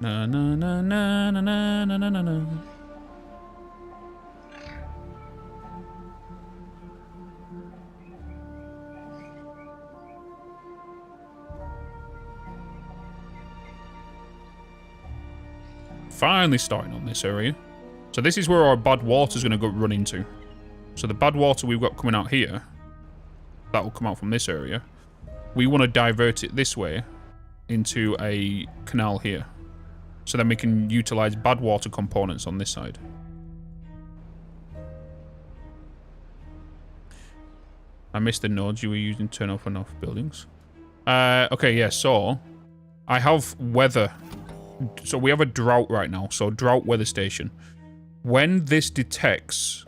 Na na na na na na na na na. Finally starting on this area. So this is where our bad water is going to go run into. So the bad water we've got coming out here, that will come out from this area. We want to divert it this way into a canal here. So then we can utilize bad water components on this side. I missed the nodes you were using to turn off and off buildings. Okay, yeah, so I have weather. So we have a drought right now. So drought weather station. When this detects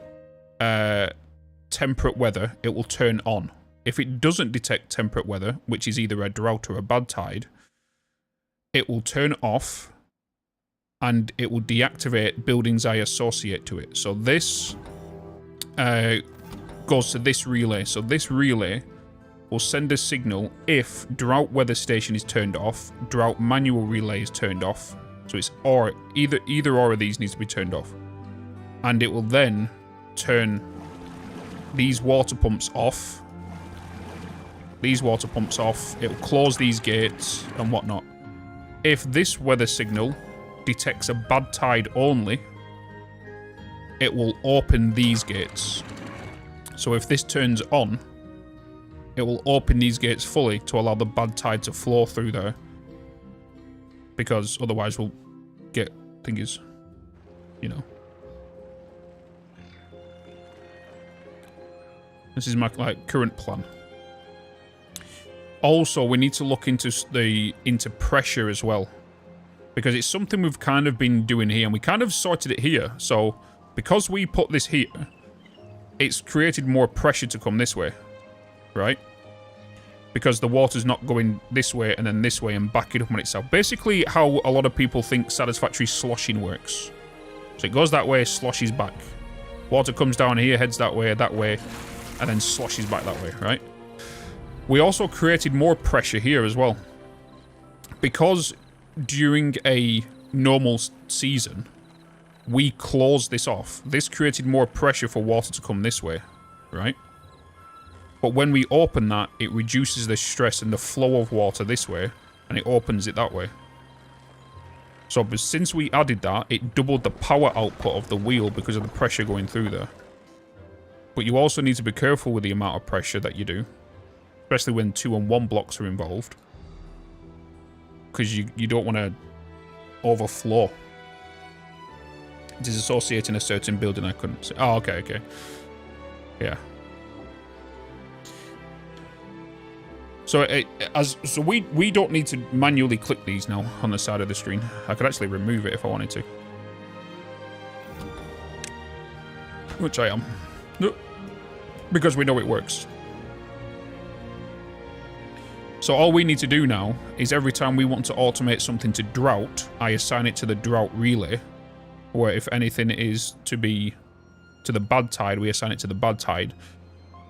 temperate weather, it will turn on. If it doesn't detect temperate weather, which is either a drought or a bad tide, it will turn off and it will deactivate buildings I associate to it. So this goes to this relay. So this relay will send a signal if drought weather station is turned off, drought manual relay is turned off. So it's or either or of these needs to be turned off. And it will then turn these water pumps off. These water pumps off. It will close these gates and whatnot. If this weather signal detects a bad tide only, it will open these gates. So if this turns on, it will open these gates fully to allow the bad tide to flow through there. Because otherwise we'll get thingies, you know. This is my current plan. Also, we need to look into pressure as well, because it's something we've kind of been doing here, and we kind of sorted it here. So because we put this here, it's created more pressure to come this way, right? Because the water's not going this way and then this way and backing up on itself. Basically how a lot of people think satisfactory sloshing works. So it goes that way, sloshes back. Water comes down here, heads that way, and then sloshes back that way, right? We also created more pressure here as well. Because during a normal season, we closed this off. This created more pressure for water to come this way, right? But when we open that, it reduces the stress and the flow of water this way, and it opens it that way. So but since we added that, it doubled the power output of the wheel because of the pressure going through there. But you also need to be careful with the amount of pressure that you do, especially when 2 and 1 blocks are involved, because you don't want to overflow. Disassociating a certain building, I couldn't say. Oh, okay. Yeah. So we don't need to manually click these now on the side of the screen. I could actually remove it if I wanted to. Which I am. Because we know it works. So all we need to do now is every time we want to automate something to drought, I assign it to the drought relay. Where if anything is to be to the bad tide, we assign it to the bad tide.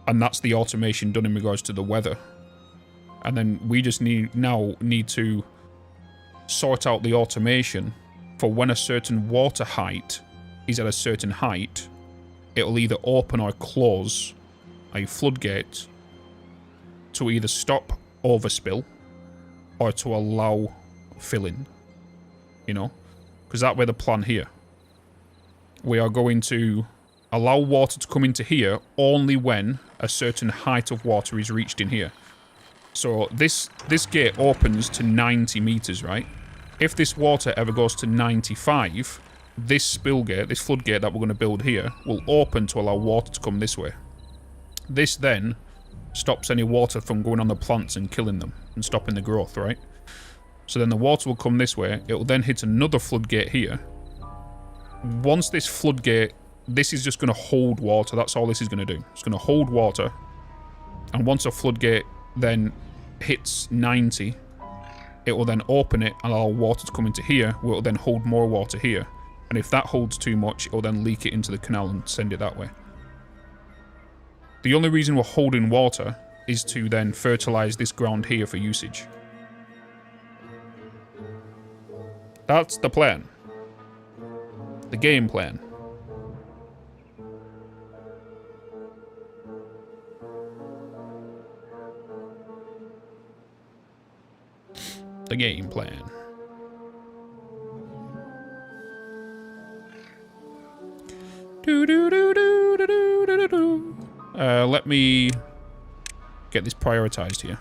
And that's the automation done in regards to the weather. And then we just need to sort out the automation for when a certain water height is at a certain height. It'll either open or close a floodgate to either stop overspill or to allow filling. You know? Because that way the plan here. We are going to allow water to come into here only when a certain height of water is reached in here. So this gate opens to 90 meters, right? If this water ever goes to 95, this spill gate, this floodgate that we're going to build here, will open to allow water to come this way. This then stops any water from going on the plants and killing them and stopping the growth, right? So then the water will come this way. It will then hit another floodgate here. Once this floodgate, this is just going to hold water. That's all this is going to do. It's going to hold water. And once a floodgate then hits 90, it will then open it and allow water to come into here, where it will then hold more water here. And if that holds too much, it will then leak it into the canal and send it that way. The only reason we're holding water is to then fertilize this ground here for usage. That's the plan. The game plan. The game plan. Let me get this prioritized here.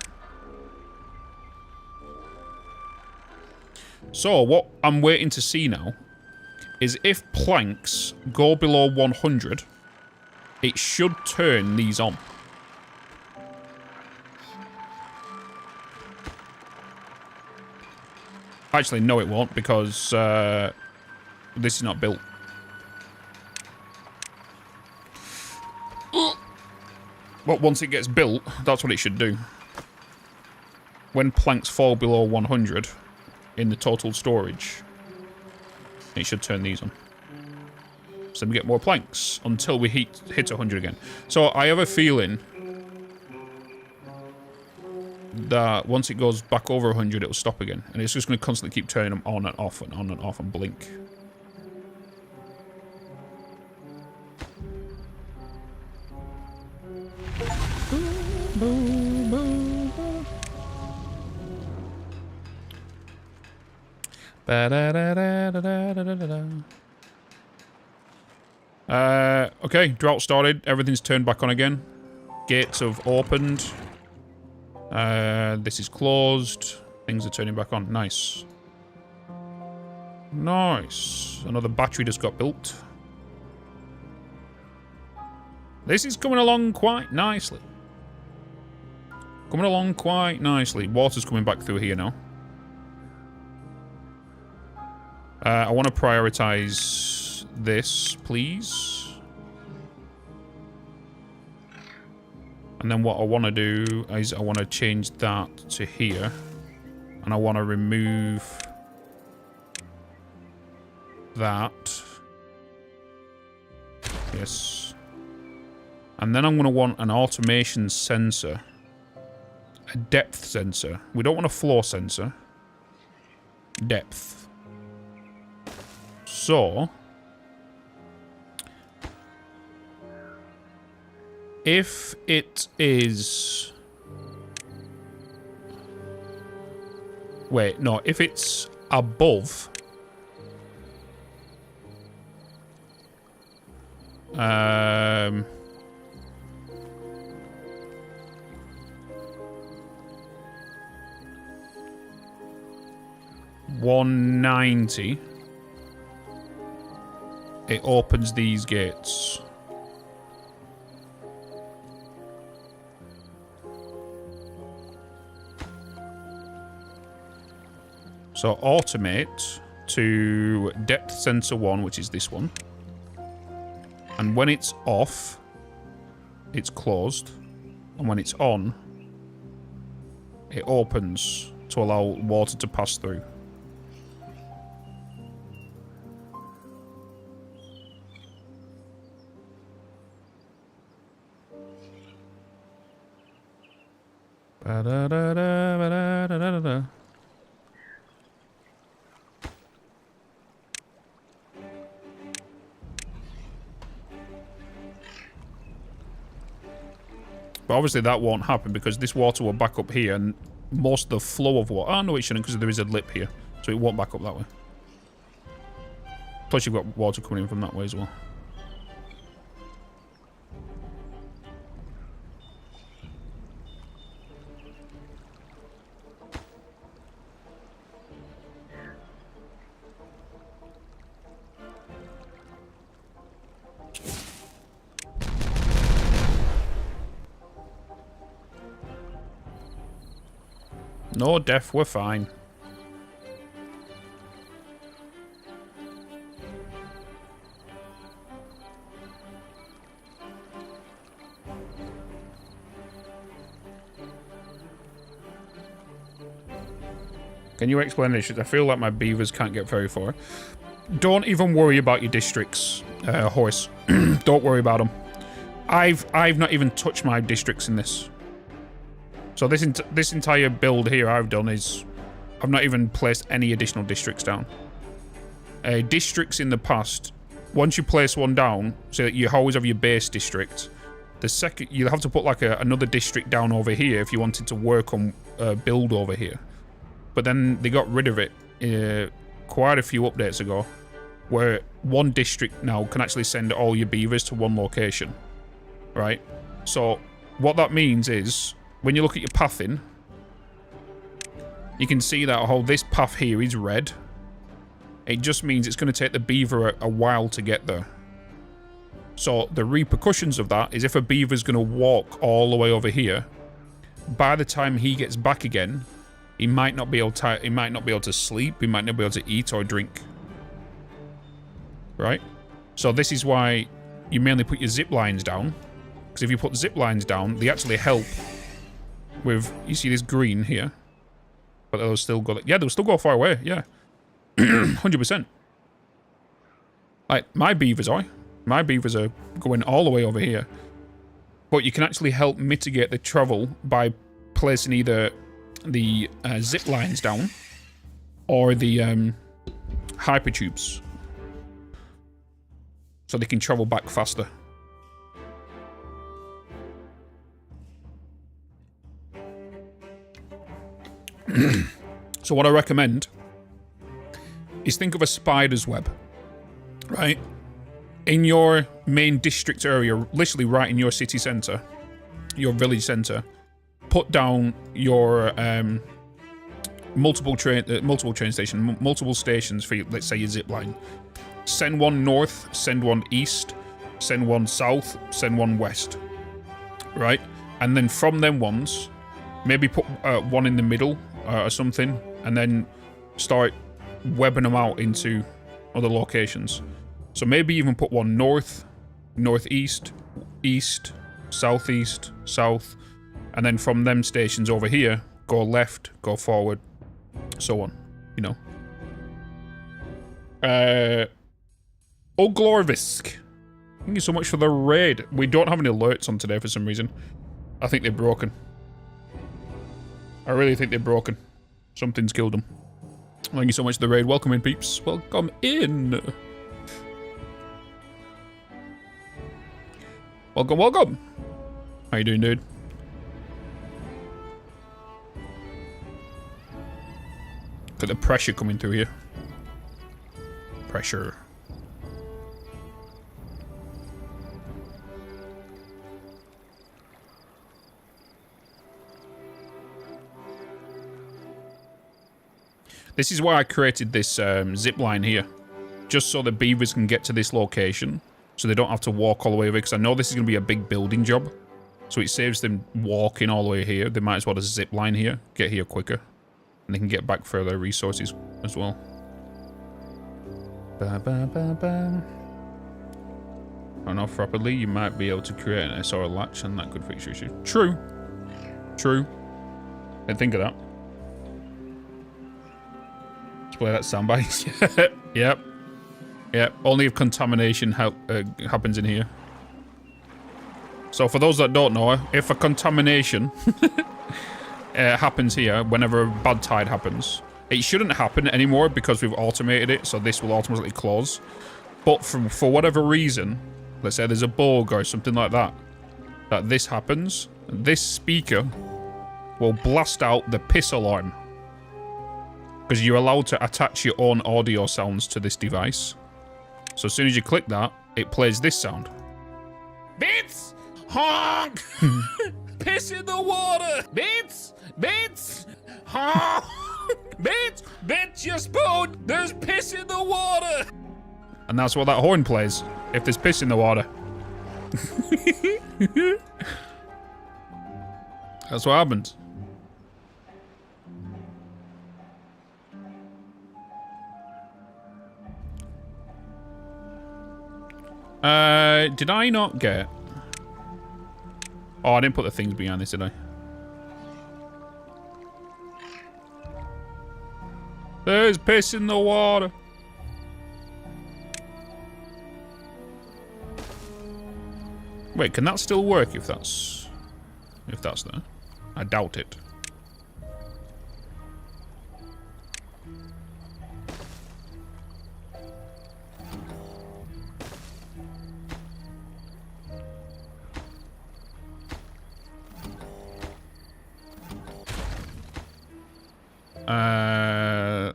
So what I'm waiting to see now is if planks go below 100, it should turn these on. Actually, no, it won't, because this is not built. But once it gets built, that's what it should do. When planks fall below 100 in the total storage, it should turn these on. So then we get more planks until we hit 100 again. So I have a feeling that once it goes back over 100, it'll stop again. And it's just going to constantly keep turning them on and off and on and off and blink. Okay, drought started. Everything's turned back on again. Gates have opened. This is closed. Things are turning back on. Nice. Nice. Another battery just got built. This is coming along quite nicely. Coming along quite nicely. Water's coming back through here now. I want to prioritize this, please. And then what I want to do is I want to change that to here. And I want to remove that. Yes. And then I'm going to want an automation sensor. A depth sensor. We don't want a flow sensor. Depth. So, if it is... Wait, no, if it's above... 190... It opens these gates. So automate to depth sensor 1, which is this one. And when it's off, it's closed. And when it's on, it opens to allow water to pass through. Ba-da-da-da-ba-da-da-da-da. But obviously that won't happen because this water will back up here and most of the flow of water... Oh, no, it shouldn't because there is a lip here. So it won't back up that way. Plus you've got water coming in from that way as well. No, Def, we're fine. Can you explain this? I feel like my beavers can't get very far. Don't even worry about your districts, Horse. Don't worry about them. I've not even touched my districts in this. So this entire build here I've done is... I've not even placed any additional districts down. Districts in the past, once you place one down, so that you always have your base district, the second... You'll have to put like another district down over here if you wanted to work on build over here. But then they got rid of it quite a few updates ago, where one district now can actually send all your beavers to one location. Right? So what that means is... When you look at your pathing, you can see that this path here is red. It just means it's going to take the beaver a while to get there. So the repercussions of that is if a beaver's going to walk all the way over here, by the time he gets back again, he might not be able to. He might not be able to sleep. He might not be able to eat or drink. Right. So this is why you mainly put your zip lines down. Because if you put zip lines down, they actually help with. You see this green here, but they'll still go. Yeah, they'll still go far away. Yeah, 100%. Like my beavers are. My beavers are going all the way over here. But you can actually help mitigate the travel by placing either the zip lines down or the hypertubes. So they can travel back faster. So what I recommend is think of a spider's web, right? In your main district area, literally right in your city centre, your village centre, put down your multiple train stations, multiple stations for, let's say, your zip line. Send one north, send one east, send one south, send one west, right? And then from them ones, maybe put one in the middle or something, and then start webbing them out into other locations. So maybe even put one north, northeast, east, southeast, south, and then from them stations over here, go left, go forward, so on, you know. Oglorvisk, thank you so much for the raid. We don't have any alerts on today for some reason. I think they're broken. I really think they're broken. Something's killed them. Thank you so much for the raid. Welcome in, peeps. Welcome in. Welcome, welcome. How you doing, dude? Got the pressure coming through here. Pressure. This is why I created this zip line here. Just so the beavers can get to this location. So they don't have to walk all the way over, because I know this is going to be a big building job. So it saves them walking all the way here. They might as well just zip line here, get here quicker. And they can get back for their resources as well. Ba, ba, ba, ba. Run off rapidly, you might be able to create an SR latch, and that could fix your issue. True. True. Didn't think of that. Let's play that soundbite. Yep. Yeah, only if contamination happens in here. So for those that don't know, if a contamination happens here, whenever a bad tide happens, it shouldn't happen anymore because we've automated it, so this will automatically close. But for whatever reason, let's say there's a bug or something like that, that this happens, this speaker will blast out the piss alarm. Because you're allowed to attach your own audio sounds to this device. So as soon as you click that, it plays this sound. Bitz! Honk! Piss in the water! Bitz! Bitz! Honk! Bitz! Bitz, your spoon! There's piss in the water! And that's what that horn plays, if there's piss in the water. That's what happens. Did I not get... Oh, I didn't put the things behind this, did I? There's piss in the water. Wait, can that still work if that's there? I doubt it.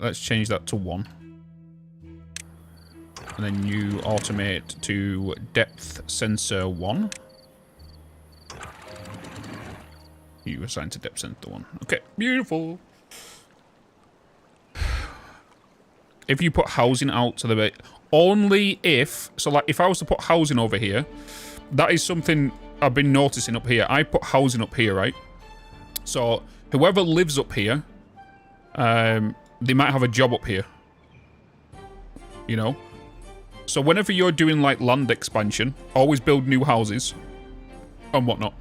Let's change that to 1. And then you automate to depth sensor 1. You assign to depth sensor 1. Okay, beautiful. If you put housing out to the bit, only if, so like if I was to put housing over here, that is something I've been noticing up here. I put housing up here, right? So whoever lives up here they might have a job up here. You know? So whenever you're doing, like, land expansion, always build new houses and whatnot.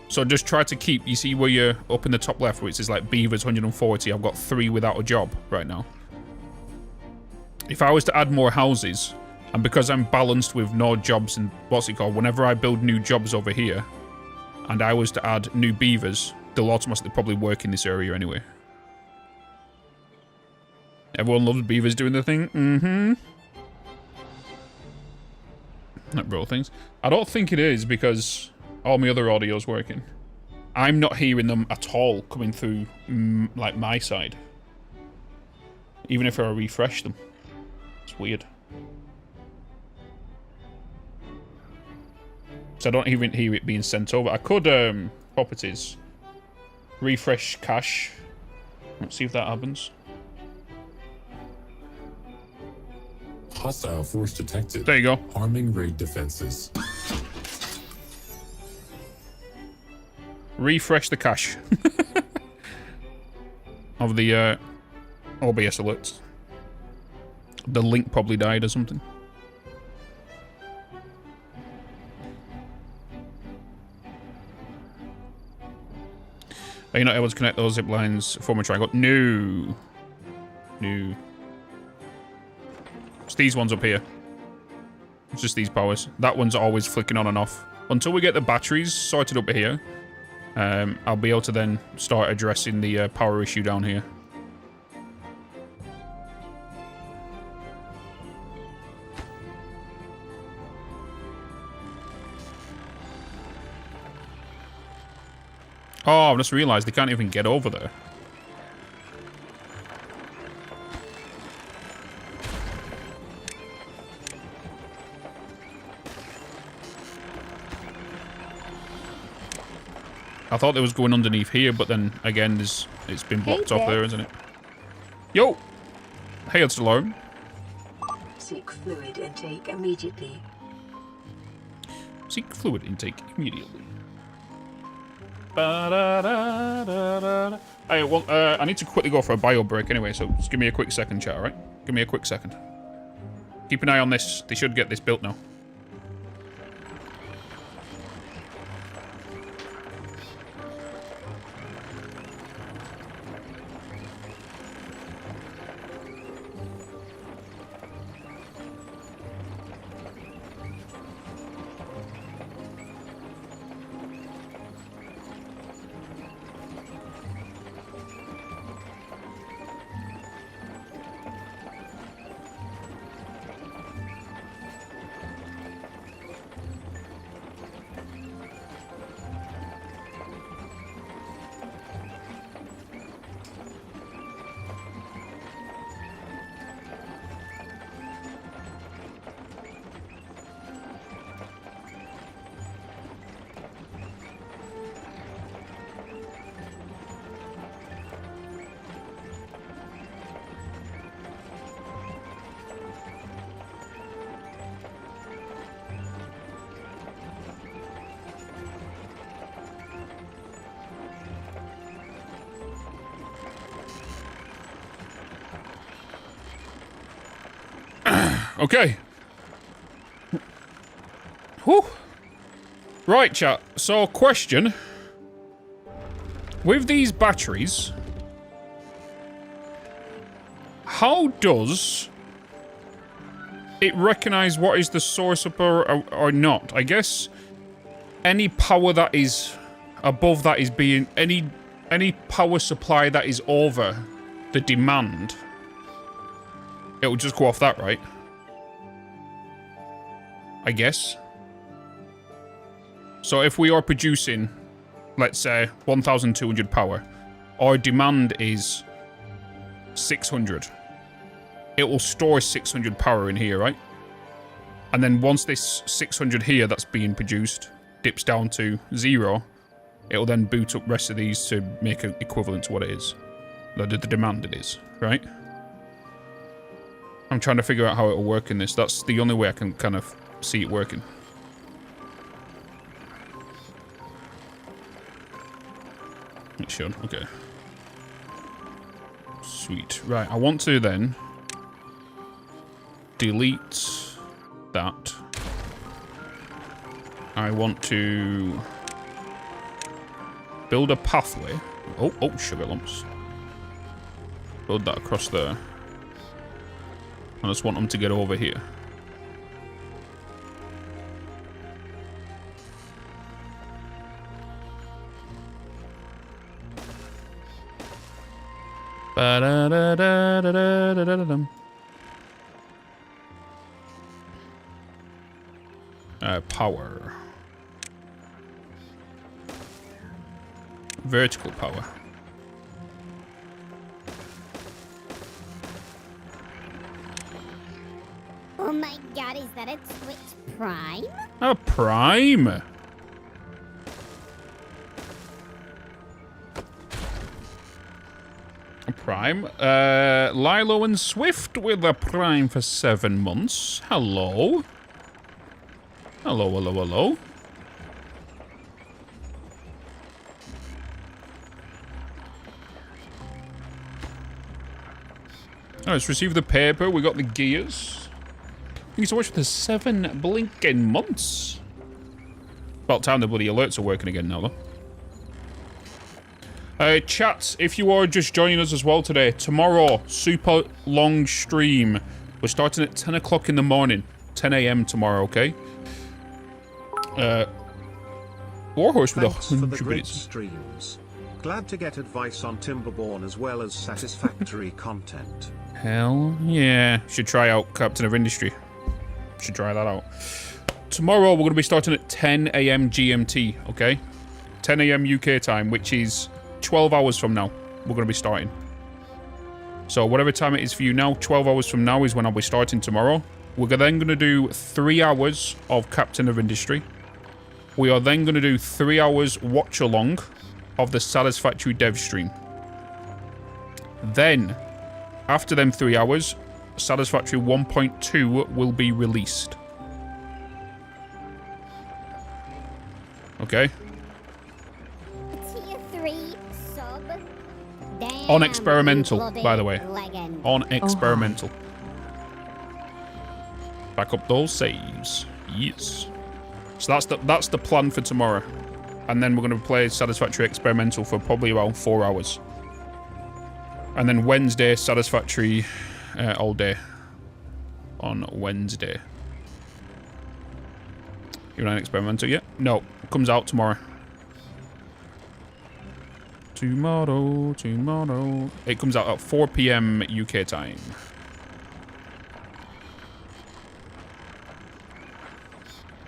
So just try to keep, you see where you're up in the top left, which is like beavers 140, I've got 3 without a job right now. If I was to add more houses, and because I'm balanced with no jobs and what's it called, whenever I build new jobs over here, and I was to add new beavers, they'll automatically probably work in this area anyway. Everyone loves beavers doing their thing. Mm-hmm. Not real things. I don't think it is because all my other audio's working. I'm not hearing them at all coming through, like, my side. Even if I refresh them. It's weird. So I don't even hear it being sent over. I could, properties. Refresh cache. Let's see if that happens. Hostile force detected. There you go. Harming raid defenses. Refresh the cache. Of the, OBS alerts. The link probably died or something. Are you not able to connect those zip lines for my triangle? No. No. It's these ones up here. It's just these powers. That one's always flicking on and off. Until we get the batteries sorted up here, I'll be able to then start addressing the power issue down here. Oh, I've just realised they can't even get over there. I thought there was going underneath here, but then again, it's been blocked off there, isn't it? Yo! Hey, it's Lauren. Seek fluid intake immediately. Seek fluid intake immediately. Ba-da-da-da-da-da. I need to quickly go for a bio break anyway, so just give me a quick second, chat, alright? Give me a quick second. Keep an eye on this. They should get this built now. Okay. Whew. Right, chat. So, question. With these batteries, how does it recognize what is the source of power or not? I guess any power that is above that is being... Any power supply that is over the demand, it will just go off that, right? I guess. So if we are producing, let's say, 1,200 power, our demand is 600. It will store 600 power in here, right? And then once this 600 here that's being produced dips down to 0, it will then boot up the rest of these to make it equivalent to what it is. The demand it is, right? I'm trying to figure out how it will work in this. That's the only way I can kind of see it working. It should. Okay. Sweet. Right, I want to then delete that. I want to build a pathway. Oh, sugar lumps. Build that across there. I just want them to get over here. Ba-da-da-da-da-da-da-da-dum. Power. Vertical power. Oh my god, is that a Twitch Prime? A prime. A prime. Lilo and Swift with a prime for 7 months. Hello. Hello, hello, hello. Oh, let's receive the paper. We got the gears. Thank you so much for the 7 blinking months. About time the bloody alerts are working again now, though. Chat, if you are just joining us as well today, tomorrow, super long stream. We're starting at 10 o'clock in the morning. 10 a.m. tomorrow, okay? Warhorse with Thanks for the 100 great minutes. streams. Glad to get advice on Timberborn as well as satisfactory content. Hell yeah. Should try out Captain of Industry. Should try that out. Tomorrow, we're going to be starting at 10 a.m. GMT, okay? 10 a.m. UK time, which is 12 hours from now. We're going to be starting. So whatever time it is for you now, 12 hours from now is when I'll be starting tomorrow. We're then going to do 3 hours of Captain of Industry. We are then going to do 3 hours watch along of the Satisfactory dev stream. Then, after them 3 hours, Satisfactory 1.2 will be released. Okay? Tier 3 sub. Damn, On experimental, bloody by the way. legend. On experimental. Back up those saves. Yes. So that's the plan for tomorrow. And then we're going to play Satisfactory Experimental for probably around 4 hours. And then Wednesday, Satisfactory all day. On Wednesday. You're on Experimental yet? No. Comes out tomorrow. Tomorrow. It comes out at 4 p.m. UK time.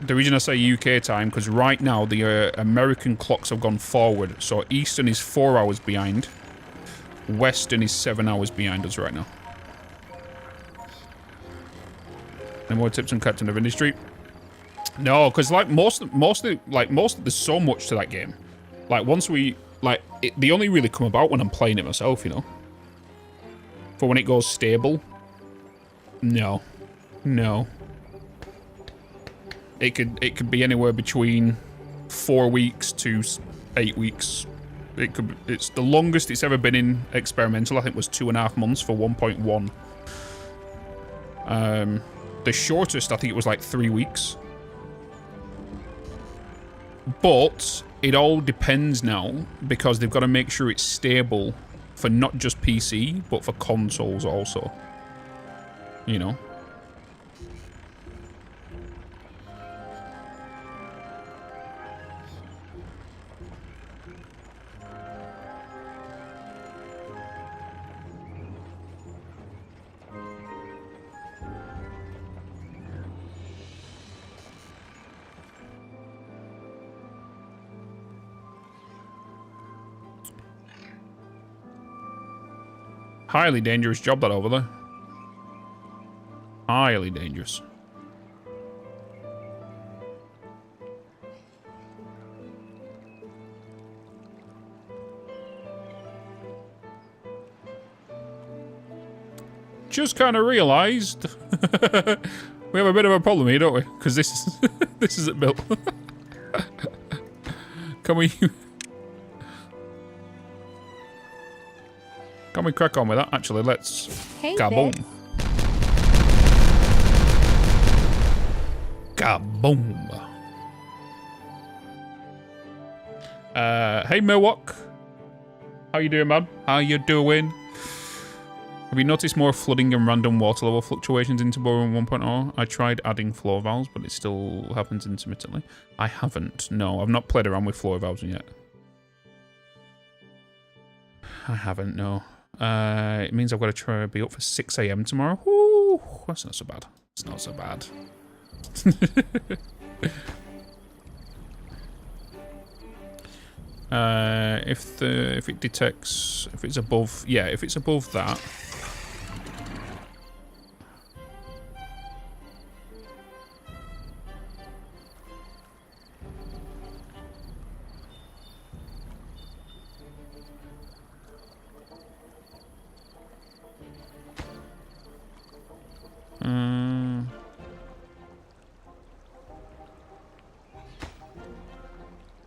The reason I say UK time, because right now the American clocks have gone forward. So Eastern is 4 hours behind. Western is 7 hours behind us right now. Any more tips on Captain of Industry? No, because like there's so much to that game. Like once we they only really come about when I'm playing it myself, you know. For when it goes stable. No. It could be anywhere between 4 weeks to 8 weeks. It's the longest it's ever been in experimental. I think was 2.5 months for 1.1. The shortest I think it was like 3 weeks. But it all depends now because they've got to make sure it's stable for not just PC but for consoles also. You know. Highly dangerous job that over there. Highly dangerous. Just kind of realised we have a bit of a problem here, don't we? Because this isn't built. Can we? Can we crack on with that? Actually, let's... Hey, Kaboom. Bitz. Kaboom. Hey, Milwaukee. How you doing, man? How you doing? Have you noticed more flooding and random water level fluctuations in Timberborn 1.0? I tried adding flow valves, but it still happens intermittently. I haven't. No, I've not played around with flow valves yet. I haven't, no. It means I've got to try to be up for 6 AM tomorrow. Ooh, that's not so bad. It's not so bad. If it detects, if it's above, yeah, if it's above that.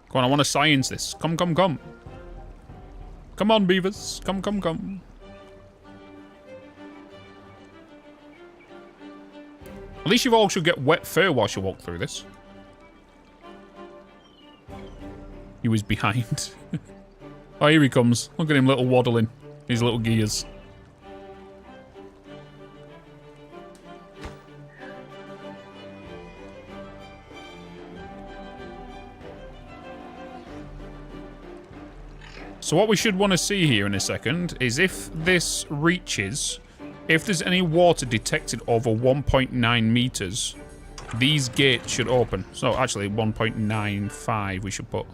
Come on, I want to science this. Come, come, come. Come on, beavers. Come, come, come. At least you all should get wet fur whilst you walk through this. He was behind. Oh, here he comes. Look at him little waddling. His little gears. So what we should want to see here in a second is if this reaches, if there's any water detected over 1.9 meters, these gates should open. So actually 1.95 we should put.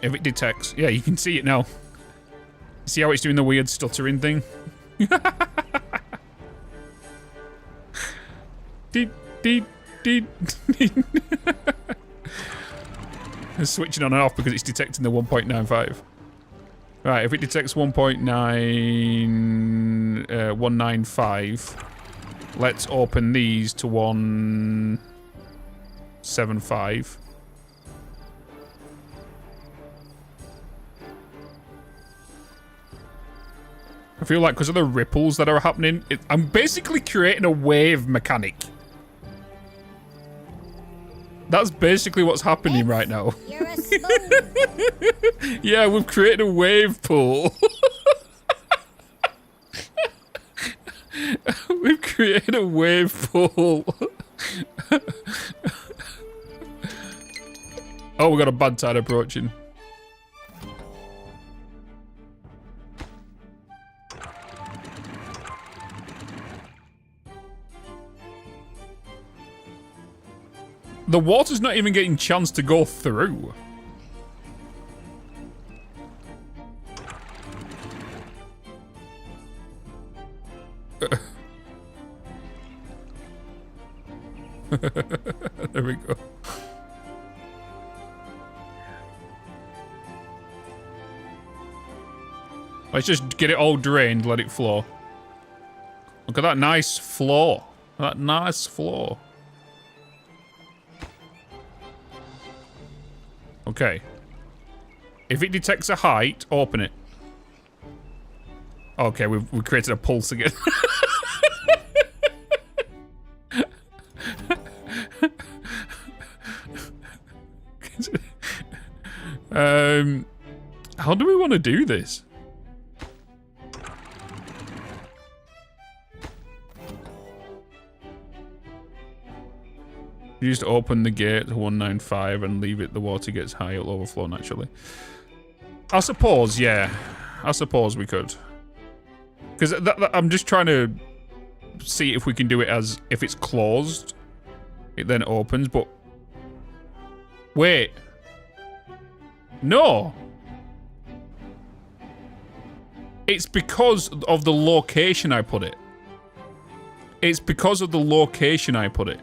If it detects, yeah, you can see it now. See how it's doing the weird stuttering thing? Deed, deed, deed, deed. It's switching on and off because it's detecting the 1.95. Right, if it detects 1.195, let's open these to 1.75. I feel like because of the ripples that are happening, I'm basically creating a wave mechanic. That's basically what's happening right now. You're a smooth. Yeah, we've created a wave pool. We've created a wave pool. Oh, we got a bad tide approaching. The water's not even getting a chance to go through. There we go. Let's just get it all drained, let it flow. Look at that nice flow. That nice flow. Okay. If it detects a height, open it. Okay, we've created a pulse again. How do we want to do this? You just open the gate to 195 and leave it, the water gets high, it'll overflow naturally. I suppose, yeah. I suppose we could. Because I'm just trying to see if we can do it as, if it's closed, it then opens, but... Wait. No! It's because of the location I put it. It's because of the location I put it.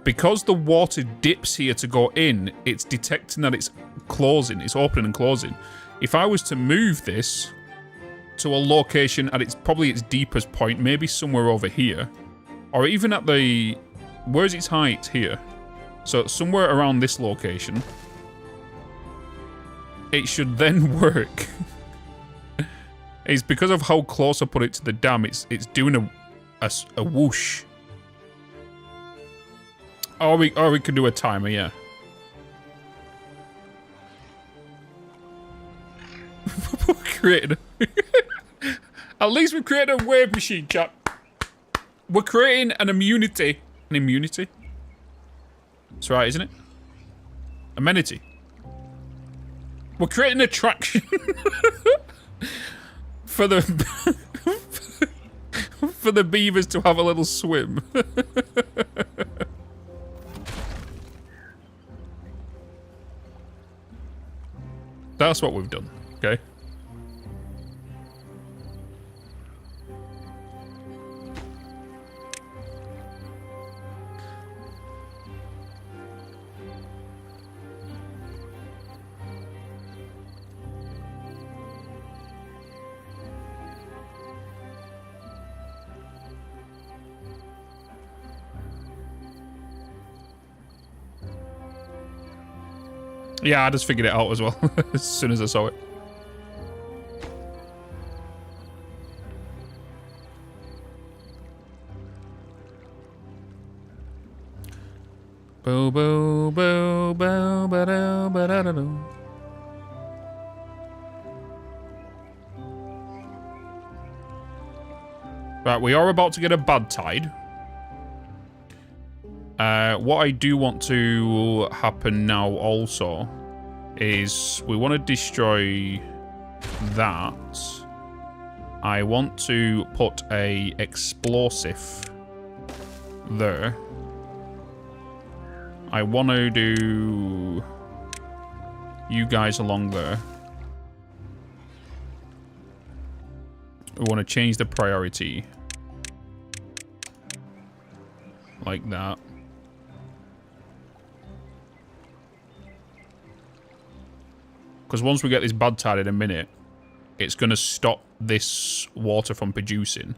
Because the water dips here to go in, it's detecting that it's closing, it's opening and closing. If I was to move this to a location at its probably its deepest point, maybe somewhere over here, or even at the, where's its height here? So somewhere around this location, it should then work. It's because of how close I put it to the dam. It's doing a whoosh. Or we could do a timer, yeah. We're creating at least we've created a wave machine, chat. We're creating an immunity. An immunity? That's right, isn't it? Amenity. We're creating an attraction for the for the beavers to have a little swim. That's what we've done, okay? Yeah, I just figured it out as well as soon as I saw it. Bo bo bo bo ba da ba da da do. Right, we are about to get a bad tide. What I do want to happen now also is we want to destroy that. I want to put a explosive there. I want to do you guys along there. We want to change the priority like that. Because once we get this bad tide in a minute, it's going to stop this water from producing.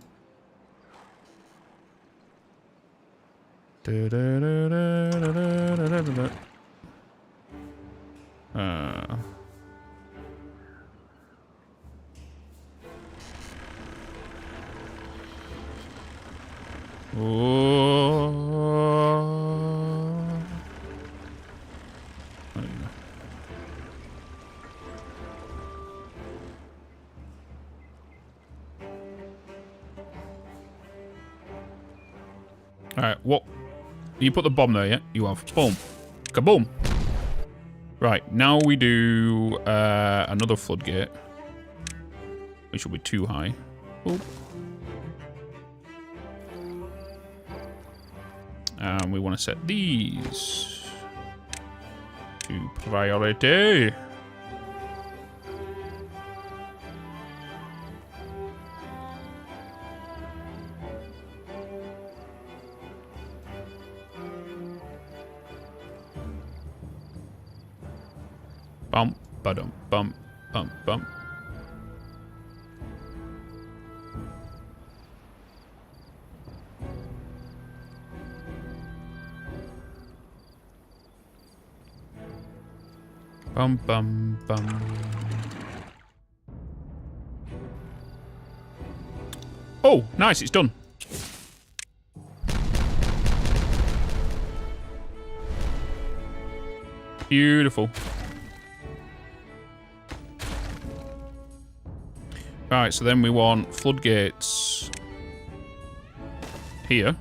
Alright, what? You put the bomb there, yeah? You have. Boom. Kaboom. Right, now we do another floodgate. Which will be too high. Boop. And we want to set these to priority. Bump, ba-dum, bump, bump, bump. Bum, bum, bum. Oh, nice, it's done. Beautiful. Right, so then we want floodgates here.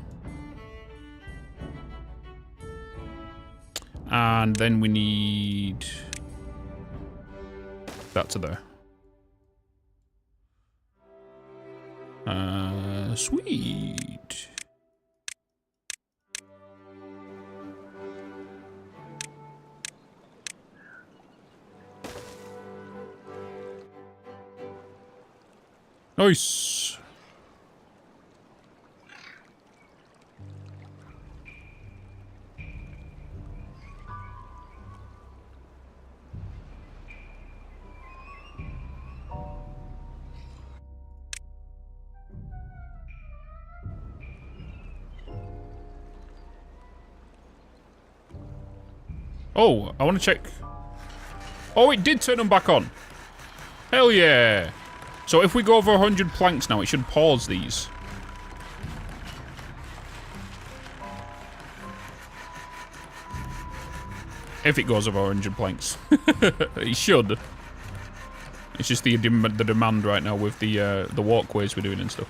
And then we need that to there. Sweet. Nice. Oh, I want to check. Oh, it did turn them back on. Hell yeah. So if we go over 100 planks now, it should pause these. If it goes over 100 planks. It should. It's just the demand right now with the walkways we're doing and stuff.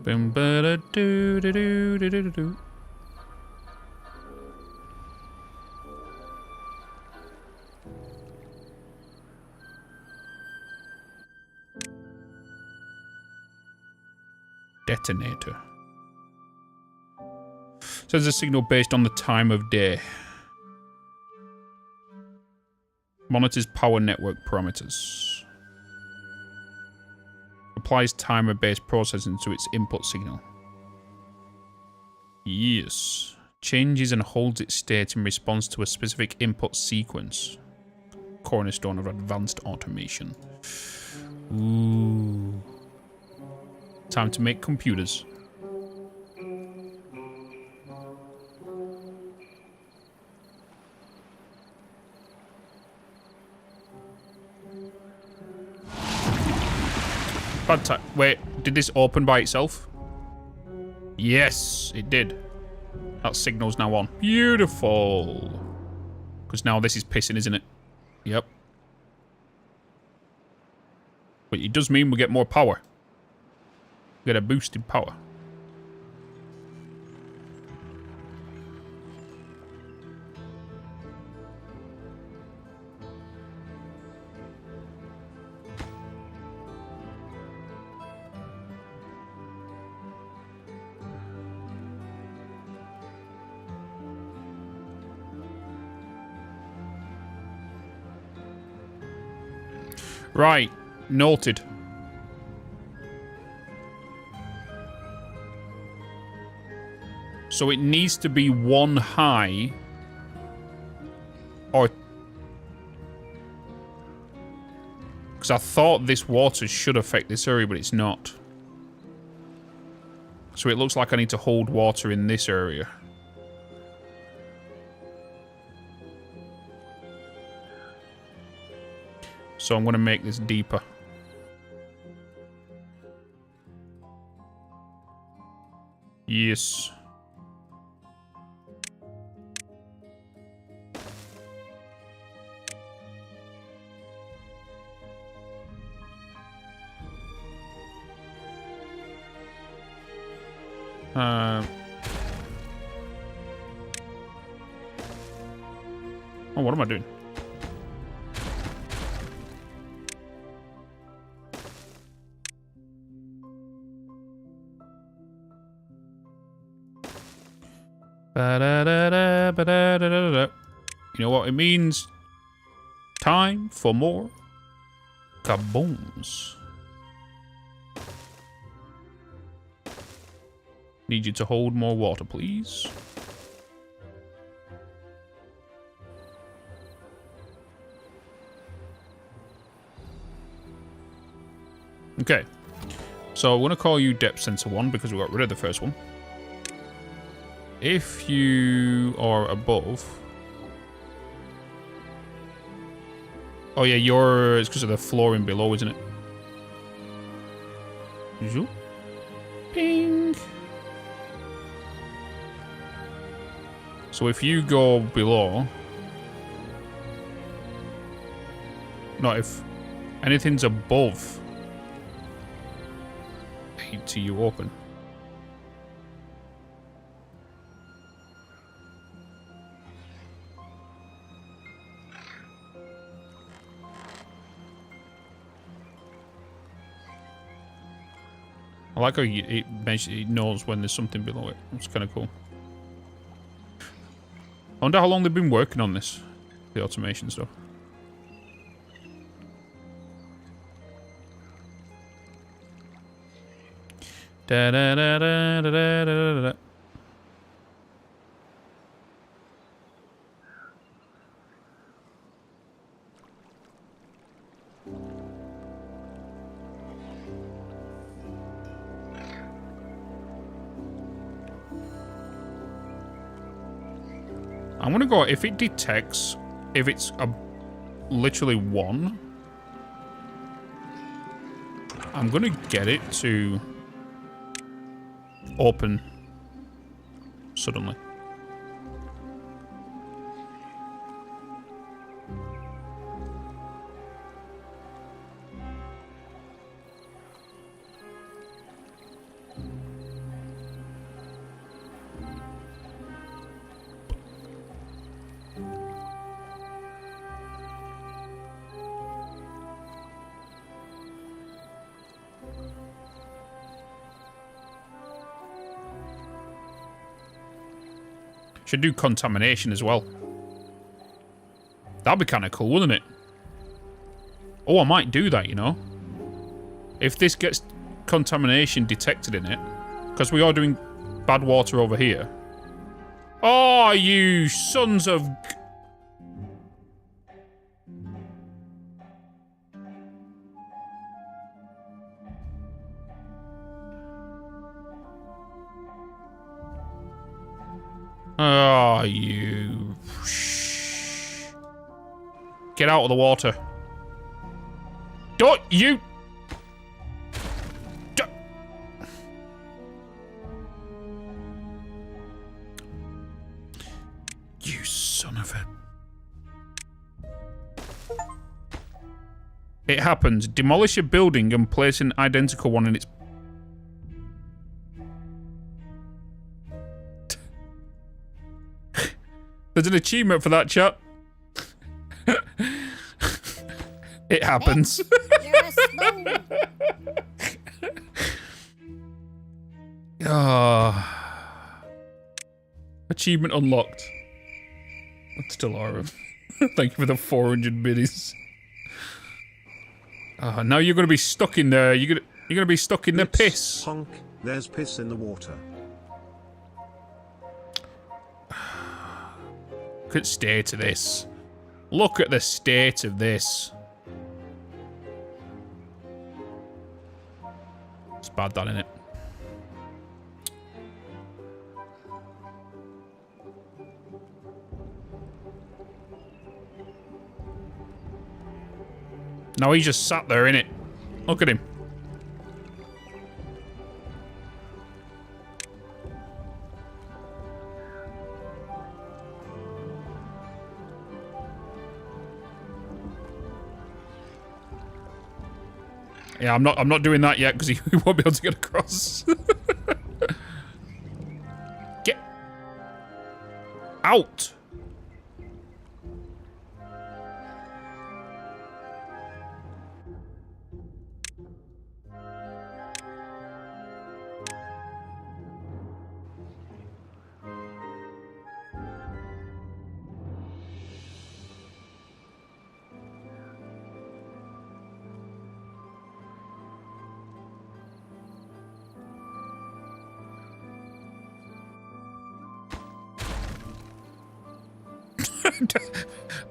Boom, ba da doo da doo da doo doo. Detonator. Sends a signal based on the time of day. Monitors power network parameters. Applies timer-based processing to its input signal. Yes. Changes and holds its state in response to a specific input sequence. Cornerstone of advanced automation. Ooh. Time to make computers. Bad time. Wait, did this open by itself? Yes, it did. That signal's now on. Beautiful. Because now this is pissing, isn't it? Yep. But it does mean we get more power. We get a boosted power. Right, noted. So it needs to be one high or... Because I thought this water should affect this area, but it's not. So it looks like I need to hold water in this area. So I'm going to make this deeper. Yes. Oh, what am I doing? Ba-da-da-da, ba-da-da-da-da. You know what it means? Time for more kabooms. Need you to hold more water, please. Okay. So I want to call you depth sensor 1 because we got rid of the first one. If you are above... Oh yeah, it's because of the flooring below, isn't it? Zoop. Ping. So if you go below... No, if anything's above 80, you open. I like how it knows when there's something below it. It's kind of cool. I wonder how long they've been working on this. The automation stuff. Da da da da da da da da. I'm gonna go, if it detects, if it's literally 1, I'm gonna get it to open suddenly. Should do contamination as well. That'd be kind of cool, wouldn't it? Oh, I might do that, you know. If this gets contamination detected in it, because we are doing bad water over here. Oh, you sons of... Oh, you... Get out of the water. Don't you... You son of a... It happens. Demolish a building and place an identical one in its... There's an achievement for that, chat. It happens. Achievement unlocked. That's Delara. Thank you for the 400 biddies. Now you're gonna be stuck in there. You're gonna be stuck in the piss. Honk, there's piss in the water. Look at the state of this. Look at the state of this. It's bad, that, innit? No, he just sat there, innit? Look at him. Yeah, I'm not doing that yet because he won't be able to get across. Get out.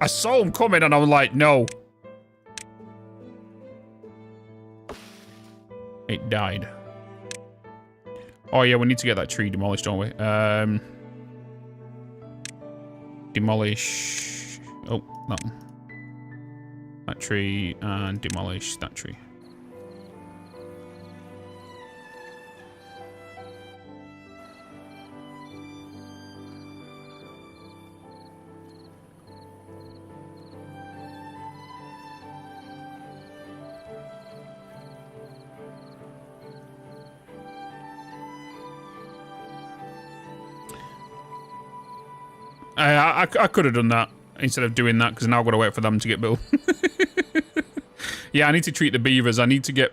I saw him coming and I was like, no. It died. Oh yeah, we need to get that tree demolished, don't we? Demolish. Oh, that one. That tree and demolish that tree. I could have done that instead of doing that because now I've got to wait for them to get built. Yeah, I need to treat the beavers. I need to get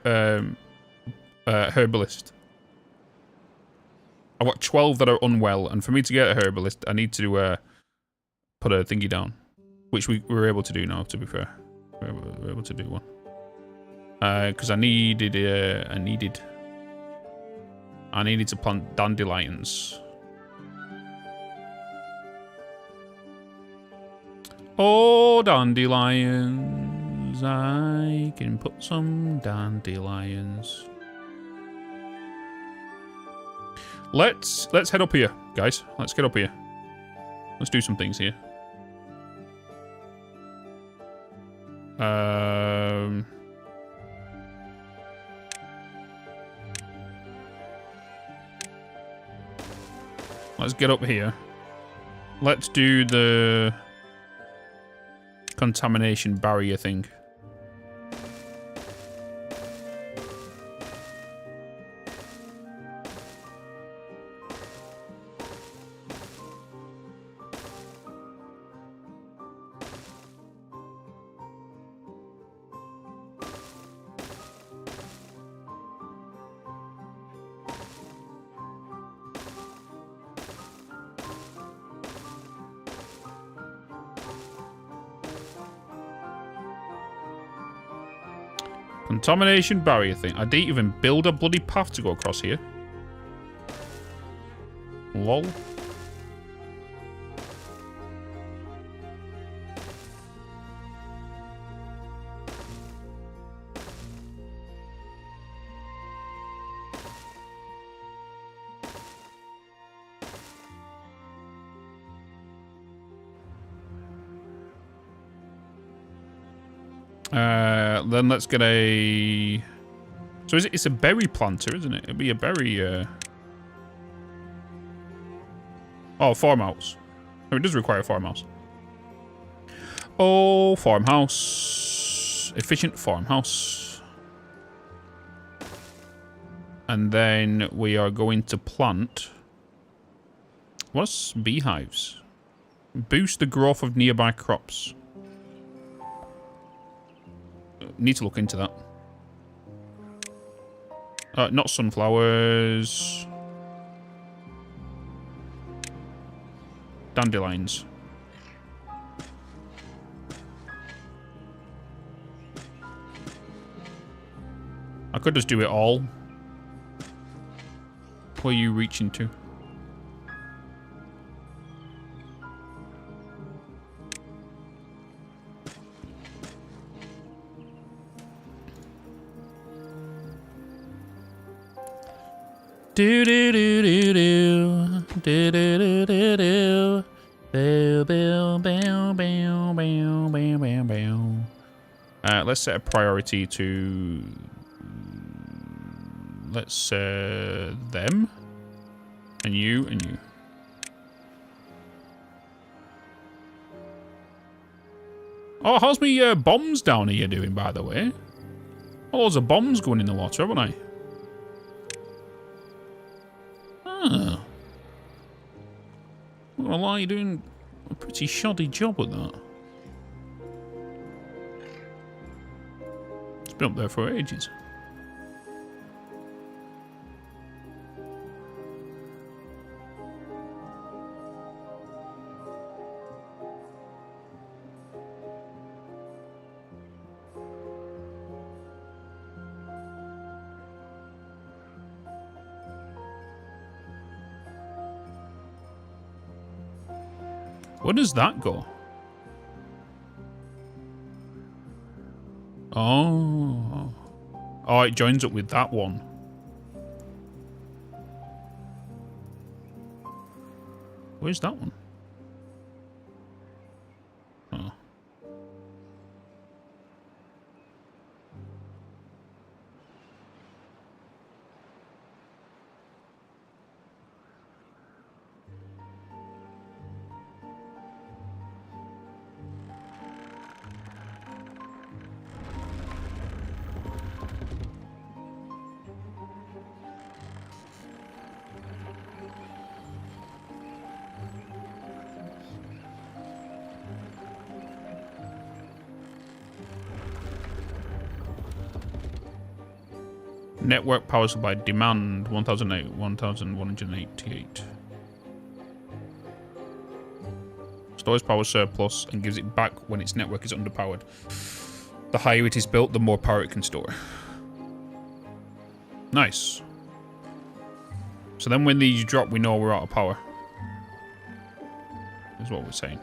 herbalist. I've got 12 that are unwell, and for me to get a herbalist, I need to put a thingy down, which we were able to do now. To be fair, we were able to do one because I needed I needed to plant dandelions. Oh, dandelions. I can put some dandelions. Let's head up here, guys. Let's get up here. Let's do some things here. Let's get up here. Let's do the contamination barrier thing. Contamination barrier thing. I didn't even build a bloody path to go across here. Lol. Then let's get a... So it's a berry planter, isn't it? It'll be a berry... Oh, farmhouse. Oh, it does require a farmhouse. Oh, farmhouse. Efficient farmhouse. And then we are going to plant... What's beehives? Boost the growth of nearby crops. Need to look into that. Not sunflowers. Dandelions. I could just do it all. Where are you reaching to? Do do do do do do do do do do bow bow bow bow bow bow bow. Let's set a priority to them and you and you. Oh, how's me bombs down here doing, by the way? Oh, loads of bombs going in the water, haven't I? Ah. Well, you're doing a pretty shoddy job with that. It's been up there for ages. Where does that go? Oh. Oh, it joins up with that one. Where's that one? Oh. Network power supply demand 1188. Stores power surplus and gives it back when its network is underpowered. The higher it is built, the more power it can store. Nice. So then when these drop, we know we're out of power. Is what we're saying.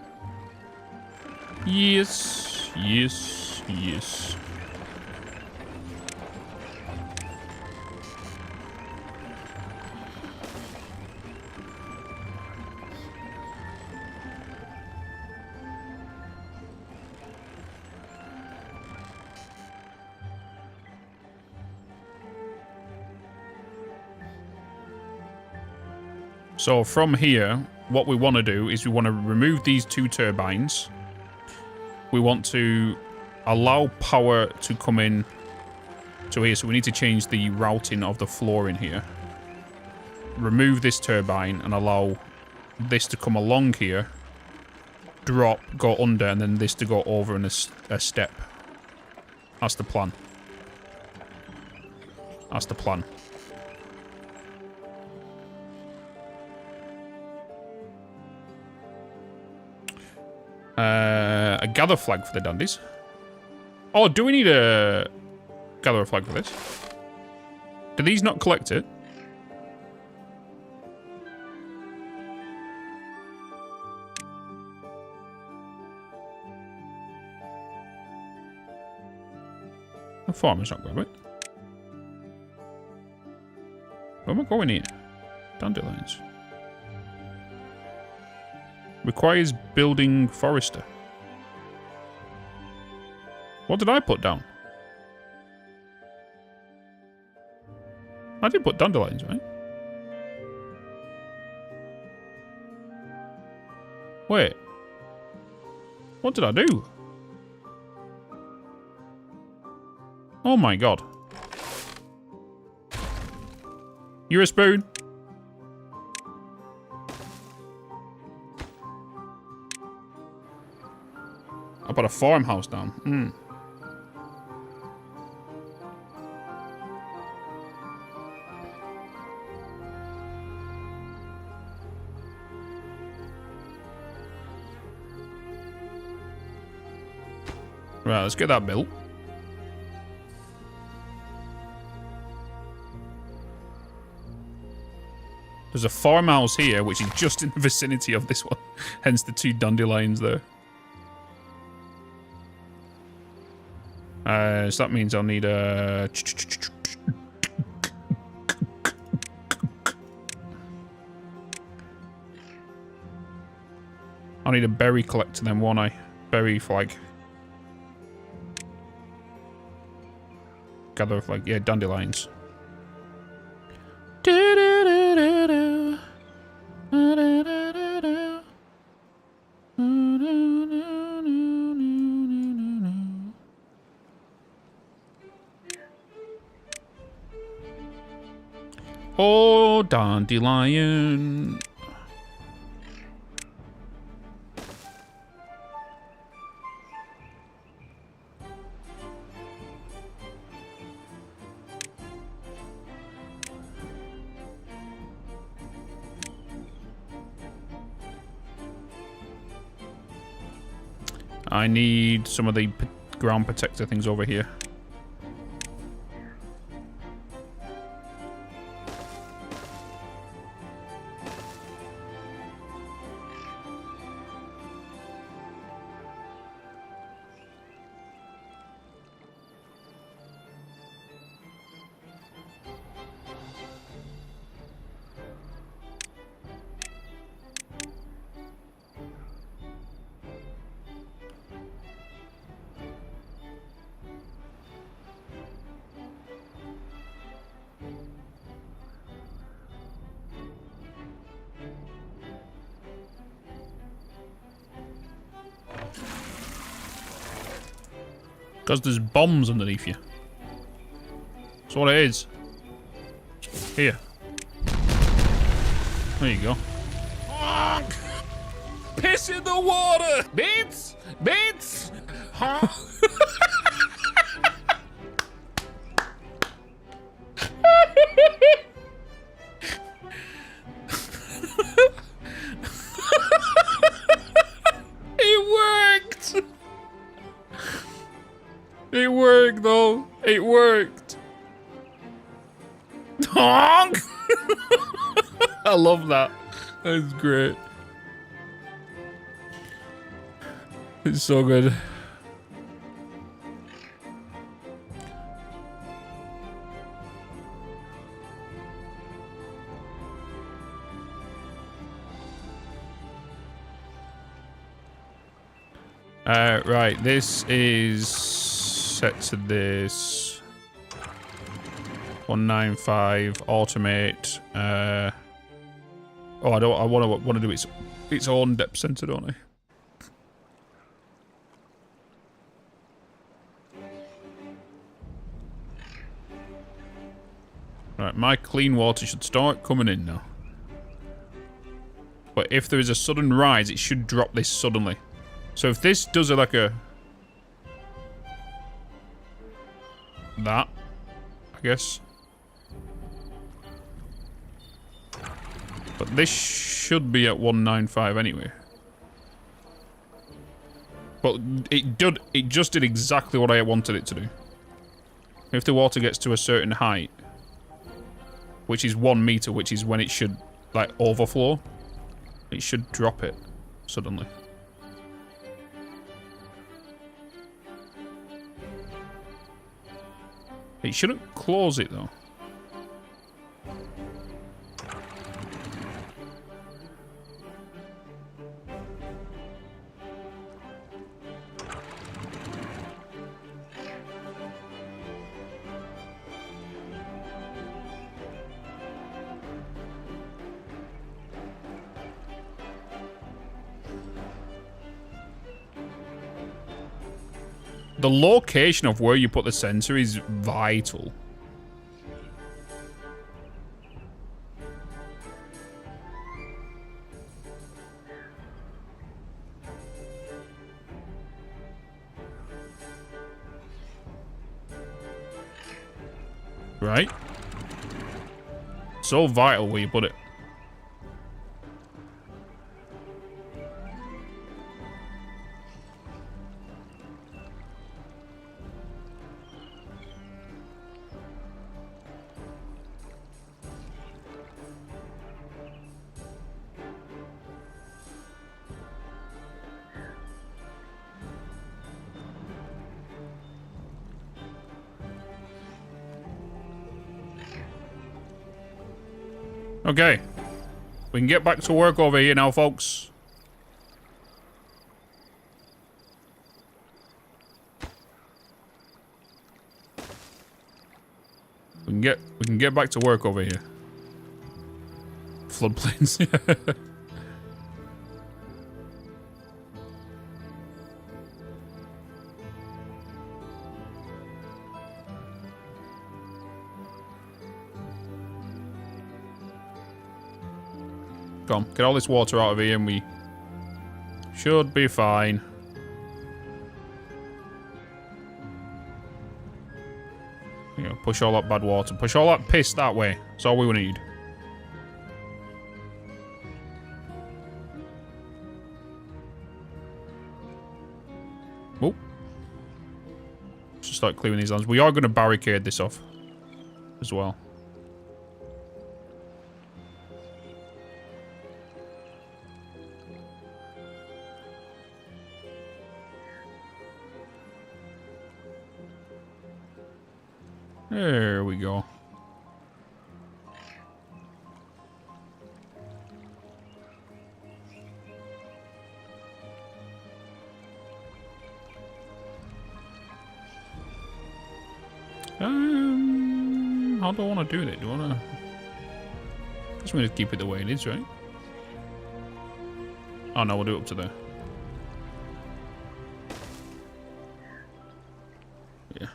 Yes, yes, yes. So from here, what we want to do is we want to remove these 2 turbines. We want to allow power to come in to here. So we need to change the routing of the floor in here. Remove this turbine and allow this to come along here. Drop, go under, and then this to go over in a step. That's the plan. That's the plan. A gather flag for the dandies. Oh, do we need a gather flag for this? Do these not collect it? The farmer's not going, right? Where am I going here? Dandelions. Requires building forester. What did I put down? I did put dandelions, right? Wait. What did I do? Oh my god. You're a spoon. I put a farmhouse down. Hmm. Right, let's get that built. There's a farmhouse here, which is just in the vicinity of this one. Hence the 2 dandelions there. So that means I'll need a... I'll need a berry collector then, won't I? Berry flag. Gather flag. Yeah, dandelions. Oh, dandelion. I need some of the ground protector things over here. Because there's bombs underneath you. That's what it is. Here. There you go. Piss in the water! Bitz! Bitz! Huh? It worked! It worked, though. It worked. Honk! I love that. That's great. It's so good. Right, this is set to this 195 automate. Oh, I want to do its own depth sensor, don't I? Right, my clean water should start coming in now. But if there is a sudden rise, it should drop this suddenly. So if this does like a... that, I guess. But this should be at 195 anyway. But it just did exactly what I wanted it to do. If the water gets to a certain height, which is 1 meter, which is when it should, like, overflow, it should drop it suddenly. It shouldn't close it, though. The location of where you put the sensor is vital. Right? So vital where you put it. Okay. We can get back to work over here now, folks. We can get back to work over here. Floodplains. Come on, get all this water out of here and we should be fine. You know, push all that bad water. Push all that piss that way. That's all we need. Oh. Let's just start clearing these lands. We are going to barricade this off as well. There we go. How do I want to do that? Do I want to... I guess we're going to keep it the way it is, right? Oh no, we'll do it up to there. Yeah.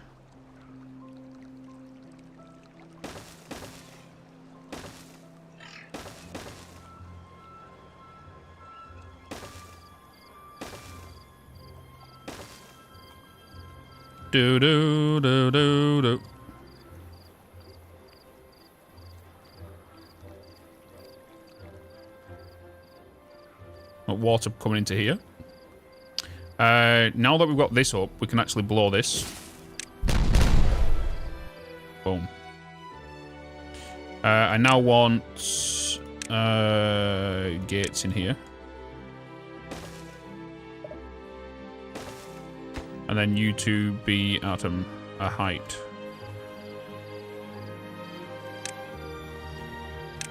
Do do do do do. Water coming into here. Now that we've got this up, we can actually blow this. Boom. I now want gates in here. And then you two be at a height.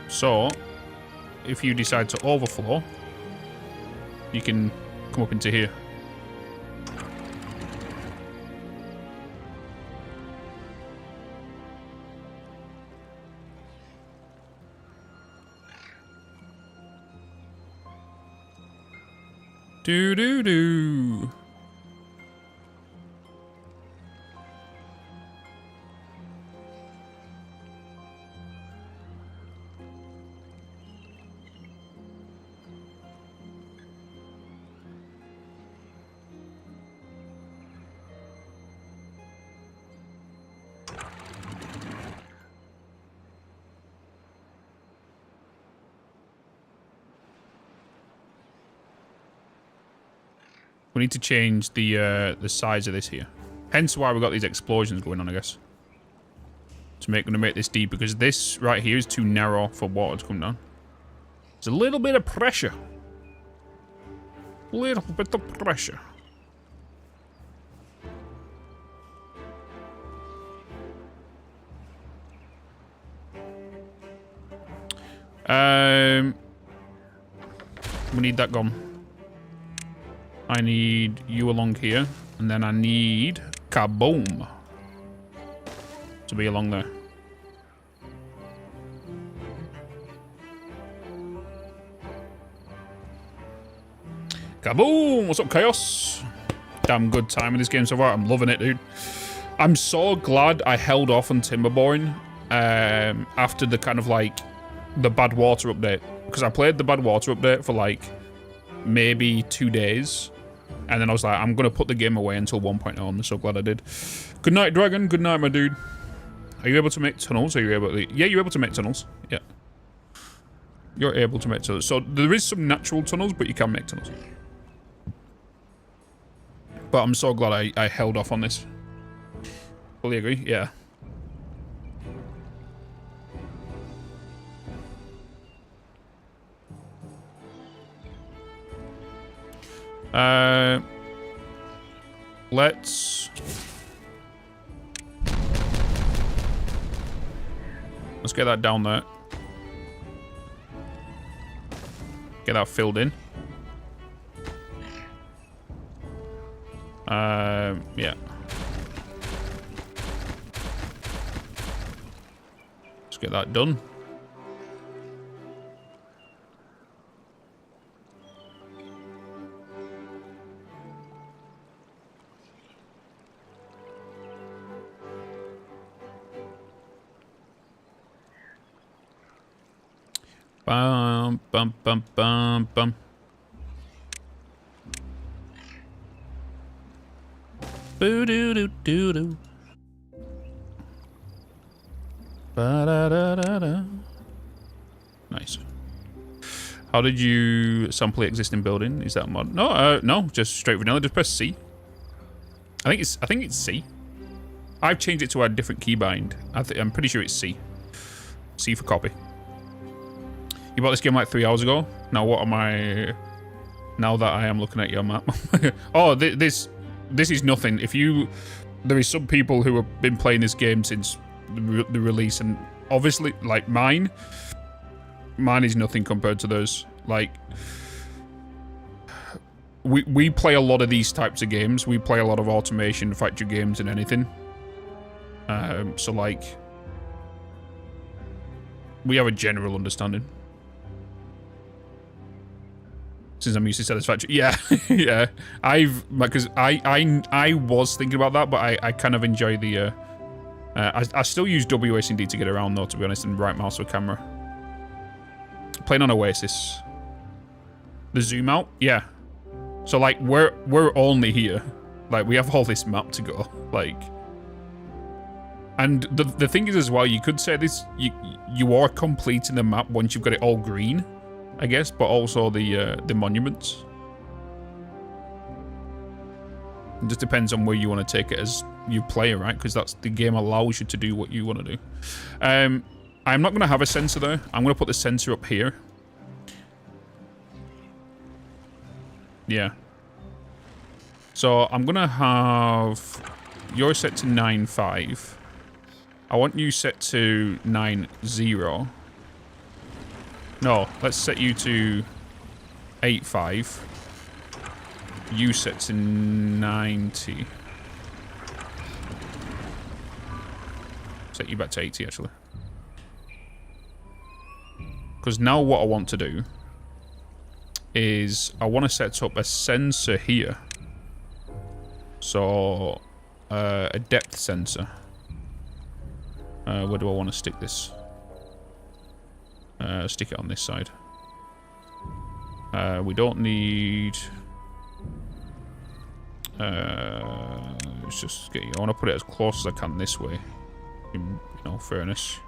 So, if you decide to overflow, you can come up into here. Do-do-do. We need to change the size of this here. Hence why we've got these explosions going on, I guess. Gonna make this deep, because this right here is too narrow for water to come down. There's a little bit of pressure. Little bit of pressure. We need that gone. I need you along here, and then I need kaboom to be along there. Kaboom! What's up, Chaos? Damn good time in this game so far. I'm loving it, dude. I'm so glad I held off on Timberborn after the kind of like the bad water update, because I played the bad water update for like maybe 2 days. And then I was like, I'm going to put the game away until 1.0. I'm so glad I did. Good night, Dragon. Good night, my dude. Are you able to make tunnels? Are you able to... Yeah, you're able to make tunnels. Yeah. You're able to make tunnels. So there is some natural tunnels, but you can make tunnels. But I'm so glad I held off on this. Fully agree. Yeah. Let's get that down there. Get that filled in. Yeah. Let's get that done. Bum, bum, bum, bum, bum. Boo doo doo doo doo. Ba da da da da. Nice. How did you sample the existing building? Is that mod? No, no, just straight vanilla. Just press C. I think it's C. I've changed it to a different keybind. I'm pretty sure it's C. C for copy. You bought this game like 3 hours ago. Now what am I? Now that I am looking at your map. Oh, this is nothing. There is some people who have been playing this game since the release, and obviously, like mine is nothing compared to those. Like, we play a lot of these types of games. We play a lot of automation, factory games, and anything. So like, we have a general understanding. Since I'm used to satisfactory. Yeah, yeah. Because I was thinking about that, but I kind of enjoy the, I still use WASD to get around though, to be honest, and right mouse with camera. Playing on Oasis. The zoom out? Yeah. So like, we're only here. Like, we have all this map to go. Like, and the thing is as well, you could say this, you are completing the map once you've got it all green, I guess, but also the monuments. It just depends on where you want to take it as you play, right? Because that's the game allows you to do what you want to do. I'm not going to have a sensor there. I'm going to put the sensor up here Yeah. So I'm going to have yours set to 9.5. I want you set to 9.0. No, let's set you to 8.5. You set to 90. Set you back to 80, actually. Because now what I want to do is I want to set up a sensor here. So, a depth sensor. Where do I want to stick this? Stick it on this side. We don't need... let's just get... I want to put it as close as I can this way. In, you know, fairness.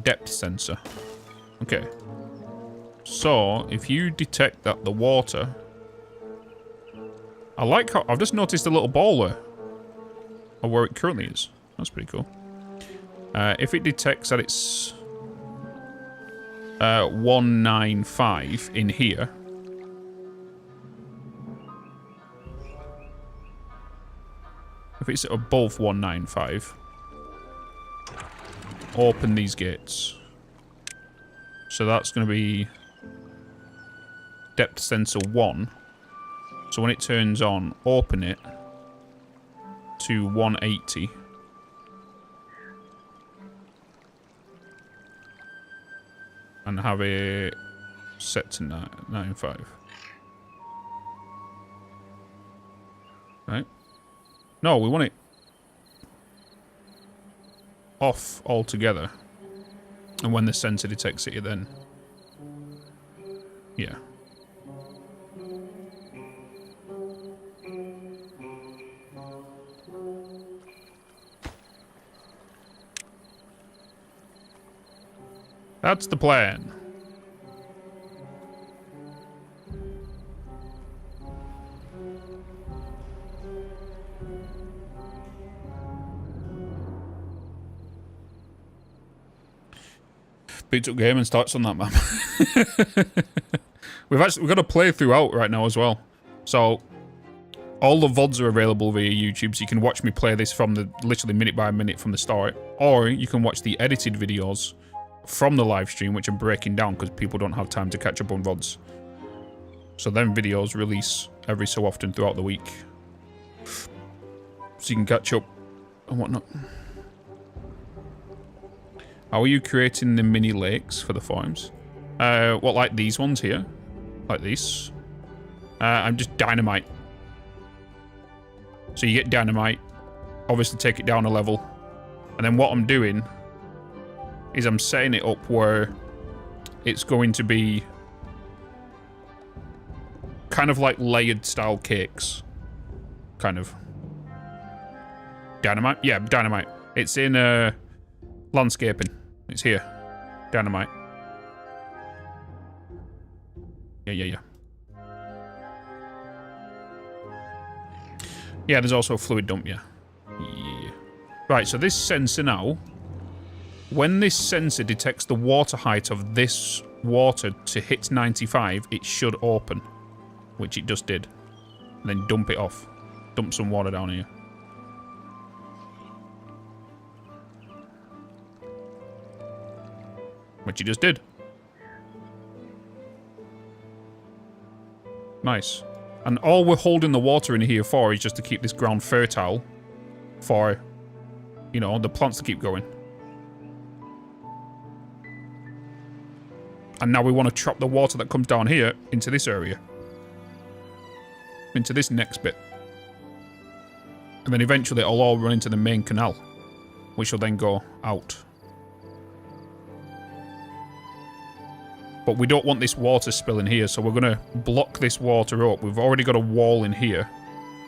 Depth sensor. Okay. So, if you detect that the water... I like how... I've just noticed a little ball there. Or where it currently is. That's pretty cool. If it detects that it's... 195 in here... If it's above 195... Open these gates. So that's going to be... Depth sensor 1. So when it turns on, open it to 180. And have it set to 9.5. Right? No, we want it off altogether. And when the sensor detects it, then... Yeah. That's the plan. Beats up game and starts on that map. we've got a playthrough out right now as well. So all the VODs are available via YouTube, so you can watch me play this from the literally minute by minute from the start, or you can watch the edited videos from the live stream, which I'm breaking down because people don't have time to catch up on VODs. So them videos release every so often throughout the week, so you can catch up and whatnot. How are you creating the mini lakes for the farms? What, like these ones here? Like these? I'm just dynamite. So you get dynamite, obviously take it down a level, and then what I'm doing is I'm setting it up where it's going to be kind of like layered style cakes. Kind of. Dynamite? Yeah, dynamite. It's in landscaping. It's here. Dynamite. Yeah. Yeah, there's also a fluid dump, yeah. Right, so this sensor now, when this sensor detects the water height of this water to hit 95, it should open, which it just did. And then dump it off. Dump some water down here. Which it just did. Nice. And all we're holding the water in here for is just to keep this ground fertile for, you know, the plants to keep going. And now we want to trap the water that comes down here into this area. Into this next bit. And then eventually it'll all run into the main canal, which will then go out. But we don't want this water spilling here, so we're going to block this water up. We've already got a wall in here.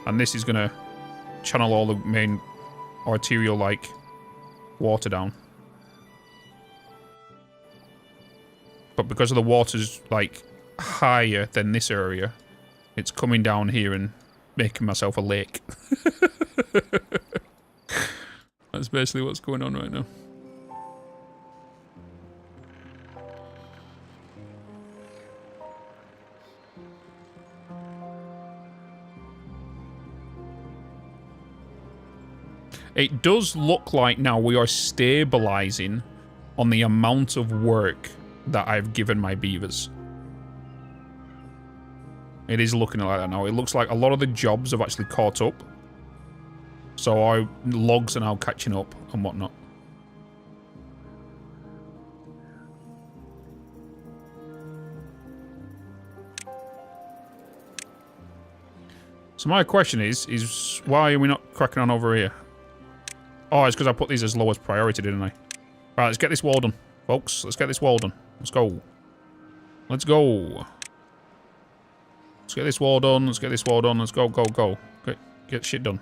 And this is going to channel all the main arterial-like water down. But because of the water's, like, higher than this area, it's coming down here and making myself a lake. That's basically what's going on right now. It does look like now we are stabilizing on the amount of work that I've given my beavers. It is looking like that now. It looks like a lot of the jobs have actually caught up. So our logs are now catching up and whatnot. So my question is why are we not cracking on over here? Oh, it's because I put these as lowest priority, didn't I? Right, let's get this wall done, folks. Let's get this wall done. Let's go. Let's go. Let's get this wall done. Let's get this wall done. Let's go, go, go. Get shit done.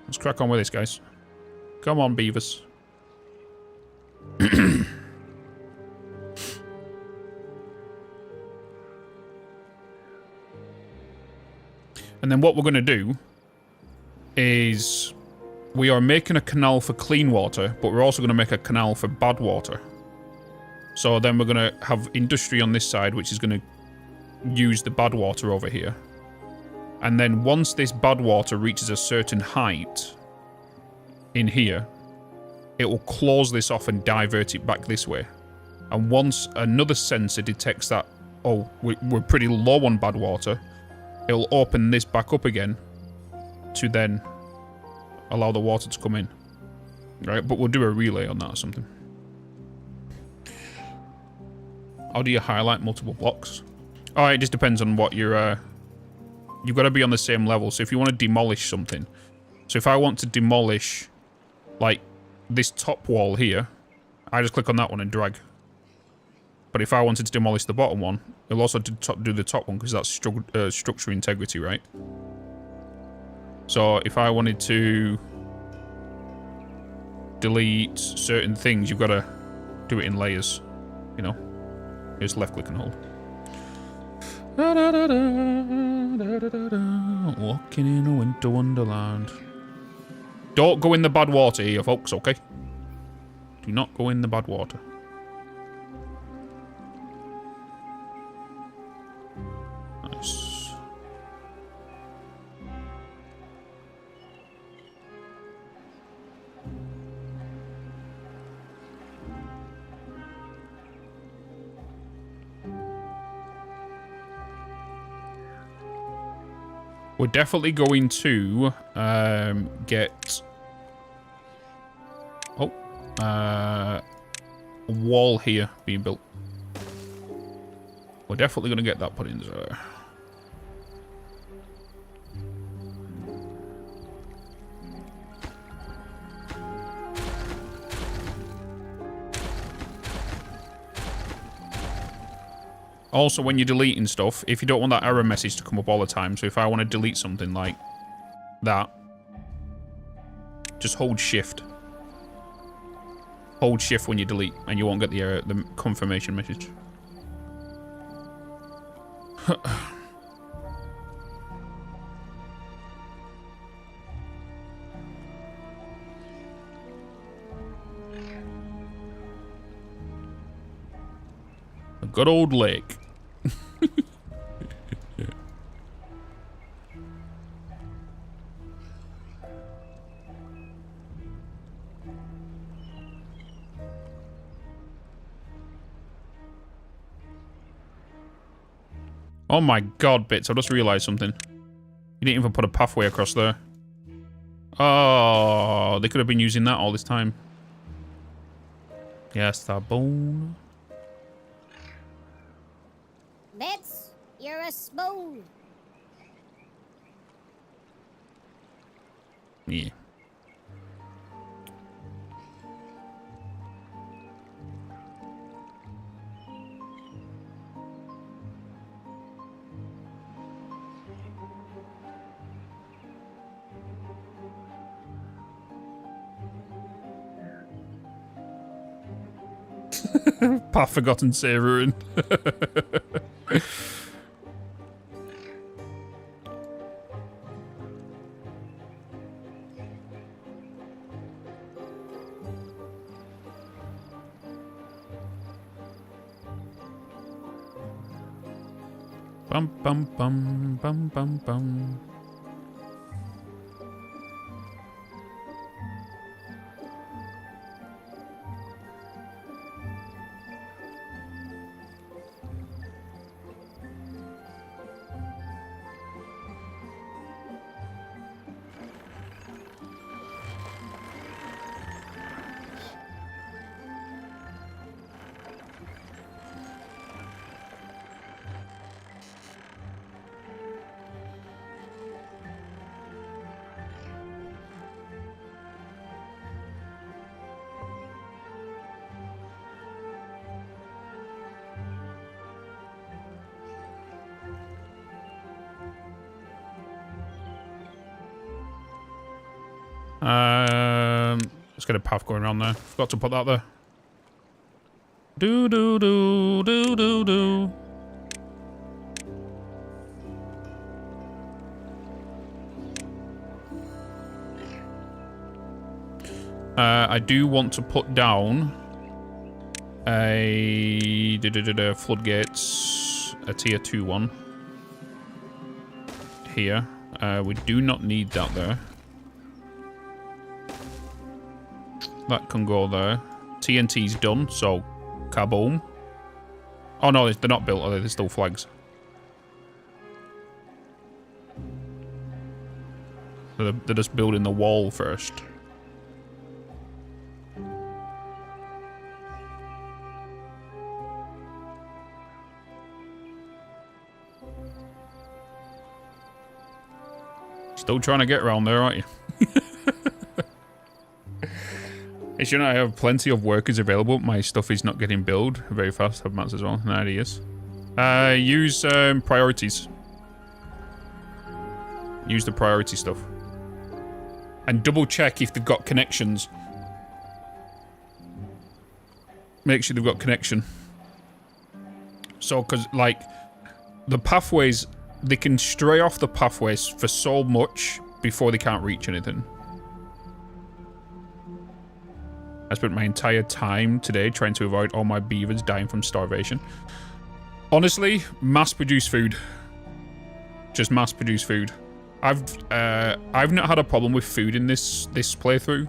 Let's crack on with this, guys. Come on, beavers. And then what we're going to do is we are making a canal for clean water, but we're also going to make a canal for bad water. So then we're going to have industry on this side, which is going to use the bad water over here. And then once this bad water reaches a certain height in here, it will close this off and divert it back this way. And once another sensor detects that, oh, we're pretty low on bad water, it'll open this back up again to then allow the water to come in. Right, but we'll do a relay on that or something. How do you highlight multiple blocks? Oh, it just depends on what you're... You've got to be on the same level. So if you want to demolish something... So if I want to demolish, like, this top wall here, I just click on that one and drag. But if I wanted to demolish the bottom one, it'll also do the top one, because that's structure integrity, right? So if I wanted to delete certain things, you've got to do it in layers, you know? Just left click and hold. Walking in a winter wonderland. Don't go in the bad water here, folks, okay? Do not go in the bad water. Nice. We're definitely going to get a wall here being built. We're definitely going to get that put in there. Also, when you're deleting stuff, if you don't want that error message to come up all the time, so if I want to delete something like that, just hold shift. Hold shift when you delete, and you won't get the confirmation message. A good old lake. Oh my god, Bitz, I just realised something. You didn't even put a pathway across there. Oh, they could have been using that all this time. Yes, that bone. Bitz, you're a spoon. Yeah. Path forgotten, say ruin. Bum bum bum bum bum bum. Let's get a path going around there. Forgot to put that there. Do do do do do do. I do want to put down a floodgates, a tier 2 one here. We do not need that there. That can go there. TNT's done, so kaboom. Oh no, they're not built, are they? They're still flags. They're just building the wall first. Still trying to get around there, aren't you? As you know, I have plenty of workers available. My stuff is not getting built very fast. Have mats as well. No ideas. Use priorities. Use the priority stuff. And double check if they've got connections. Make sure they've got connection. So, because, like, the pathways, they can stray off the pathways for so much before they can't reach anything. I spent my entire time today trying to avoid all my beavers dying from starvation. Honestly, mass-produced food. Just mass-produced food. I've not had a problem with food in this playthrough.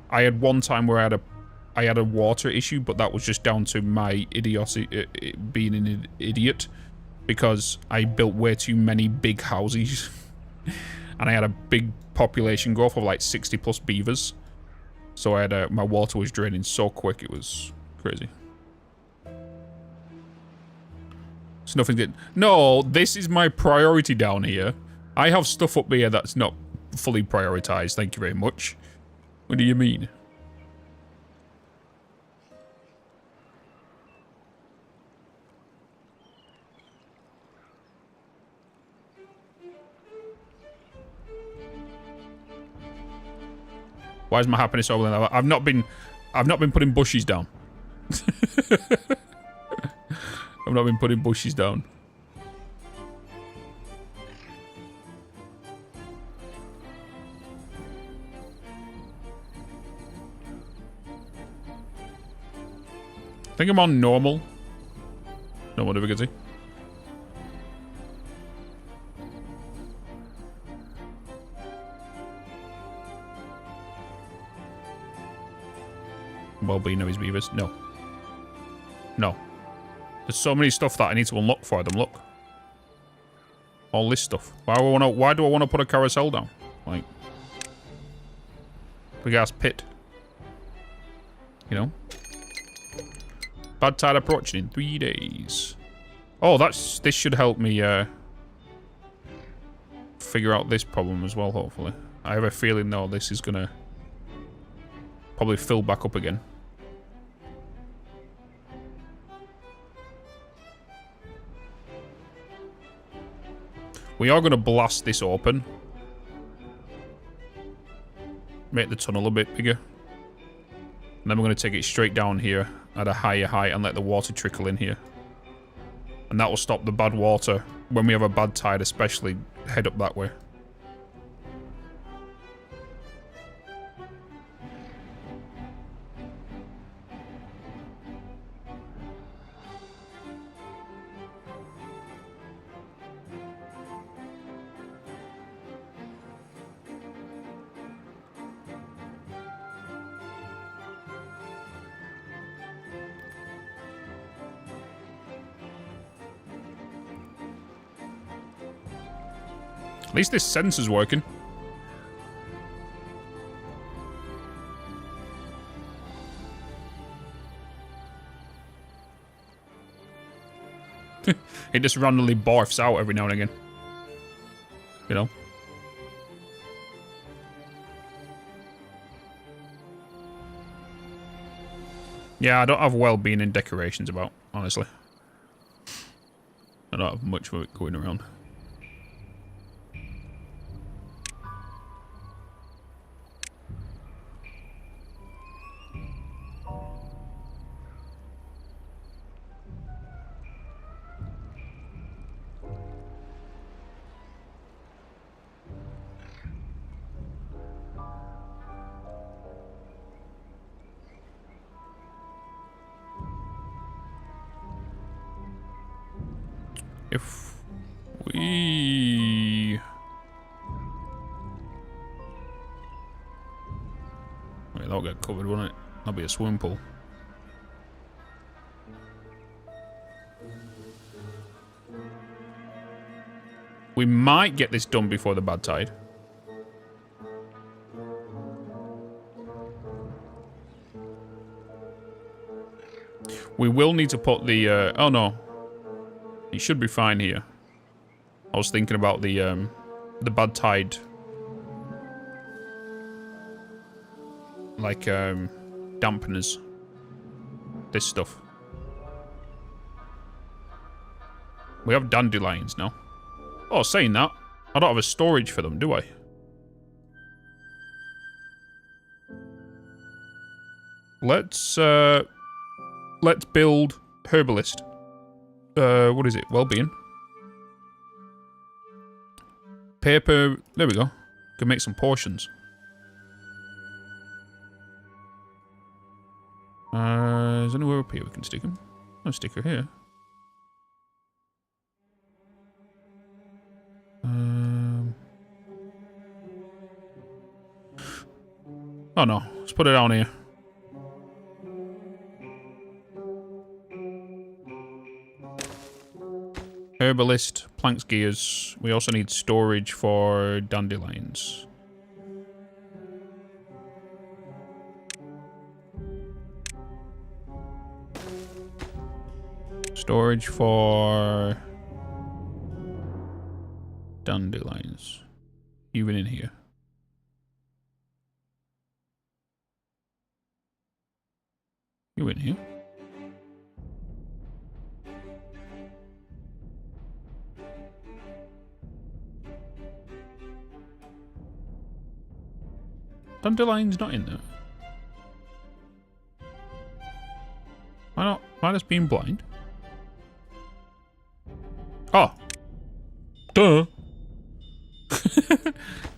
I had one time where I had a water issue, but that was just down to my idiocy, being an idiot, because I built way too many big houses, and I had a big population growth of like 60 plus beavers. So I had my water was draining so quick, it was crazy. So nothing good. No, this is my priority down here. I have stuff up here that's not fully prioritized. Thank you very much. What do you mean? Why is my happiness over there? I've not been putting bushes down. I've not been putting bushes down. I think I'm on normal. Normal difficulty. Well-being of his beavers. No. No. There's so many stuff that I need to unlock for them, look. All this stuff. Why do I want to put a carousel down? Like, big ass pit. You know? Bad tide approaching in 3 days. Oh, this should help me figure out this problem as well, hopefully. I have a feeling though this is gonna probably fill back up again. We are going to blast this open. Make the tunnel a bit bigger. And then we're going to take it straight down here at a higher height and let the water trickle in here. And that will stop the bad water, when we have a bad tide especially, head up that way. At least this sensor's working. It just randomly barfs out every now and again. You know? Yeah, I don't have well-being and decorations about, honestly. I don't have much of it going around. If we... Wait, that'll get covered, won't it? That'll be a swimming pool. We might get this done before the bad tide. We will need to put the... oh no. It should be fine here. I was thinking about the bad tide. Like, dampeners. This stuff. We have dandelions now. Oh, saying that, I don't have a storage for them, do I? Let's build herbalist. What is it? Well-being. Paper. There we go. Can make some portions. Is anywhere up here we can stick them? I'll stick her here. Oh no. Let's put it down here. Herbalist, planks, gears. We also need storage for dandelions. Storage for dandelions. Even in here. You in here? Dandelion's not in there. Why not? Why just being blind? Oh. Duh.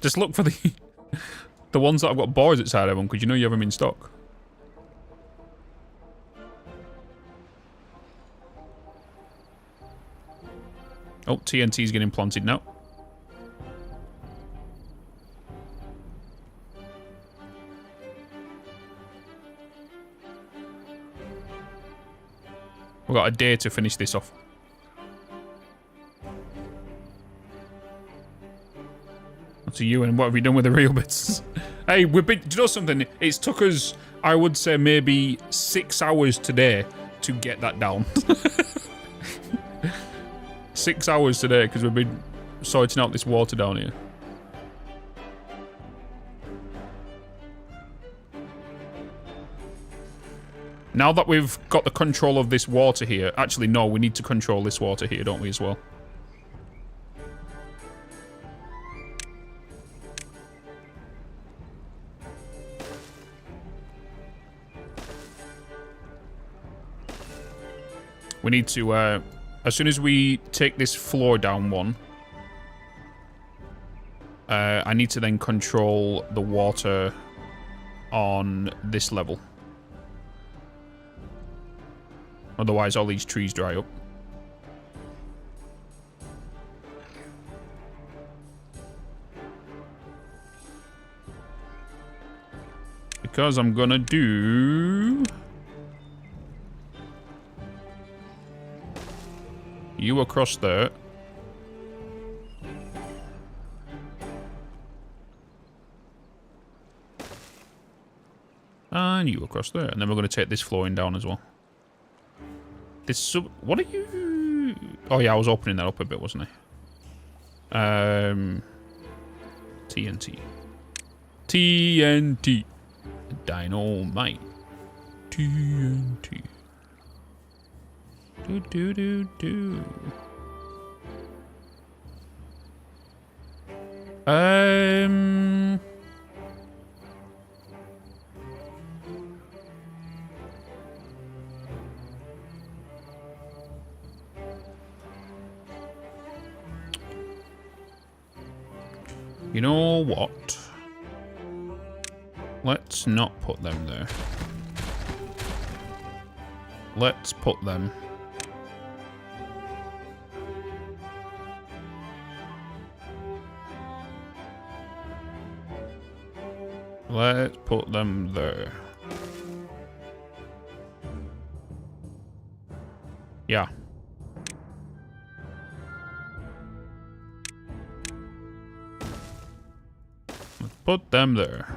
Just look for the ones that have got bars outside of them, because you know you have them in stock. Oh, TNT's getting planted now. We've got a day to finish this off. Up to you, and what have you done with the real bits? Hey, we've been... Do you know something? It's took us, I would say, maybe 6 hours today to get that down. 6 hours today, because we've been sorting out this water down here. Now that we've got the control of this water here... Actually, no, we need to control this water here, don't we, as well? We need to, as soon as we take this floor down one... I need to then control the water on this level. Otherwise, all these trees dry up. Because I'm gonna do... You across there. and you across there. And then we're going to take this flooring down as well. This what are you? Oh yeah, I was opening that up a bit, wasn't I? TNT. TNT. Dynamite. TNT. Do do do do. You know what? Let's not put them there. Let's put them. Let's put them there. Yeah. Let's put them there.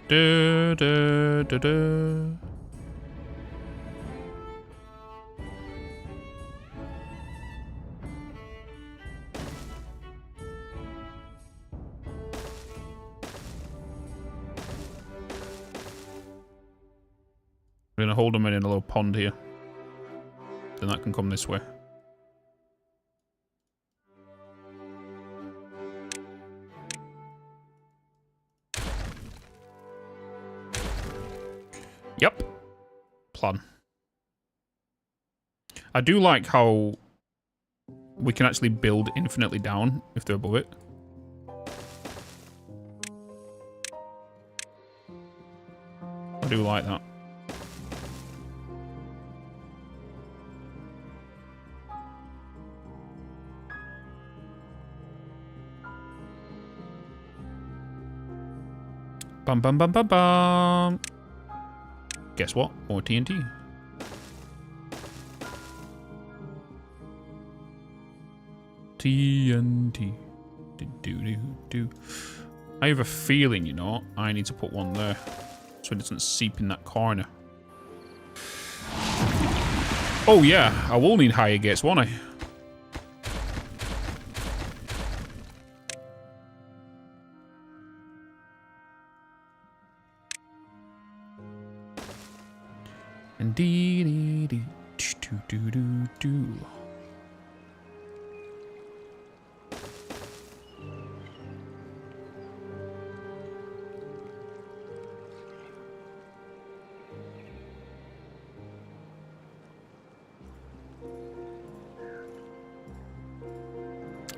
Da, da, da, da. We're gonna hold them in a little pond here. Then that can come this way. Yep. Plan. I do like how we can actually build infinitely down if they're above it. I do like that. Bum bum bum bum bum. Guess what? More TNT. TNT. Do. I have a feeling, you know, I need to put one there so it doesn't seep in that corner. Oh yeah, I will need higher gates, won't I? Indeed, do.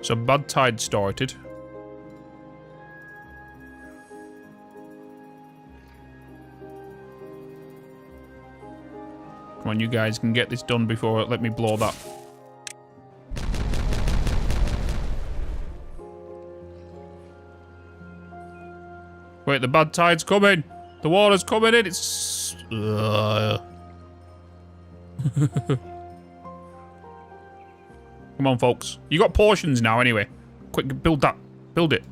So bad tide started. Come on, you guys can get this done before let me blow that. Wait, the bad tide's coming. The water's coming in. It's... Come on, folks. You got portions now, anyway. Quick, build that. Build it.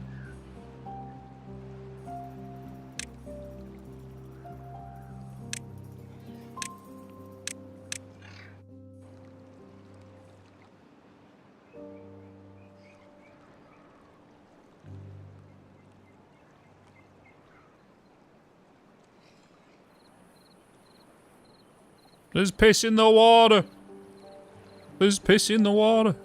There's piss in the water. There's piss in the water.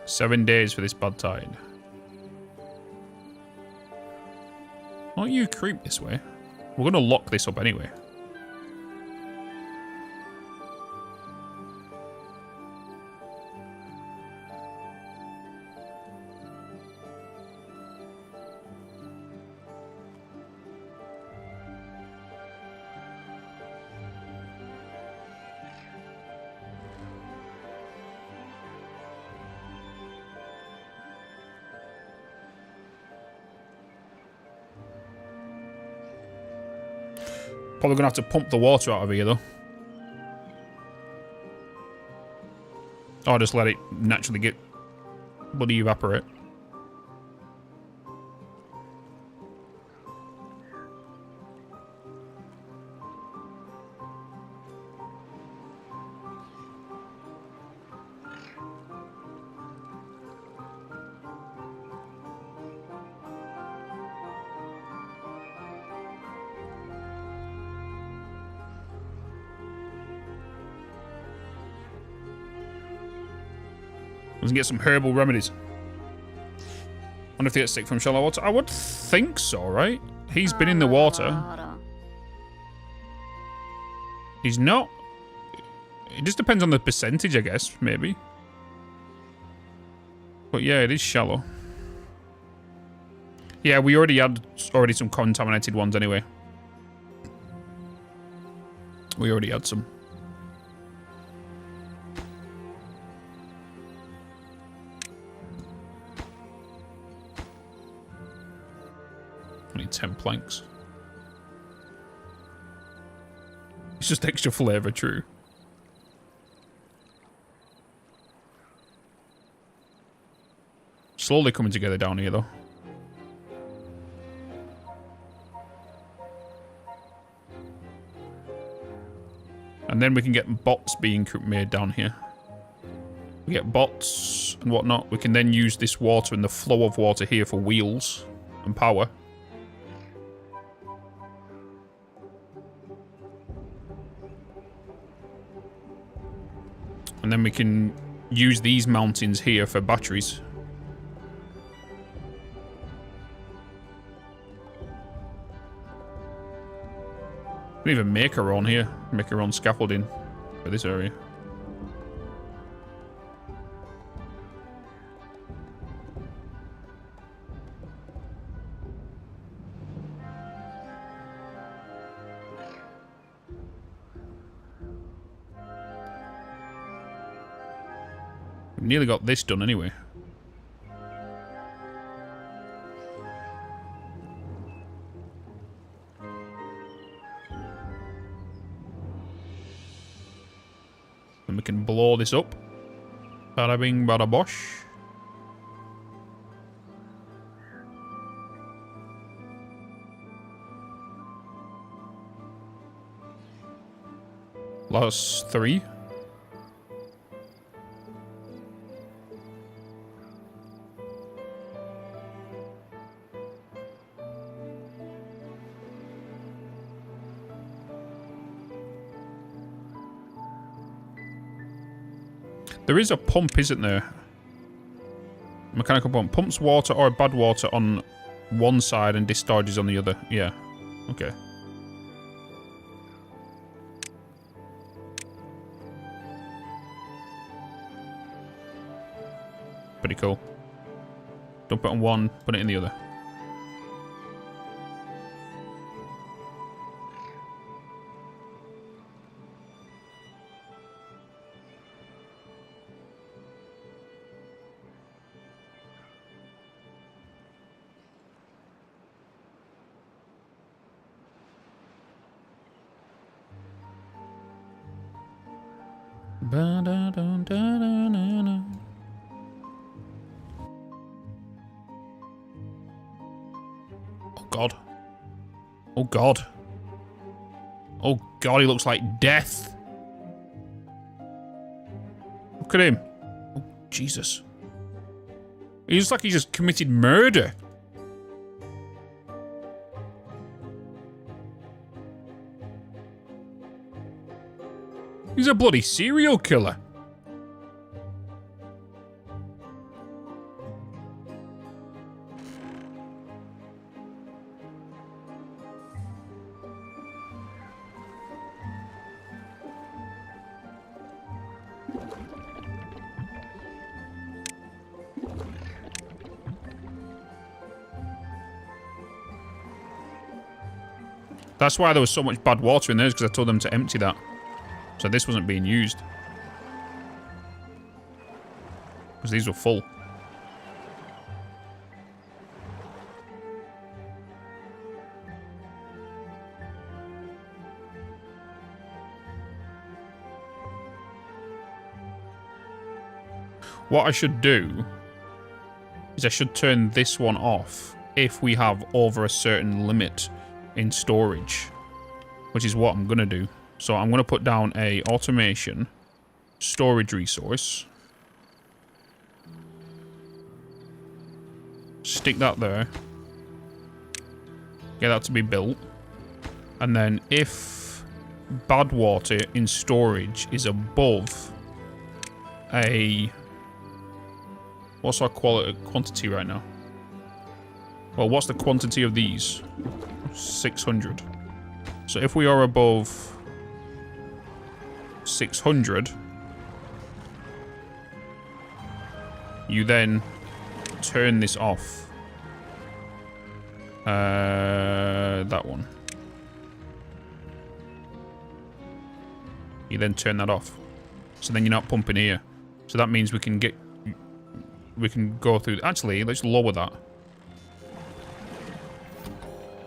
"7 days for this bad tide." Why don't you creep this way? We're gonna lock this up anyway. Probably gonna have to pump the water out of here though. Or just let it naturally get bloody evaporate. We can get some herbal remedies. Wonder if they get sick from shallow water. I would think so, right? He's been in the water. He's not. It just depends on the percentage, I guess, maybe. But yeah, it is shallow. Yeah, we already had some contaminated ones anyway. We already had some. I need 10 planks. It's just extra flavour, true. Slowly coming together down here, though. And then we can get bots being made down here. We get bots and whatnot. We can then use this water and the flow of water here for wheels and power. And then we can use these mountains here for batteries. We can even make our own here. Make our own scaffolding for this area. We've nearly got this done anyway. And we can blow this up. Bada bing, bada bosh. Last 3. There is a pump, isn't there? Mechanical pump. Pumps water or bad water on one side and discharges on the other. Yeah. Okay. Pretty cool. Dump it on one, put it in the other. Oh god. Oh god. Oh god, he looks like death. Look at him. Oh Jesus. He looks like he just committed murder. He's a bloody serial killer. That's why there was so much bad water in there, because I told them to empty that. So this wasn't being used. Because these were full. What I should do is I should turn this one off if we have over a certain limit in storage, which is what I'm going to do. So I'm going to put down a automation storage resource. Stick that there. Get that to be built. And then if bad water in storage is above a... What's our quantity right now? Well, what's the quantity of these? 600. So if we are above 600, you then turn this off. That one. You then turn that off. So then you're not pumping here. So that means we can go through. Actually, let's lower that.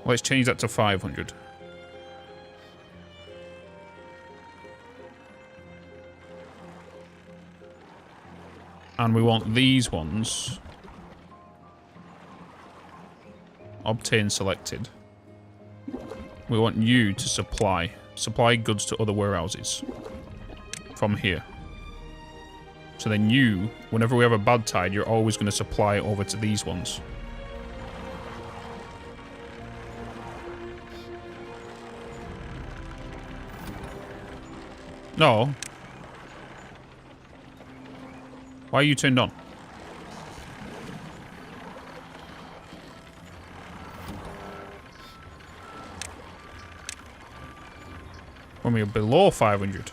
Let's change that to 500. And we want these ones. Obtain selected. We want you to supply goods to other warehouses from here. So then you, whenever we have a bad tide, you're always going to supply over to these ones. No. Why are you turned on? When we are below 500.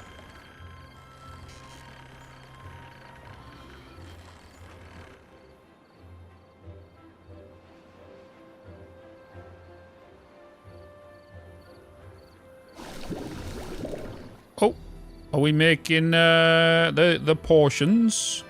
Oh, are we making the portions?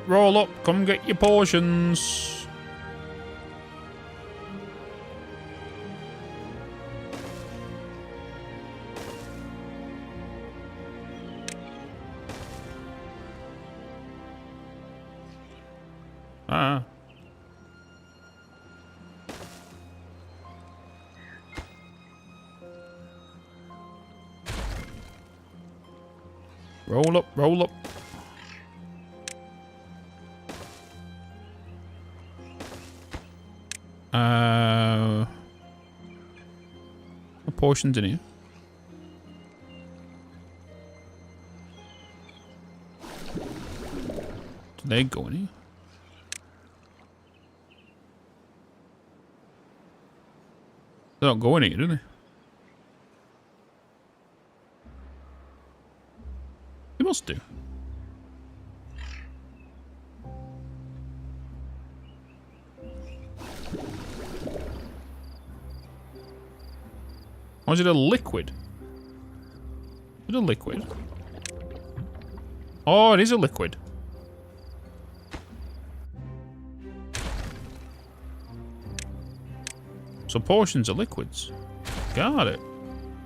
Roll up, come get your portions. Ah. Roll up, roll up. What portions in here? Do they go in here? They don't go in here, do they? They must do. Or is it a liquid? Is it a liquid? Oh, it is a liquid. So portions are liquids. Got it.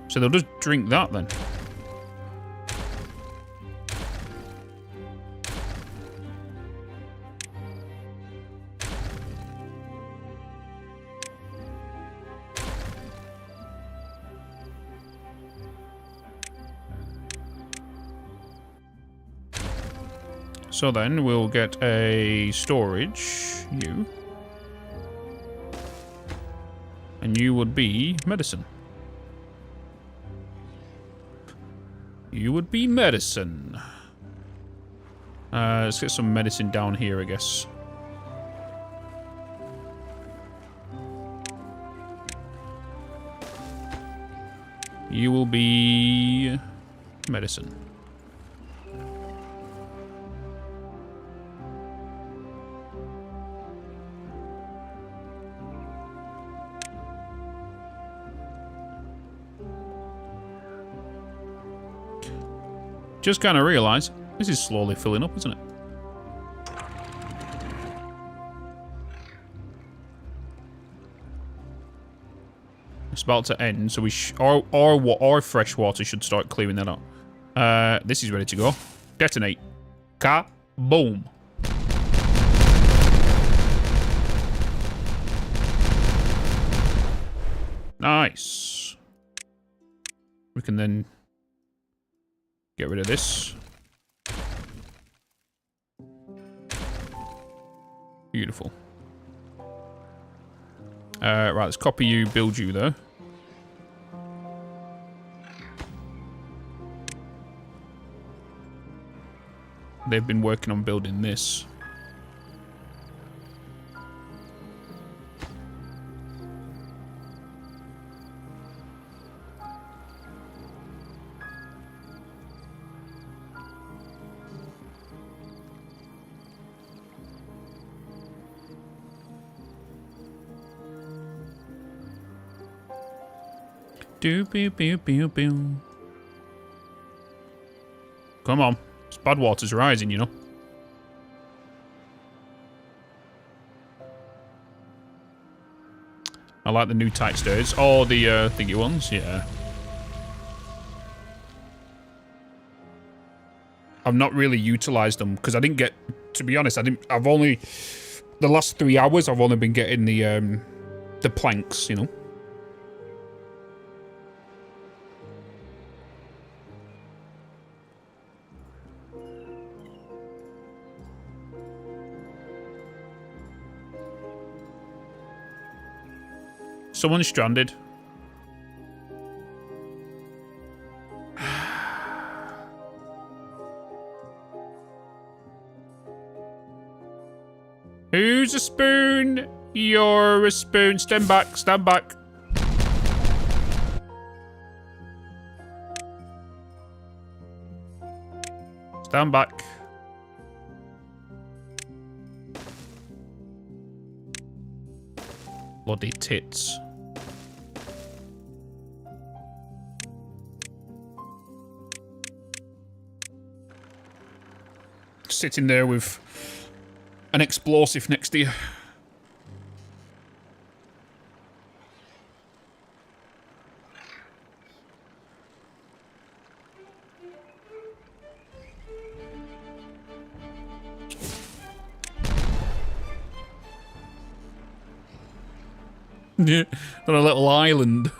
So they'll just drink that then. So then we'll get a storage, you. And you would be medicine. You would be medicine. Let's get some medicine down here, I guess. You will be medicine. Just kind of realised this is slowly filling up, isn't it? about to end, so we our fresh water should start clearing that up. This is ready to go. Detonate. Ka-boom. Nice. We can then get rid of this. Beautiful. Right, let's copy you, build you there. They've been working on building this. Do pew pew pew pew. Come on. Spudwater's rising, you know. I like the new tight stairs. Oh, the thingy ones, yeah. I've not really utilized them because I didn't get, to be honest, I've only, the last 3 hours I've only been getting the planks, you know. Someone's stranded. Who's a spoon? You're a spoon. Stand back. Stand back. Stand back. Bloody tits. Sitting there with an explosive next to you. Yeah, on a little island.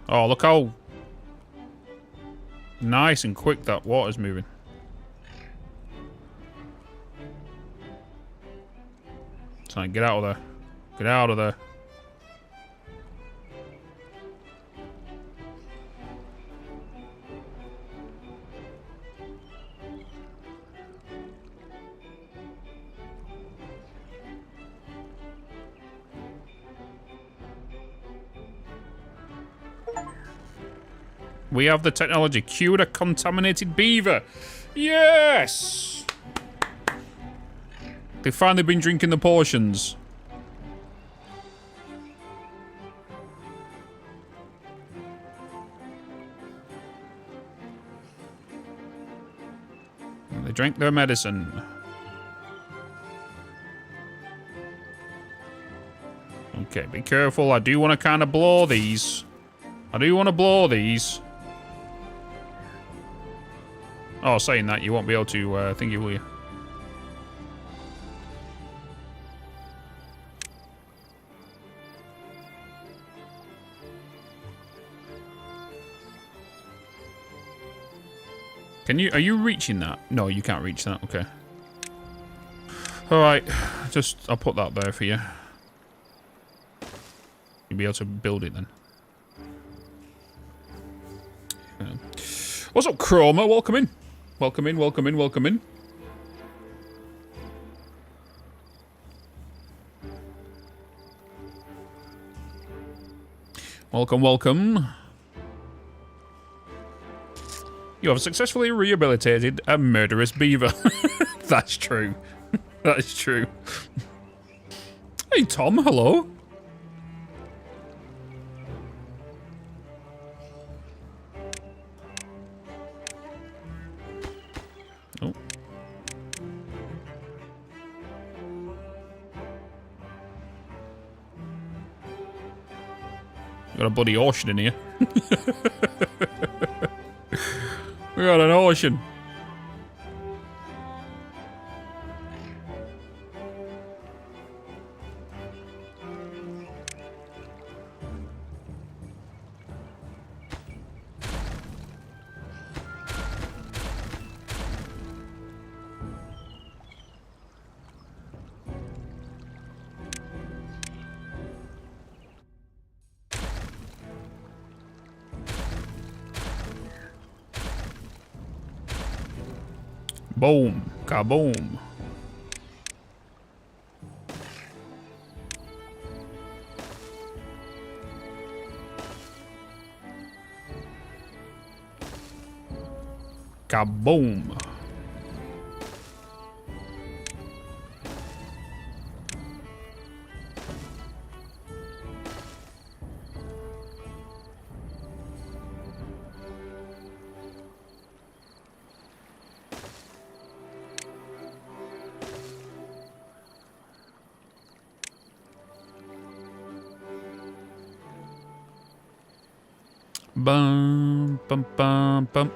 Oh, look how nice and quick that water's moving. So get out of there. Get out of there. We have the technology. Cure a contaminated beaver. Yes! They've finally been drinking the potions. They drank their medicine. Okay, be careful. I do want to kind of blow these. I do want to blow these. Oh, saying that, you won't be able to thingy, will you? Can you, are you reaching that? No, you can't reach that, okay. Alright, just, I'll put that there for you. You'll be able to build it then. What's up, Chroma? Welcome in. Welcome in, welcome in, welcome in. Welcome, welcome. You have successfully rehabilitated a murderous beaver. That's true. That is true. Hey, Tom, hello. Oh. Got a bloody ocean in here. We got an ocean. Boom. Kaboom. Kaboom. Bum, bum, bum, bum.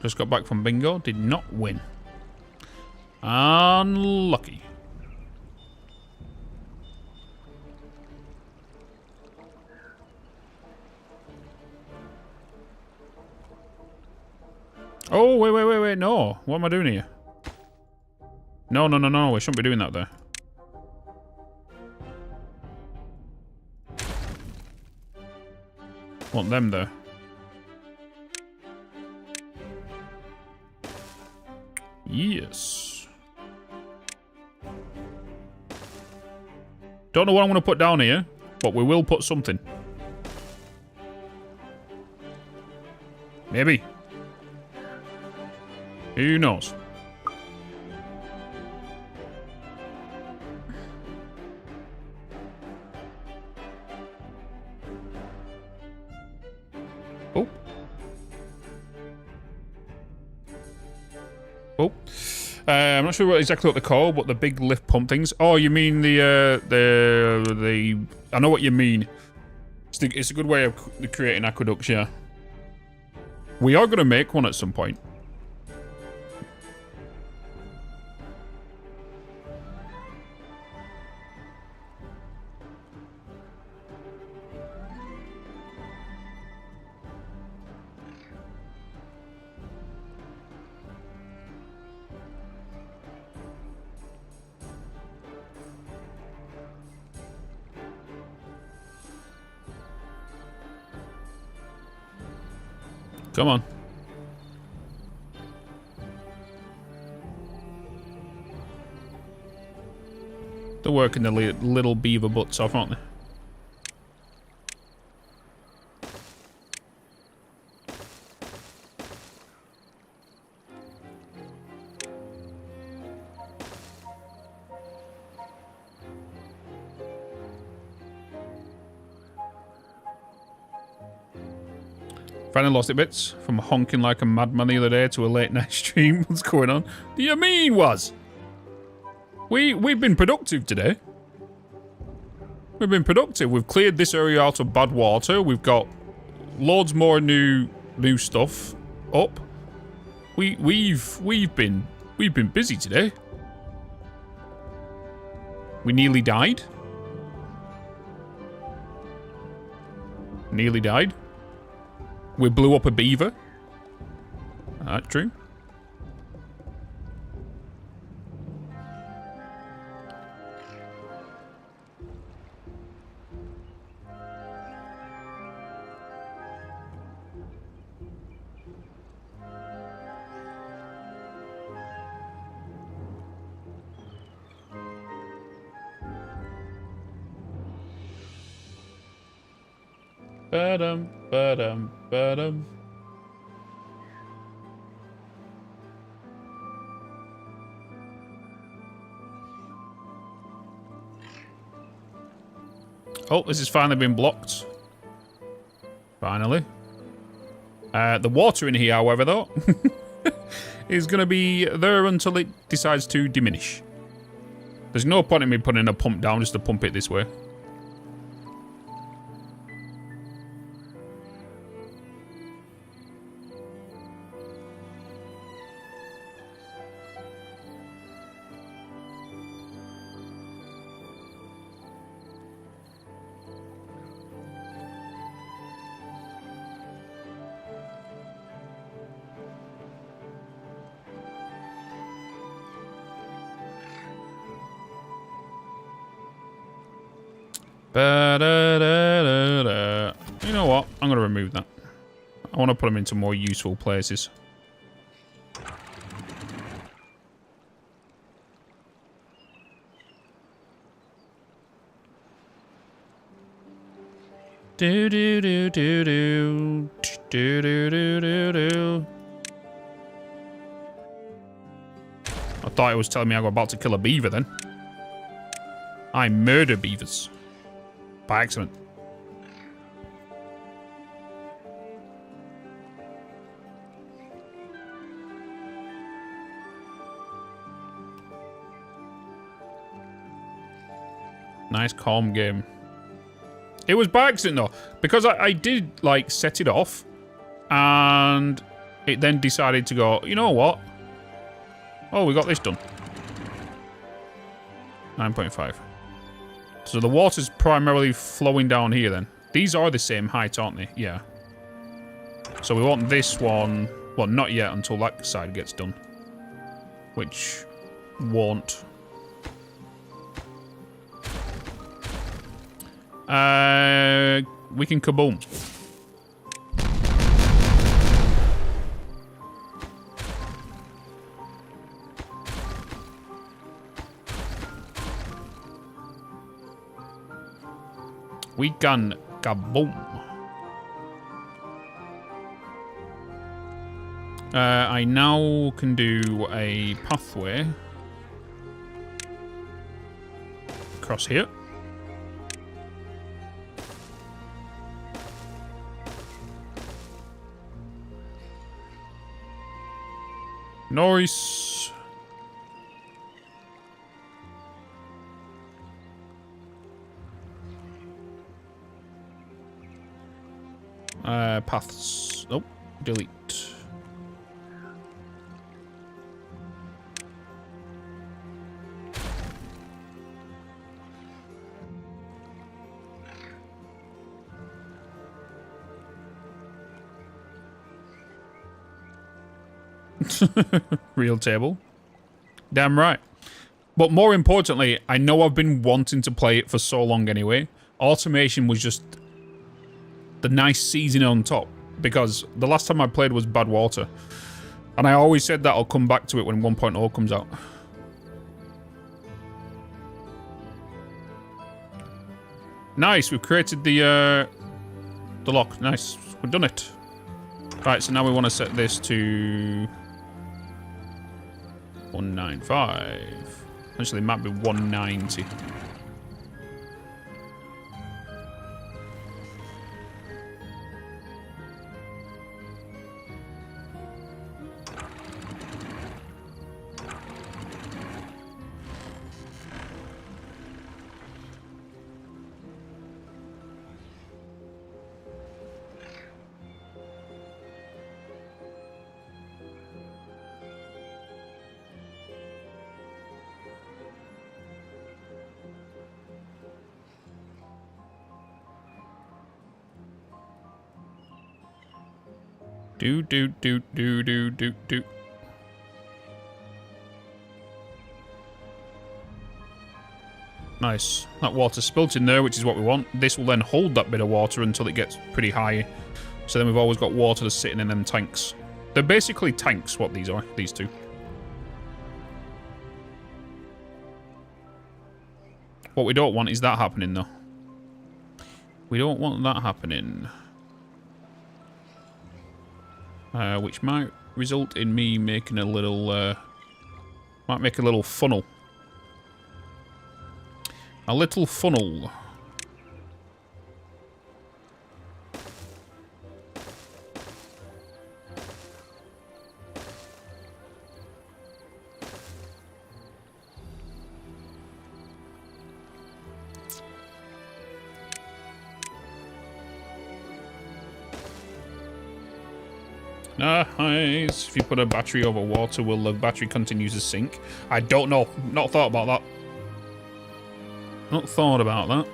Just got back from bingo. Did not win. Unlucky. Oh, wait, no. What am I doing here? No, we shouldn't be doing that there. Want them there. Yes. Don't know what I'm going to put down here, but we will put something. Maybe. Who knows? Oh. Oh. I'm not sure exactly what they're called, but the big lift pump things. Oh, you mean the I know what you mean. It's a good way of creating aqueducts, yeah. We are going to make one at some point. Come on. They're working the little beaver butts off, aren't they? Finally lost it, Bitz. From honking like a madman the other day to a late night stream. What's going on? What do you mean, was? We've been productive today. We've been productive. We've cleared this area out of bad water. We've got loads more new stuff up. We've been busy today. We nearly died. Nearly died. We blew up a beaver. That's true. Ba-dum, ba-dum, ba-dum. Oh, this has finally been blocked. Finally. The water in here, however, though, is going to be there until it decides to diminish. There's no point in me putting a pump down just to pump it this way. Ba-da-da-da-da. You know what? I'm going to remove that. I want to put them into more useful places. Do do do do do do do do do do. I thought it was telling me I was about to kill a beaver then. I murder beavers. By accident. Nice calm game. It was by accident though, because I did like set it off and it then decided to go, you know what? Oh, we got this done. 9.5. So the water's primarily flowing down here then. These are the same height, aren't they? Yeah. So we want this one... Well, not yet until that side gets done. Which won't. We can kaboom. We can kaboom. I now can do a pathway across here. Nice. Paths. Oh, delete. Real table. Damn right. But more importantly, I know I've been wanting to play it for so long anyway. Automation was just the nice seasoning on top, because the last time I played was Bad Water. And I always said that I'll come back to it when 1.0 comes out. Nice, we've created the lock. Nice, we've done it. Right, so now we want to set this to 195. Actually, it might be 190. Do. Nice. That water spilt in there, which is what we want. This will then hold that bit of water until it gets pretty high. So then we've always got water that's sitting in them tanks. They're basically tanks, what these are, these two. What we don't want is that happening, though. We don't want that happening. Which might result in me making a little... might make a little funnel. A little funnel. Nice. If you put a battery over water, will the battery continue to sink? I don't know. Not thought about that. Not thought about that.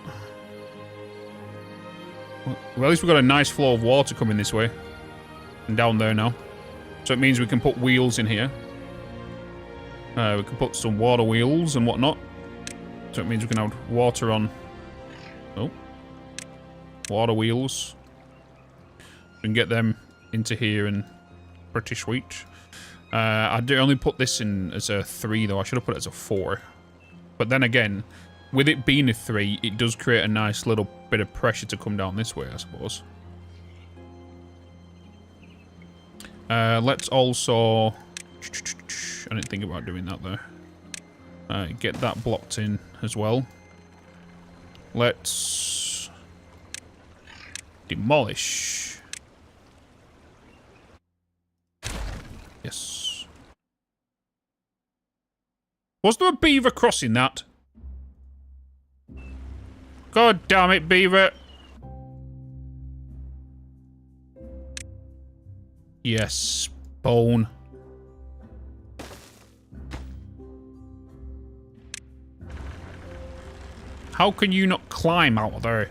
Well, at least we've got a nice flow of water coming this way. And down there now. So it means we can put wheels in here. We can put some water wheels and whatnot. So it means we can have water on... Oh. Water wheels. We can get them into here and pretty sweet. I do only put this in as a 3 though. I should have put it as a 4. But then again, with it being a 3, it does create a nice little bit of pressure to come down this way, I suppose. Let's also... I didn't think about doing that there. Get that blocked in as well. Let's... demolish. Yes. Was there a beaver crossing that? God damn it, beaver. Yes, bone. How can you not climb out of there?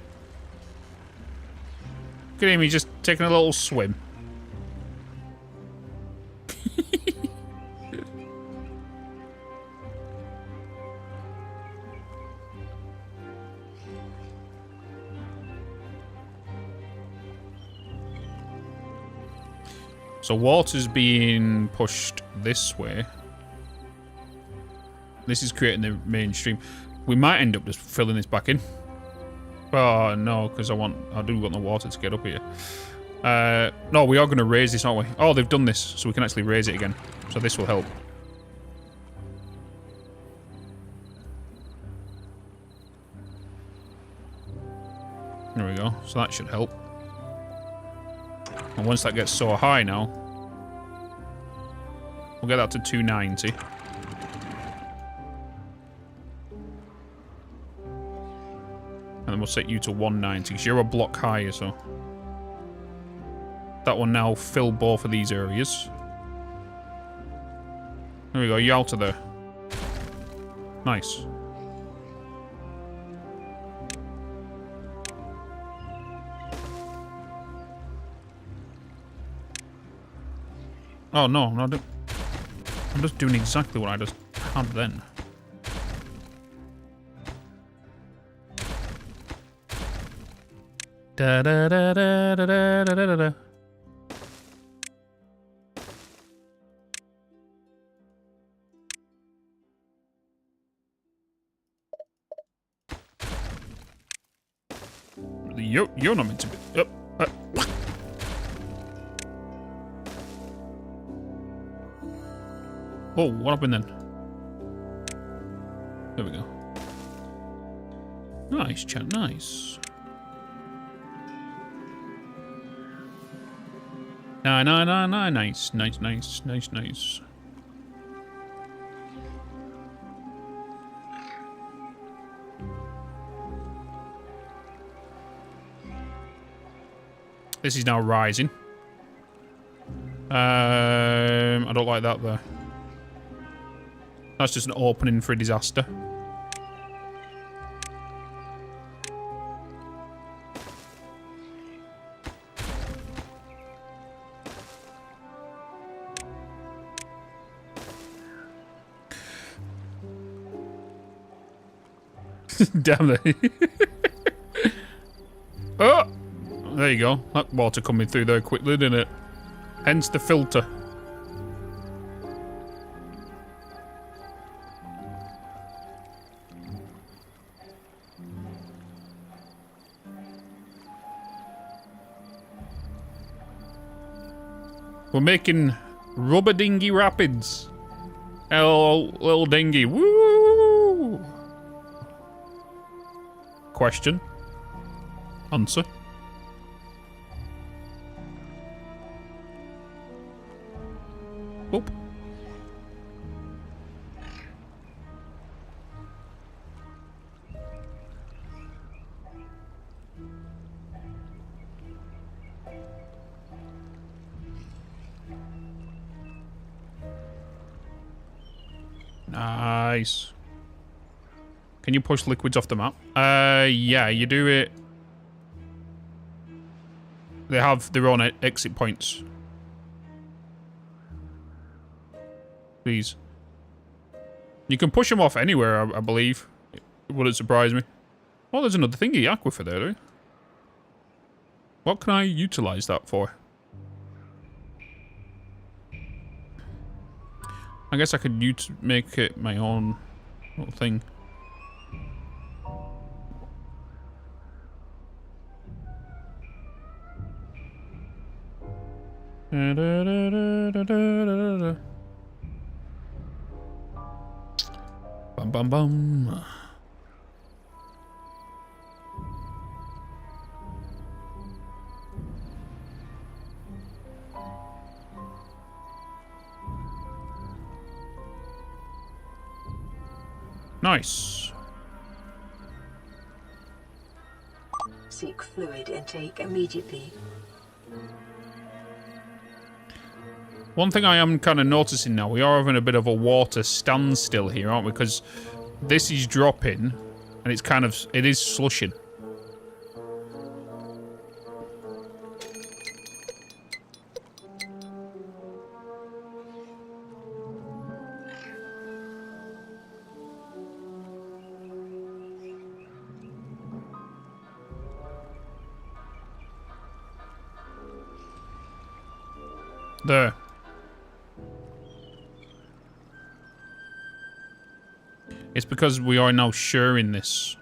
Look at him, he's just taking a little swim. So water's being pushed this way. This is creating the mainstream. We might end up just filling this back in. Oh no, because I do want the water to get up here. No, we are going to raise this, aren't we? Oh, they've done this, so we can actually raise it again. So this will help. There we go. So that should help. And once that gets so high now, we'll get that to 290. And then we'll set you to 190, because you're a block higher, so... That will now fill both of these areas. There we go, you're out of there. Nice. Oh no, no, I'm just doing exactly what I just had then. Da da da da da da da da da. You're not meant to be. Oh, what happened then? There we go. Nice, chat, nice. Nice. This is now rising. I don't like that though. That's just an opening for a disaster. Damn it. Oh! There you go. That water coming through there quickly, didn't it? Hence the filter. We're making rubber dinghy rapids. Hello, little dinghy. Woo! Question. Answer. Oop. Nice. Can you push liquids off the map? Yeah, you do it. They have their own exit points. Please. You can push them off anywhere, I believe. It wouldn't surprise me. Oh, there's another thingy, Aquifer there, What can I utilize that for? I guess I could make it my own little thing. Bum bum bum. Nice. Seek fluid intake immediately. One thing I am kind of noticing now, we are having a bit of a water standstill here, aren't we? Because this is dropping, and it's kind of, it is slushing. There. It's because we are now sharing this.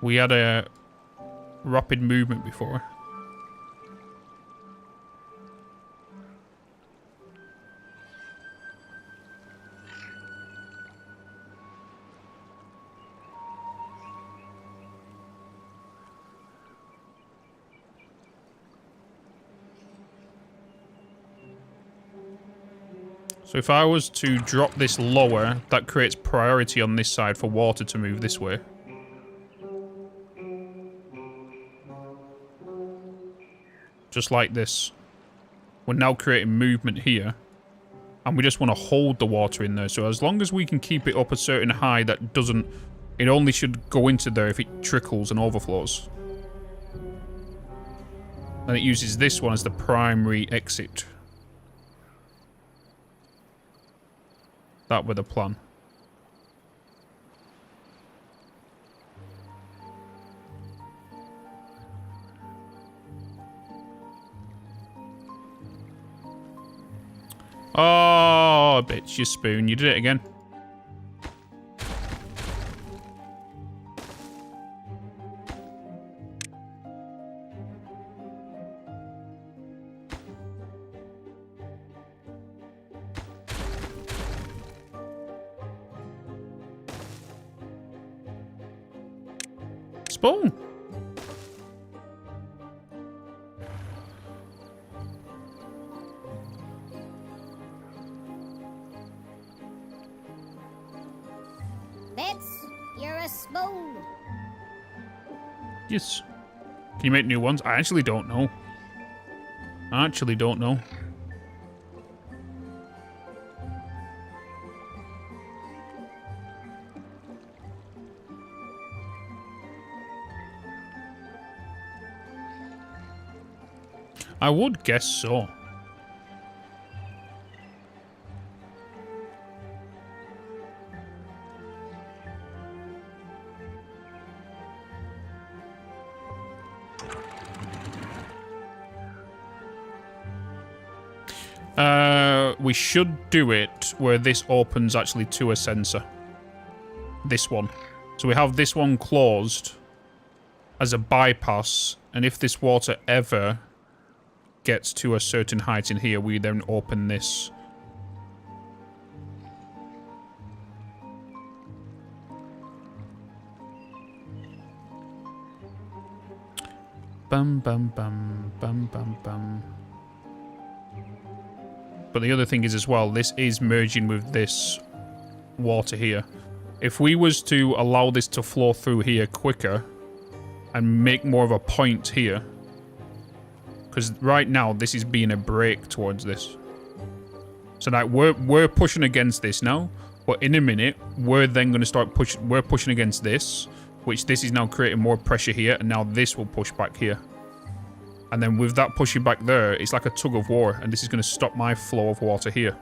We had a rapid movement before. So if I was to drop this lower, that creates priority on this side for water to move this way. Just like this. We're now creating movement here. And we just want to hold the water in there. So as long as we can keep it up a certain high that doesn't... It only should go into there if it trickles and overflows. Then it uses this one as the primary exit. That were the plan. Oh, bitch, you spoon. You did it again. Spoon. Bitz, you're a spoon. Yes. Can you make new ones? I actually don't know. I actually don't know. I would guess so. We should do it where this opens actually to a sensor. This one. So we have this one closed as a bypass, and if this water ever gets to a certain height in here, we then open this. Bum bum bum bum bum bum. But the other thing is as well, this is merging with this water here. If we was to allow this to flow through here quicker and make more of a point here, because right now this is being a break towards this. So like we're pushing against this now, but in a minute we're then going to start pushing against this, which this is now creating more pressure here, and now this will push back here. And then with that pushing back there, it's like a tug of war, and this is going to stop my flow of water here.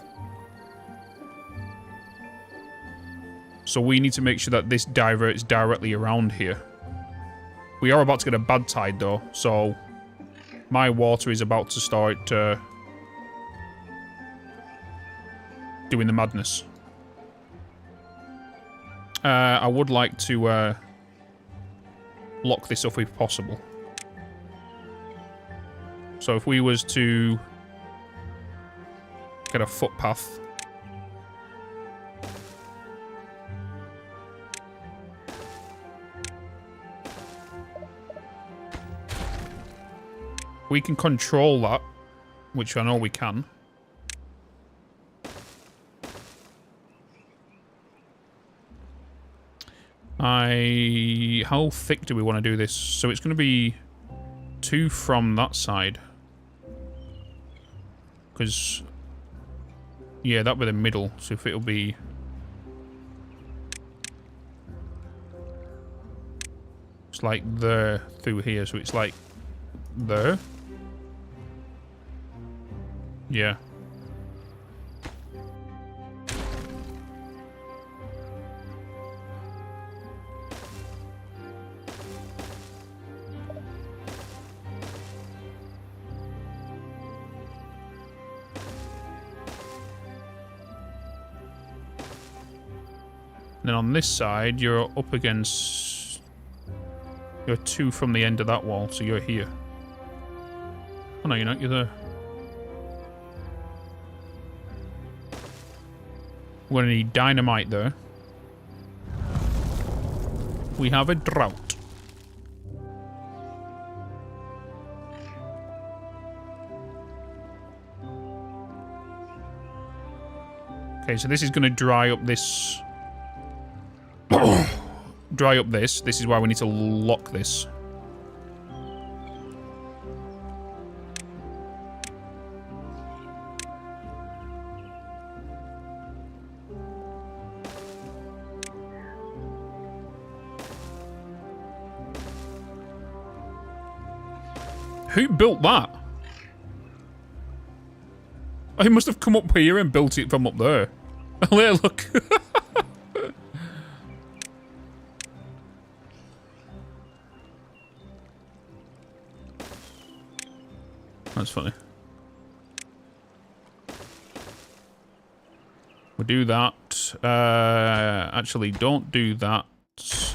So we need to make sure that this diverts directly around here. We are about to get a bad tide though, so my water is about to start doing the madness. I would like to lock this up if possible. So if we was to get a footpath. We can control that, which I know we can. How thick do we want to do this? So it's going to be 2 from that side. Because, yeah, that'll be the middle. So if it'll be... It's like there through here. So it's like there. Yeah. Then on this side, you're up against... You're 2 from the end of that wall, so you're here. Oh no, you're not, you're there. We're gonna need dynamite there. We have a drought. Okay, so this is gonna dry up this... dry up this. This is why we need to lock this. Who built that? He must have come up here and built it from up there. Look. That's funny. We'll do that. Actually, don't do that.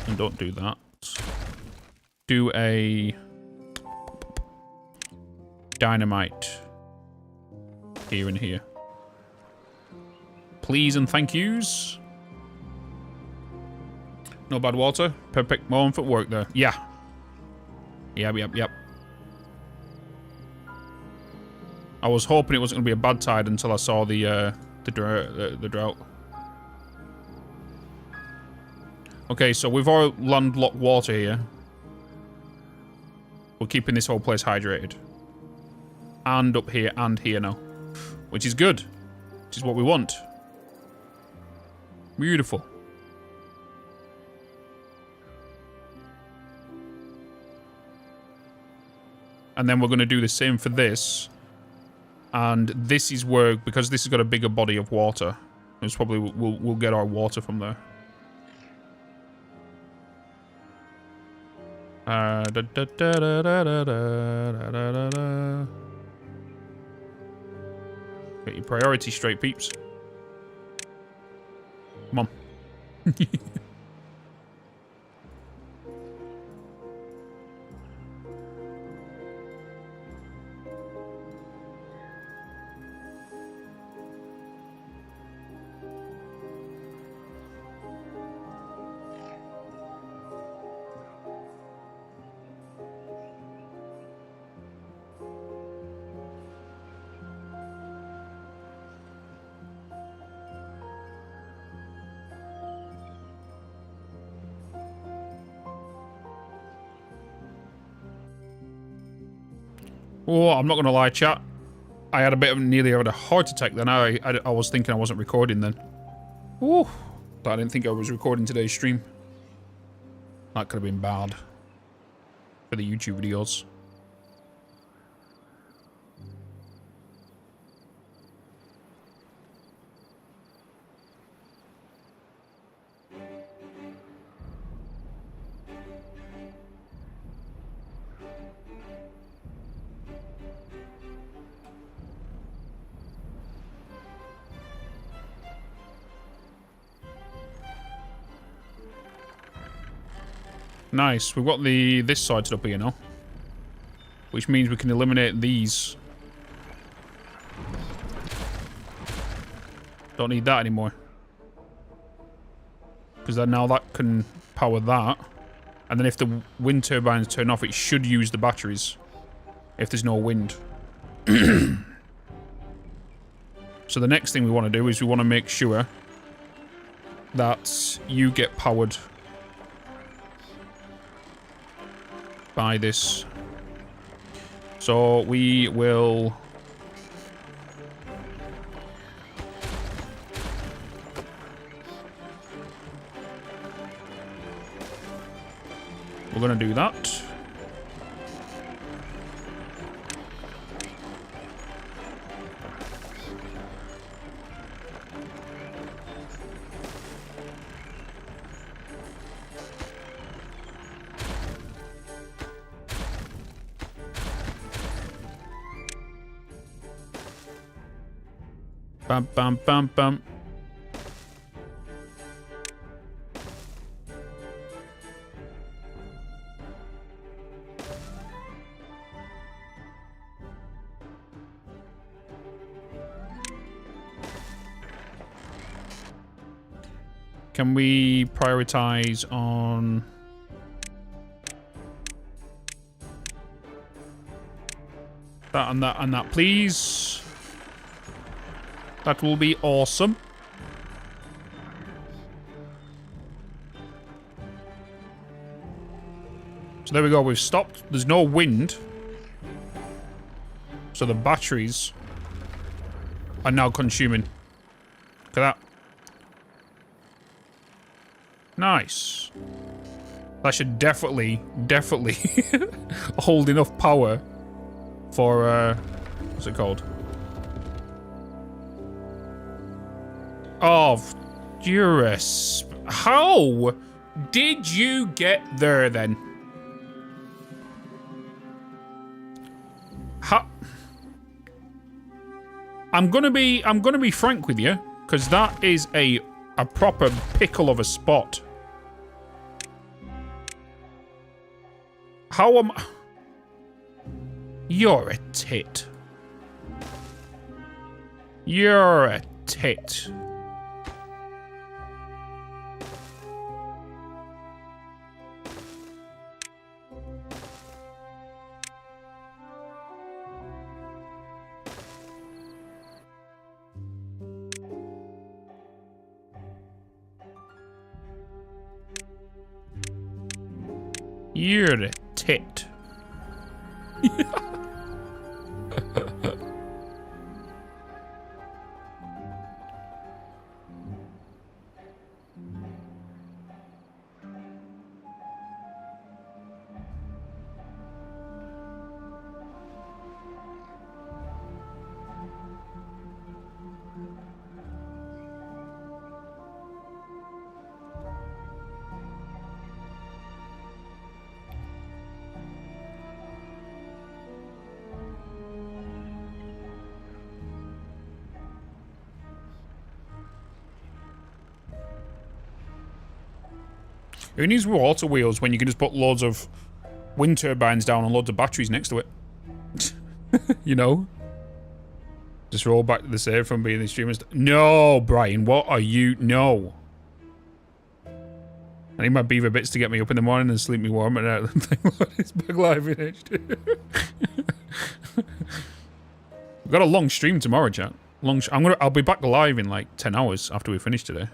And don't do that. Do a... dynamite. Here and here. Please and thank yous. No bad water. Perfect moment for work there. Yeah. Yep. I was hoping it wasn't going to be a bad tide until I saw the drought. Okay, so with our landlocked water here, we're keeping this whole place hydrated. And up here and here now. Which is good. Which is what we want. Beautiful. And then we're going to do the same for this. And this is where, because this has got a bigger body of water, it's probably we'll get our water from there. Da, da, da, da, da, da, da, da, da. Get your priorities straight, peeps. Come on. Oh, I'm not going to lie, chat. I had a bit of nearly had a heart attack then. I was thinking I wasn't recording then. Ooh. But I didn't think I was recording today's stream. That could have been bad. For the YouTube videos. Nice. We've got this side set up here now. Which means we can eliminate these. Don't need that anymore. Because then now that can power that. And then if the wind turbines turn off, it should use the batteries. If there's no wind. So the next thing we want to do is we want to make sure that you get powered by this. So we will we're gonna do that. Bam, bam, bam, bam. Can we prioritize on that and that and that, please? That will be awesome. So there we go, we've stopped. There's no wind. So the batteries are now consuming. Look at that. Nice. That should definitely hold enough power for, what's it called? Oh, Durus. How did you get there then? How? I'm gonna be frank with you, because that is a proper pickle of a spot. How am I? You're a tit. You're a tit. You're a tit. Who needs water wheels when you can just put loads of wind turbines down and loads of batteries next to it? You know? Just roll back to the save from being the streamer. No, Brian, what are you? No. I need my beaver bits to get me up in the morning and sleep me warm at night. It's back live in HD. We've got a long stream tomorrow, chat. I'll be back live in like 10 hours after we finish today.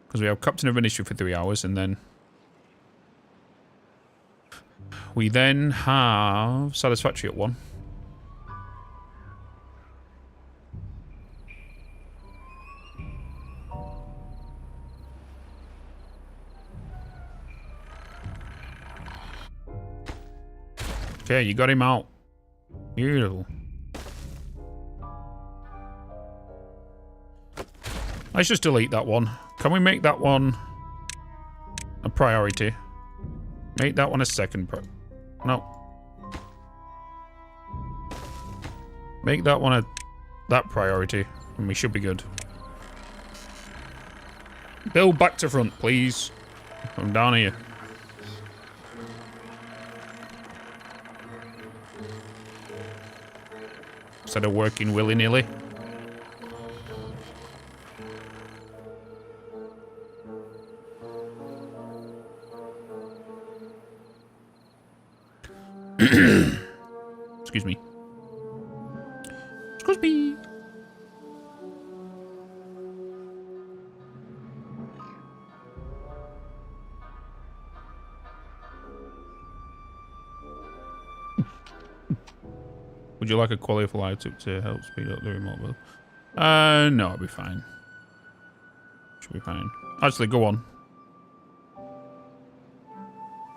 Because we have Captain of Industry for 3 hours, and then we then have Satisfactory at 1. Okay, you got him out. Beautiful. Let's just delete that one. Can we make that one a priority? Make that one a second no. Make that one that priority, and we should be good. Build back to front, please. From down here. Instead of working willy-nilly. Excuse me. Excuse me. Would you like a quality of life to help speed up the remote build? No, I'll be fine. Should be fine. Actually, go on.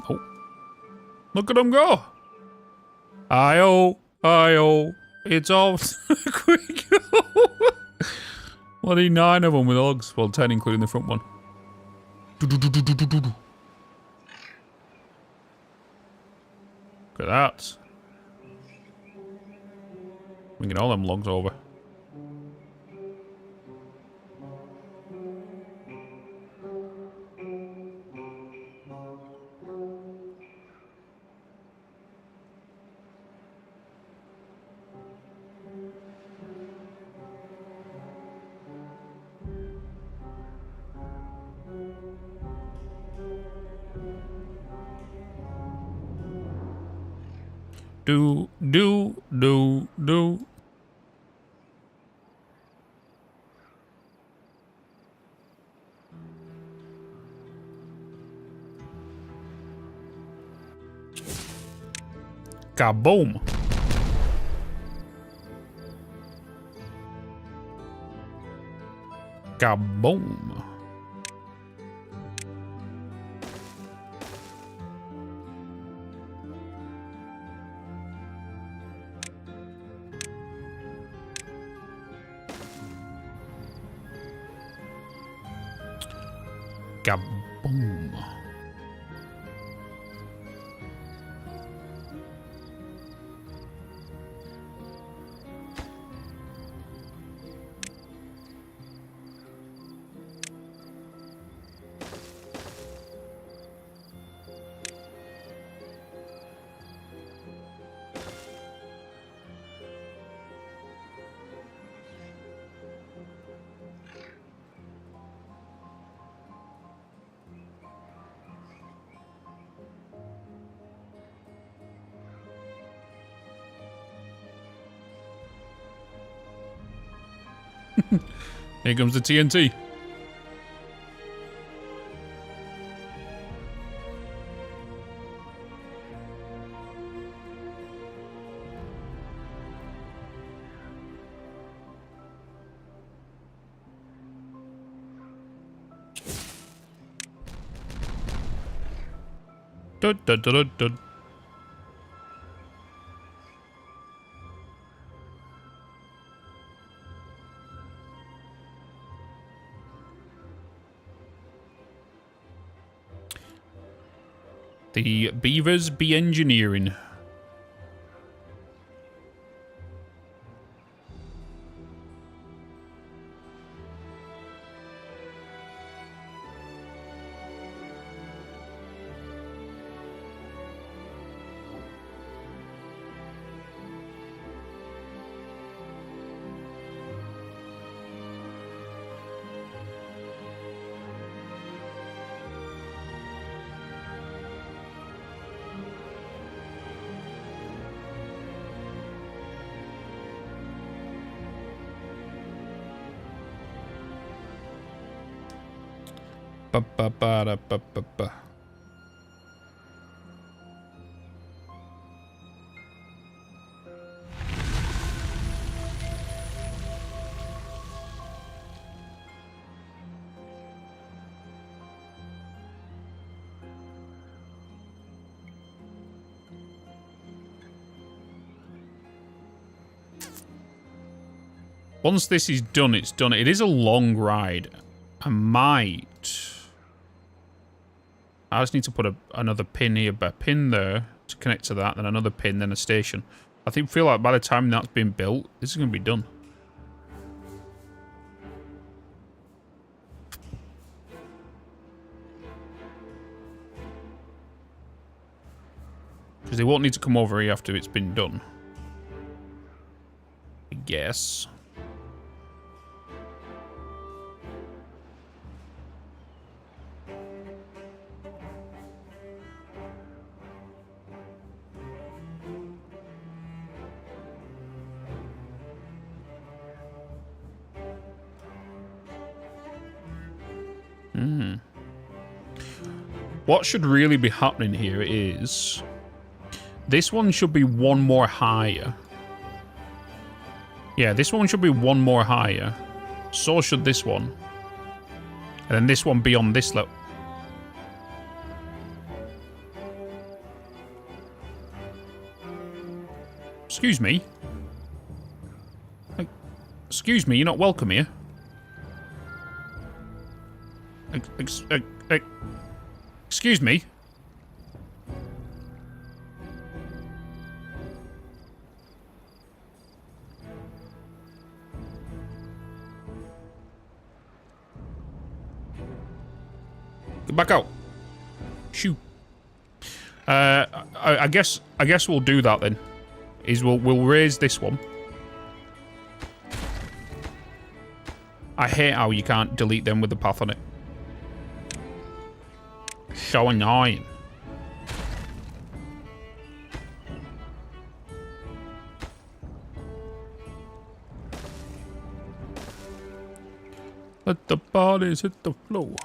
Oh. Look at them go! Ayo, it's all quick. Bloody 9 of them with logs. Well, 10 including the front one. Look at that. We can get all them logs over. Do. Kaboom. Kaboom. Kaboom. Here comes the TNT. Dud, dud, dud, dud, dud. The beavers be engineering. Ba-ba-ba-da-ba-ba-ba. Once this is done, it's done. It is a long ride. I just need to put another pin here, a pin there to connect to that, then another pin, then a station. I feel like by the time that's been built, this is going to be done. Because they won't need to come over here after it's been done. I guess. What should really be happening here is this one should be one more higher. Yeah, this one should be one more higher. So should this one. And then this one be on this level. Excuse me. Excuse me, you're not welcome here. Excuse me. Get back out. Shoo. I guess we'll do that then. We'll raise this one. I hate how you can't delete them with the path on it. So annoying. Let the bodies hit the floor.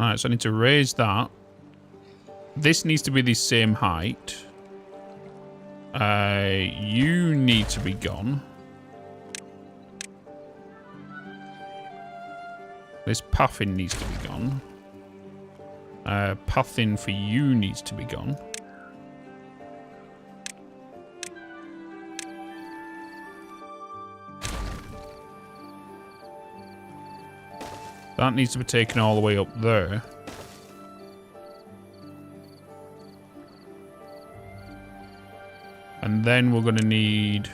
Alright, so I need to raise that. This needs to be the same height. You need to be gone. This pathing needs to be gone. Pathing for you needs to be gone. That needs to be taken all the way up there. And then we're going to need...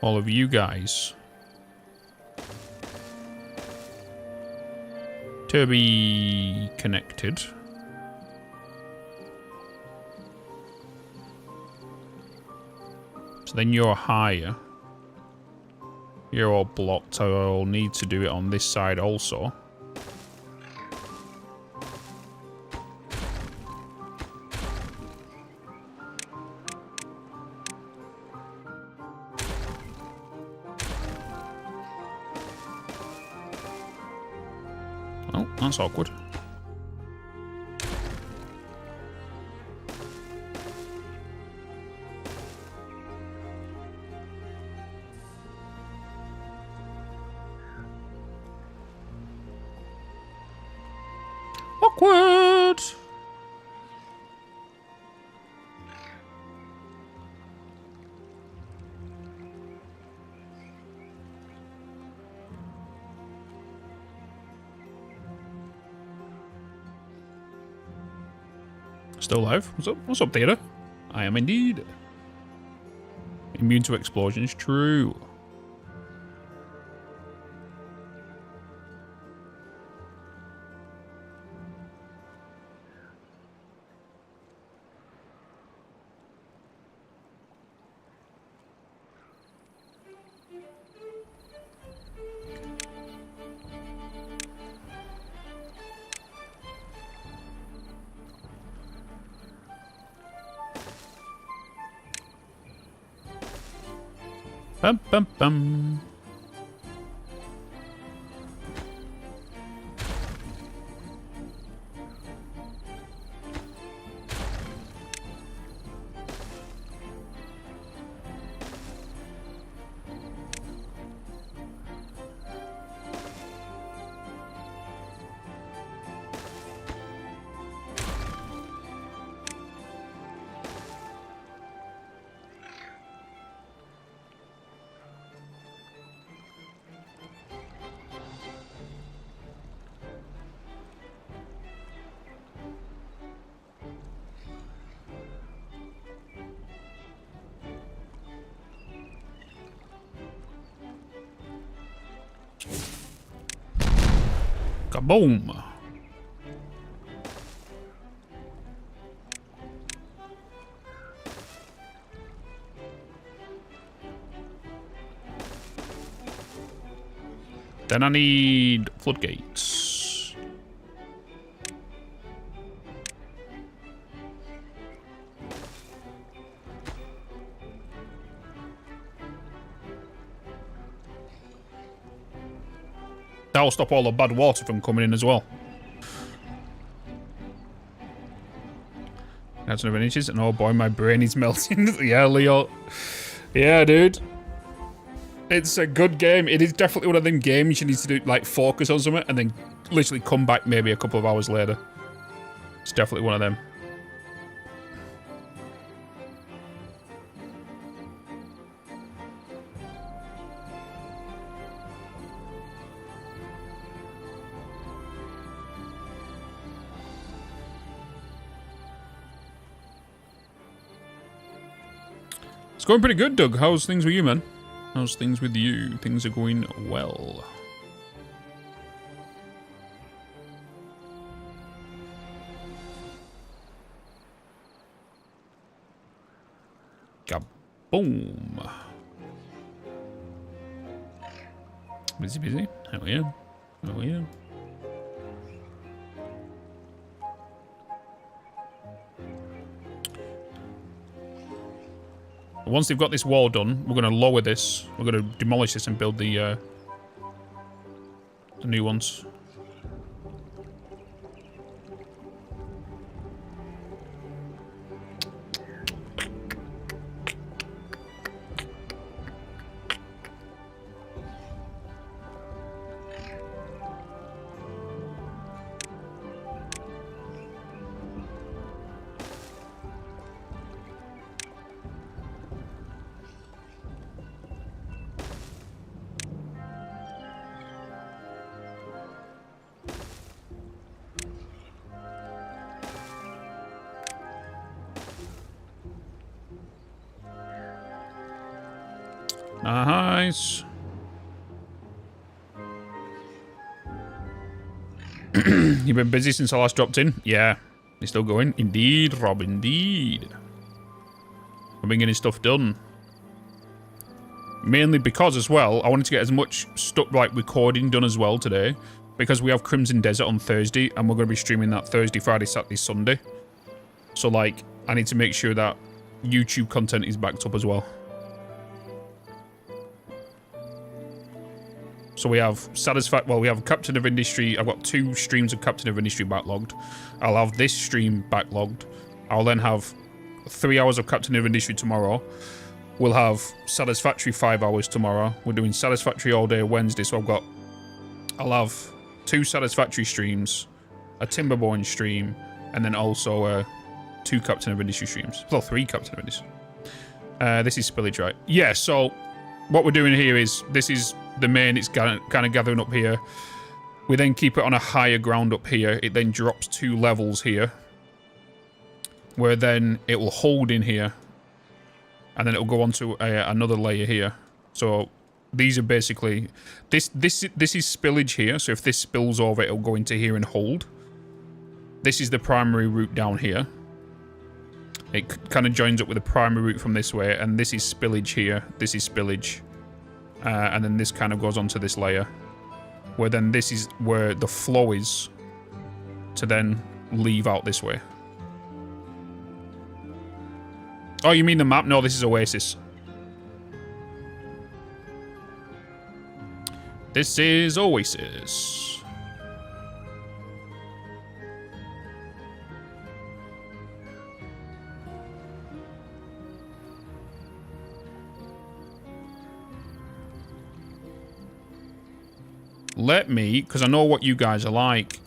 all of you guys to be connected. So then you're higher. You're all blocked, so I'll need to do it on this side also. Oh, that's awkward. Awkward! Still alive? What's up? What's up, Theatre? I am indeed. Immune to explosions, true. Bum, bum, bum. Kaboom! Then I need floodgates. That'll stop all the bad water from coming in as well. That's another inches, and oh boy, my brain is melting. Yeah, Leo. Yeah, dude. It's a good game. It is definitely one of them games you need to do, like, focus on something and then literally come back maybe a couple of hours later. It's definitely one of them. It's going pretty good, Doug. How's things with you, man? How's things with you? Things are going well. Kaboom. Busy, busy. Hell yeah. Hell yeah. Once they've got this wall done, we're going to lower this. We're going to demolish this and build the new ones. Nice. You've been busy since I last dropped in? Yeah. You're still going? Indeed, Rob, indeed. I've been getting stuff done. Mainly because, as well, I wanted to get as much stuff, like, recording done as well today. Because we have Crimson Desert on Thursday, and we're going to be streaming that Thursday, Friday, Saturday, Sunday. So, like, I need to make sure that YouTube content is backed up as well. So we have we have Captain of Industry. I've got 2 streams of Captain of Industry backlogged. I'll have this stream backlogged. I'll then have 3 hours of Captain of Industry tomorrow. We'll have Satisfactory 5 hours tomorrow. We're doing Satisfactory all day Wednesday, so I'll have 2 Satisfactory streams, a Timberborn stream, and then also 2 Captain of Industry streams. Well, 3 Captain of Industry. This is spillage, right? Yeah, so what we're doing here is, this is the main, it's kind of gathering up here. We then keep it on a higher ground up here. It then drops 2 levels here, where then it will hold in here, and then it will go on to another layer here. So these are basically, this is spillage here. So if this spills over, it'll go into here and hold. This is the primary route down here. It kind of joins up with the primary route from this way, and this is spillage here. This is spillage. and then this kind of goes onto this layer, where then this is where the flow is to then leave out this way. Oh, you mean the map? No, this is Oasis. This is Oasis. Let me, because I know what you guys are like.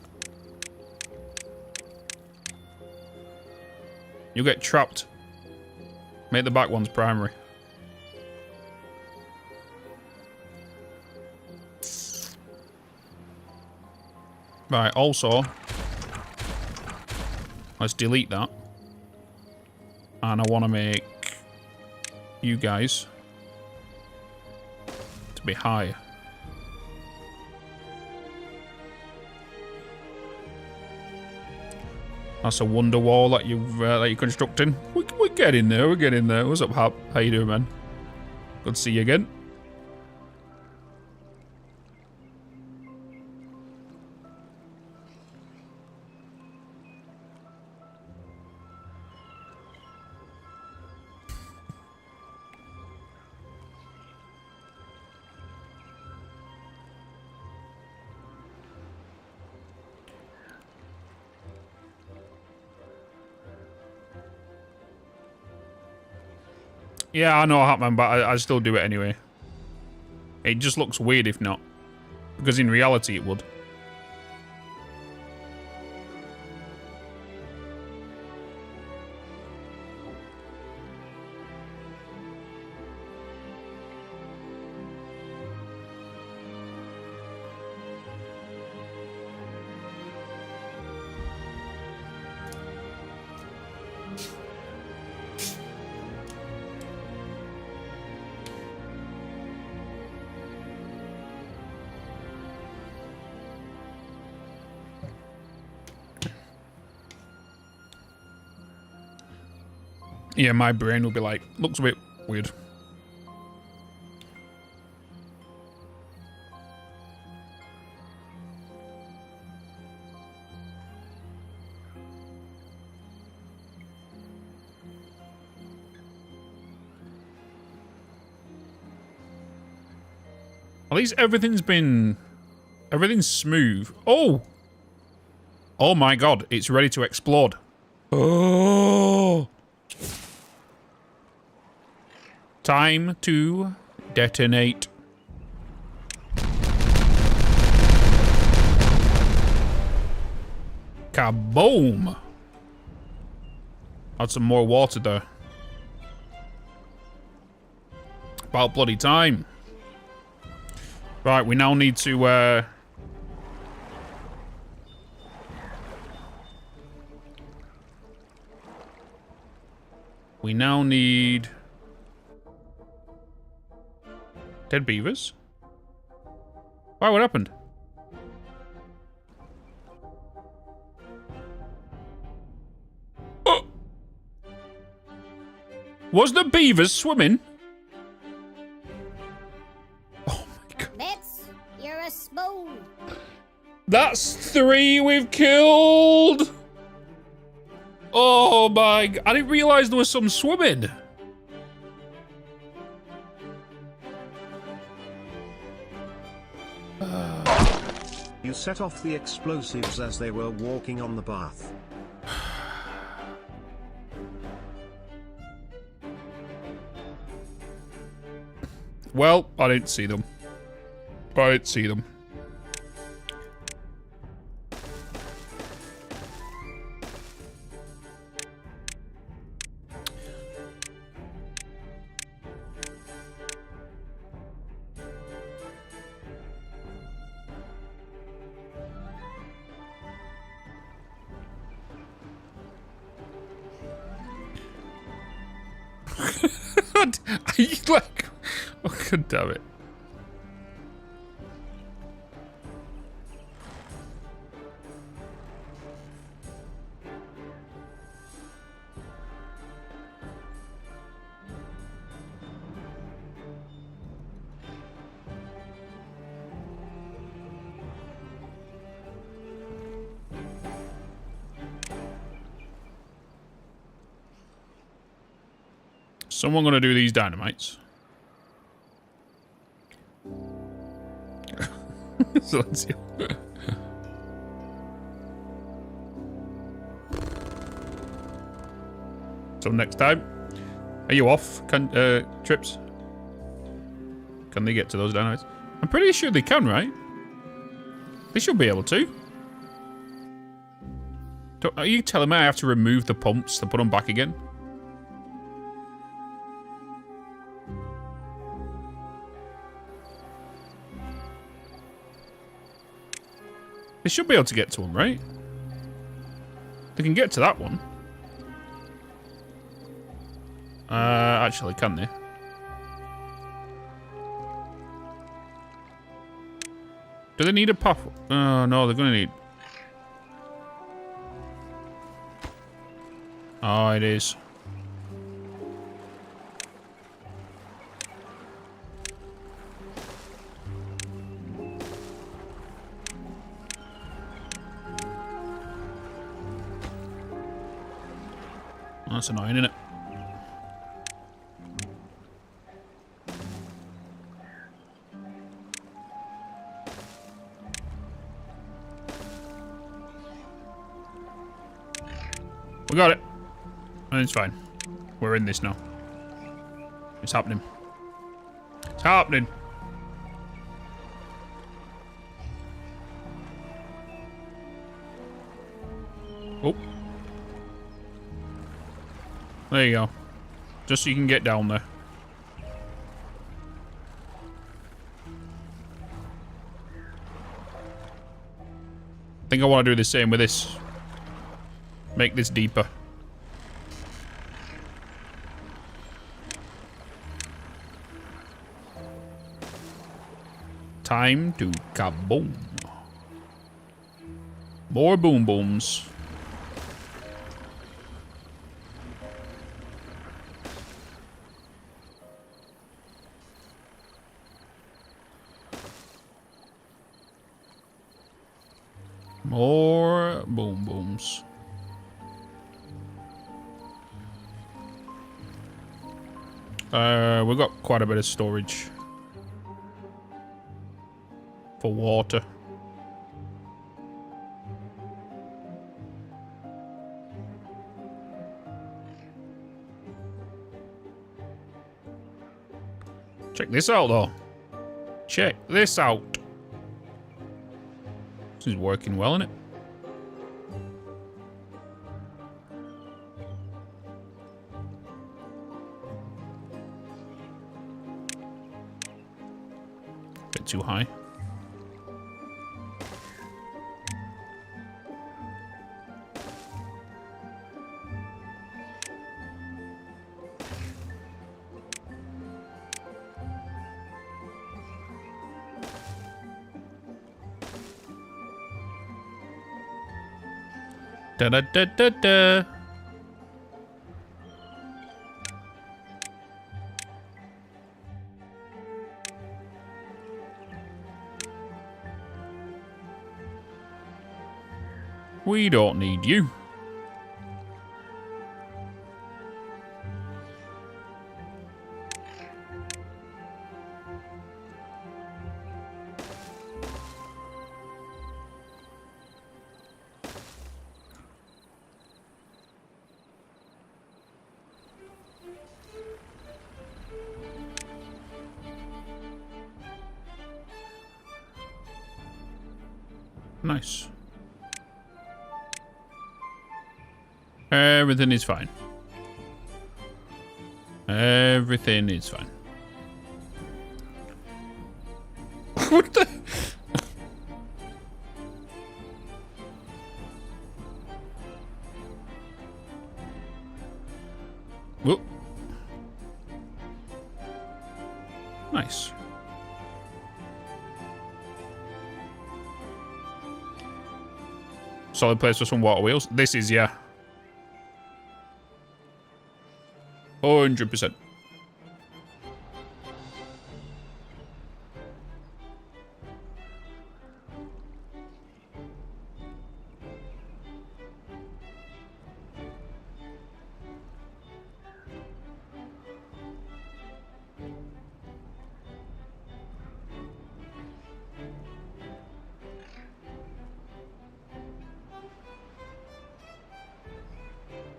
You get trapped. Make the back ones primary. Right, also, let's delete that. And I want to make you guys to be higher. That's a wonder wall that you're constructing. We're getting there. We're getting there. What's up, Hap? How you doing, man? Good to see you again. Yeah, I know, Hatman, but I still do it anyway. It just looks weird if not. Because in reality it would. Yeah, my brain will be like, looks a bit weird. At least everything's smooth. Oh! Oh my god, it's ready to explode. Oh! Time to detonate. Kaboom! Add some more water there. About bloody time. Right, we now need to we now need dead beavers? Why, what happened? Oh! Was the beavers swimming? Oh my god. Bitz, you're a spoon. That's 3 we've killed! Oh my god. I didn't realize there was some swimming. You set off the explosives as they were walking on the path. Well, I didn't see them. I didn't see them. Are you like... Oh, god damn it. Someone gonna do these dynamites. So let's see. So next time, are you off? Trips? Can they get to those dynamites? I'm pretty sure they can, right? They should be able to. Are you telling me I have to remove the pumps to put them back again? They should be able to get to them, right? They can get to that one. Actually, can they? Do they need a path? Oh, no, they're going to need... Oh, it is. That's annoying, isn't it? We got it. And it's fine. We're in this now. It's happening. It's happening. Oh. There you go. Just so you can get down there. I think I want to do the same with this. Make this deeper. Time to kaboom. More boom booms. More boom booms. We've got quite a bit of storage for water. Check this out, though. Check this out. This is working well, isn't it? Bit too high. Da da da da da. We don't need you. Nice. Everything is fine. Everything is fine. What the? Whoop. Nice. Solid place for some water wheels. This is, yeah. 100%.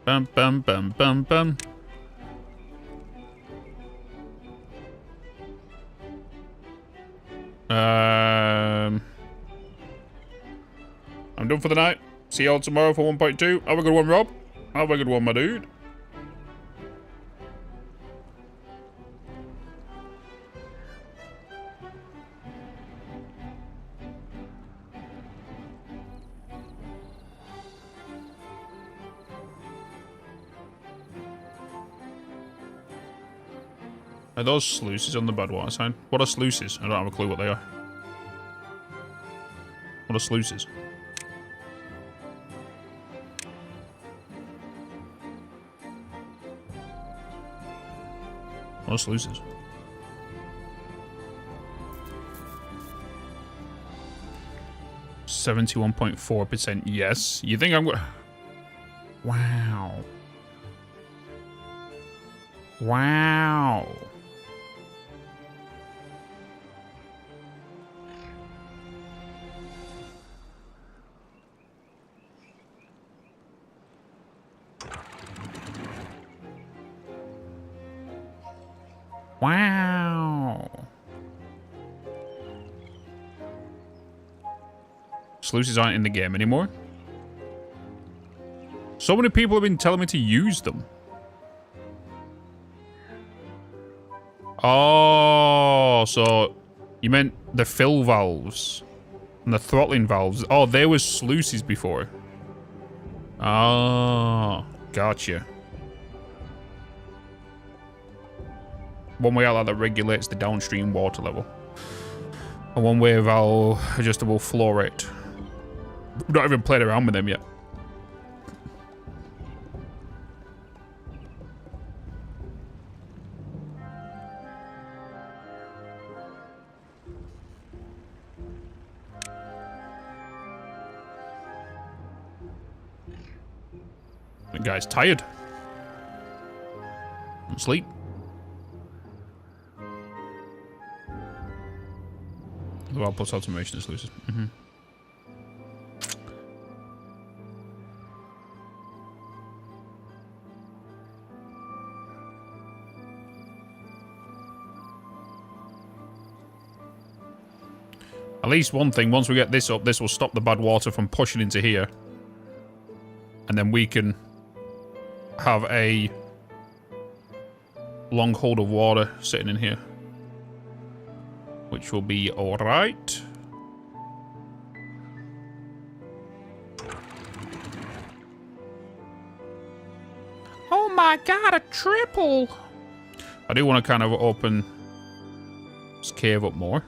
Bum, bum, bum, bum, bum. I'm done for the night. See y'all tomorrow for 1.2. Have a good one, Rob. Have a good one, my dude. Are those sluices on the bad water sign? What are sluices? I don't have a clue what they are. What are sluices? What are sluices? %71.4%. Yes. You think I'm going? Wow. Wow. Wow. Sluices aren't in the game anymore. So many people have been telling me to use them. Oh, so you meant the fill valves and the throttling valves. Oh, there was sluices before. Oh, gotcha. One-way outlet that regulates the downstream water level. A one-way valve adjustable flow rate. We've not even played around with them yet. The guy's tired. Sleep. The well plus automation is losing. At least one thing, once we get this up, this will stop the bad water from pushing into here. And then we can have a long hold of water sitting in here. Which will be alright. Oh my god, a triple! I do want to kind of open this cave up more.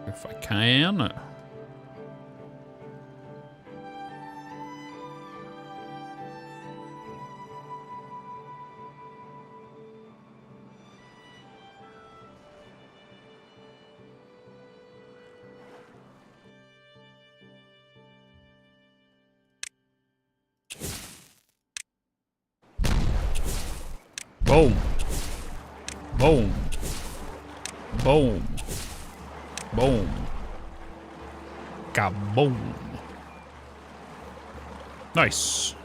If I can. Boom. Boom. Boom. Boom. Kaboom. Nice.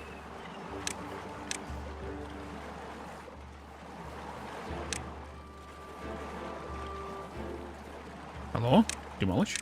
Hello? Demolish.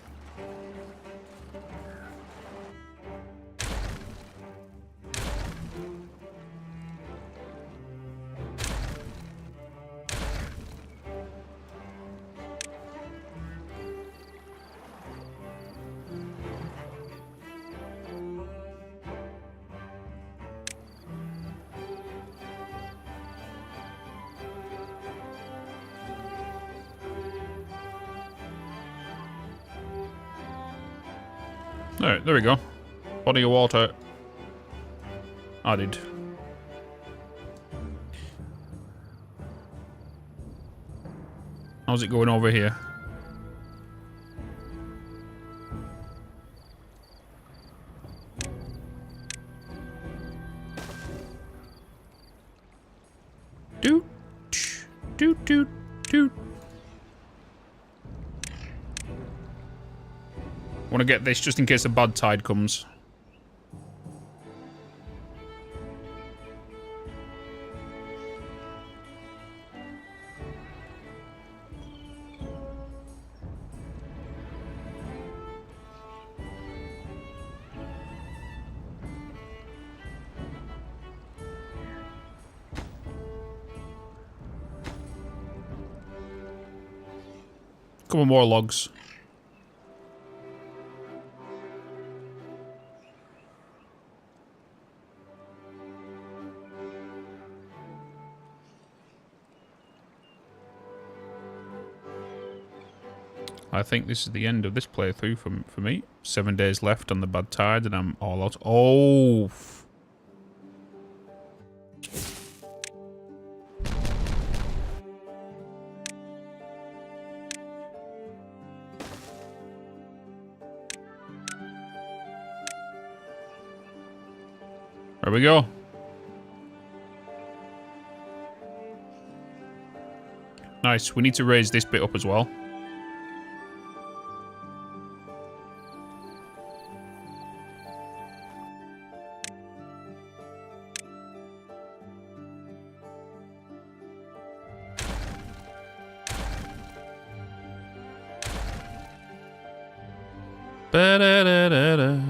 Alright, there we go. Body of water added. How's it going over here? Doot, doot, doot, doot. want to get this just in case a bad tide comes. Couple more logs. I think this is the end of this playthrough for me. 7 days left on the bad tide and I'm all out. Oh! There we go. Nice. We need to raise this bit up as well. Ba-da-da-da-da.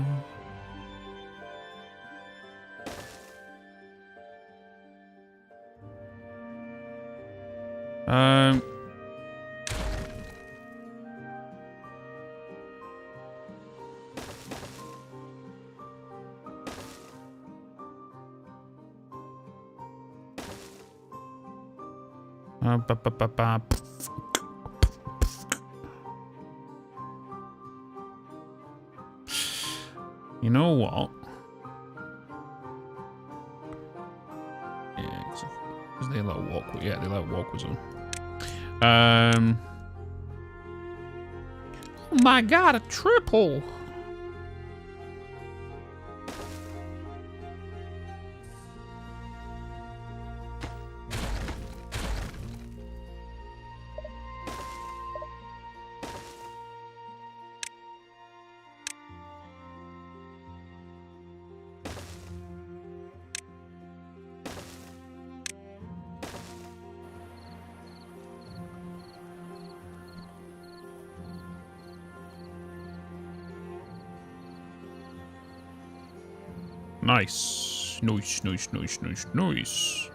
Ba-ba-ba-ba. You know what? Yeah, because they let walk. Yeah, they let walk with them. Oh my god, a triple! Nice. Nice, nice, nice, nice, nice.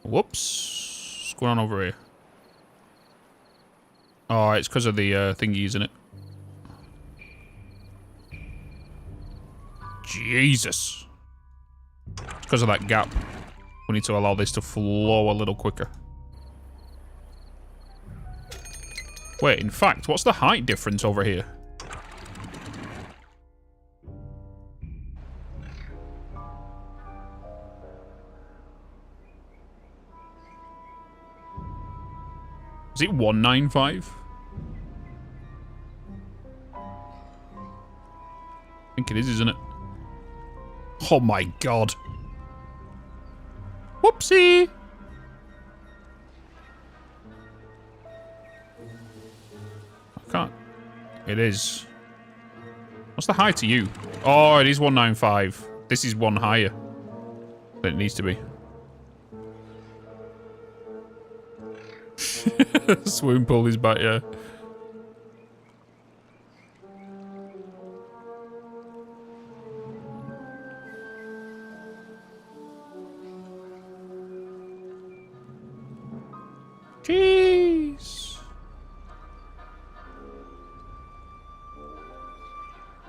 Whoops. What's going on over here? Oh, it's because of the thingy, isn't it? Jesus. It's because of that gap. We need to allow this to flow a little quicker. Wait, in fact, what's the height difference over here? Is it 195? I think it is, isn't it? Oh my god. Whoopsie! Can't. It is. What's the height to you? Oh, it is 195. This is one higher than it needs to be. Swimming pool is back, yeah. Jeez.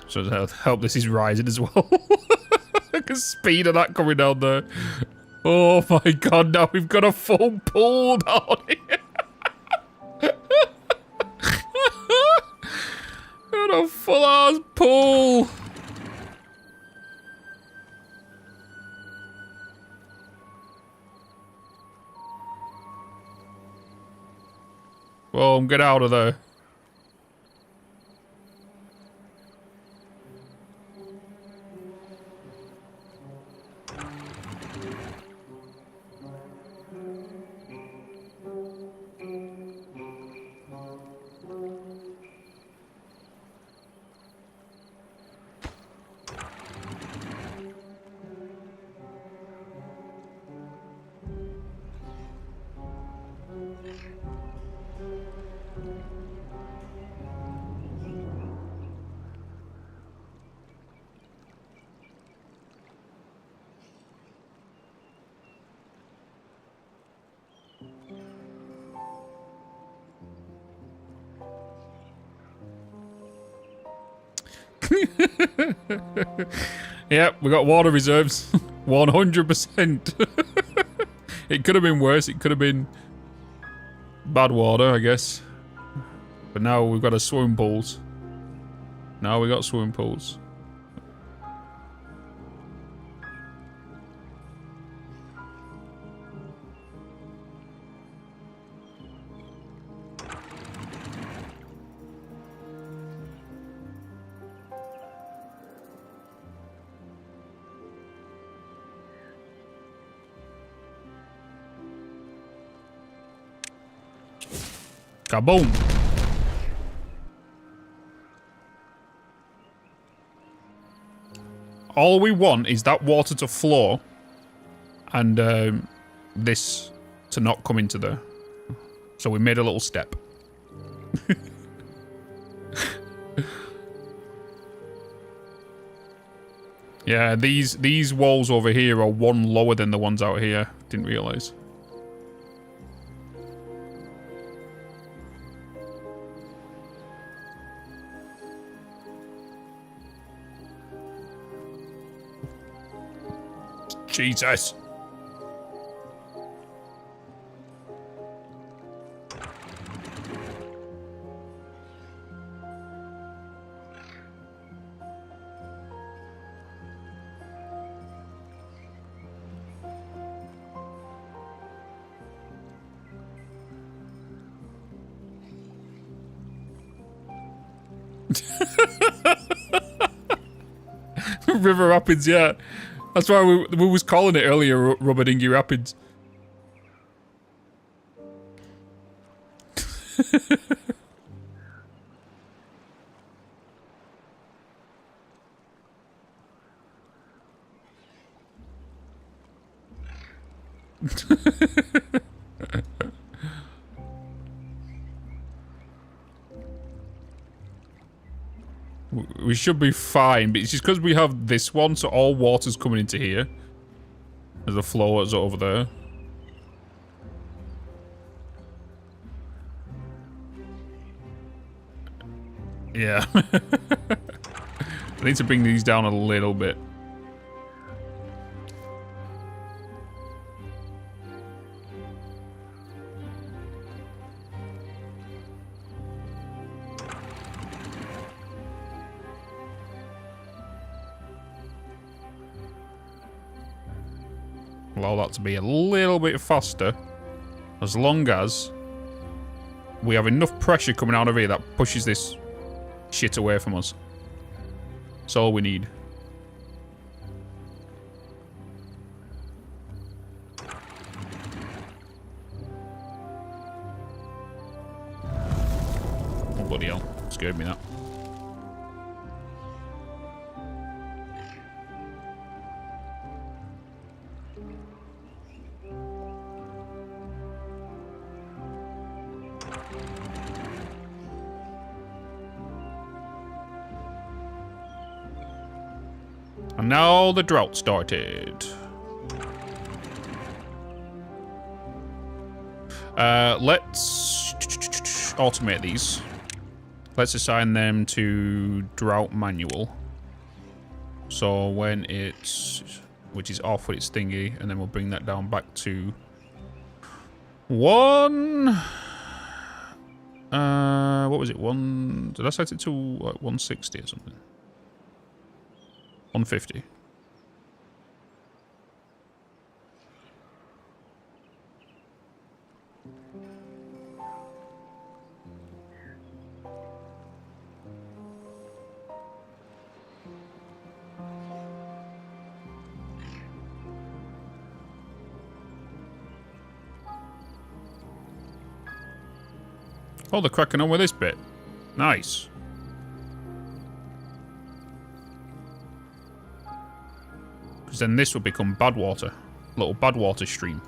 So help this is rising as well. Look at the speed of that coming down there. Oh my god, now we've got a full pool down here. Got a full ass pool. Boom, get out of there. Yep, we got water reserves. 100%. It could have been worse. It could have been bad water, I guess. But now we've got a swimming pools. Now we got swimming pools. Kaboom! All we want is that water to flow and this to not come into there. So we made a little step. Yeah, these walls over here are one lower than the ones out here. Didn't realise. Jesus. River Rapids, yeah. That's why we was calling it earlier Rubber Dinghy Rapids. We should be fine, but it's just because we have this one, so all water's coming into here. There's a flow that's over there. Yeah. I need to bring these down a little bit. Allow that to be a little bit faster, as long as we have enough pressure coming out of here that pushes this shit away from us. That's all we need. Oh bloody hell, scared me that. And now the drought started. Let's automate these. Let's assign them to drought manual. So when it's, which is off with its thingy, and then we'll bring that down back to 1. What was it? 1? Did I set it to like 160 or something? 150. Oh, they're cracking on with this bit. Nice. Because then this will become bad water. Little bad water stream.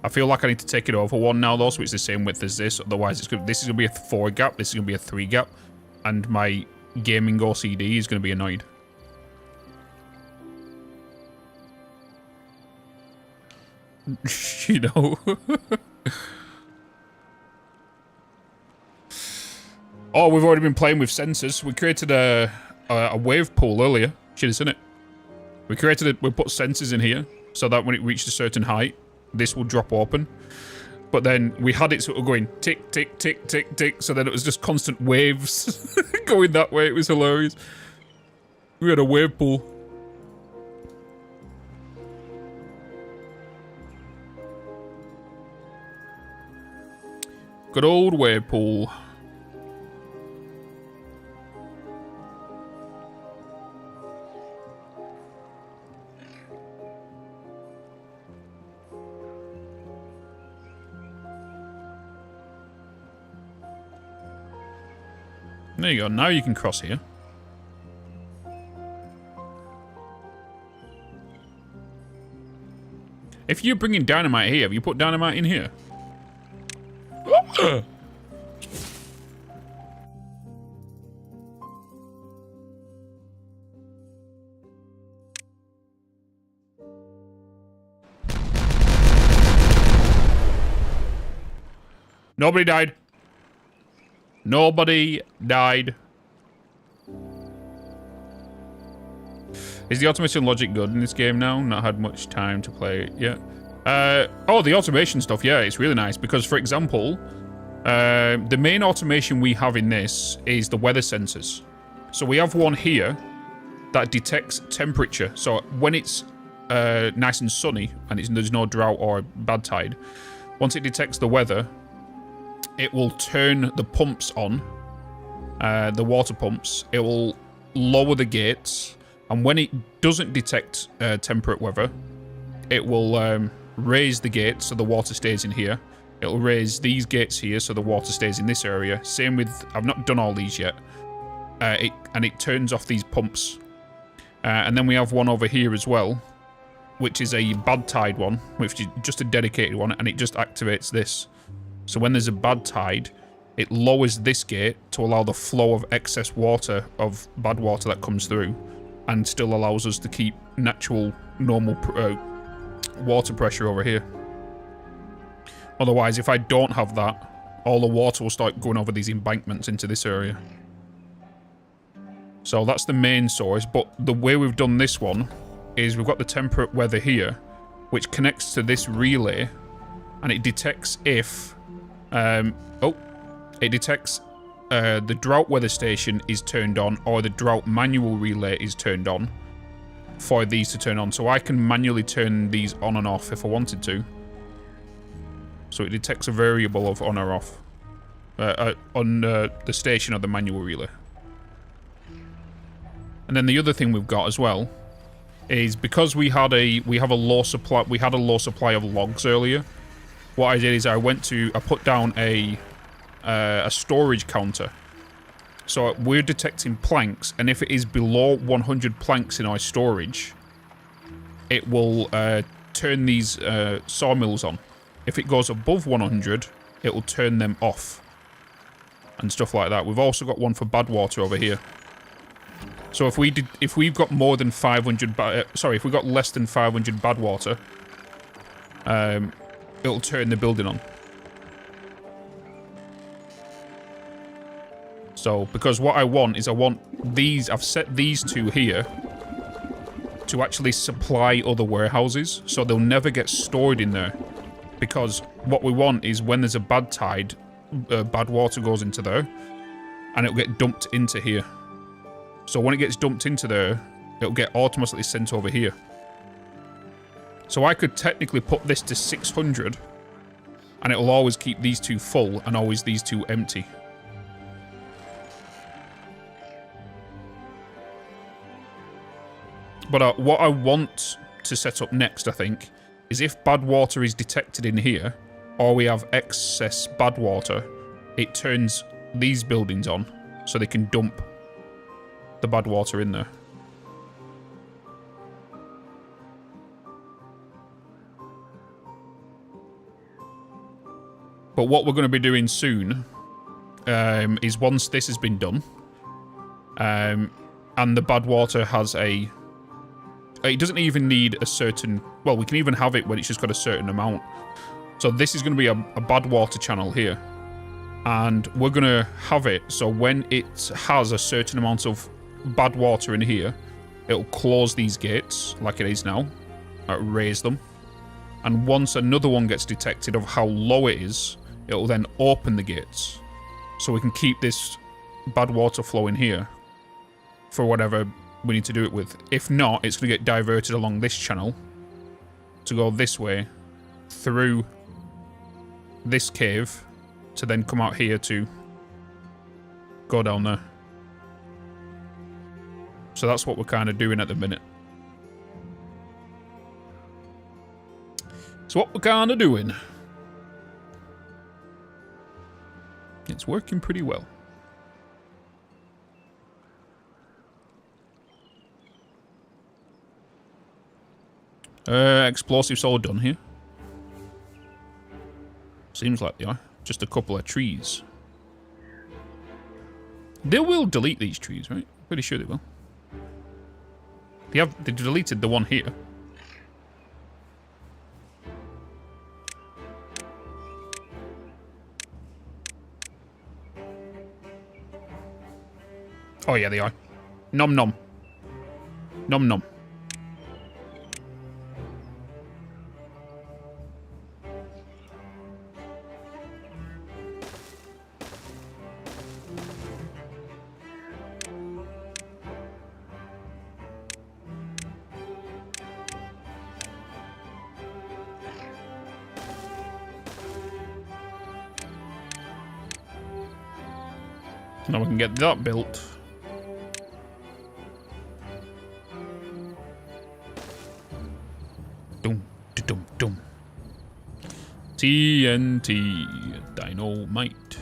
I feel like I need to take it over one now though, so it's the same width as this. Otherwise, this is going to be a 4 gap, this is going to be a 3 gap. And my gaming OCD is going to be annoyed. You know. Oh, we've already been playing with sensors. We created a wave pool earlier. Should have seen it. We put sensors in here so that when it reached a certain height, this will drop open. But then we had it sort of going tick, tick, tick, tick, tick. So then it was just constant waves going that way. It was hilarious. We had a wave pool. Good old wave pool. There you go. Now you can cross here. If you're bringing dynamite here, have you put dynamite in here? Nobody died. Nobody died. Is the automation logic good in this game now? Not had much time to play it yet. Oh, the automation stuff, yeah, it's really nice. Because, for example, the main automation we have in this is the weather sensors. So we have one here that detects temperature. So when it's nice and sunny and there's no drought or bad tide, once it detects the weather, it will turn the pumps on, the water pumps. It will lower the gates, and when it doesn't detect temperate weather, it will raise the gates so the water stays in here. It'll raise these gates here so the water stays in this area. Same with, I've not done all these yet. And it turns off these pumps. And then we have one over here as well, which is a bad tide one, which is just a dedicated one, and it just activates this. So when there's a bad tide, it lowers this gate to allow the flow of excess water, of bad water that comes through, and still allows us to keep natural, normal water pressure over here. Otherwise, if I don't have that, all the water will start going over these embankments into this area. So that's the main source, but the way we've done this one is we've got the temperate weather here, which connects to this relay, and it detects if... it detects the drought weather station is turned on, or the drought manual relay is turned on for these to turn on. So I can manually turn these on and off if I wanted to. So it detects a variable of on or off on the station of the manual relay. And then the other thing we've got as well is because we have a low supply of logs earlier. What I did is I put down a storage counter. So we're detecting planks, and if it is below 100 planks in our storage, it will turn these sawmills on. If it goes above 100, it will turn them off. And stuff like that. We've also got one for bad water over here. So if we've got more than 500 if we've got less than 500 bad water, it'll turn the building on. So, because what I want is I've set these two here to actually supply other warehouses, so they'll never get stored in there. Because what we want is when there's a bad tide, bad water goes into there, and it'll get dumped into here. So when it gets dumped into there, it'll get automatically sent over here. So I could technically put this to 600, and it'll always keep these two full and always these two empty. But what I want to set up next, I think, is if bad water is detected in here, or we have excess bad water, it turns these buildings on so they can dump the bad water in there. But what we're going to be doing soon is once this has been done, and the bad water has a... It doesn't even need a certain... Well, we can even have it when it's just got a certain amount. So this is going to be a bad water channel here. And we're going to have it so when it has a certain amount of bad water in here, it'll close these gates like it is now, raise them. And once another one gets detected of how low it is, it'll then open the gates. So we can keep this bad water flow in here for whatever we need to do it with. If not, it's going to get diverted along this channel to go this way through this cave to then come out here to go down there. So that's what we're kind of doing at the minute. It's what we're kind of doing. It's working pretty well. Explosives all done here. Seems like they are. Just a couple of trees. They will delete these trees, right? Pretty sure they will. They deleted the one here. Oh yeah, they are. Nom nom. Nom nom. Now we can get that built. Dum, dum, dum. TNT dynamite.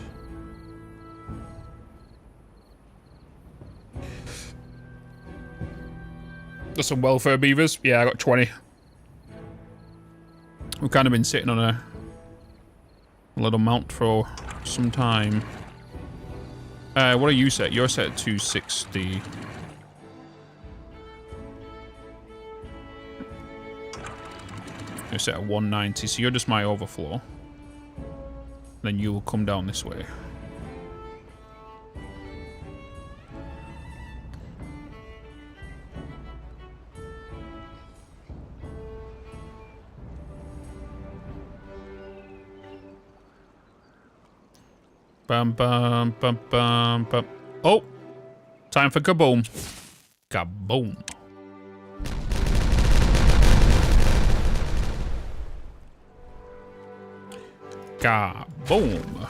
There's some welfare beavers. Yeah, I got 20. We've kind of been sitting on a little mount for some time. What are you set? You're set at 260. You're set at 190, so you're just my overflow. Then you will come down this way. Bum, bum, bum, bum, bum. Oh! Time for kaboom. Kaboom. Kaboom.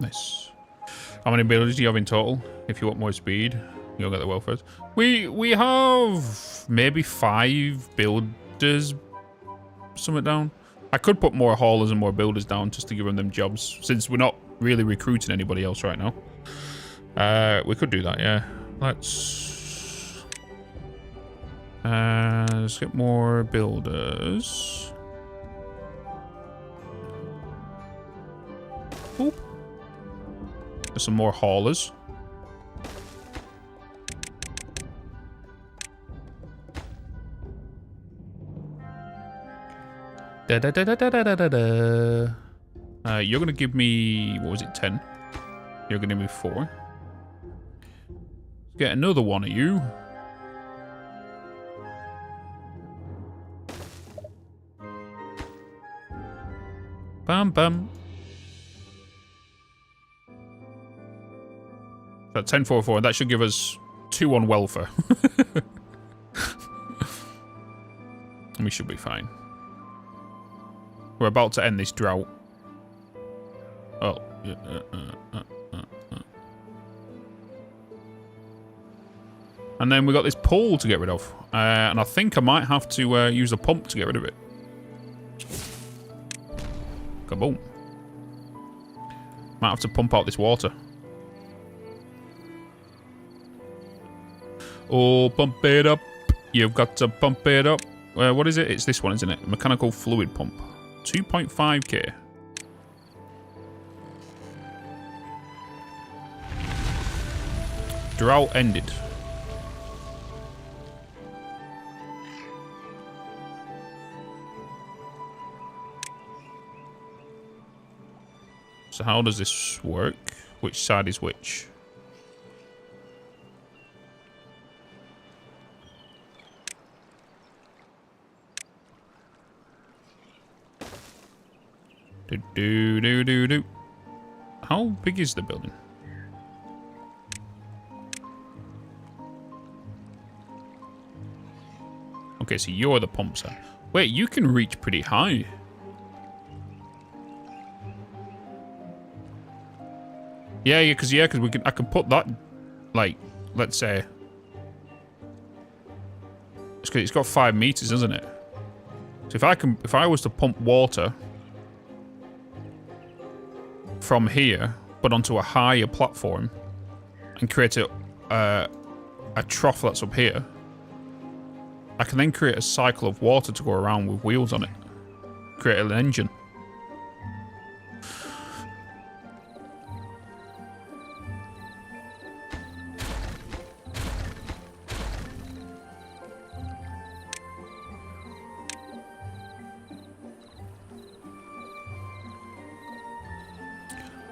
Nice. How many builders do you have in total? If you want more speed, you'll get the welfare. We have maybe 5 builders. Something down. I could put more haulers and more builders down just to give them jobs, since we're not really recruiting anybody else right now. We could do that, yeah. Let's get more builders. Oop. There's some more haulers. Da da da da da da da da. You're gonna give me, what was it, 10? You're gonna give me 4. Let's get another one of you. Bam bam. That 1044, that should give us 2 on welfare. We should be fine. We're about to end this drought. Oh. And then we got this pole to get rid of. And I think I might have to use a pump to get rid of it. Kaboom. Might have to pump out this water. Oh, pump it up. You've got to pump it up. What is it? It's this one, isn't it? Mechanical fluid pump. 2.5k. Drought ended. So how does this work? Which side is which? Do. How big is the building? Okay, so you're the pump side. Wait, you can reach pretty high. Yeah, because we can. I can put that, like, let's say, it's got 5 meters, isn't it? So if I was to pump water from here, but onto a higher platform, and create a trough that's up here, I can then create a cycle of water to go around with wheels on it. Create an engine.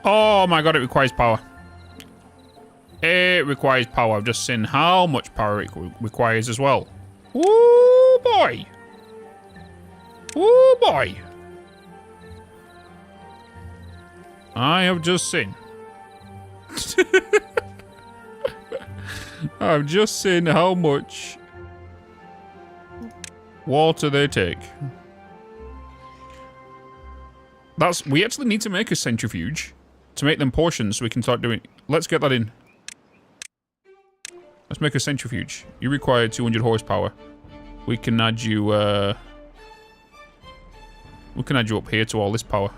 Oh my god, it requires power. It requires power. I've just seen how much power it requires as well. Woo boy. Woo boy. I have just seen. I've just seen how much water they take. We actually need to make a centrifuge to make them portions so we can start doing... Let's get that in. Let's make a centrifuge. You require 200 horsepower. We can add you, we can add you up here to all this power.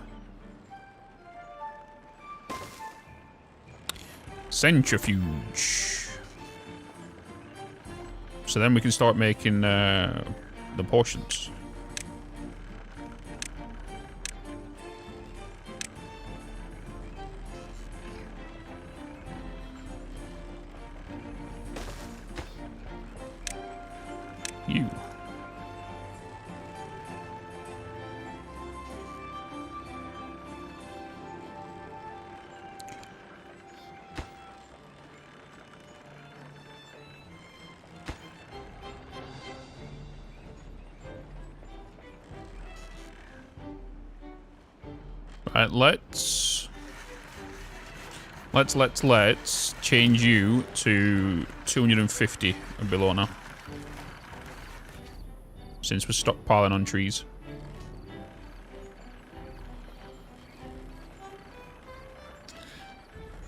Centrifuge. So then we can start making, the portions. You. Right, let's change you to 250 and below now. Since we're stockpiling on trees.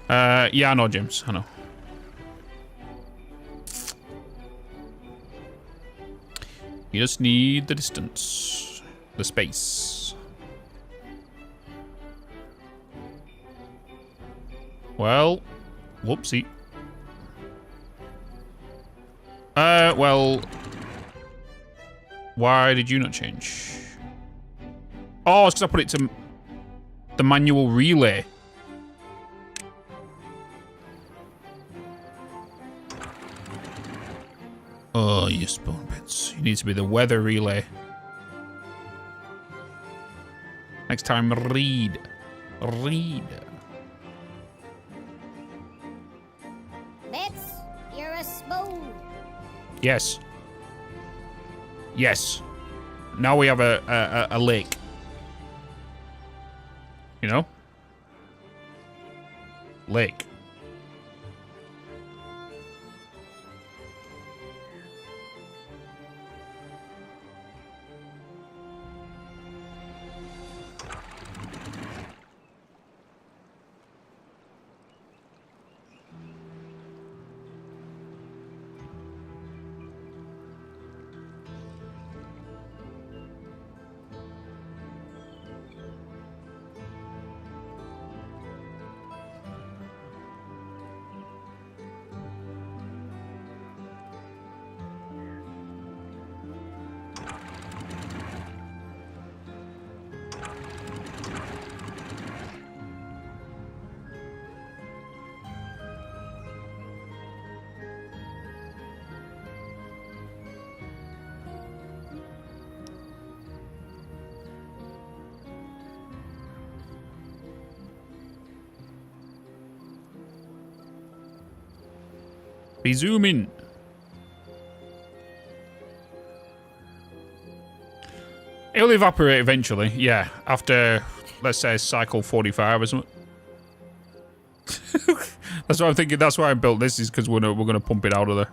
Yeah, I know, James. I know. You just need the distance. The space. Well, whoopsie. Well... Why did you not change? Oh, it's because I put it to the manual relay. Oh, you spawn bits. You need to be the weather relay. Next time, read. Read. Bitz, you're a spoon. Yes. Yes. Now we have a lake. You know? Lake. Be zooming. It'll evaporate eventually, yeah. After, let's say, cycle 45 or something. That's what I'm thinking. That's why I built this, is because we're gonna pump it out of there.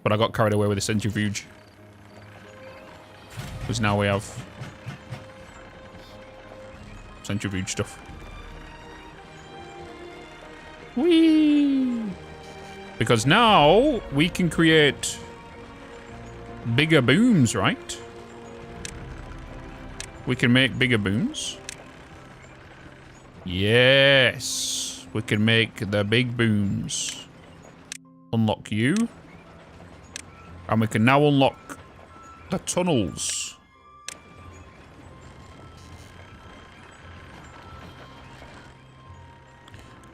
But I got carried away with the centrifuge. Because now we have centrifuge stuff. Whee! Because now we can create bigger booms, right? We can make bigger booms. Yes. We can make the big booms. Unlock you. And we can now unlock the tunnels.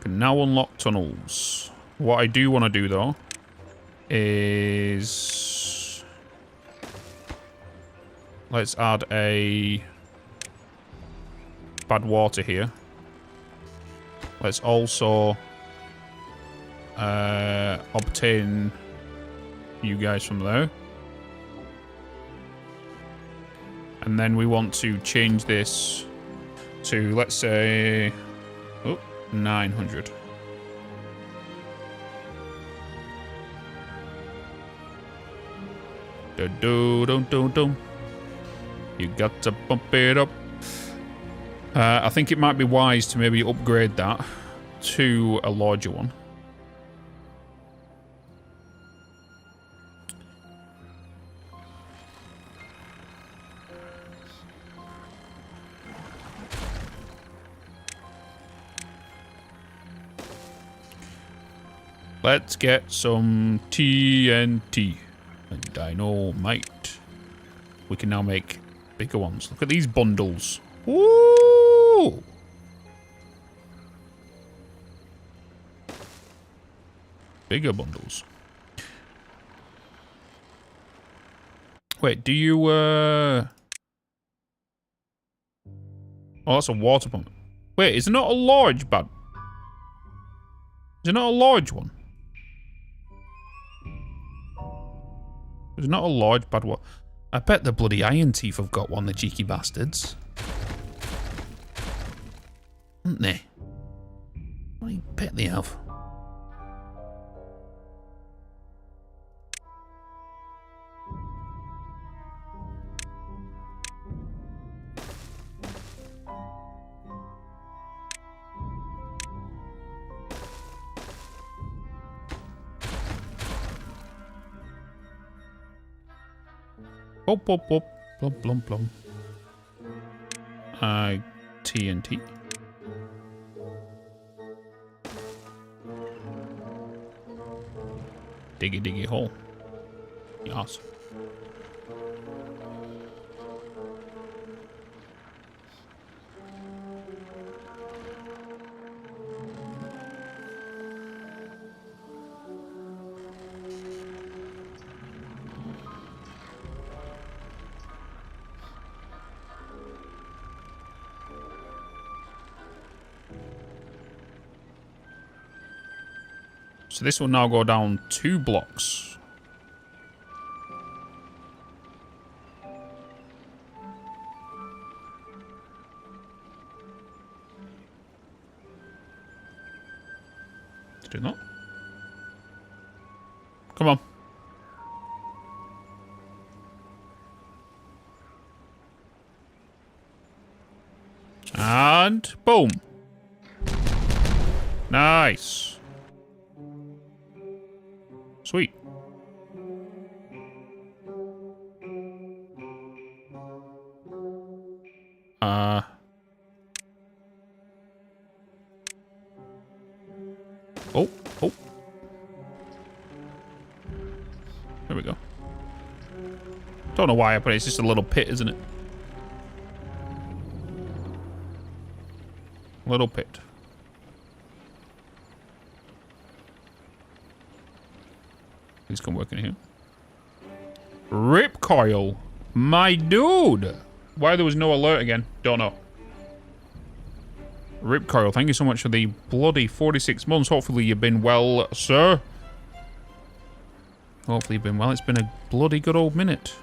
Can now unlock tunnels. What I do want to do though is let's add a bad water here. Let's also obtain you guys from there. And then we want to change this to, let's say, 900. Do-do-dum-dum-dum. You got to bump it up. I think it might be wise to maybe upgrade that to a larger one. Let's get some TNT and dynamite. We can now make bigger ones. Look at these bundles. Woo! Bigger bundles. Wait, do you, Oh, that's a water pump. Wait, is it not a large bad? Is it not a large one? There's not a large bad one. I bet the bloody Iron Teeth have got one, the cheeky bastards. Haven't they? I bet they have. Pop, pop, pop. Plum, plum, plum. TNT. Diggy, diggy hole. Yes. So this will now go down 2 blocks. Did it not? Come on. And boom. Nice. Sweet. Oh, oh. There we go. Don't know why I put it. It's just a little pit, isn't it? Little pit. Please come work in here. Rip coil. My dude. Why there was no alert again? Don't know. Rip coil, thank you so much for the bloody 46 months. Hopefully you've been well, sir. Hopefully you've been well. It's been a bloody good old minute.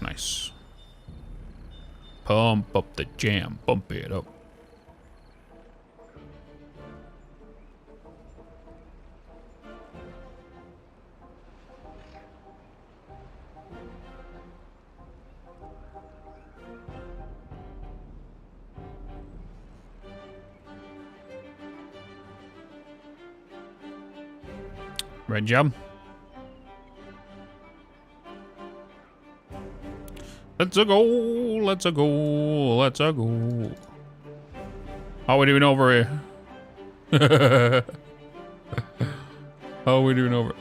Nice. Pump up the jam. Bump it up. Red jam. Let's-a go, let's-a go, let's-a go. How are we doing over here? How are we doing over?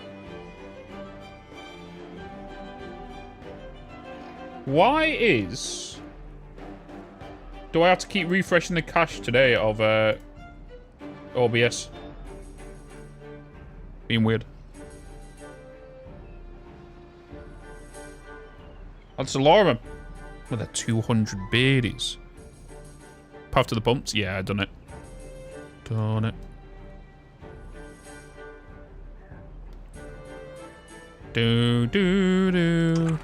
Why is... Do I have to keep refreshing the cache today of OBS? Being weird. That's a lot of them. With the 200 beardies. Path to the pumps? Yeah, I done it. Done it. Do, do, do.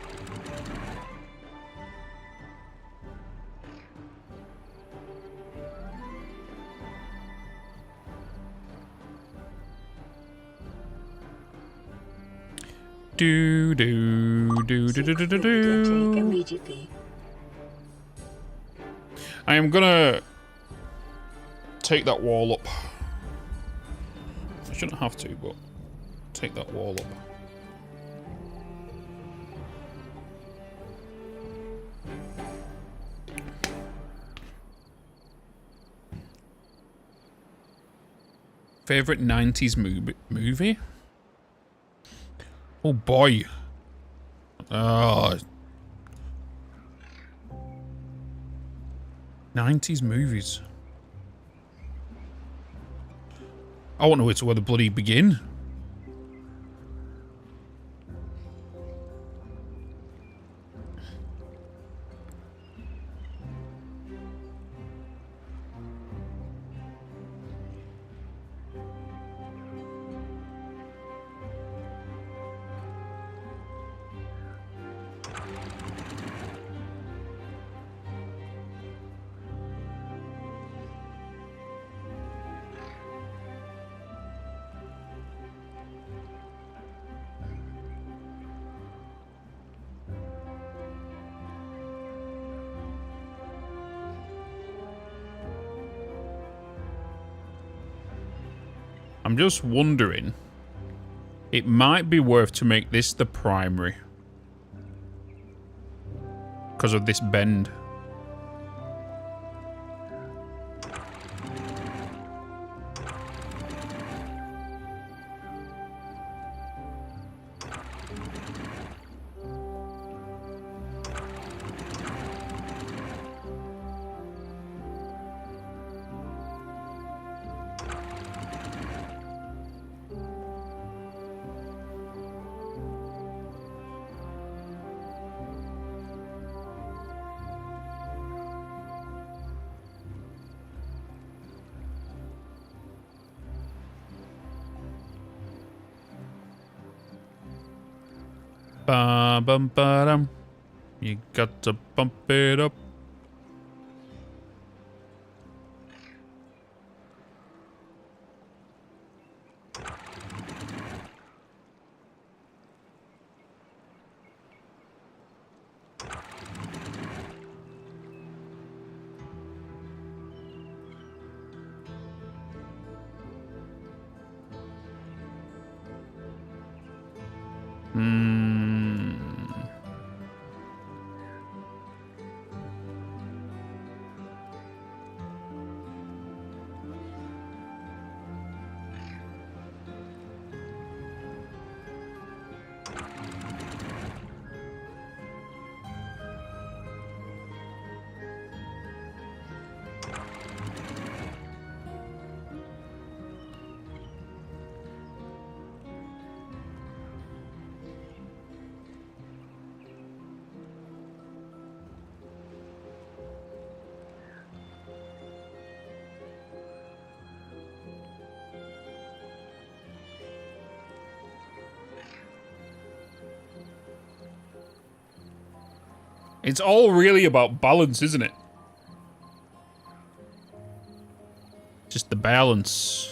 Do, do, do, do, do, do, do, do. Immediately. I am gonna take that wall up. I shouldn't have to, but take that wall up. Favorite 90s movie? Oh boy. Oh. 90s movies. I want to know where the bloody begin. I'm just wondering, it might be worth to make this the primary because of this bend. Ba bum ba dum. You got to bump it up. It's all really about balance, isn't it? Just the balance.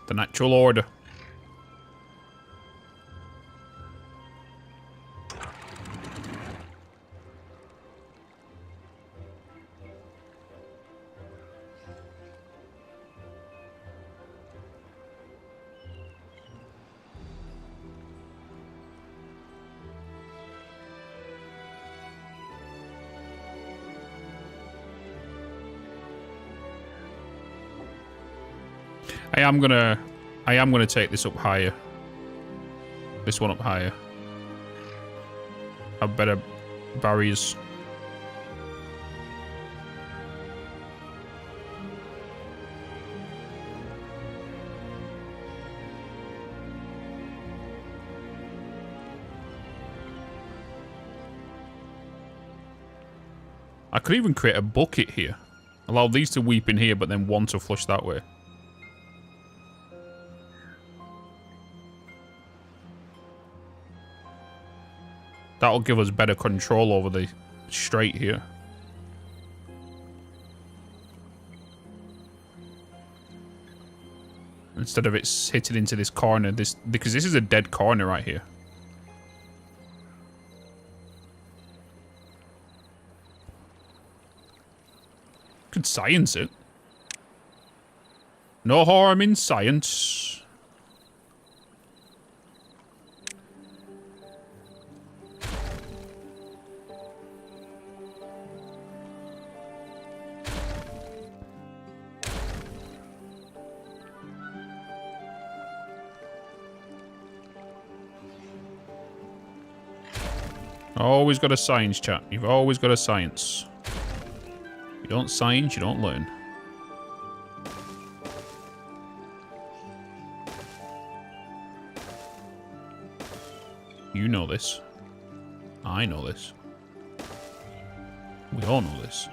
The natural order. I am gonna take this up higher. This one up higher. Have better barriers. I could even create a bucket here. Allow these to weep in here, but then one to flush that way. That'll give us better control over the strait here. Instead of it's hitting into this corner, because this is a dead corner right here. Could science it. No harm in science. Always got a science, chat. You've always got a science. You don't science, you don't learn. You know this. I know this. We all know this.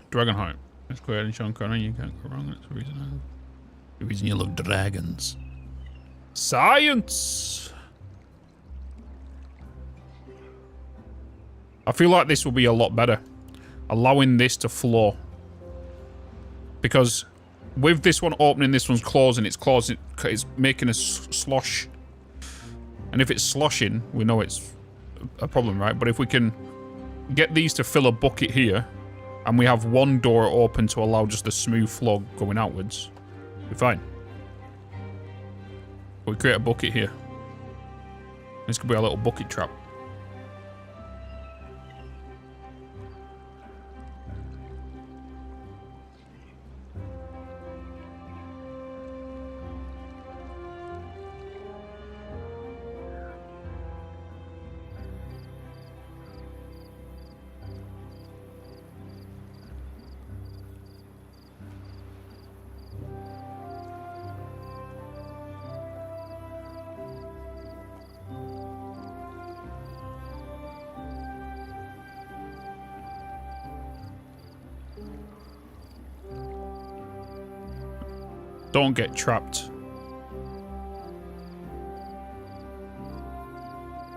Dragonheart. It's clear and Sean Connery, you can't go wrong. That's the reason you love dragons. Science! I feel like this will be a lot better. Allowing this to flow. Because with this one opening, this one's closing, it's making a slosh. And if it's sloshing, we know it's a problem, right? But if we can get these to fill a bucket here, and we have one door open to allow just a smooth flow going outwards, we're fine. But we create a bucket here. This could be a little bucket trap. Don't get trapped.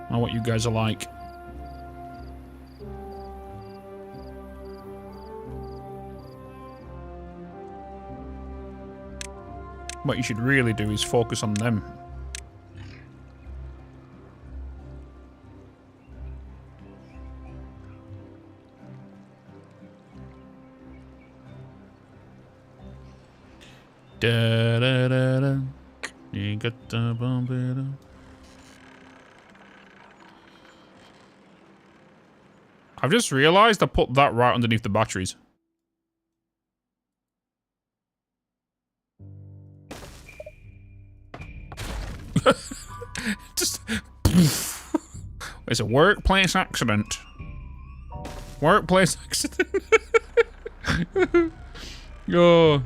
I know what you guys are like. What you should really do is focus on them. Da da da da. You got the bump it up. I've just realized I put that right underneath the batteries. Just it's a workplace accident. Workplace accident. Oh.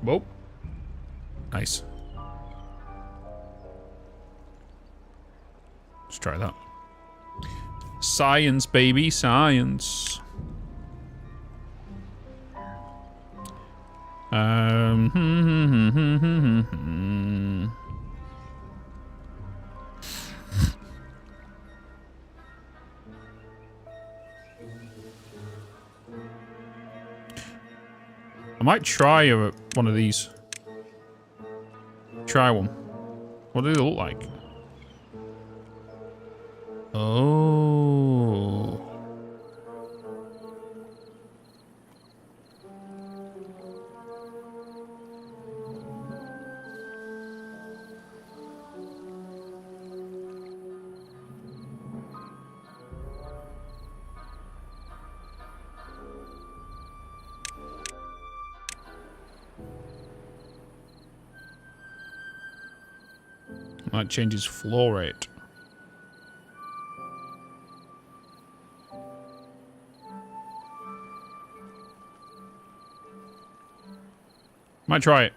Whoa. Nice. Let's try that. Science, baby, science. I might try one of these. Try one. What do they look like? Oh. Might change his flow rate. Might try it.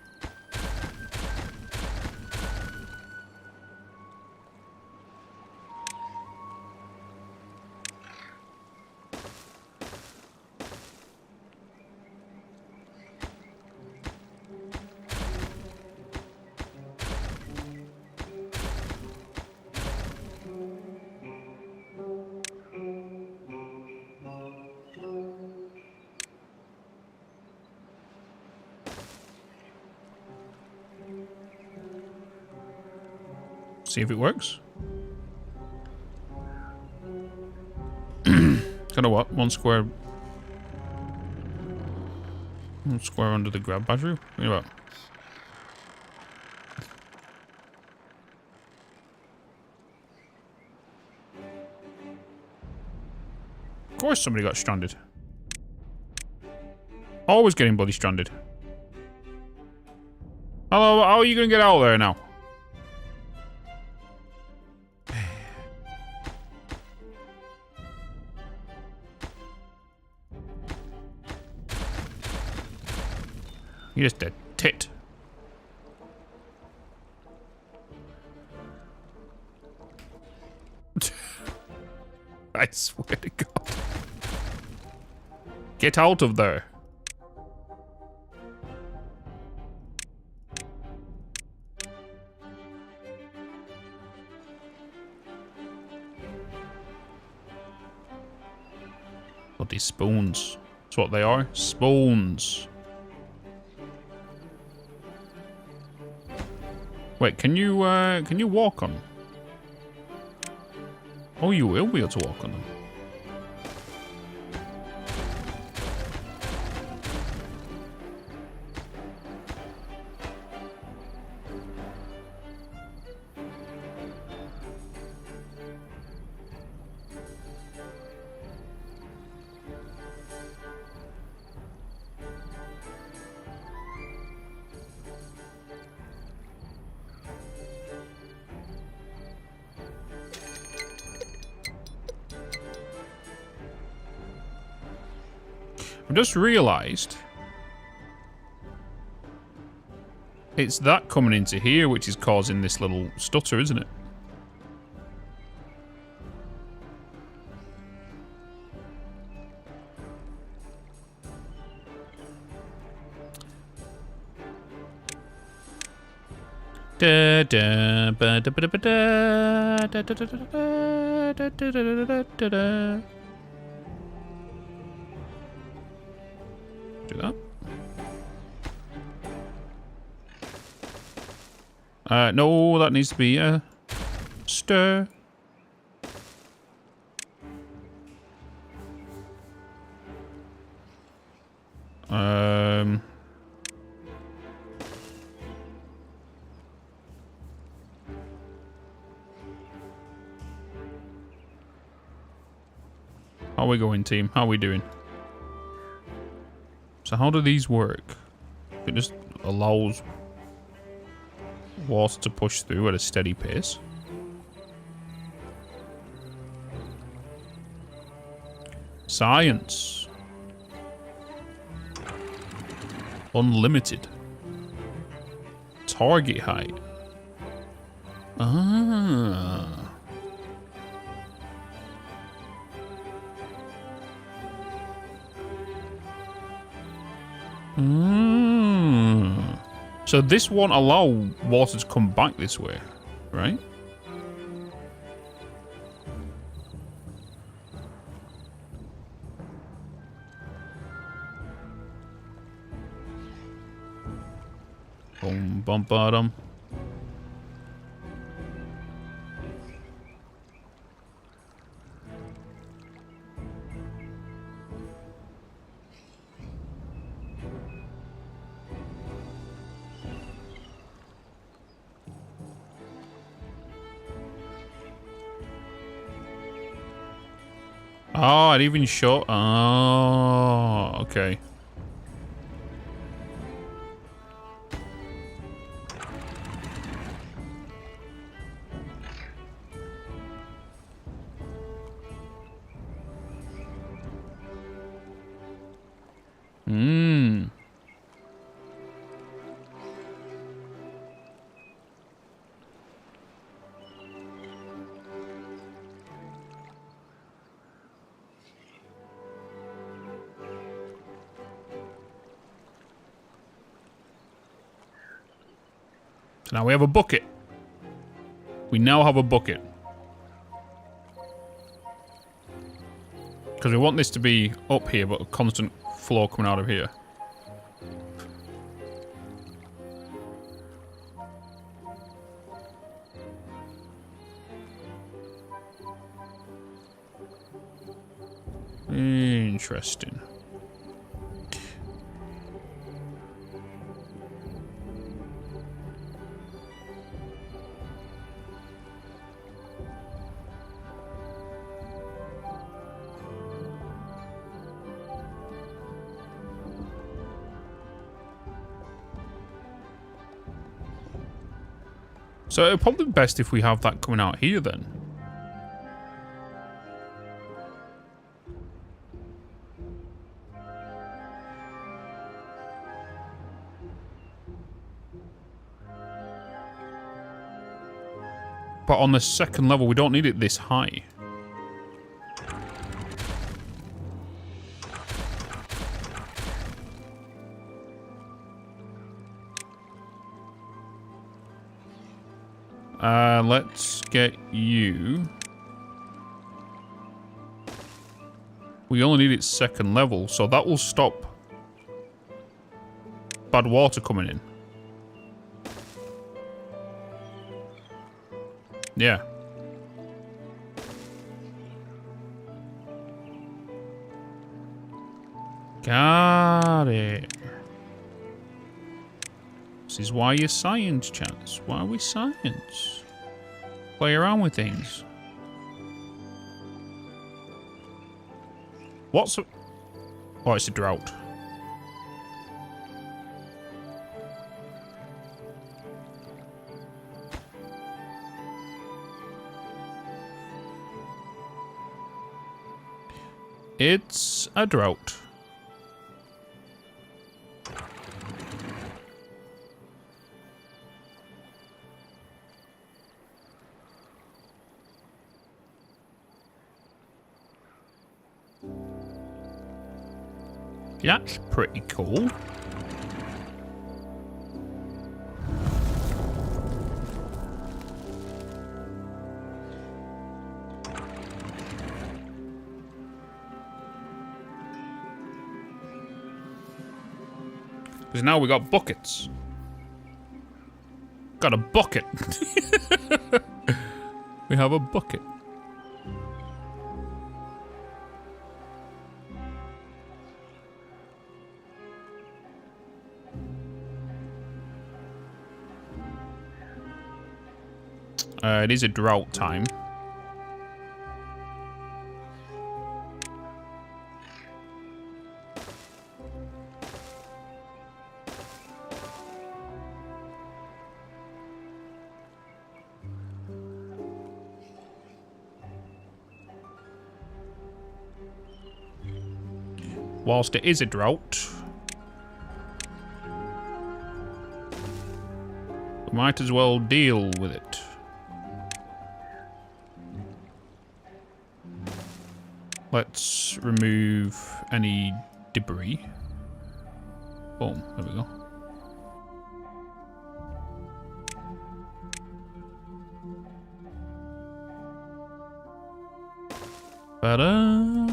See if it works. Kind of what? One square under the grab battery? What about? Of course somebody got stranded. Always getting bloody stranded. Hello, how are you gonna get out of there now? You're just a tit. I swear to God. Get out of there. Bloody spoons. That's what they are. Spoons. Wait, can you walk on? Oh, you will be able to walk on them. I've just realised it's that coming into here which is causing this little stutter, isn't it? Da da ba da ba da ba da da da da da da da da da da. Do that. No, that needs to be a stir. How are we going, team? How are we doing? So how do these work? It just allows water to push through at a steady pace. Science. Unlimited. Target height. Ah. So this won't allow water to come back this way, right? Boom, bum, bottom. Oh, it even showed. Oh, okay. So now we have a bucket. We now have a bucket. Because we want this to be up here, but a constant flow coming out of here. Interesting. So it'll probably be best if we have that coming out here then. But on the second level, we don't need it this high. Let's get you. We only need it second level, so that will stop bad water coming in. Yeah. Got it. This is why you're science, chats. Why are we science? Play around with things. What's... Oh, it's a drought. It's a drought. That's pretty cool. Because now we got buckets. Got a bucket. We have a bucket. It is a drought time. Whilst it is a drought, we might as well deal with it. Let's remove any debris. Boom, there we go. Ta-da!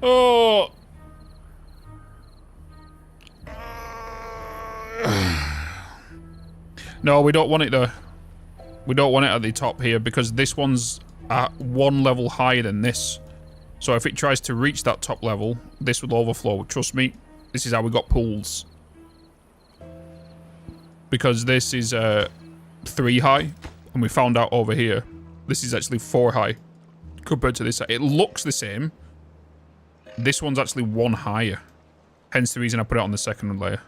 Oh! No, we don't want it though. We don't want it at the top here because this one's at one level higher than this. So if it tries to reach that top level, this will overflow. Trust me, this is how we got pools. Because this is 3 high, and we found out over here, this is actually 4 high compared to this. It looks the same. This one's actually 1 higher. Hence the reason I put it on the second layer.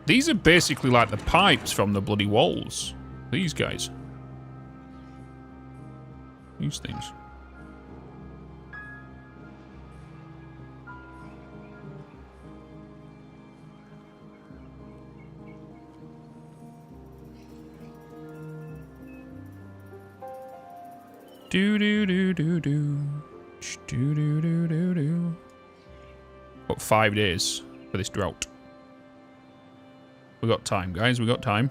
These are basically like the pipes from the bloody walls. These guys. These things. Do do do do do. Do do do do do. Got 5 days for this drought. We got time, guys. We got time.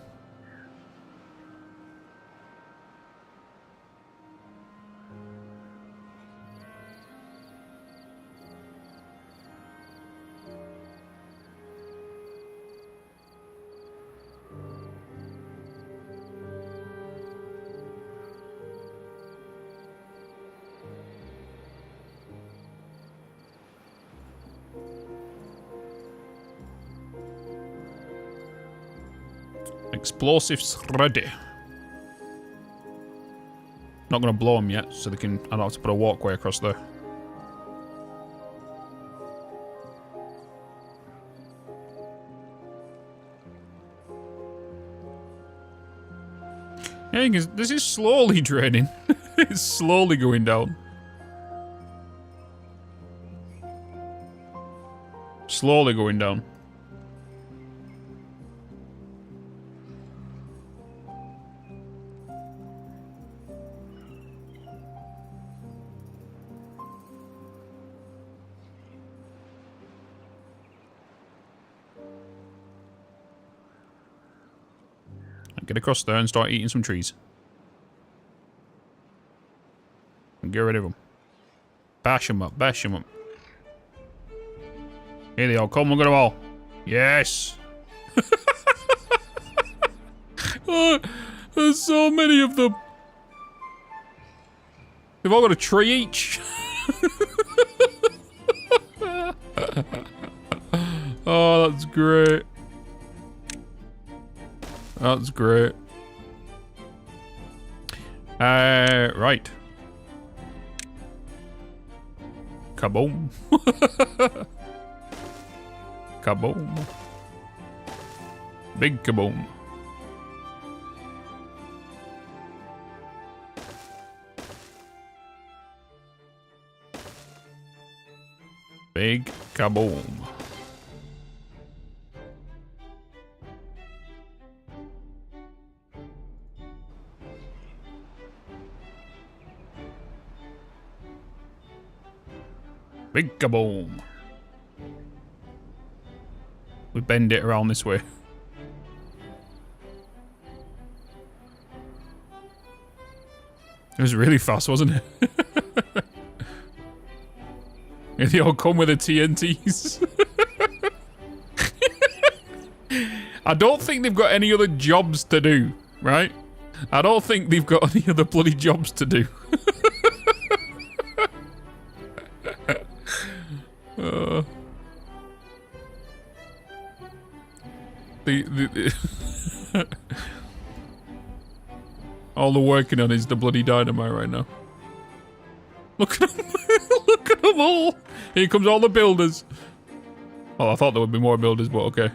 Explosives ready. Not gonna blow them yet, so they can. I don't have to put a walkway across there. Yeah, because this is slowly draining. It's slowly going down. Slowly going down. get across there and start eating some trees. And get rid of them. Bash them up, bash them up. Here they are, come, look at them all. Yes! Oh, there's so many of them. They've all got a tree each. Oh, that's great. That's great. Right. Kaboom. Kaboom. Big kaboom. Big kaboom. Big kaboom. We bend it around this way. It was really fast, wasn't it? They all come with the TNTs. I don't think they've got any other jobs to do, right? I don't think they've got any other bloody jobs to do. All they're working on is the bloody dynamite right now. Look at them. Look at them all. Here comes all the builders. Well, I thought there would be more builders, but okay.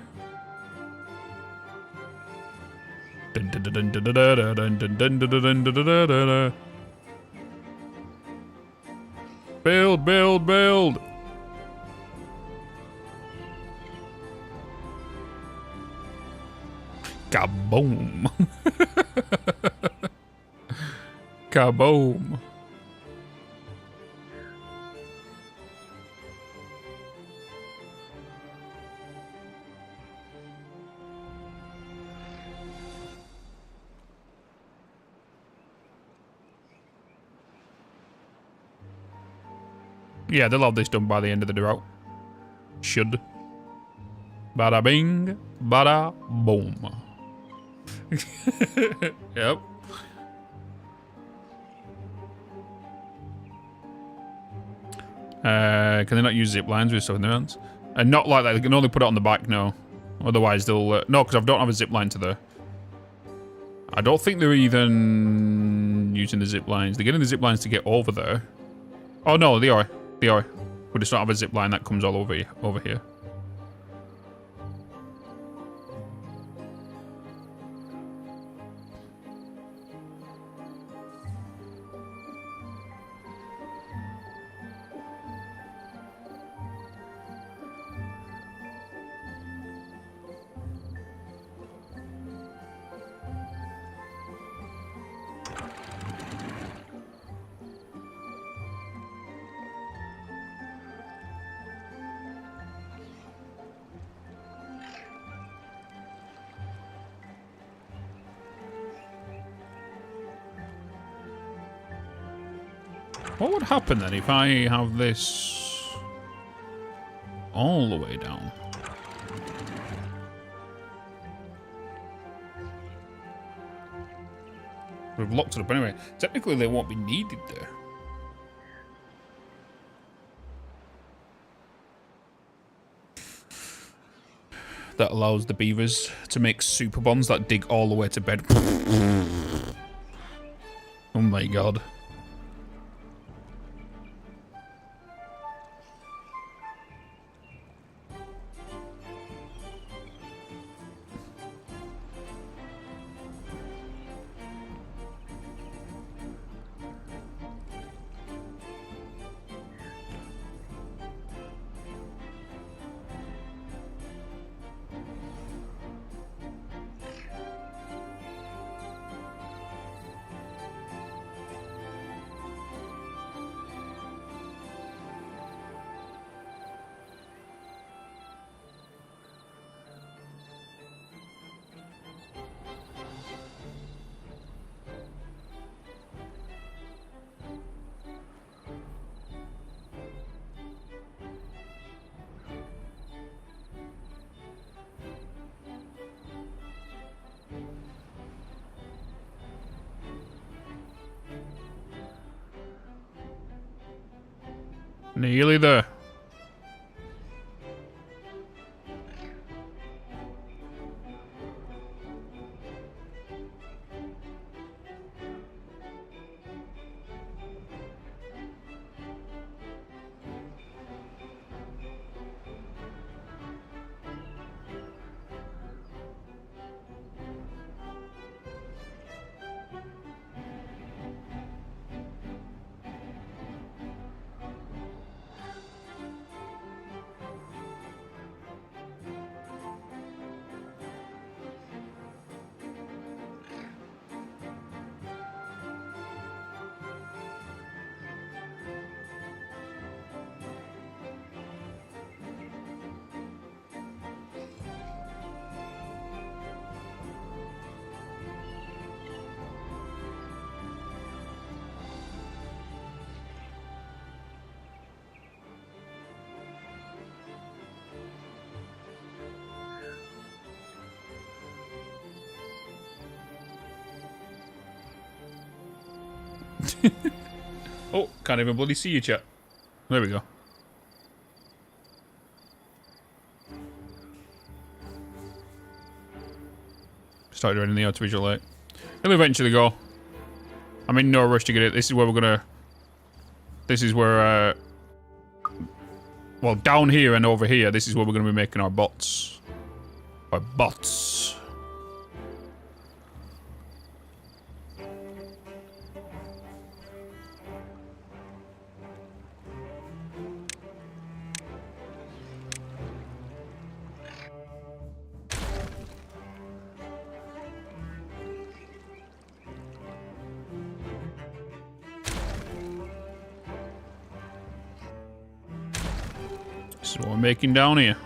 Build, build, build. Kaboom. Kaboom. Yeah, they'll have this done by the end of the drought. Should. Bada bing, bada boom. Yep. Can they not use zip lines with stuff in their hands? And not like that. They can only put it on the back, no. Otherwise they'll... no, because I don't have a zip line to there. I don't think they're even using the zip lines. They're getting the zip lines to get over there. Oh, no, they are. They are. We just don't have a zip line that comes all over here. What would happen then if I have this all the way down? We've locked it up anyway. Technically, they won't be needed there. That allows the beavers to make super bombs that dig all the way to bed. Oh my god. Nearly there. Oh, can't even bloody see you, chat. There we go. Started running the artificial light. It'll eventually go. I'm in no rush to get it. This is where we're gonna... This is where, well, down here and over here, this is where we're gonna be making our bots. Our bots. This is what we're making down here.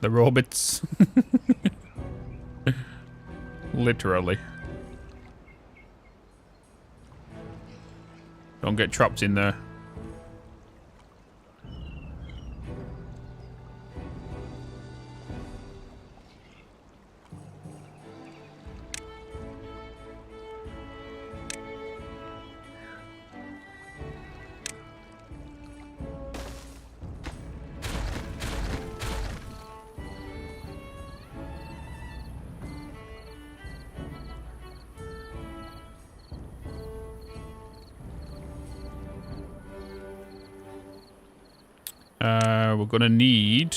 The robots. Literally. Don't get trapped in there. We're gonna need...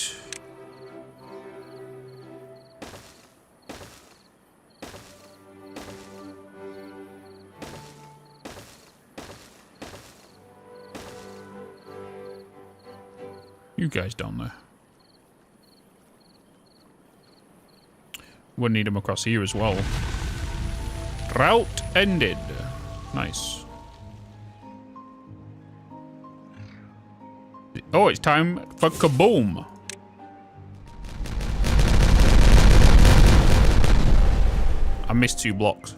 You guys down there. We'll need them across here as well. Drought ended. Nice. Oh, it's time for kaboom. I missed 2 blocks.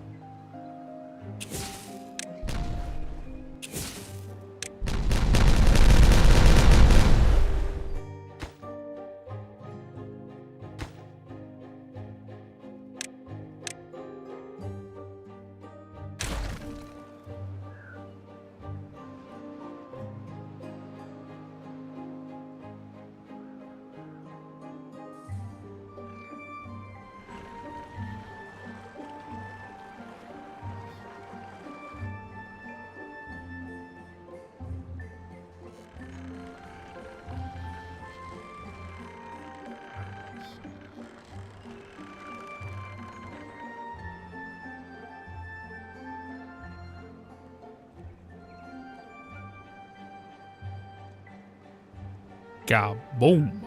Kaboom.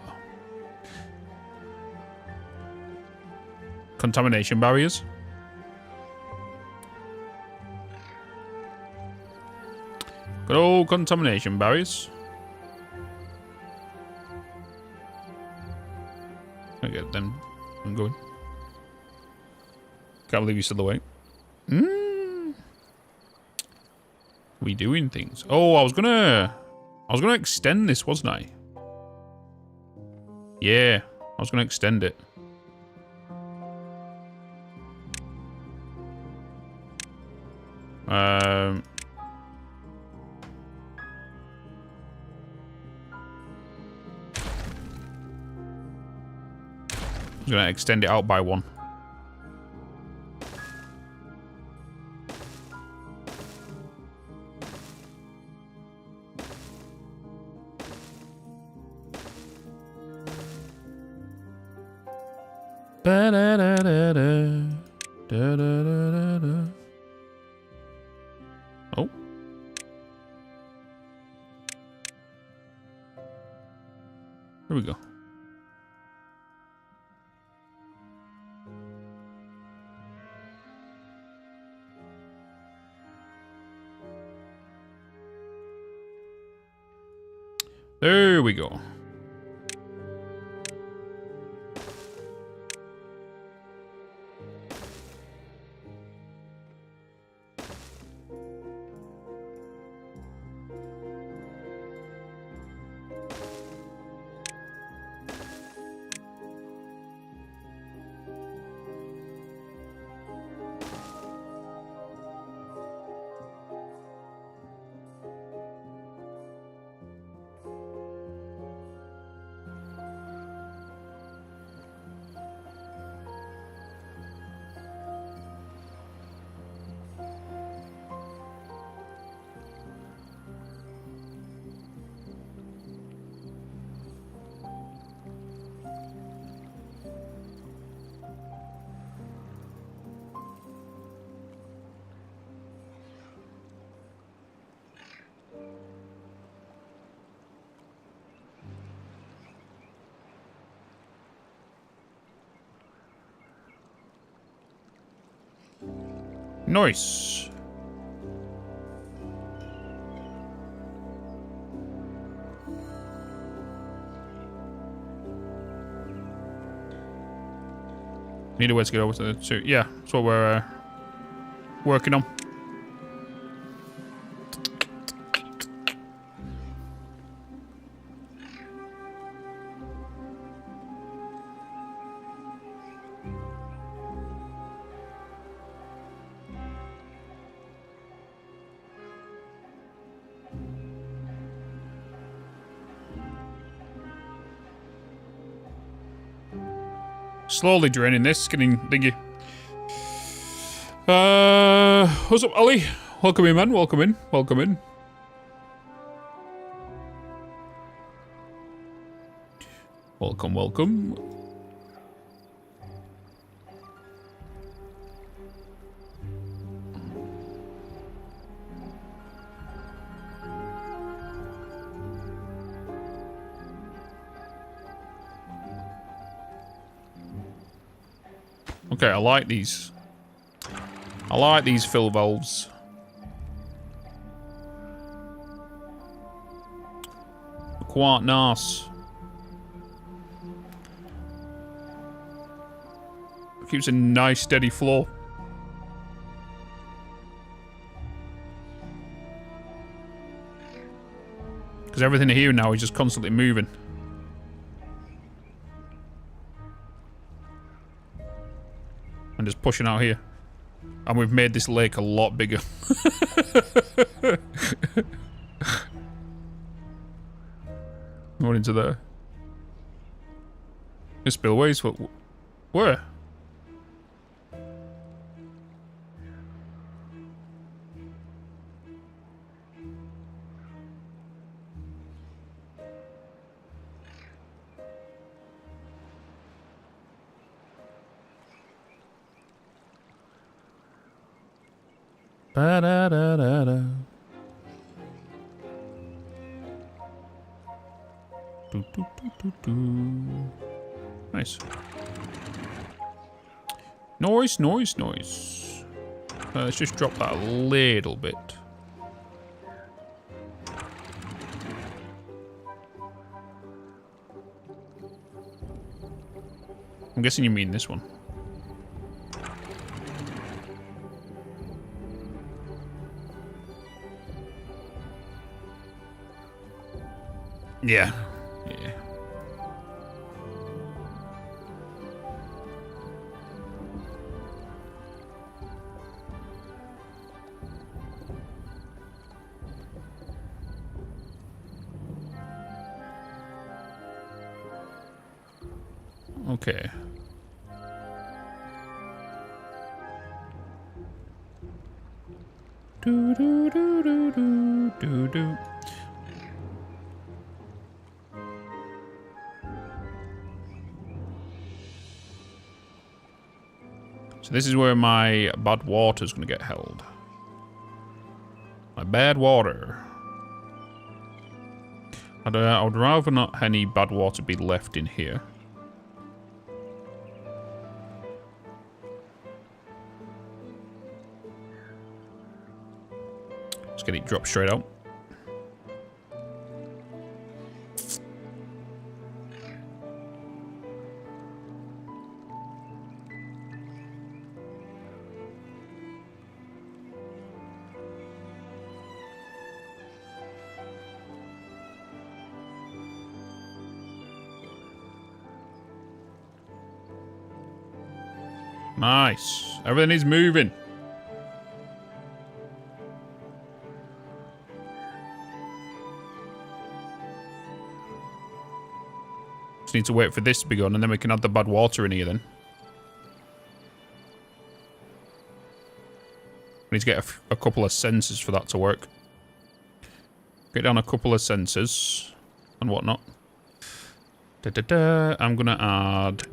Contamination barriers. Good old contamination barriers. I get them going. Can't believe you're still awake. We doing things. Oh, I was gonna extend this, wasn't I? Yeah, I was gonna extend it. I was gonna extend it out by one. Ba-da-da-da-da. Da-da-da-da-da. Oh. Here we go. There we go. Nice. Need a way to get over to the two. Yeah, that's what we're working on. Slowly draining this, getting thingy. What's up, Ollie? Welcome in, man. Welcome in. Welcome in. Welcome, welcome. Okay, I like these. I like these fill valves. Quite nice. Keeps a nice steady flow. Because everything here now is just constantly moving. And just pushing out here. And we've made this lake a lot bigger. Going into there. This spillways, what? Where? Ba-da-da-da-da. Do, do, do, do, do. Nice. Nice, nice, nice. Let's just drop that a little bit. I'm guessing you mean this one. Yeah. Yeah. Okay. Do do do do do do do. So this is where my bad water is going to get held. My bad water. I would rather not any bad water be left in here. Let's get it dropped straight out. Nice. Everything is moving. Just need to wait for this to be gone and then we can add the bad water in here then. We need to get a couple of sensors for that to work. Get down a couple of sensors and whatnot. I'm gonna add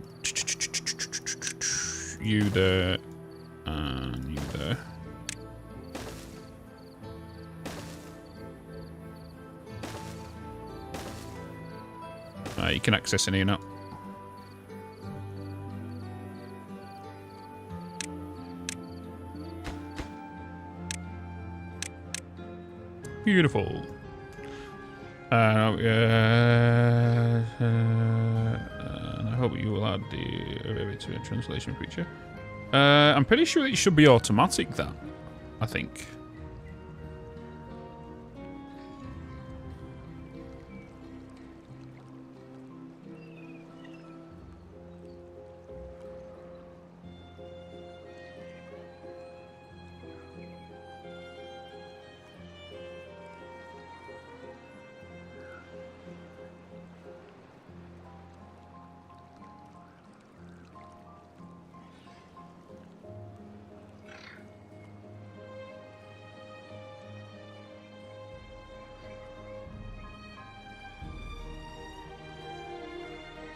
you there and you there. You can access in here now. Beautiful. And I hope you will add the array to a translation feature. I'm pretty sure it should be automatic, that. I think.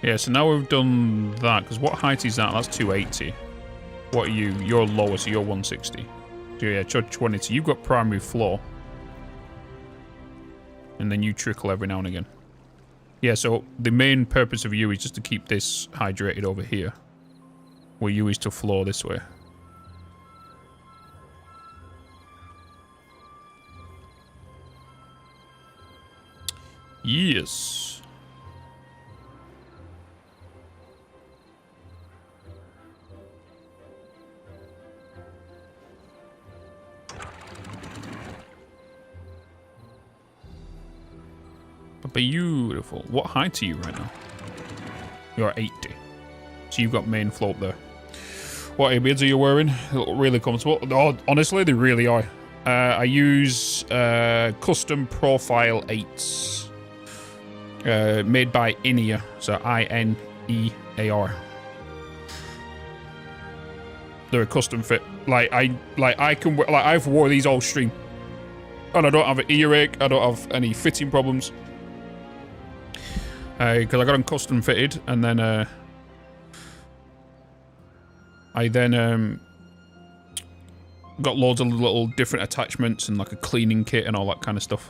Yeah, so now we've done that, because what height is that? That's 280. What are you? You're lower, so you're 160. So yeah, 20. You've got primary floor. And then you trickle every now and again. Yeah, so the main purpose of you is just to keep this hydrated over here. Where you is to flow this way. Yes. Beautiful. What height are you right now? You're 80. So you've got main float there. What earbuds are you wearing? They look really comfortable. Oh, honestly, they really are. I use custom profile 8s. Made by Inear. So I-N-E-A-R. They're a custom fit. I've wore these all stream. And I don't have an earache. I don't have any fitting problems. Because I got them custom fitted, and then I then got loads of little different attachments and like a cleaning kit and all that kind of stuff.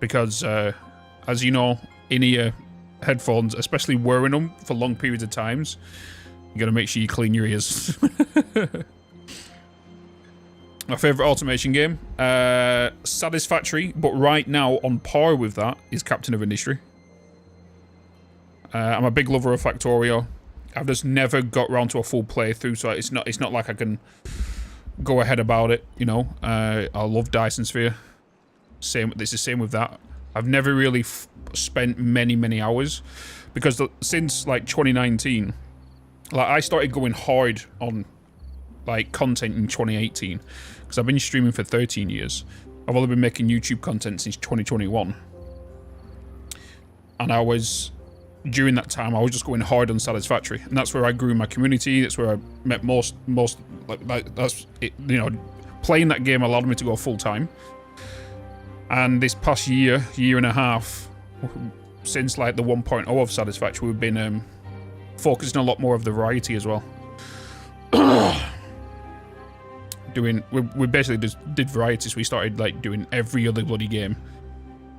Because, as you know, in-ear headphones, especially wearing them for long periods of times, you got to make sure you clean your ears. My favourite automation game, Satisfactory, but right now on par with that is Captain of Industry. I'm a big lover of Factorio. I've just never got round to a full playthrough, so it's not like I can go ahead about it, you know. I love Dyson Sphere. This is same with that. I've never really spent many hours, because since like 2019, like I started going hard on like content in 2018, because I've been streaming for 13 years. I've only been making YouTube content since 2021, and during that time I was just going hard on Satisfactory, and that's where I grew my community. That's where I met most like that's it, you know, playing that game allowed me to go full time. And this past year and a half, since like the 1.0 of Satisfactory, we've been focusing a lot more of the variety as well. We basically just did varieties. We started like doing every other bloody game.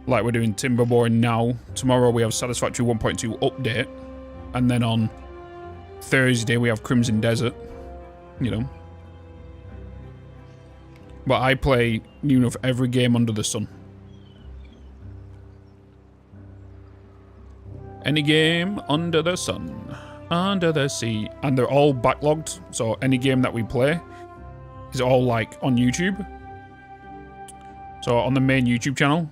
Like we're doing Timberborn now. Tomorrow we have Satisfactory 1.2 update, and then on Thursday we have Crimson Desert. You know. But I play near enough every game under the sun. Any game under the sun, under the sea, and they're all backlogged. So any game that we play is all like on YouTube. So on the main YouTube channel,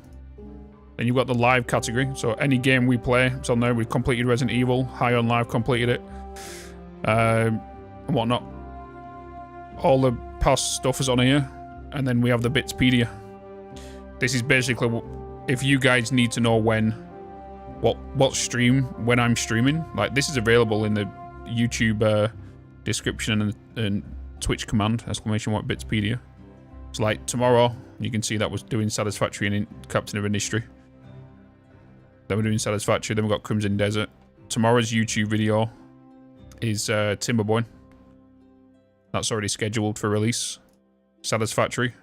then you've got the live category. So any game we play, so now we've completed Resident Evil, High on Live completed it, and whatnot. All the past stuff is on here, and then we have the Bitzpedia. This is basically if you guys need to know when I'm streaming. Like this is available in the YouTube description and Twitch command, !Bitzpedia. It's like tomorrow, you can see that was doing Satisfactory and Captain of Industry. Then we're doing Satisfactory, then we've got Crimson Desert. Tomorrow's YouTube video is Timberborn. That's already scheduled for release. Satisfactory.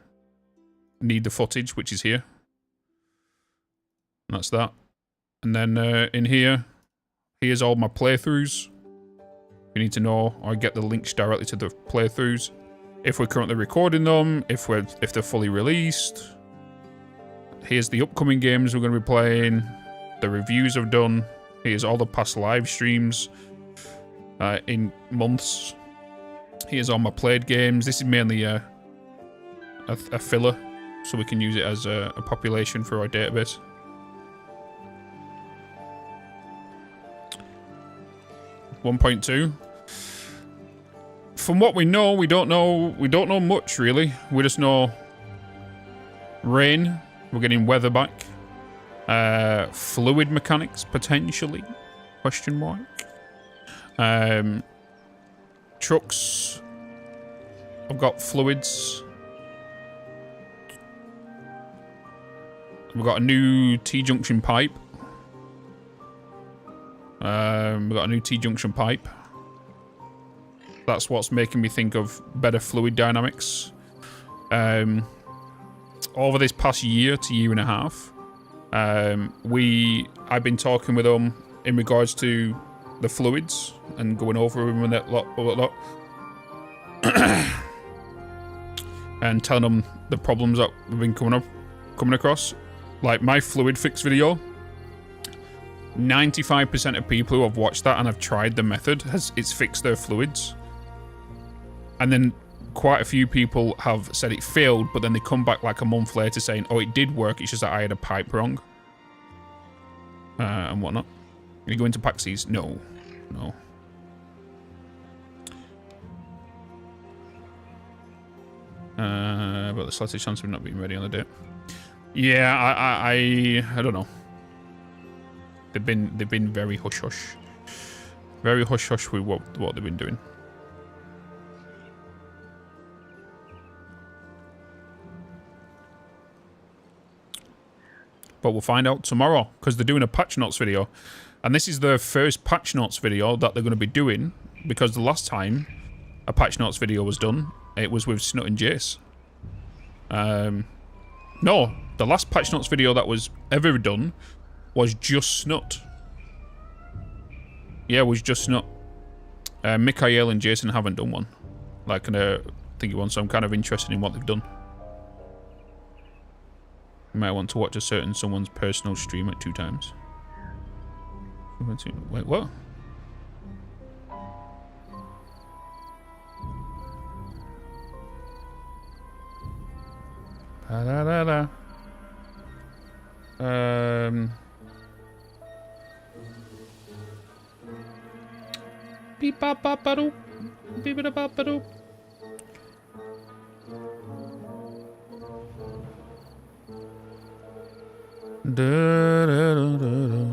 Need the footage, which is here. And that's that. And then in here's all my playthroughs. You need to know, or get the links directly to the playthroughs. If we're currently recording them, if they're fully released. Here's the upcoming games we're going to be playing. The reviews I've done. Here's all the past live streams in months. Here's all my played games. This is mainly a filler, so we can use it as a population for our database. .2. From what we know, we don't know much really. We just know rain. We're getting weather back. Fluid mechanics potentially? Question mark. Trucks. I've got fluids. We've got a new T-junction pipe. We've got a new T-junction pipe. That's what's making me think of better fluid dynamics. Over this past year to year and a half, I've been talking with them in regards to the fluids and going over them and that lot. And telling them the problems that we've been coming across. Like my fluid fix video, 95% of people who have watched that and have tried the method it's fixed their fluids. And then quite a few people have said it failed, but then they come back like a month later saying, oh, it did work, it's just that I had a pipe wrong. And whatnot. Are you going to Paxies? No. No. But the slightest chance of not being ready on the date. Yeah, I don't know. They've been very hush hush. Very hush hush with what they've been doing. But we'll find out tomorrow, because they're doing a patch notes video. And this is their first patch notes video that they're going to be doing, because the last time a patch notes video was done, it was with Snut and Jace. No, the last patch notes video that was ever done was just Snut. Yeah, it was just Snut. Mikhail and Jason haven't done one. Like, I think you want, so I'm kind of interested in what they've done. You might want to watch a certain someone's personal stream at 2 times. Wait, what? Da, da, da, da. Beep bop bop ba doop. Beep da bop ba doop. Da, da, da, da, da.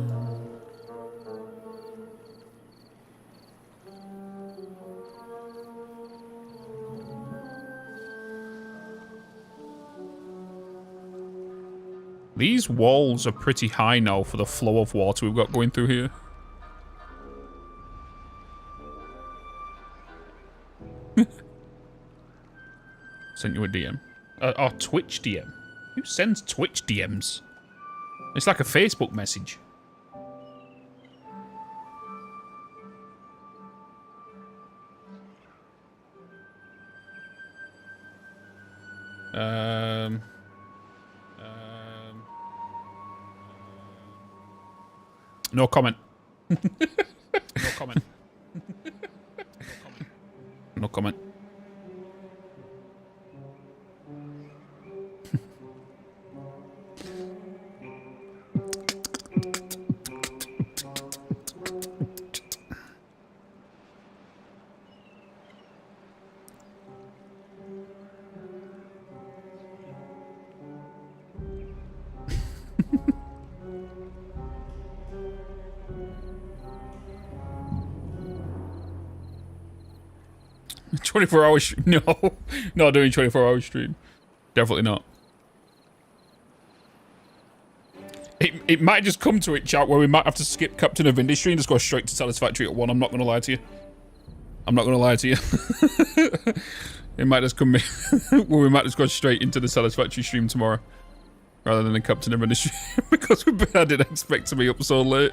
These walls are pretty high now for the flow of water we've got going through here. Sent you a DM. Or Twitch DM. Who sends Twitch DMs? It's like a Facebook message. No comment. No comment. No comment. $24-hour stream. No, not doing 24-hour stream. Definitely not. It might just come to it, chat, where we might have to skip Captain of Industry and just go straight to Satisfactory at 1. I'm not going to lie to you. I'm not going to lie to you. It might just come where we might just go straight into the Satisfactory stream tomorrow. Rather than the Captain of Industry. Because I didn't expect to be up so late.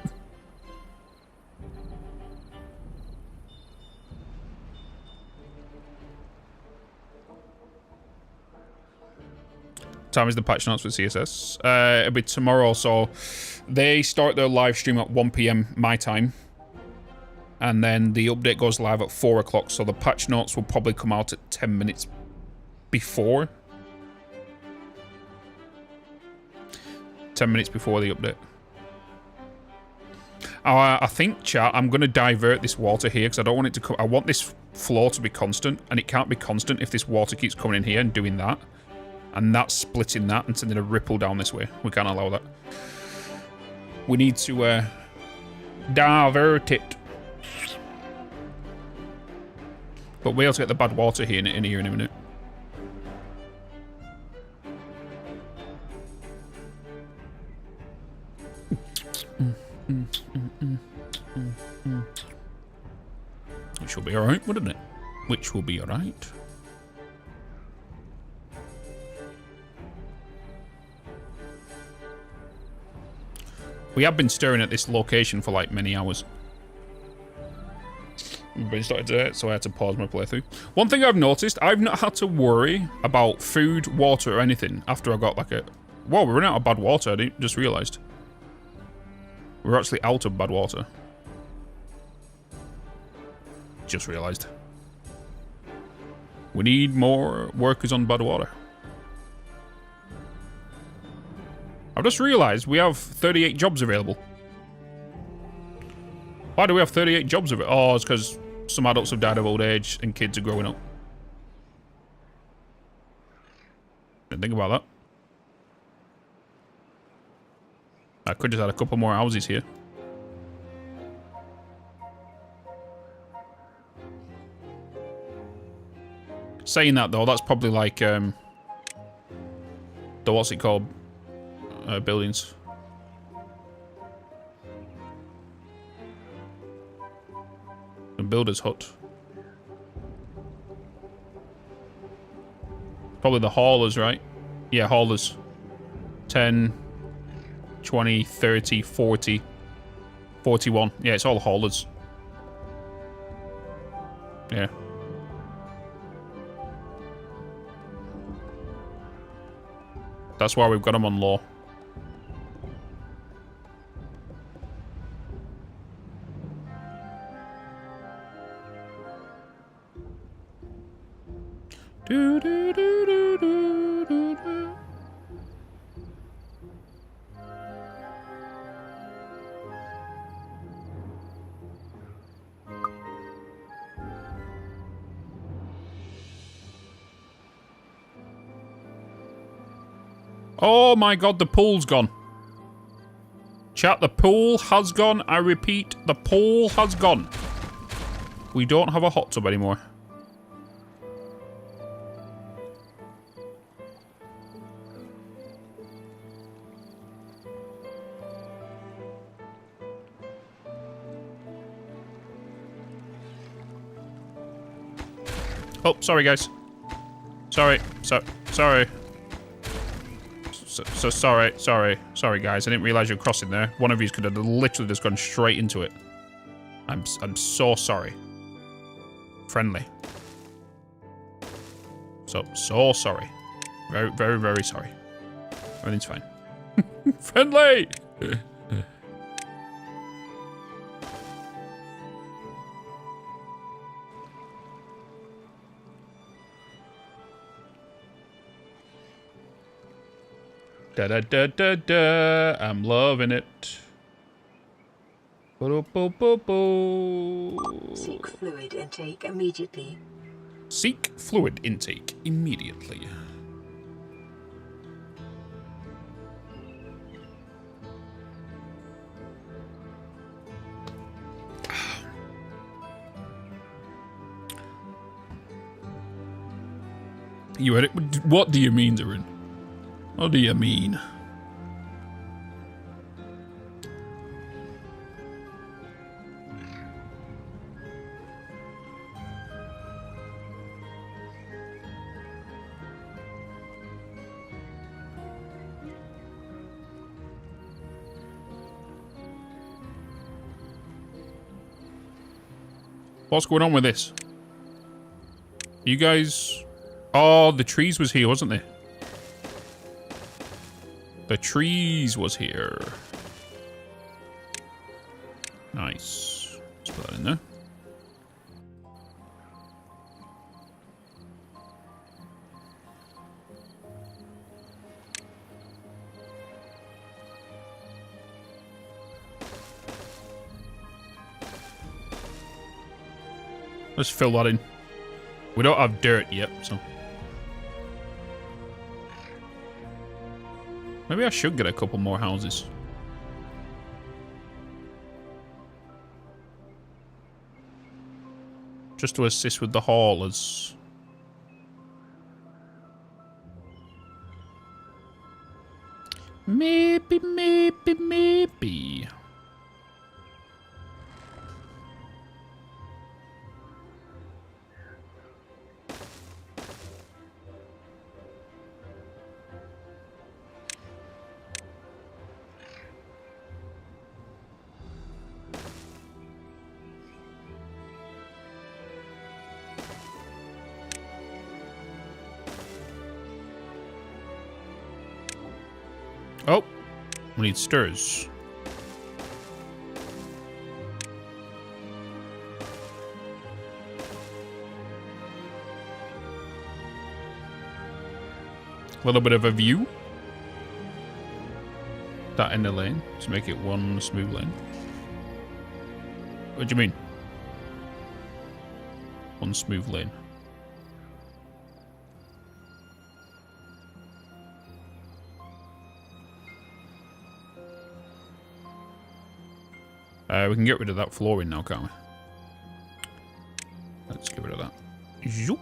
Time is the patch notes for CSS. It'll be tomorrow, so they start their live stream at 1 PM my time. And then the update goes live at 4 o'clock, so the patch notes will probably come out at 10 minutes before. 10 minutes before the update. I think, chat, I'm going to divert this water here because I don't want it to come. I want this flow to be constant, and it can't be constant if this water keeps coming in here and doing that. And that's splitting that and sending a ripple down this way. We can't allow that. We need to divert it. But we'll get the bad water here in here in a minute. Which will be alright, wouldn't it? Which will be alright. We have been staring at this location for like many hours. We've been started to, so I had to pause my playthrough. One thing I've noticed, I've not had to worry about food, water, or anything after I got like a... Whoa, we're running out of bad water, I didn't, just realised. We're actually out of bad water. Just realised. We need more workers on bad water. I've just realised we have 38 jobs available. Why do we have 38 jobs available? Oh, it's because some adults have died of old age and kids are growing up. Didn't think about that. I could just add a couple more houses here. Saying that though, that's probably like the what's it called? Buildings. A builder's hut. Probably the haulers, right? Yeah, haulers. 10, 20, 30, 40, 41. Yeah, it's all haulers. Yeah. That's why we've got them on law. Do, do, do, do, do, do, do. Oh my god, the pool's gone. Chat, the pool has gone. I repeat, the pool has gone. We don't have a hot tub anymore. Oh, sorry, guys. Sorry. Sorry. Sorry, guys. I didn't realize you were crossing there. One of you could have literally just gone straight into it. I'm so sorry. Friendly. So sorry. Very sorry. Everything's fine. Friendly! Da da da da da. I'm loving it. Bo bo bo bo. Seek fluid intake immediately. Seek fluid intake immediately. You heard it? What do you mean, Darren? What do you mean? What's going on with this? You guys... Oh, the trees was here, wasn't there? The trees was here. Nice. Let's put that in there. Let's fill that in. We don't have dirt yet, so... Maybe I should get a couple more houses. Just to assist with the haulers. Maybe. Oh, we need stirs. A little bit of a view. That in the lane to make it one smooth lane. What do you mean? One smooth lane. We can get rid of that flooring now, can't we? Let's get rid of that. Zoop.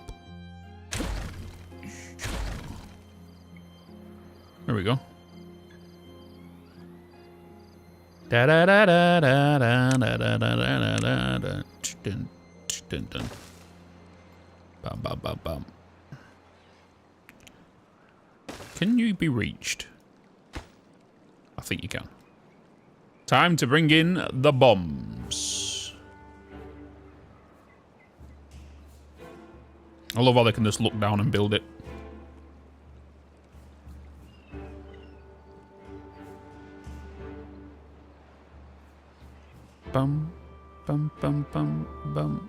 There we go. Da da da da da da da da da da da. Dun dun dun. Bam bam bam bam. Can you be reached? I think you can. Time to bring in the bombs. I love how they can just look down and build it. Bum, bum, bum, bum, bum.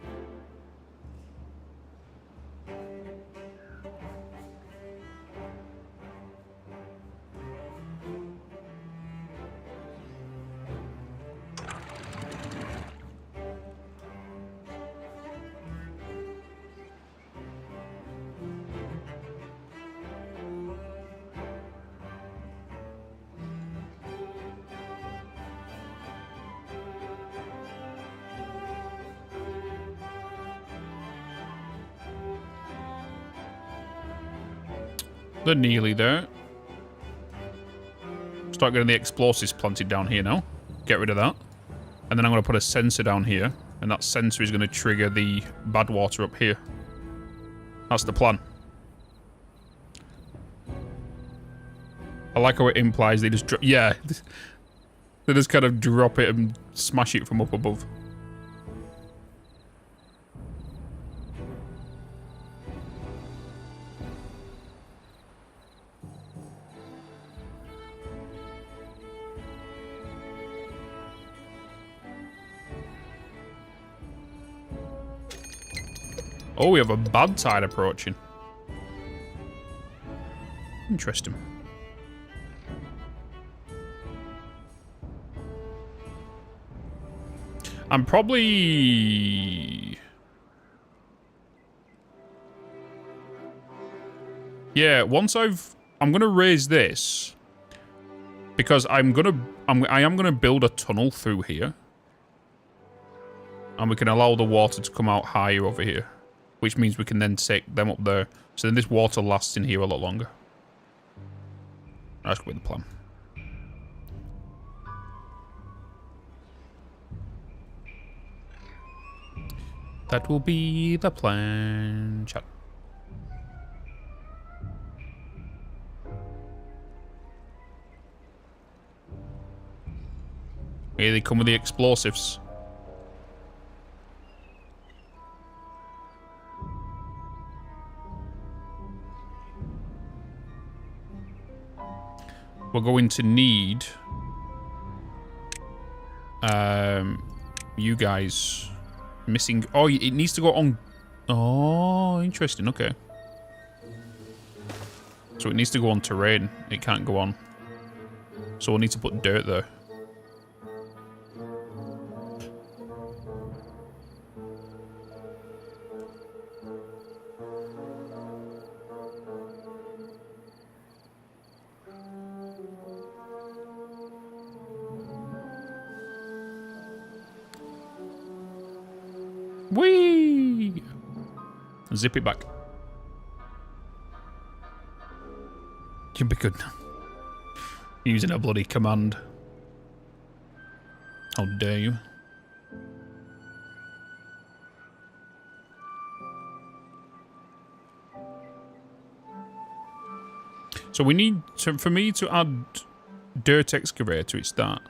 They're nearly there. Start getting the explosives planted down here now. Get rid of that. And then I'm going to put a sensor down here. And that sensor is going to trigger the bad water up here. That's the plan. I like how it implies they just drop... Yeah. They just kind of drop it and smash it from up above. Oh, we have a bad tide approaching. Interesting. I'm probably... Yeah, once I'm gonna raise this because I am gonna build a tunnel through here. And we can allow the water to come out higher over here. Which means we can then take them up there. So then this water lasts in here a lot longer. That's going to be the plan. That will be the plan, chat. Here they come with the explosives. We're going to need you guys missing. Oh, it needs to go on. Oh, interesting. Okay. So it needs to go on terrain. It can't go on. So we'll need to put dirt there. Whee! Zip it back. You'll be good now. Using a bloody command. How dare you? So we need to, for me to add dirt excavator, it's that.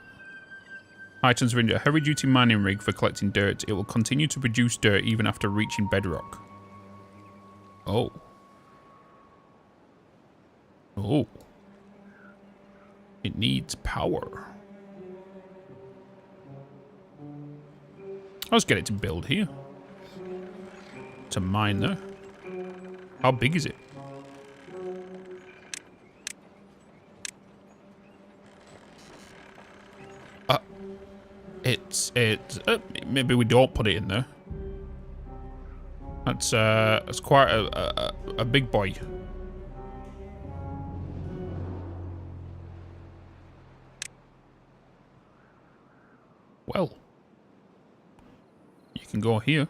Items range, a heavy-duty mining rig for collecting dirt. It will continue to produce dirt even after reaching bedrock. Oh. Oh. It needs power. Let's get it to build here. To mine there. How big is it? Maybe we don't put it in there. That's quite a big boy. Well, you can go here.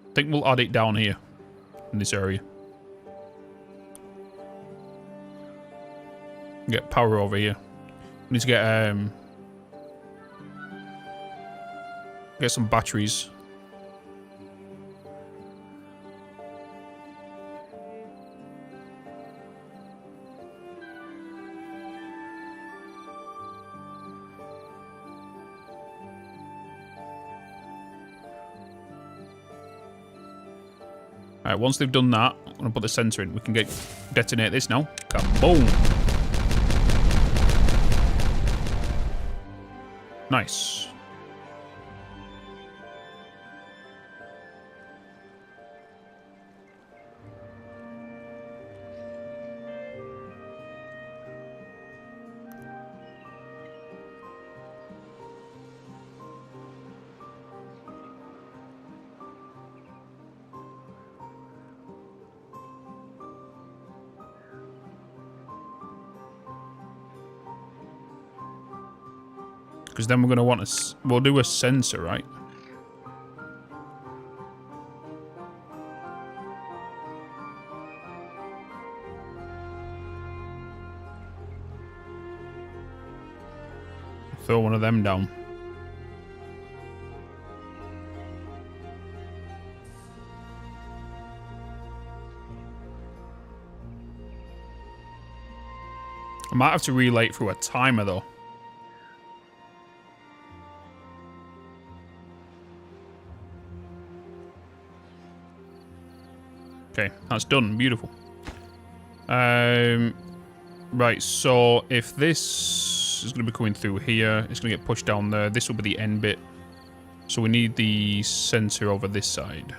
I think we'll add it down here in this area. Get power over here. We need to get some batteries. Alright, once they've done that, I'm gonna put the sensor in. We can detonate this now. Kaboom! Nice. Because then we're going to want we'll do a sensor, right? throw one of them down. I might have to relay it through a timer, though. Okay, that's done. Beautiful. Right, so if this is going to be coming through here, it's going to get pushed down there. This will be the end bit. So we need the sensor over this side.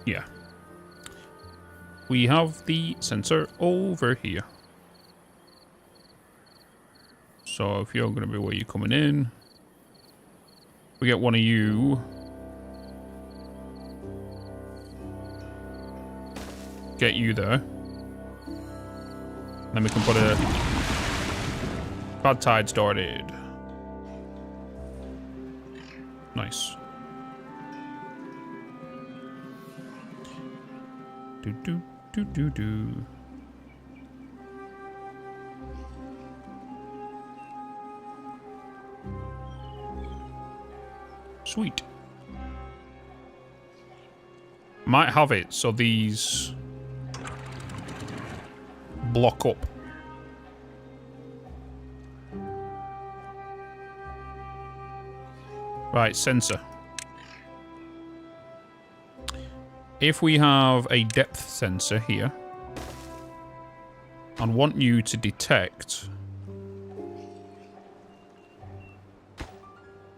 Yeah. We have the sensor over here. So if you're going to be where you're coming in, we get one of you. Get you there. Then we can put a pad tide started. Nice. Do do do do do. Sweet. Might have it so these block up. Right, sensor. If we have a depth sensor here, I want you to detect.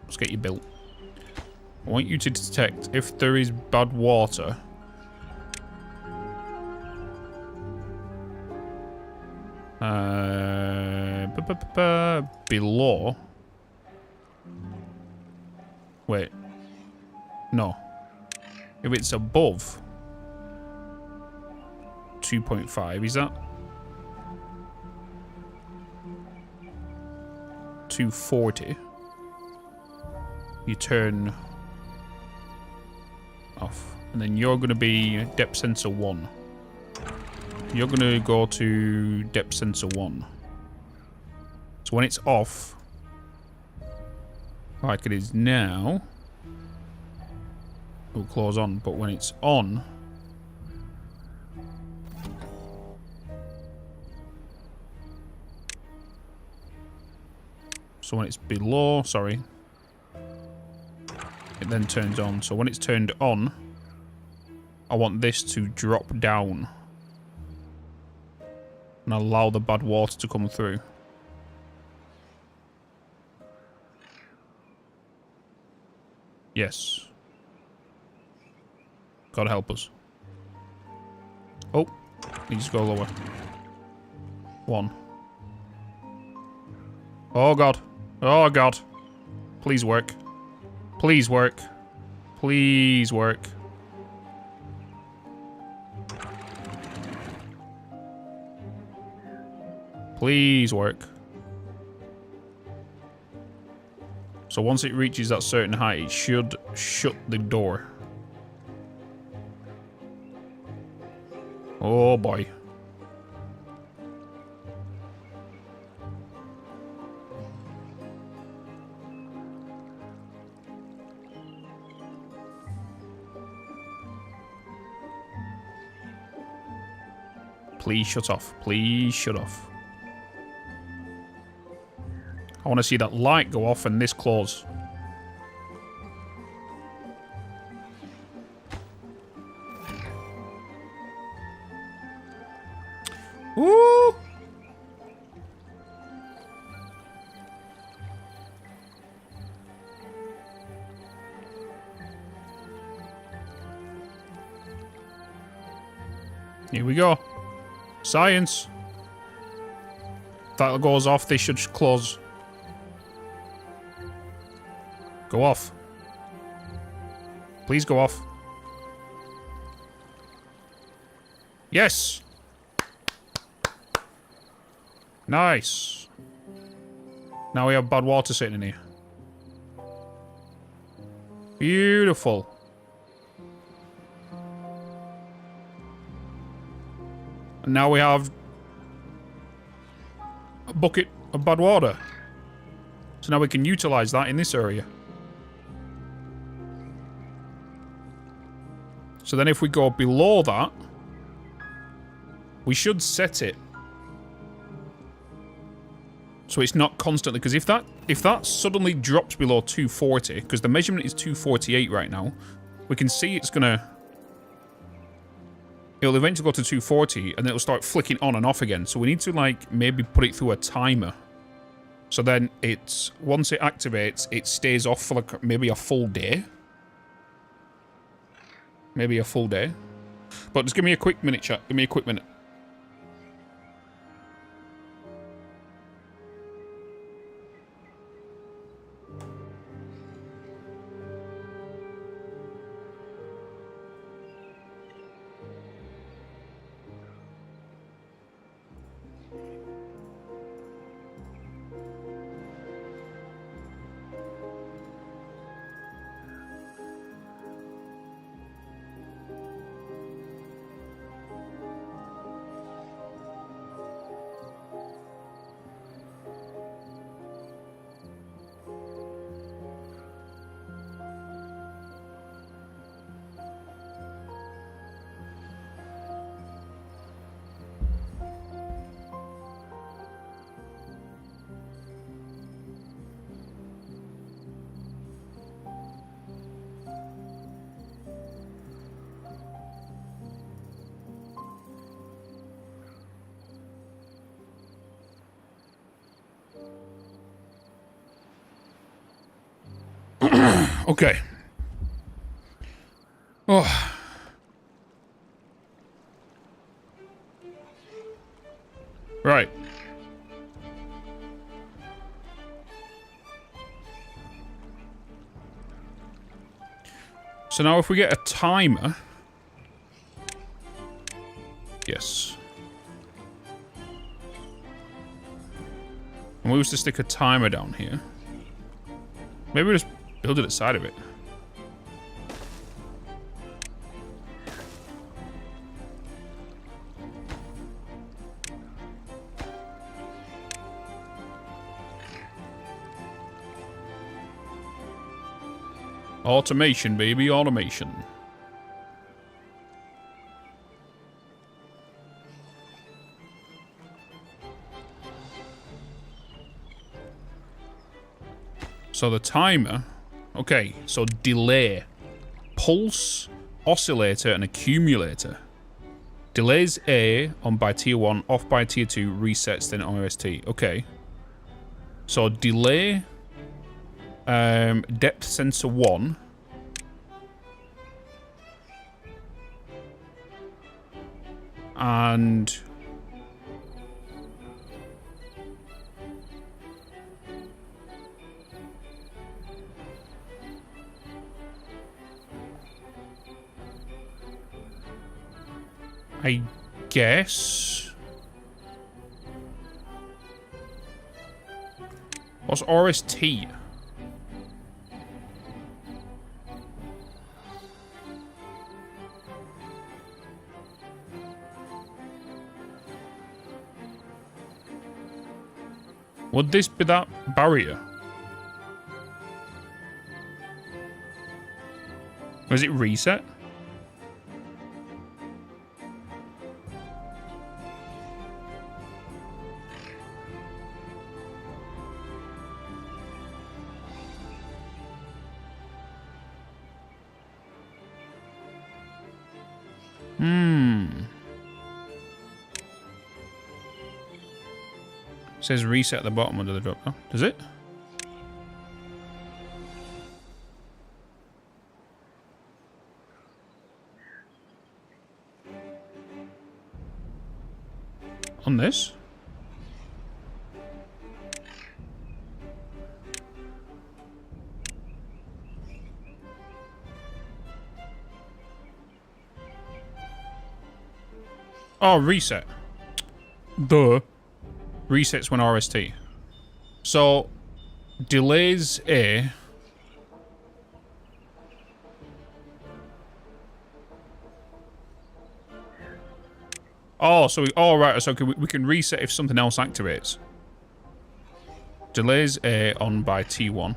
Let's get you built. I want you to detect if there is bad water. Below. Wait. No. If it's above 2.5, is that 240? You turn off. And then you're going to be depth sensor 1. You're going to go to depth sensor 1. So when it's off, like it is now, it will close on. But when it's on, so when it's below, sorry, it then turns on. So when it's turned on, I want this to drop down and allow the bad water to come through. Yes. God help us. Oh, needs to go lower. 1. Oh God. Oh God. Please work. Please work. Please work. Please work. So once it reaches that certain height, it should shut the door. Oh boy. Please shut off. Please shut off. I want to see that light go off and this close. Woo! Here we go. Science. If that goes off, this should close. Go off. Please go off. Yes. Nice. Now we have bad water sitting in here. Beautiful. And now we have bucket of bad water. So now we can utilize that in this area. So then if we go below that, we should set it so it's not constantly, because if that suddenly drops below 240, because the measurement is 248 right now, we can see it'll eventually go to 240 and it'll start flicking on and off again. So we need to like maybe put it through a timer. So then once it activates, it stays off for like maybe a full day. Maybe a full day. But just give me a quick minute, chat. Give me a quick minute. Okay. Oh. Right. So now if we get a timer. Yes. And we was to stick a timer down here. Maybe we just build it inside of it. Automation, baby, automation. So the timer. Okay, so delay. Pulse, oscillator, and accumulator. Delays A on by tier 1, off by tier 2, resets then RST. Okay. So delay, depth sensor 1. And I guess. What's RST? Would this be that barrier? Or is it reset? It says reset at the bottom under the drop. Oh, does it? On this? Oh, reset. Duh. Resets when RST. So, delays A. Oh, so we... Oh, right. So we can reset if something else activates. Delays A on by T1.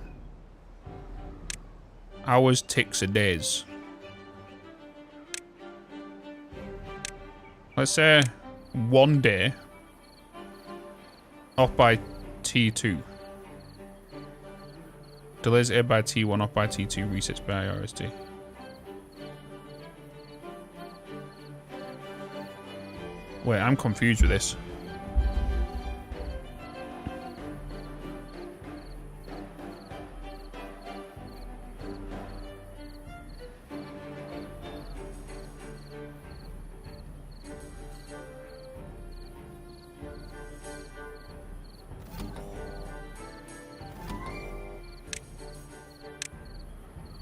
Hours, ticks, or days. Let's say 1 day off by T2. Delays A by T1 off by T2, resets by RST. Wait, I'm confused with this.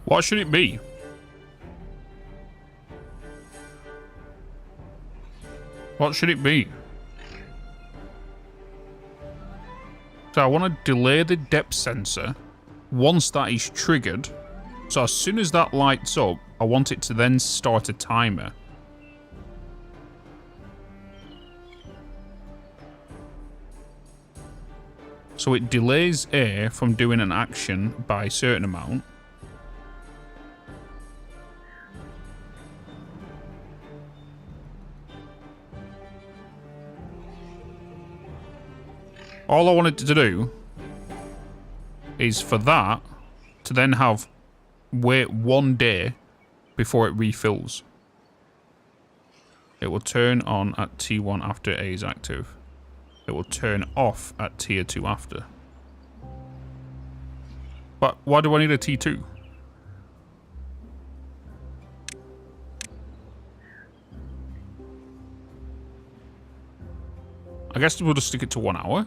What should it be? What should it be? So I want to delay the depth sensor once that is triggered. So as soon as that lights up, I want it to then start a timer. So it delays A from doing an action by a certain amount. All I wanted to do is for that to then have wait 1 day before it refills. It will turn on at T1 after A is active. It will turn off at tier 2 after. But why do I need a T2? I guess we'll just stick it to 1 hour.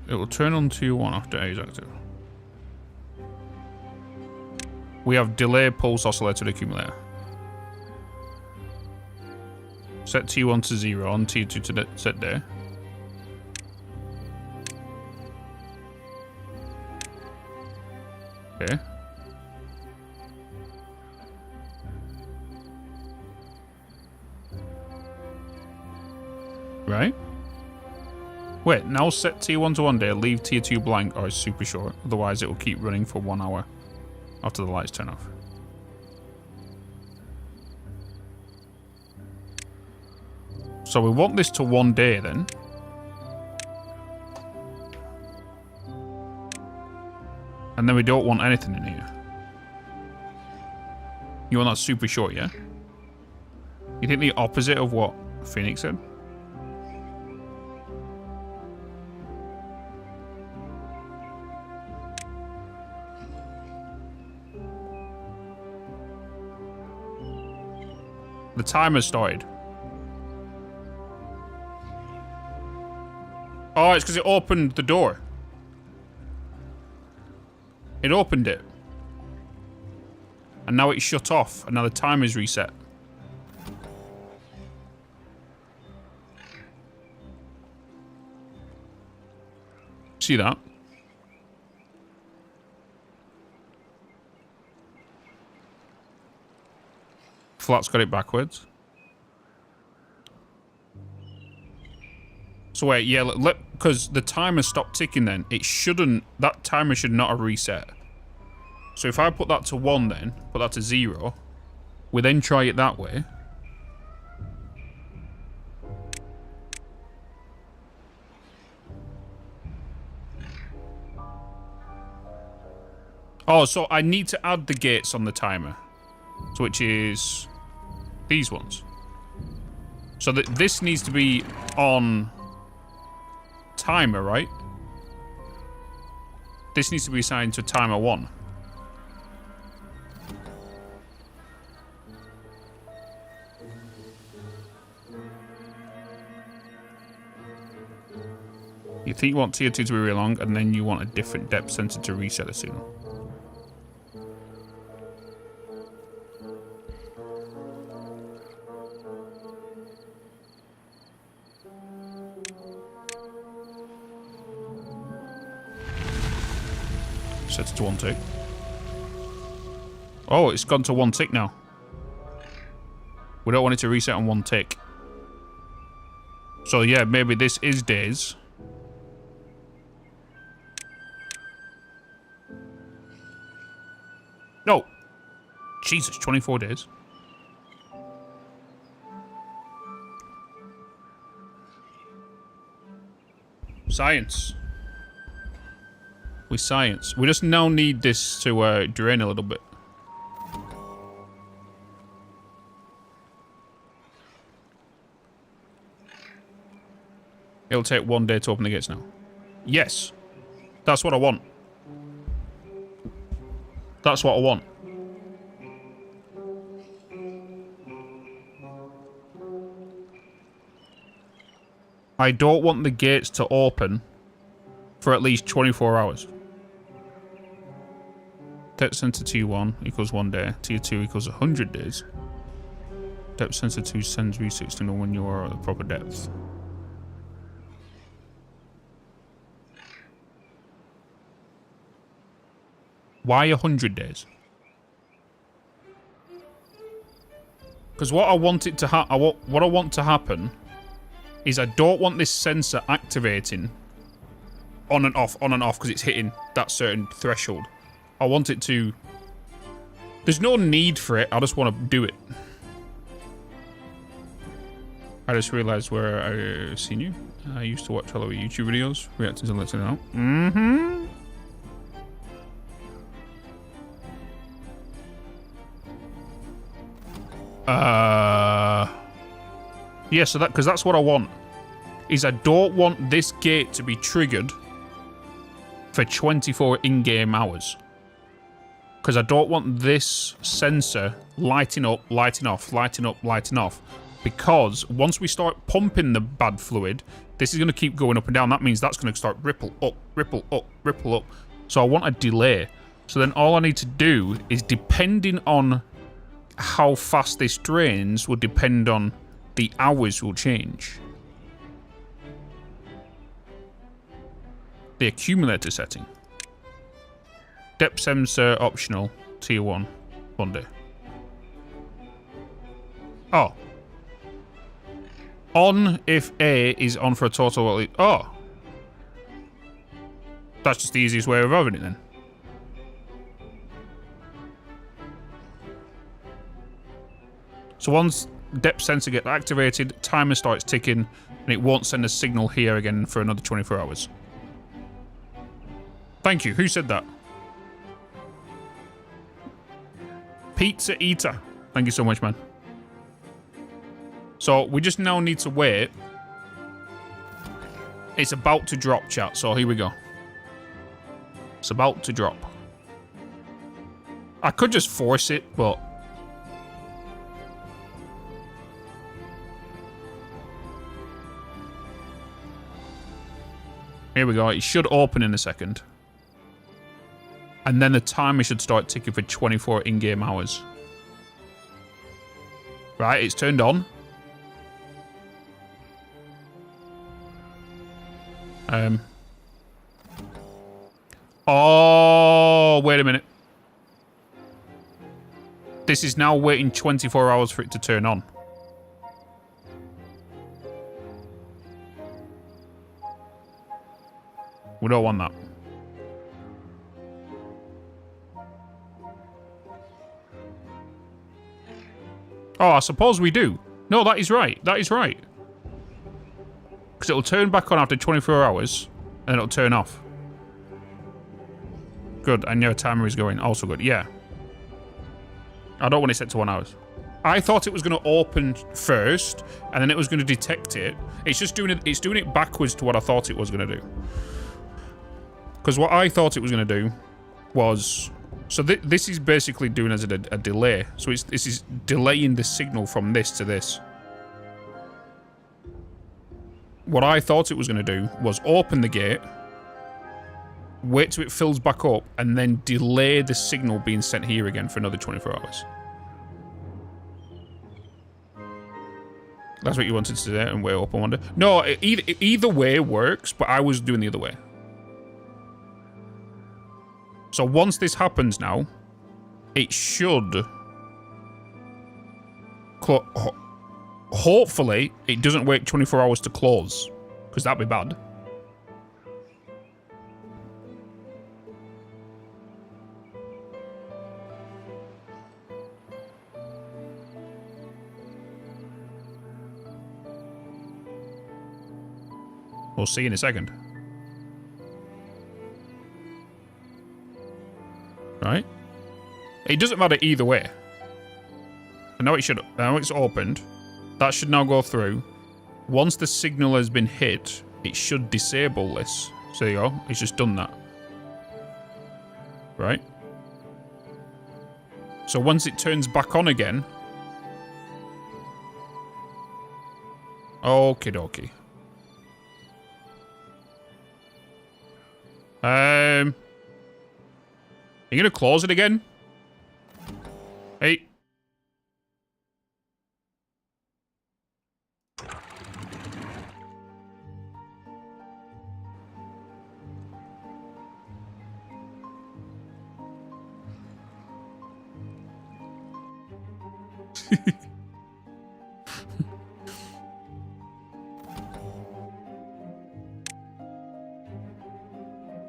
It will turn on tier 1 after A is active. We have delay pulse oscillator accumulator. Set T1 to 0 on T2 to set day. Okay. Right. Wait, now set T1 to 1 day, leave tier 2 blank or it's super short. Otherwise it will keep running for 1 hour after the lights turn off. So we want this to 1 day then. And then we don't want anything in here. You want that super short, yeah? You think the opposite of what Phoenix said? The timer started. Oh, it's because it opened the door. It opened it. And now it's shut off. And now the timer's reset. See that? Flat's got it backwards. So wait, yeah, because the timer stopped ticking then. It shouldn't, that timer should not have reset. So if I put that to 1 then, put that to 0, we then try it that way. Oh, so I need to add the gates on the timer. So which is these ones. So that this needs to be on timer, right? This needs to be assigned to timer 1. You think you want tier 2 to be really long, and then you want a different depth sensor to reset it soon. Set it to 1 tick. Oh, it's gone to 1 tick now. We don't want it to reset on 1 tick. So yeah, maybe this is days. No. Jesus, 24 days. Science. We science. We just now need this to drain a little bit. It'll take 1 day to open the gates now. Yes. That's what I want. That's what I want. I don't want the gates to open for at least 24 hours. Depth sensor T1 equals 1 day. Tier 2 equals 100 days. Depth sensor 2 sends research to know when you are at the proper depth. Why 100 days? Because what I want it to what I want to happen is I don't want this sensor activating on and off, because it's hitting that certain threshold. I want it to... There's no need for it, I just want to do it. I just realised where I've seen you. I used to watch all of your YouTube videos, reacting to Let's Know. Mm-hmm. Yeah, so that, because that's what I want. Is I don't want this gate to be triggered for 24 in-game hours. Because I don't want this sensor lighting up, lighting off, lighting up, lighting off. Because once we start pumping the bad fluid, this is going to keep going up and down. That means that's going to start ripple up, ripple up, ripple up. So I want a delay. So then all I need to do is, depending on how fast this drains, will depend on the hours will change. The accumulator setting. Depth sensor optional. Tier 1. 1 day. Oh. On if A is on for a total... Oh. That's just the easiest way of having it then. So once depth sensor gets activated, timer starts ticking, and it won't send a signal here again for another 24 hours. Thank you. Who said that? Pizza Eater. Thank you so much, man. So we just now need to wait. It's about to drop, chat. So here we go. It's about to drop. I could just force it, but... Here we go. It should open in a second. And then the timer should start ticking for 24 in-game hours. Right, it's turned on. Oh, wait a minute. This is now waiting 24 hours for it to turn on. We don't want that. Oh, I suppose we do. No, that is right. That is right. Because it'll turn back on after 24 hours, and then it'll turn off. Good, and your timer is going. Also good, yeah. I don't want it set to 1 hour. I thought it was going to open first, and then it was going to detect it. It's just doing it. It's doing it backwards to what I thought it was going to do. Because what I thought it was going to do was... So this is basically doing as a delay. So this is delaying the signal from this to this. What I thought it was going to do was open the gate, wait till it fills back up, and then delay the signal being sent here again for another 24 hours. That's what you wanted to do and wait up, I wonder. No, either way works, but I was doing the other way. So once this happens now, it should... hopefully it doesn't wait 24 hours to close, because that'd be bad. We'll see in a second. Right? It doesn't matter either way. I know it should. Now it's opened. That should now go through. Once the signal has been hit, it should disable this. So there you go. It's just done that. Right? So once it turns back on again. Okie dokie. Are you gonna close it again? Hey.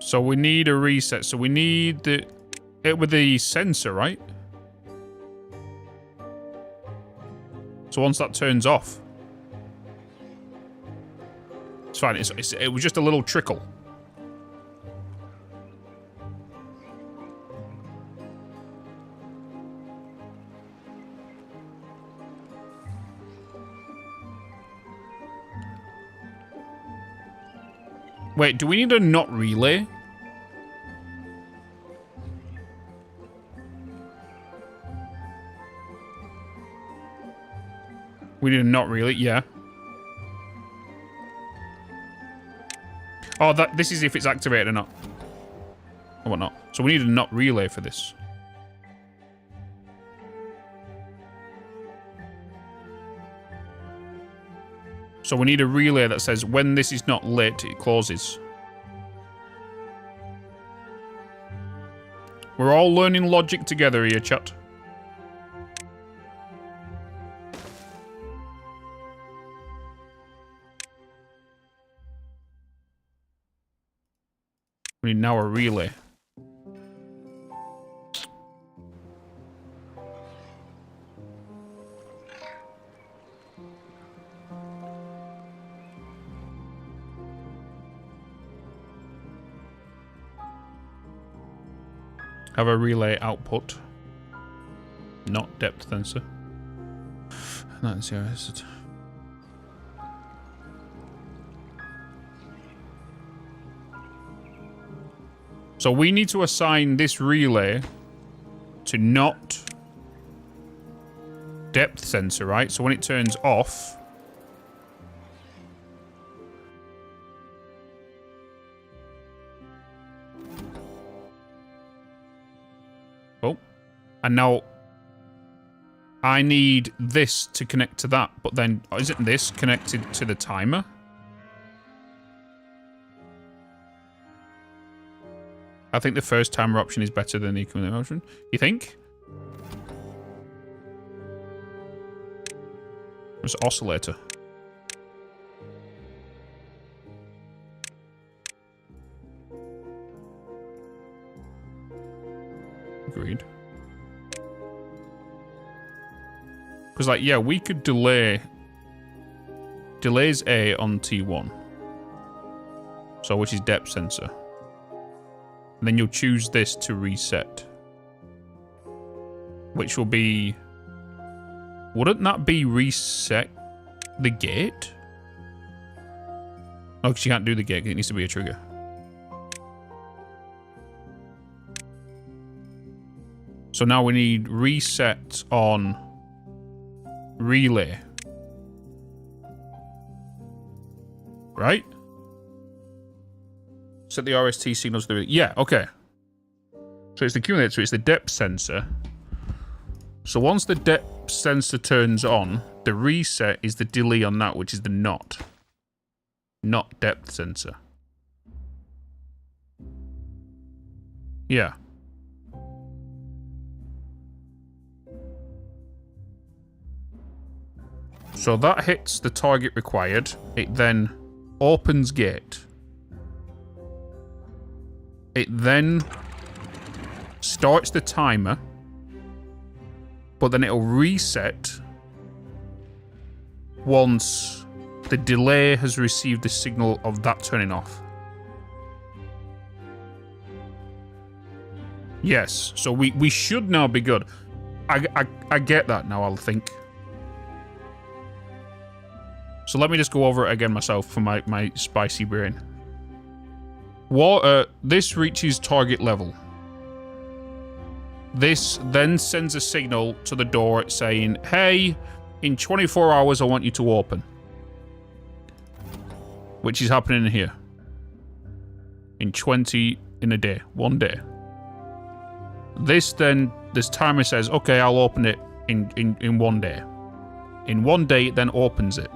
So we need a reset. So we need it with the sensor, right? So once that turns off, it's fine. It was just a little trickle. Wait, do we need a not relay? We need a not relay, yeah. Oh, this is if it's activated or not. Or whatnot. So we need a not relay for this. So we need a relay that says when this is not lit, it closes. We're all learning logic together here, chat. We need now a relay. Have a relay output. Not depth sensor. That's it. So we need to assign this relay to not depth sensor, right? So when it turns off, oh, and now I need this to connect to that, but then isn't this connected to the timer? I think the first timer option is better than the equivalent option. You think? It's an oscillator. Agreed. Because, like, yeah, we could delay... Delays A on T1. So, which is depth sensor. And then you'll choose this to reset. Which will be... Wouldn't that be reset the gate? Oh, because you can't do the gate. It needs to be a trigger. So now we need reset on relay. Right? Set the RST signals to the... Yeah, okay. So it's the accumulator, so it's the depth sensor. So once the depth sensor turns on, the reset is the delay on that, which is the not depth sensor. Yeah. So that hits the target required. It then opens gate. It then starts the timer, but then it'll reset once the delay has received the signal of that turning off. Yes, so we should now be good. I get that now, I'll think. So let me just go over it again myself for my spicy brain. Water, this reaches target level. This then sends a signal to the door saying, hey, in 24 hours I want you to open. Which is happening here. In a day, 1 day. This timer says, okay, I'll open it in 1 day. In 1 day, it then opens it.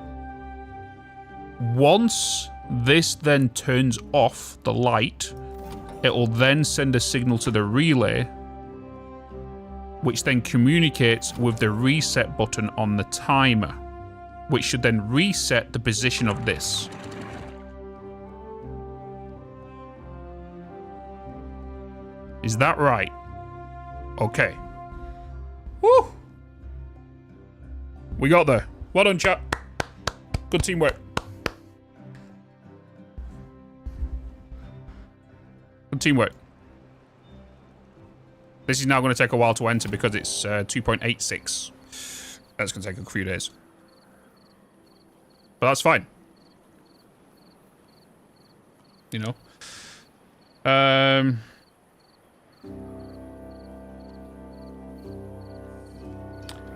Once this then turns off the light, it will then send a signal to the relay, which then communicates with the reset button on the timer, which should then reset the position of this. Is that right? Okay. Woo! We got there. Well done, chat. Good teamwork. Good teamwork. This is now going to take a while to enter because it's 2.86. That's going to take a few days. But that's fine. You know?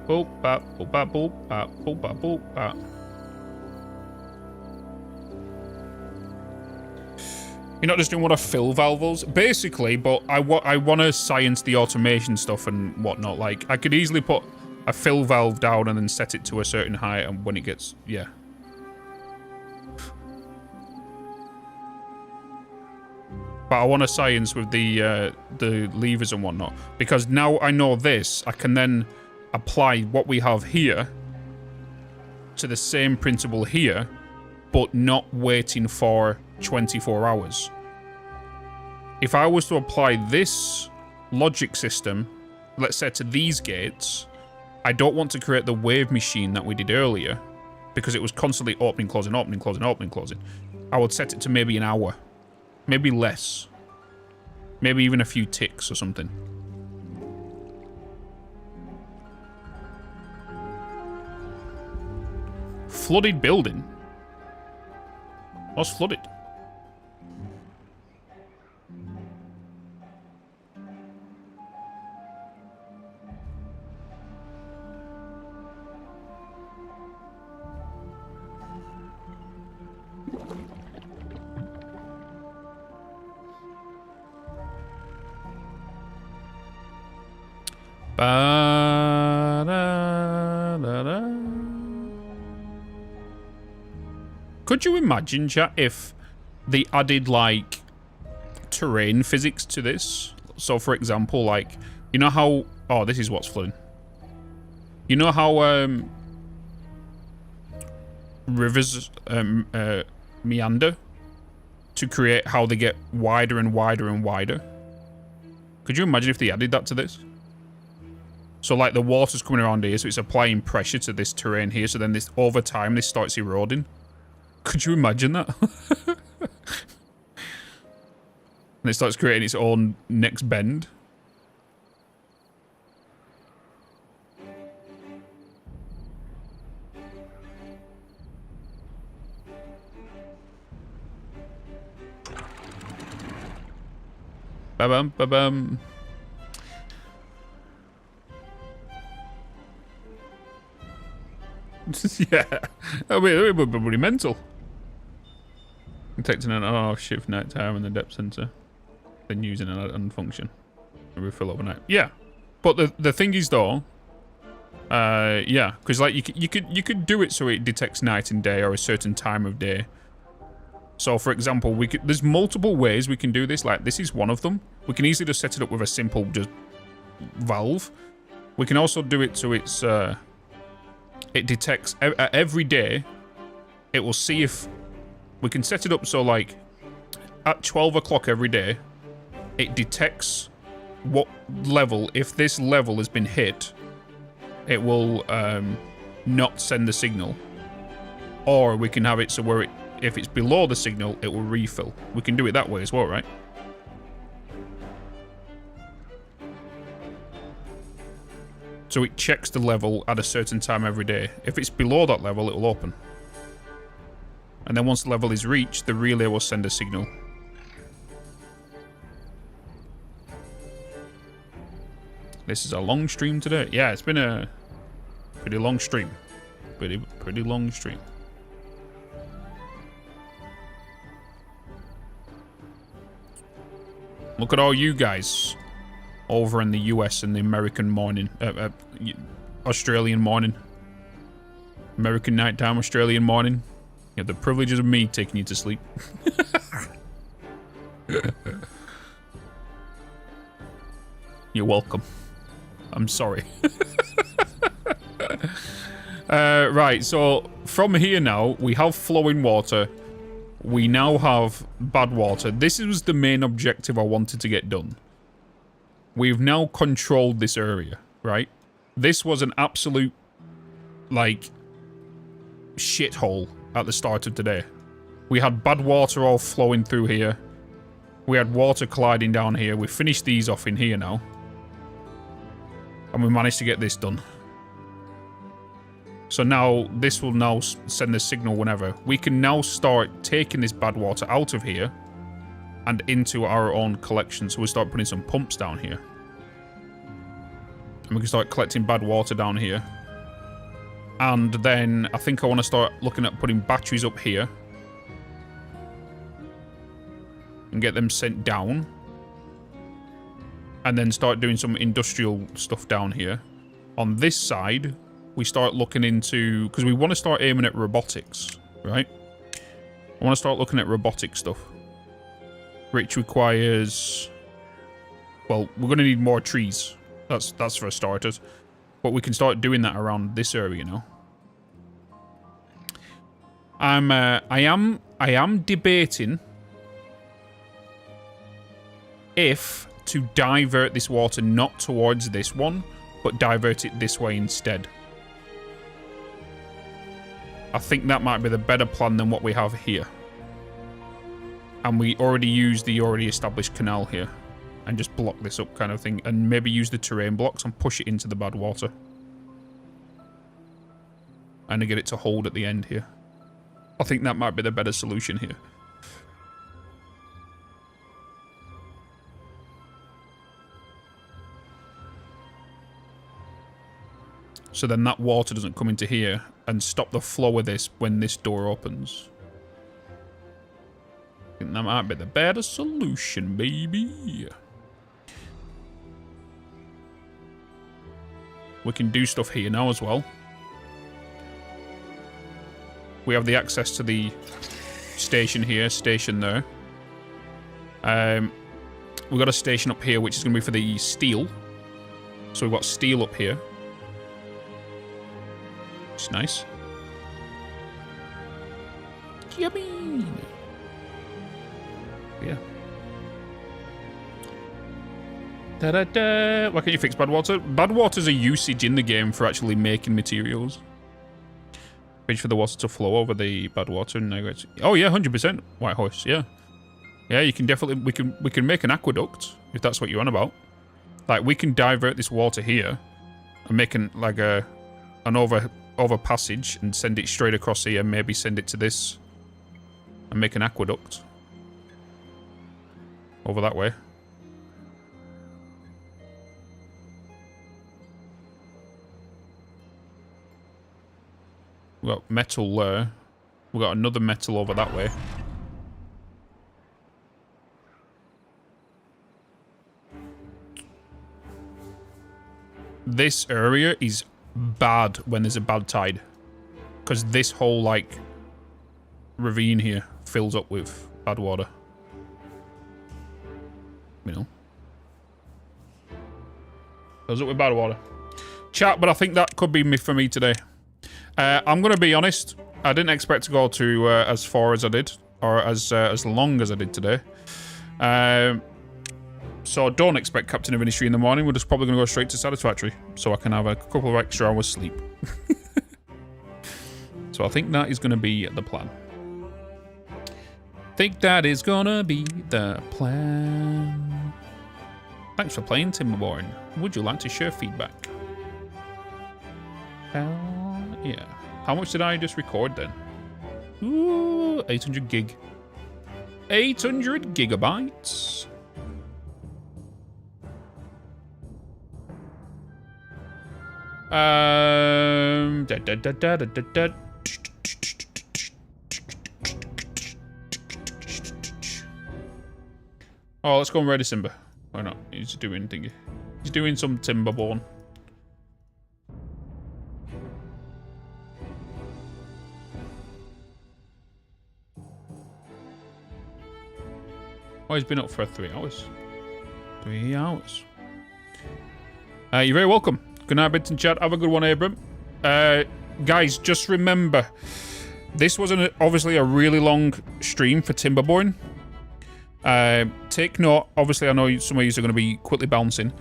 Boop, bop, boop, bop, boop, bop, boop, bop, boop, bop. You're not just doing what a fill valves, basically, but I want to science the automation stuff and whatnot. Like, I could easily put a fill valve down and then set it to a certain height, and when it gets, yeah. But I want to science with the levers and whatnot, because now I know this, I can then apply what we have here to the same principle here, but not waiting for 24 hours. If I was to apply this logic system, let's say to these gates, I don't want to create the wave machine that we did earlier, because it was constantly opening, closing, opening, closing, opening, closing. I would set it to maybe an hour, maybe less, maybe even a few ticks or something. Flooded building? What's flooded? Ba-da-da-da. Could you imagine, chat, if they added, like, terrain physics to this? So, for example, like, you know how... Oh, this is what's flooding. You know how, rivers, meander to create how they get wider and wider and wider? Could you imagine if they added that to this? So, like, the water's coming around here, so it's applying pressure to this terrain here, so then this, over time, this starts eroding. Could you imagine that? And it starts creating its own next bend. Ba-bum, ba-bum. Yeah. I mean, it would be pretty mental. Detecting an shift night time and the depth sensor. Then using an add-on function. And refill overnight. Yeah. But the thing is though, yeah, because like you could do it so it detects night and day or a certain time of day. So for example, there's multiple ways we can do this. Like this is one of them. We can easily just set it up with a simple just valve. We can also do it so it's it detects every day. It will see if we can set it up so like at 12 o'clock every day, it detects what level. If this level has been hit, it will not send the signal. Or we can have it so where if it's below the signal, it will refill. We can do it that way as well, right? So it checks the level at a certain time every day. If it's below that level, it will open. And then once the level is reached, the relay will send a signal. This is a long stream today. Yeah, it's been a pretty long stream. Pretty long stream. Look at all you guys over in the US and the American morning, Australian morning. American nighttime, Australian morning. You have the privileges of me taking you to sleep. You're welcome. I'm sorry. Right, so from here now, we have flowing water. We now have bad water. This was the main objective I wanted to get done. We've now controlled this area, right? This was an absolute, like, shithole at the start of today. We had bad water all flowing through here. We had water colliding down here. We finished these off in here now. And we managed to get this done. So now, this will now send a signal whenever. We can now start taking this bad water out of here and into our own collection. So we'll start putting some pumps down here. And we can start collecting bad water down here. And then I think I want to start looking at putting batteries up here. And get them sent down. And then start doing some industrial stuff down here. On this side, we start looking into... because we want to start aiming at robotics, right? I want to start looking at robotic stuff. Which requires... well, we're going to need more trees. That's for starters. But we can start doing that around this area now. I am debating if to divert this water not towards this one, but divert it this way instead. I think that might be the better plan than what we have here. And we already use the already established canal here. And just block this up kind of thing. And maybe use the terrain blocks and push it into the bad water. And to get it to hold at the end here. I think that might be the better solution here. So then that water doesn't come into here and stop the flow of this when this door opens. I think that might be the better solution, baby. We can do stuff here now as well. We have the access to the station here, station there. We've got a station up here, which is going to be for the steel. So we've got steel up here. It's nice. Yummy. Yeah. Da-da-da. Why can't you fix bad water? Bad water's a usage in the game for actually making materials. Wait for the water to flow over the bad water and oh yeah, 100% White Horse, yeah. Yeah, you can definitely we can make an aqueduct if that's what you're on about. Like we can divert this water here and make an over passage and send it straight across here, maybe send it to this and make an aqueduct over that way. We've got metal there. We've got another metal over that way. This area is bad when there's a bad tide. Because this whole, like, ravine here fills up with bad water. You know. Fills up with bad water. Chat, but I think that could be me for me today. I'm going to be honest. I didn't expect to go to as far as I did, or as long as I did today. So don't expect Captain of Industry in the morning. We're just probably going to go straight to Satisfactory, so I can have a couple of extra hours sleep. So I think that is going to be the plan. Think that is going to be the plan. Thanks for playing, Timberborn. Would you like to share feedback? Hell yeah. How much did I just record then? Ooh, 800 gig. 800 gigabytes. Oh, let's go and ready Simba. Why not? He's doing thingy. He's doing some Timberborn. Oh, he's been up for 3 hours. 3 hours. You're very welcome. Good night, Bitz and chat. Have a good one, Abram. Guys, just remember, this was obviously a really long stream for Timberborn. Take note. Obviously, I know some of you are going to be quickly bouncing.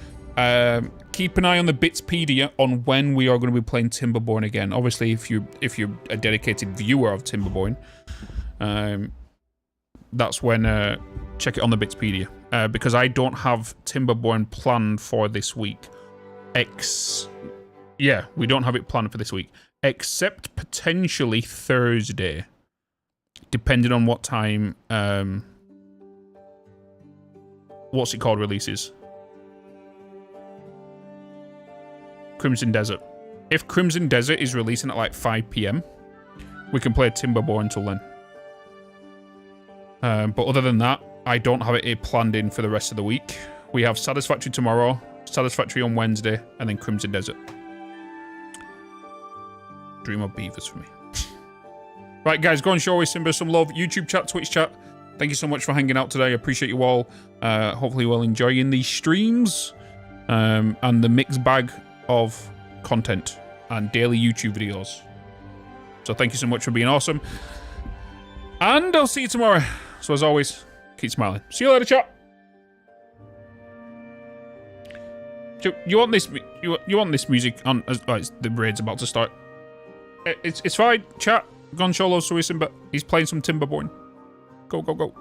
Keep an eye on the Bitspedia on when we are going to be playing Timberborn again. Obviously, if you're a dedicated viewer of Timberborn, that's when check it on the Bitspedia. Because I don't have Timberborn planned for this week. Yeah, we don't have it planned for this week. Except potentially Thursday. Depending on what time, what's it called releases? Crimson Desert. If Crimson Desert is releasing at like 5 PM, we can play Timberborn until then. But other than that, I don't have it planned in for the rest of the week. We have Satisfactory tomorrow, Satisfactory on Wednesday, and then Crimson Desert. Dream of beavers for me. Right, guys, go and show away Simba some love. YouTube chat, Twitch chat. Thank you so much for hanging out today. I appreciate you all. Hopefully you're all enjoying these streams and the mixed bag of content and daily YouTube videos. So thank you so much for being awesome. And I'll see you tomorrow. So as always, keep smiling. See you later, chat. You want this? You want this music on? The raid's about to start. It's fine, chat. Gone solo, so Simba. He's playing some Timberborn. Go, go, go.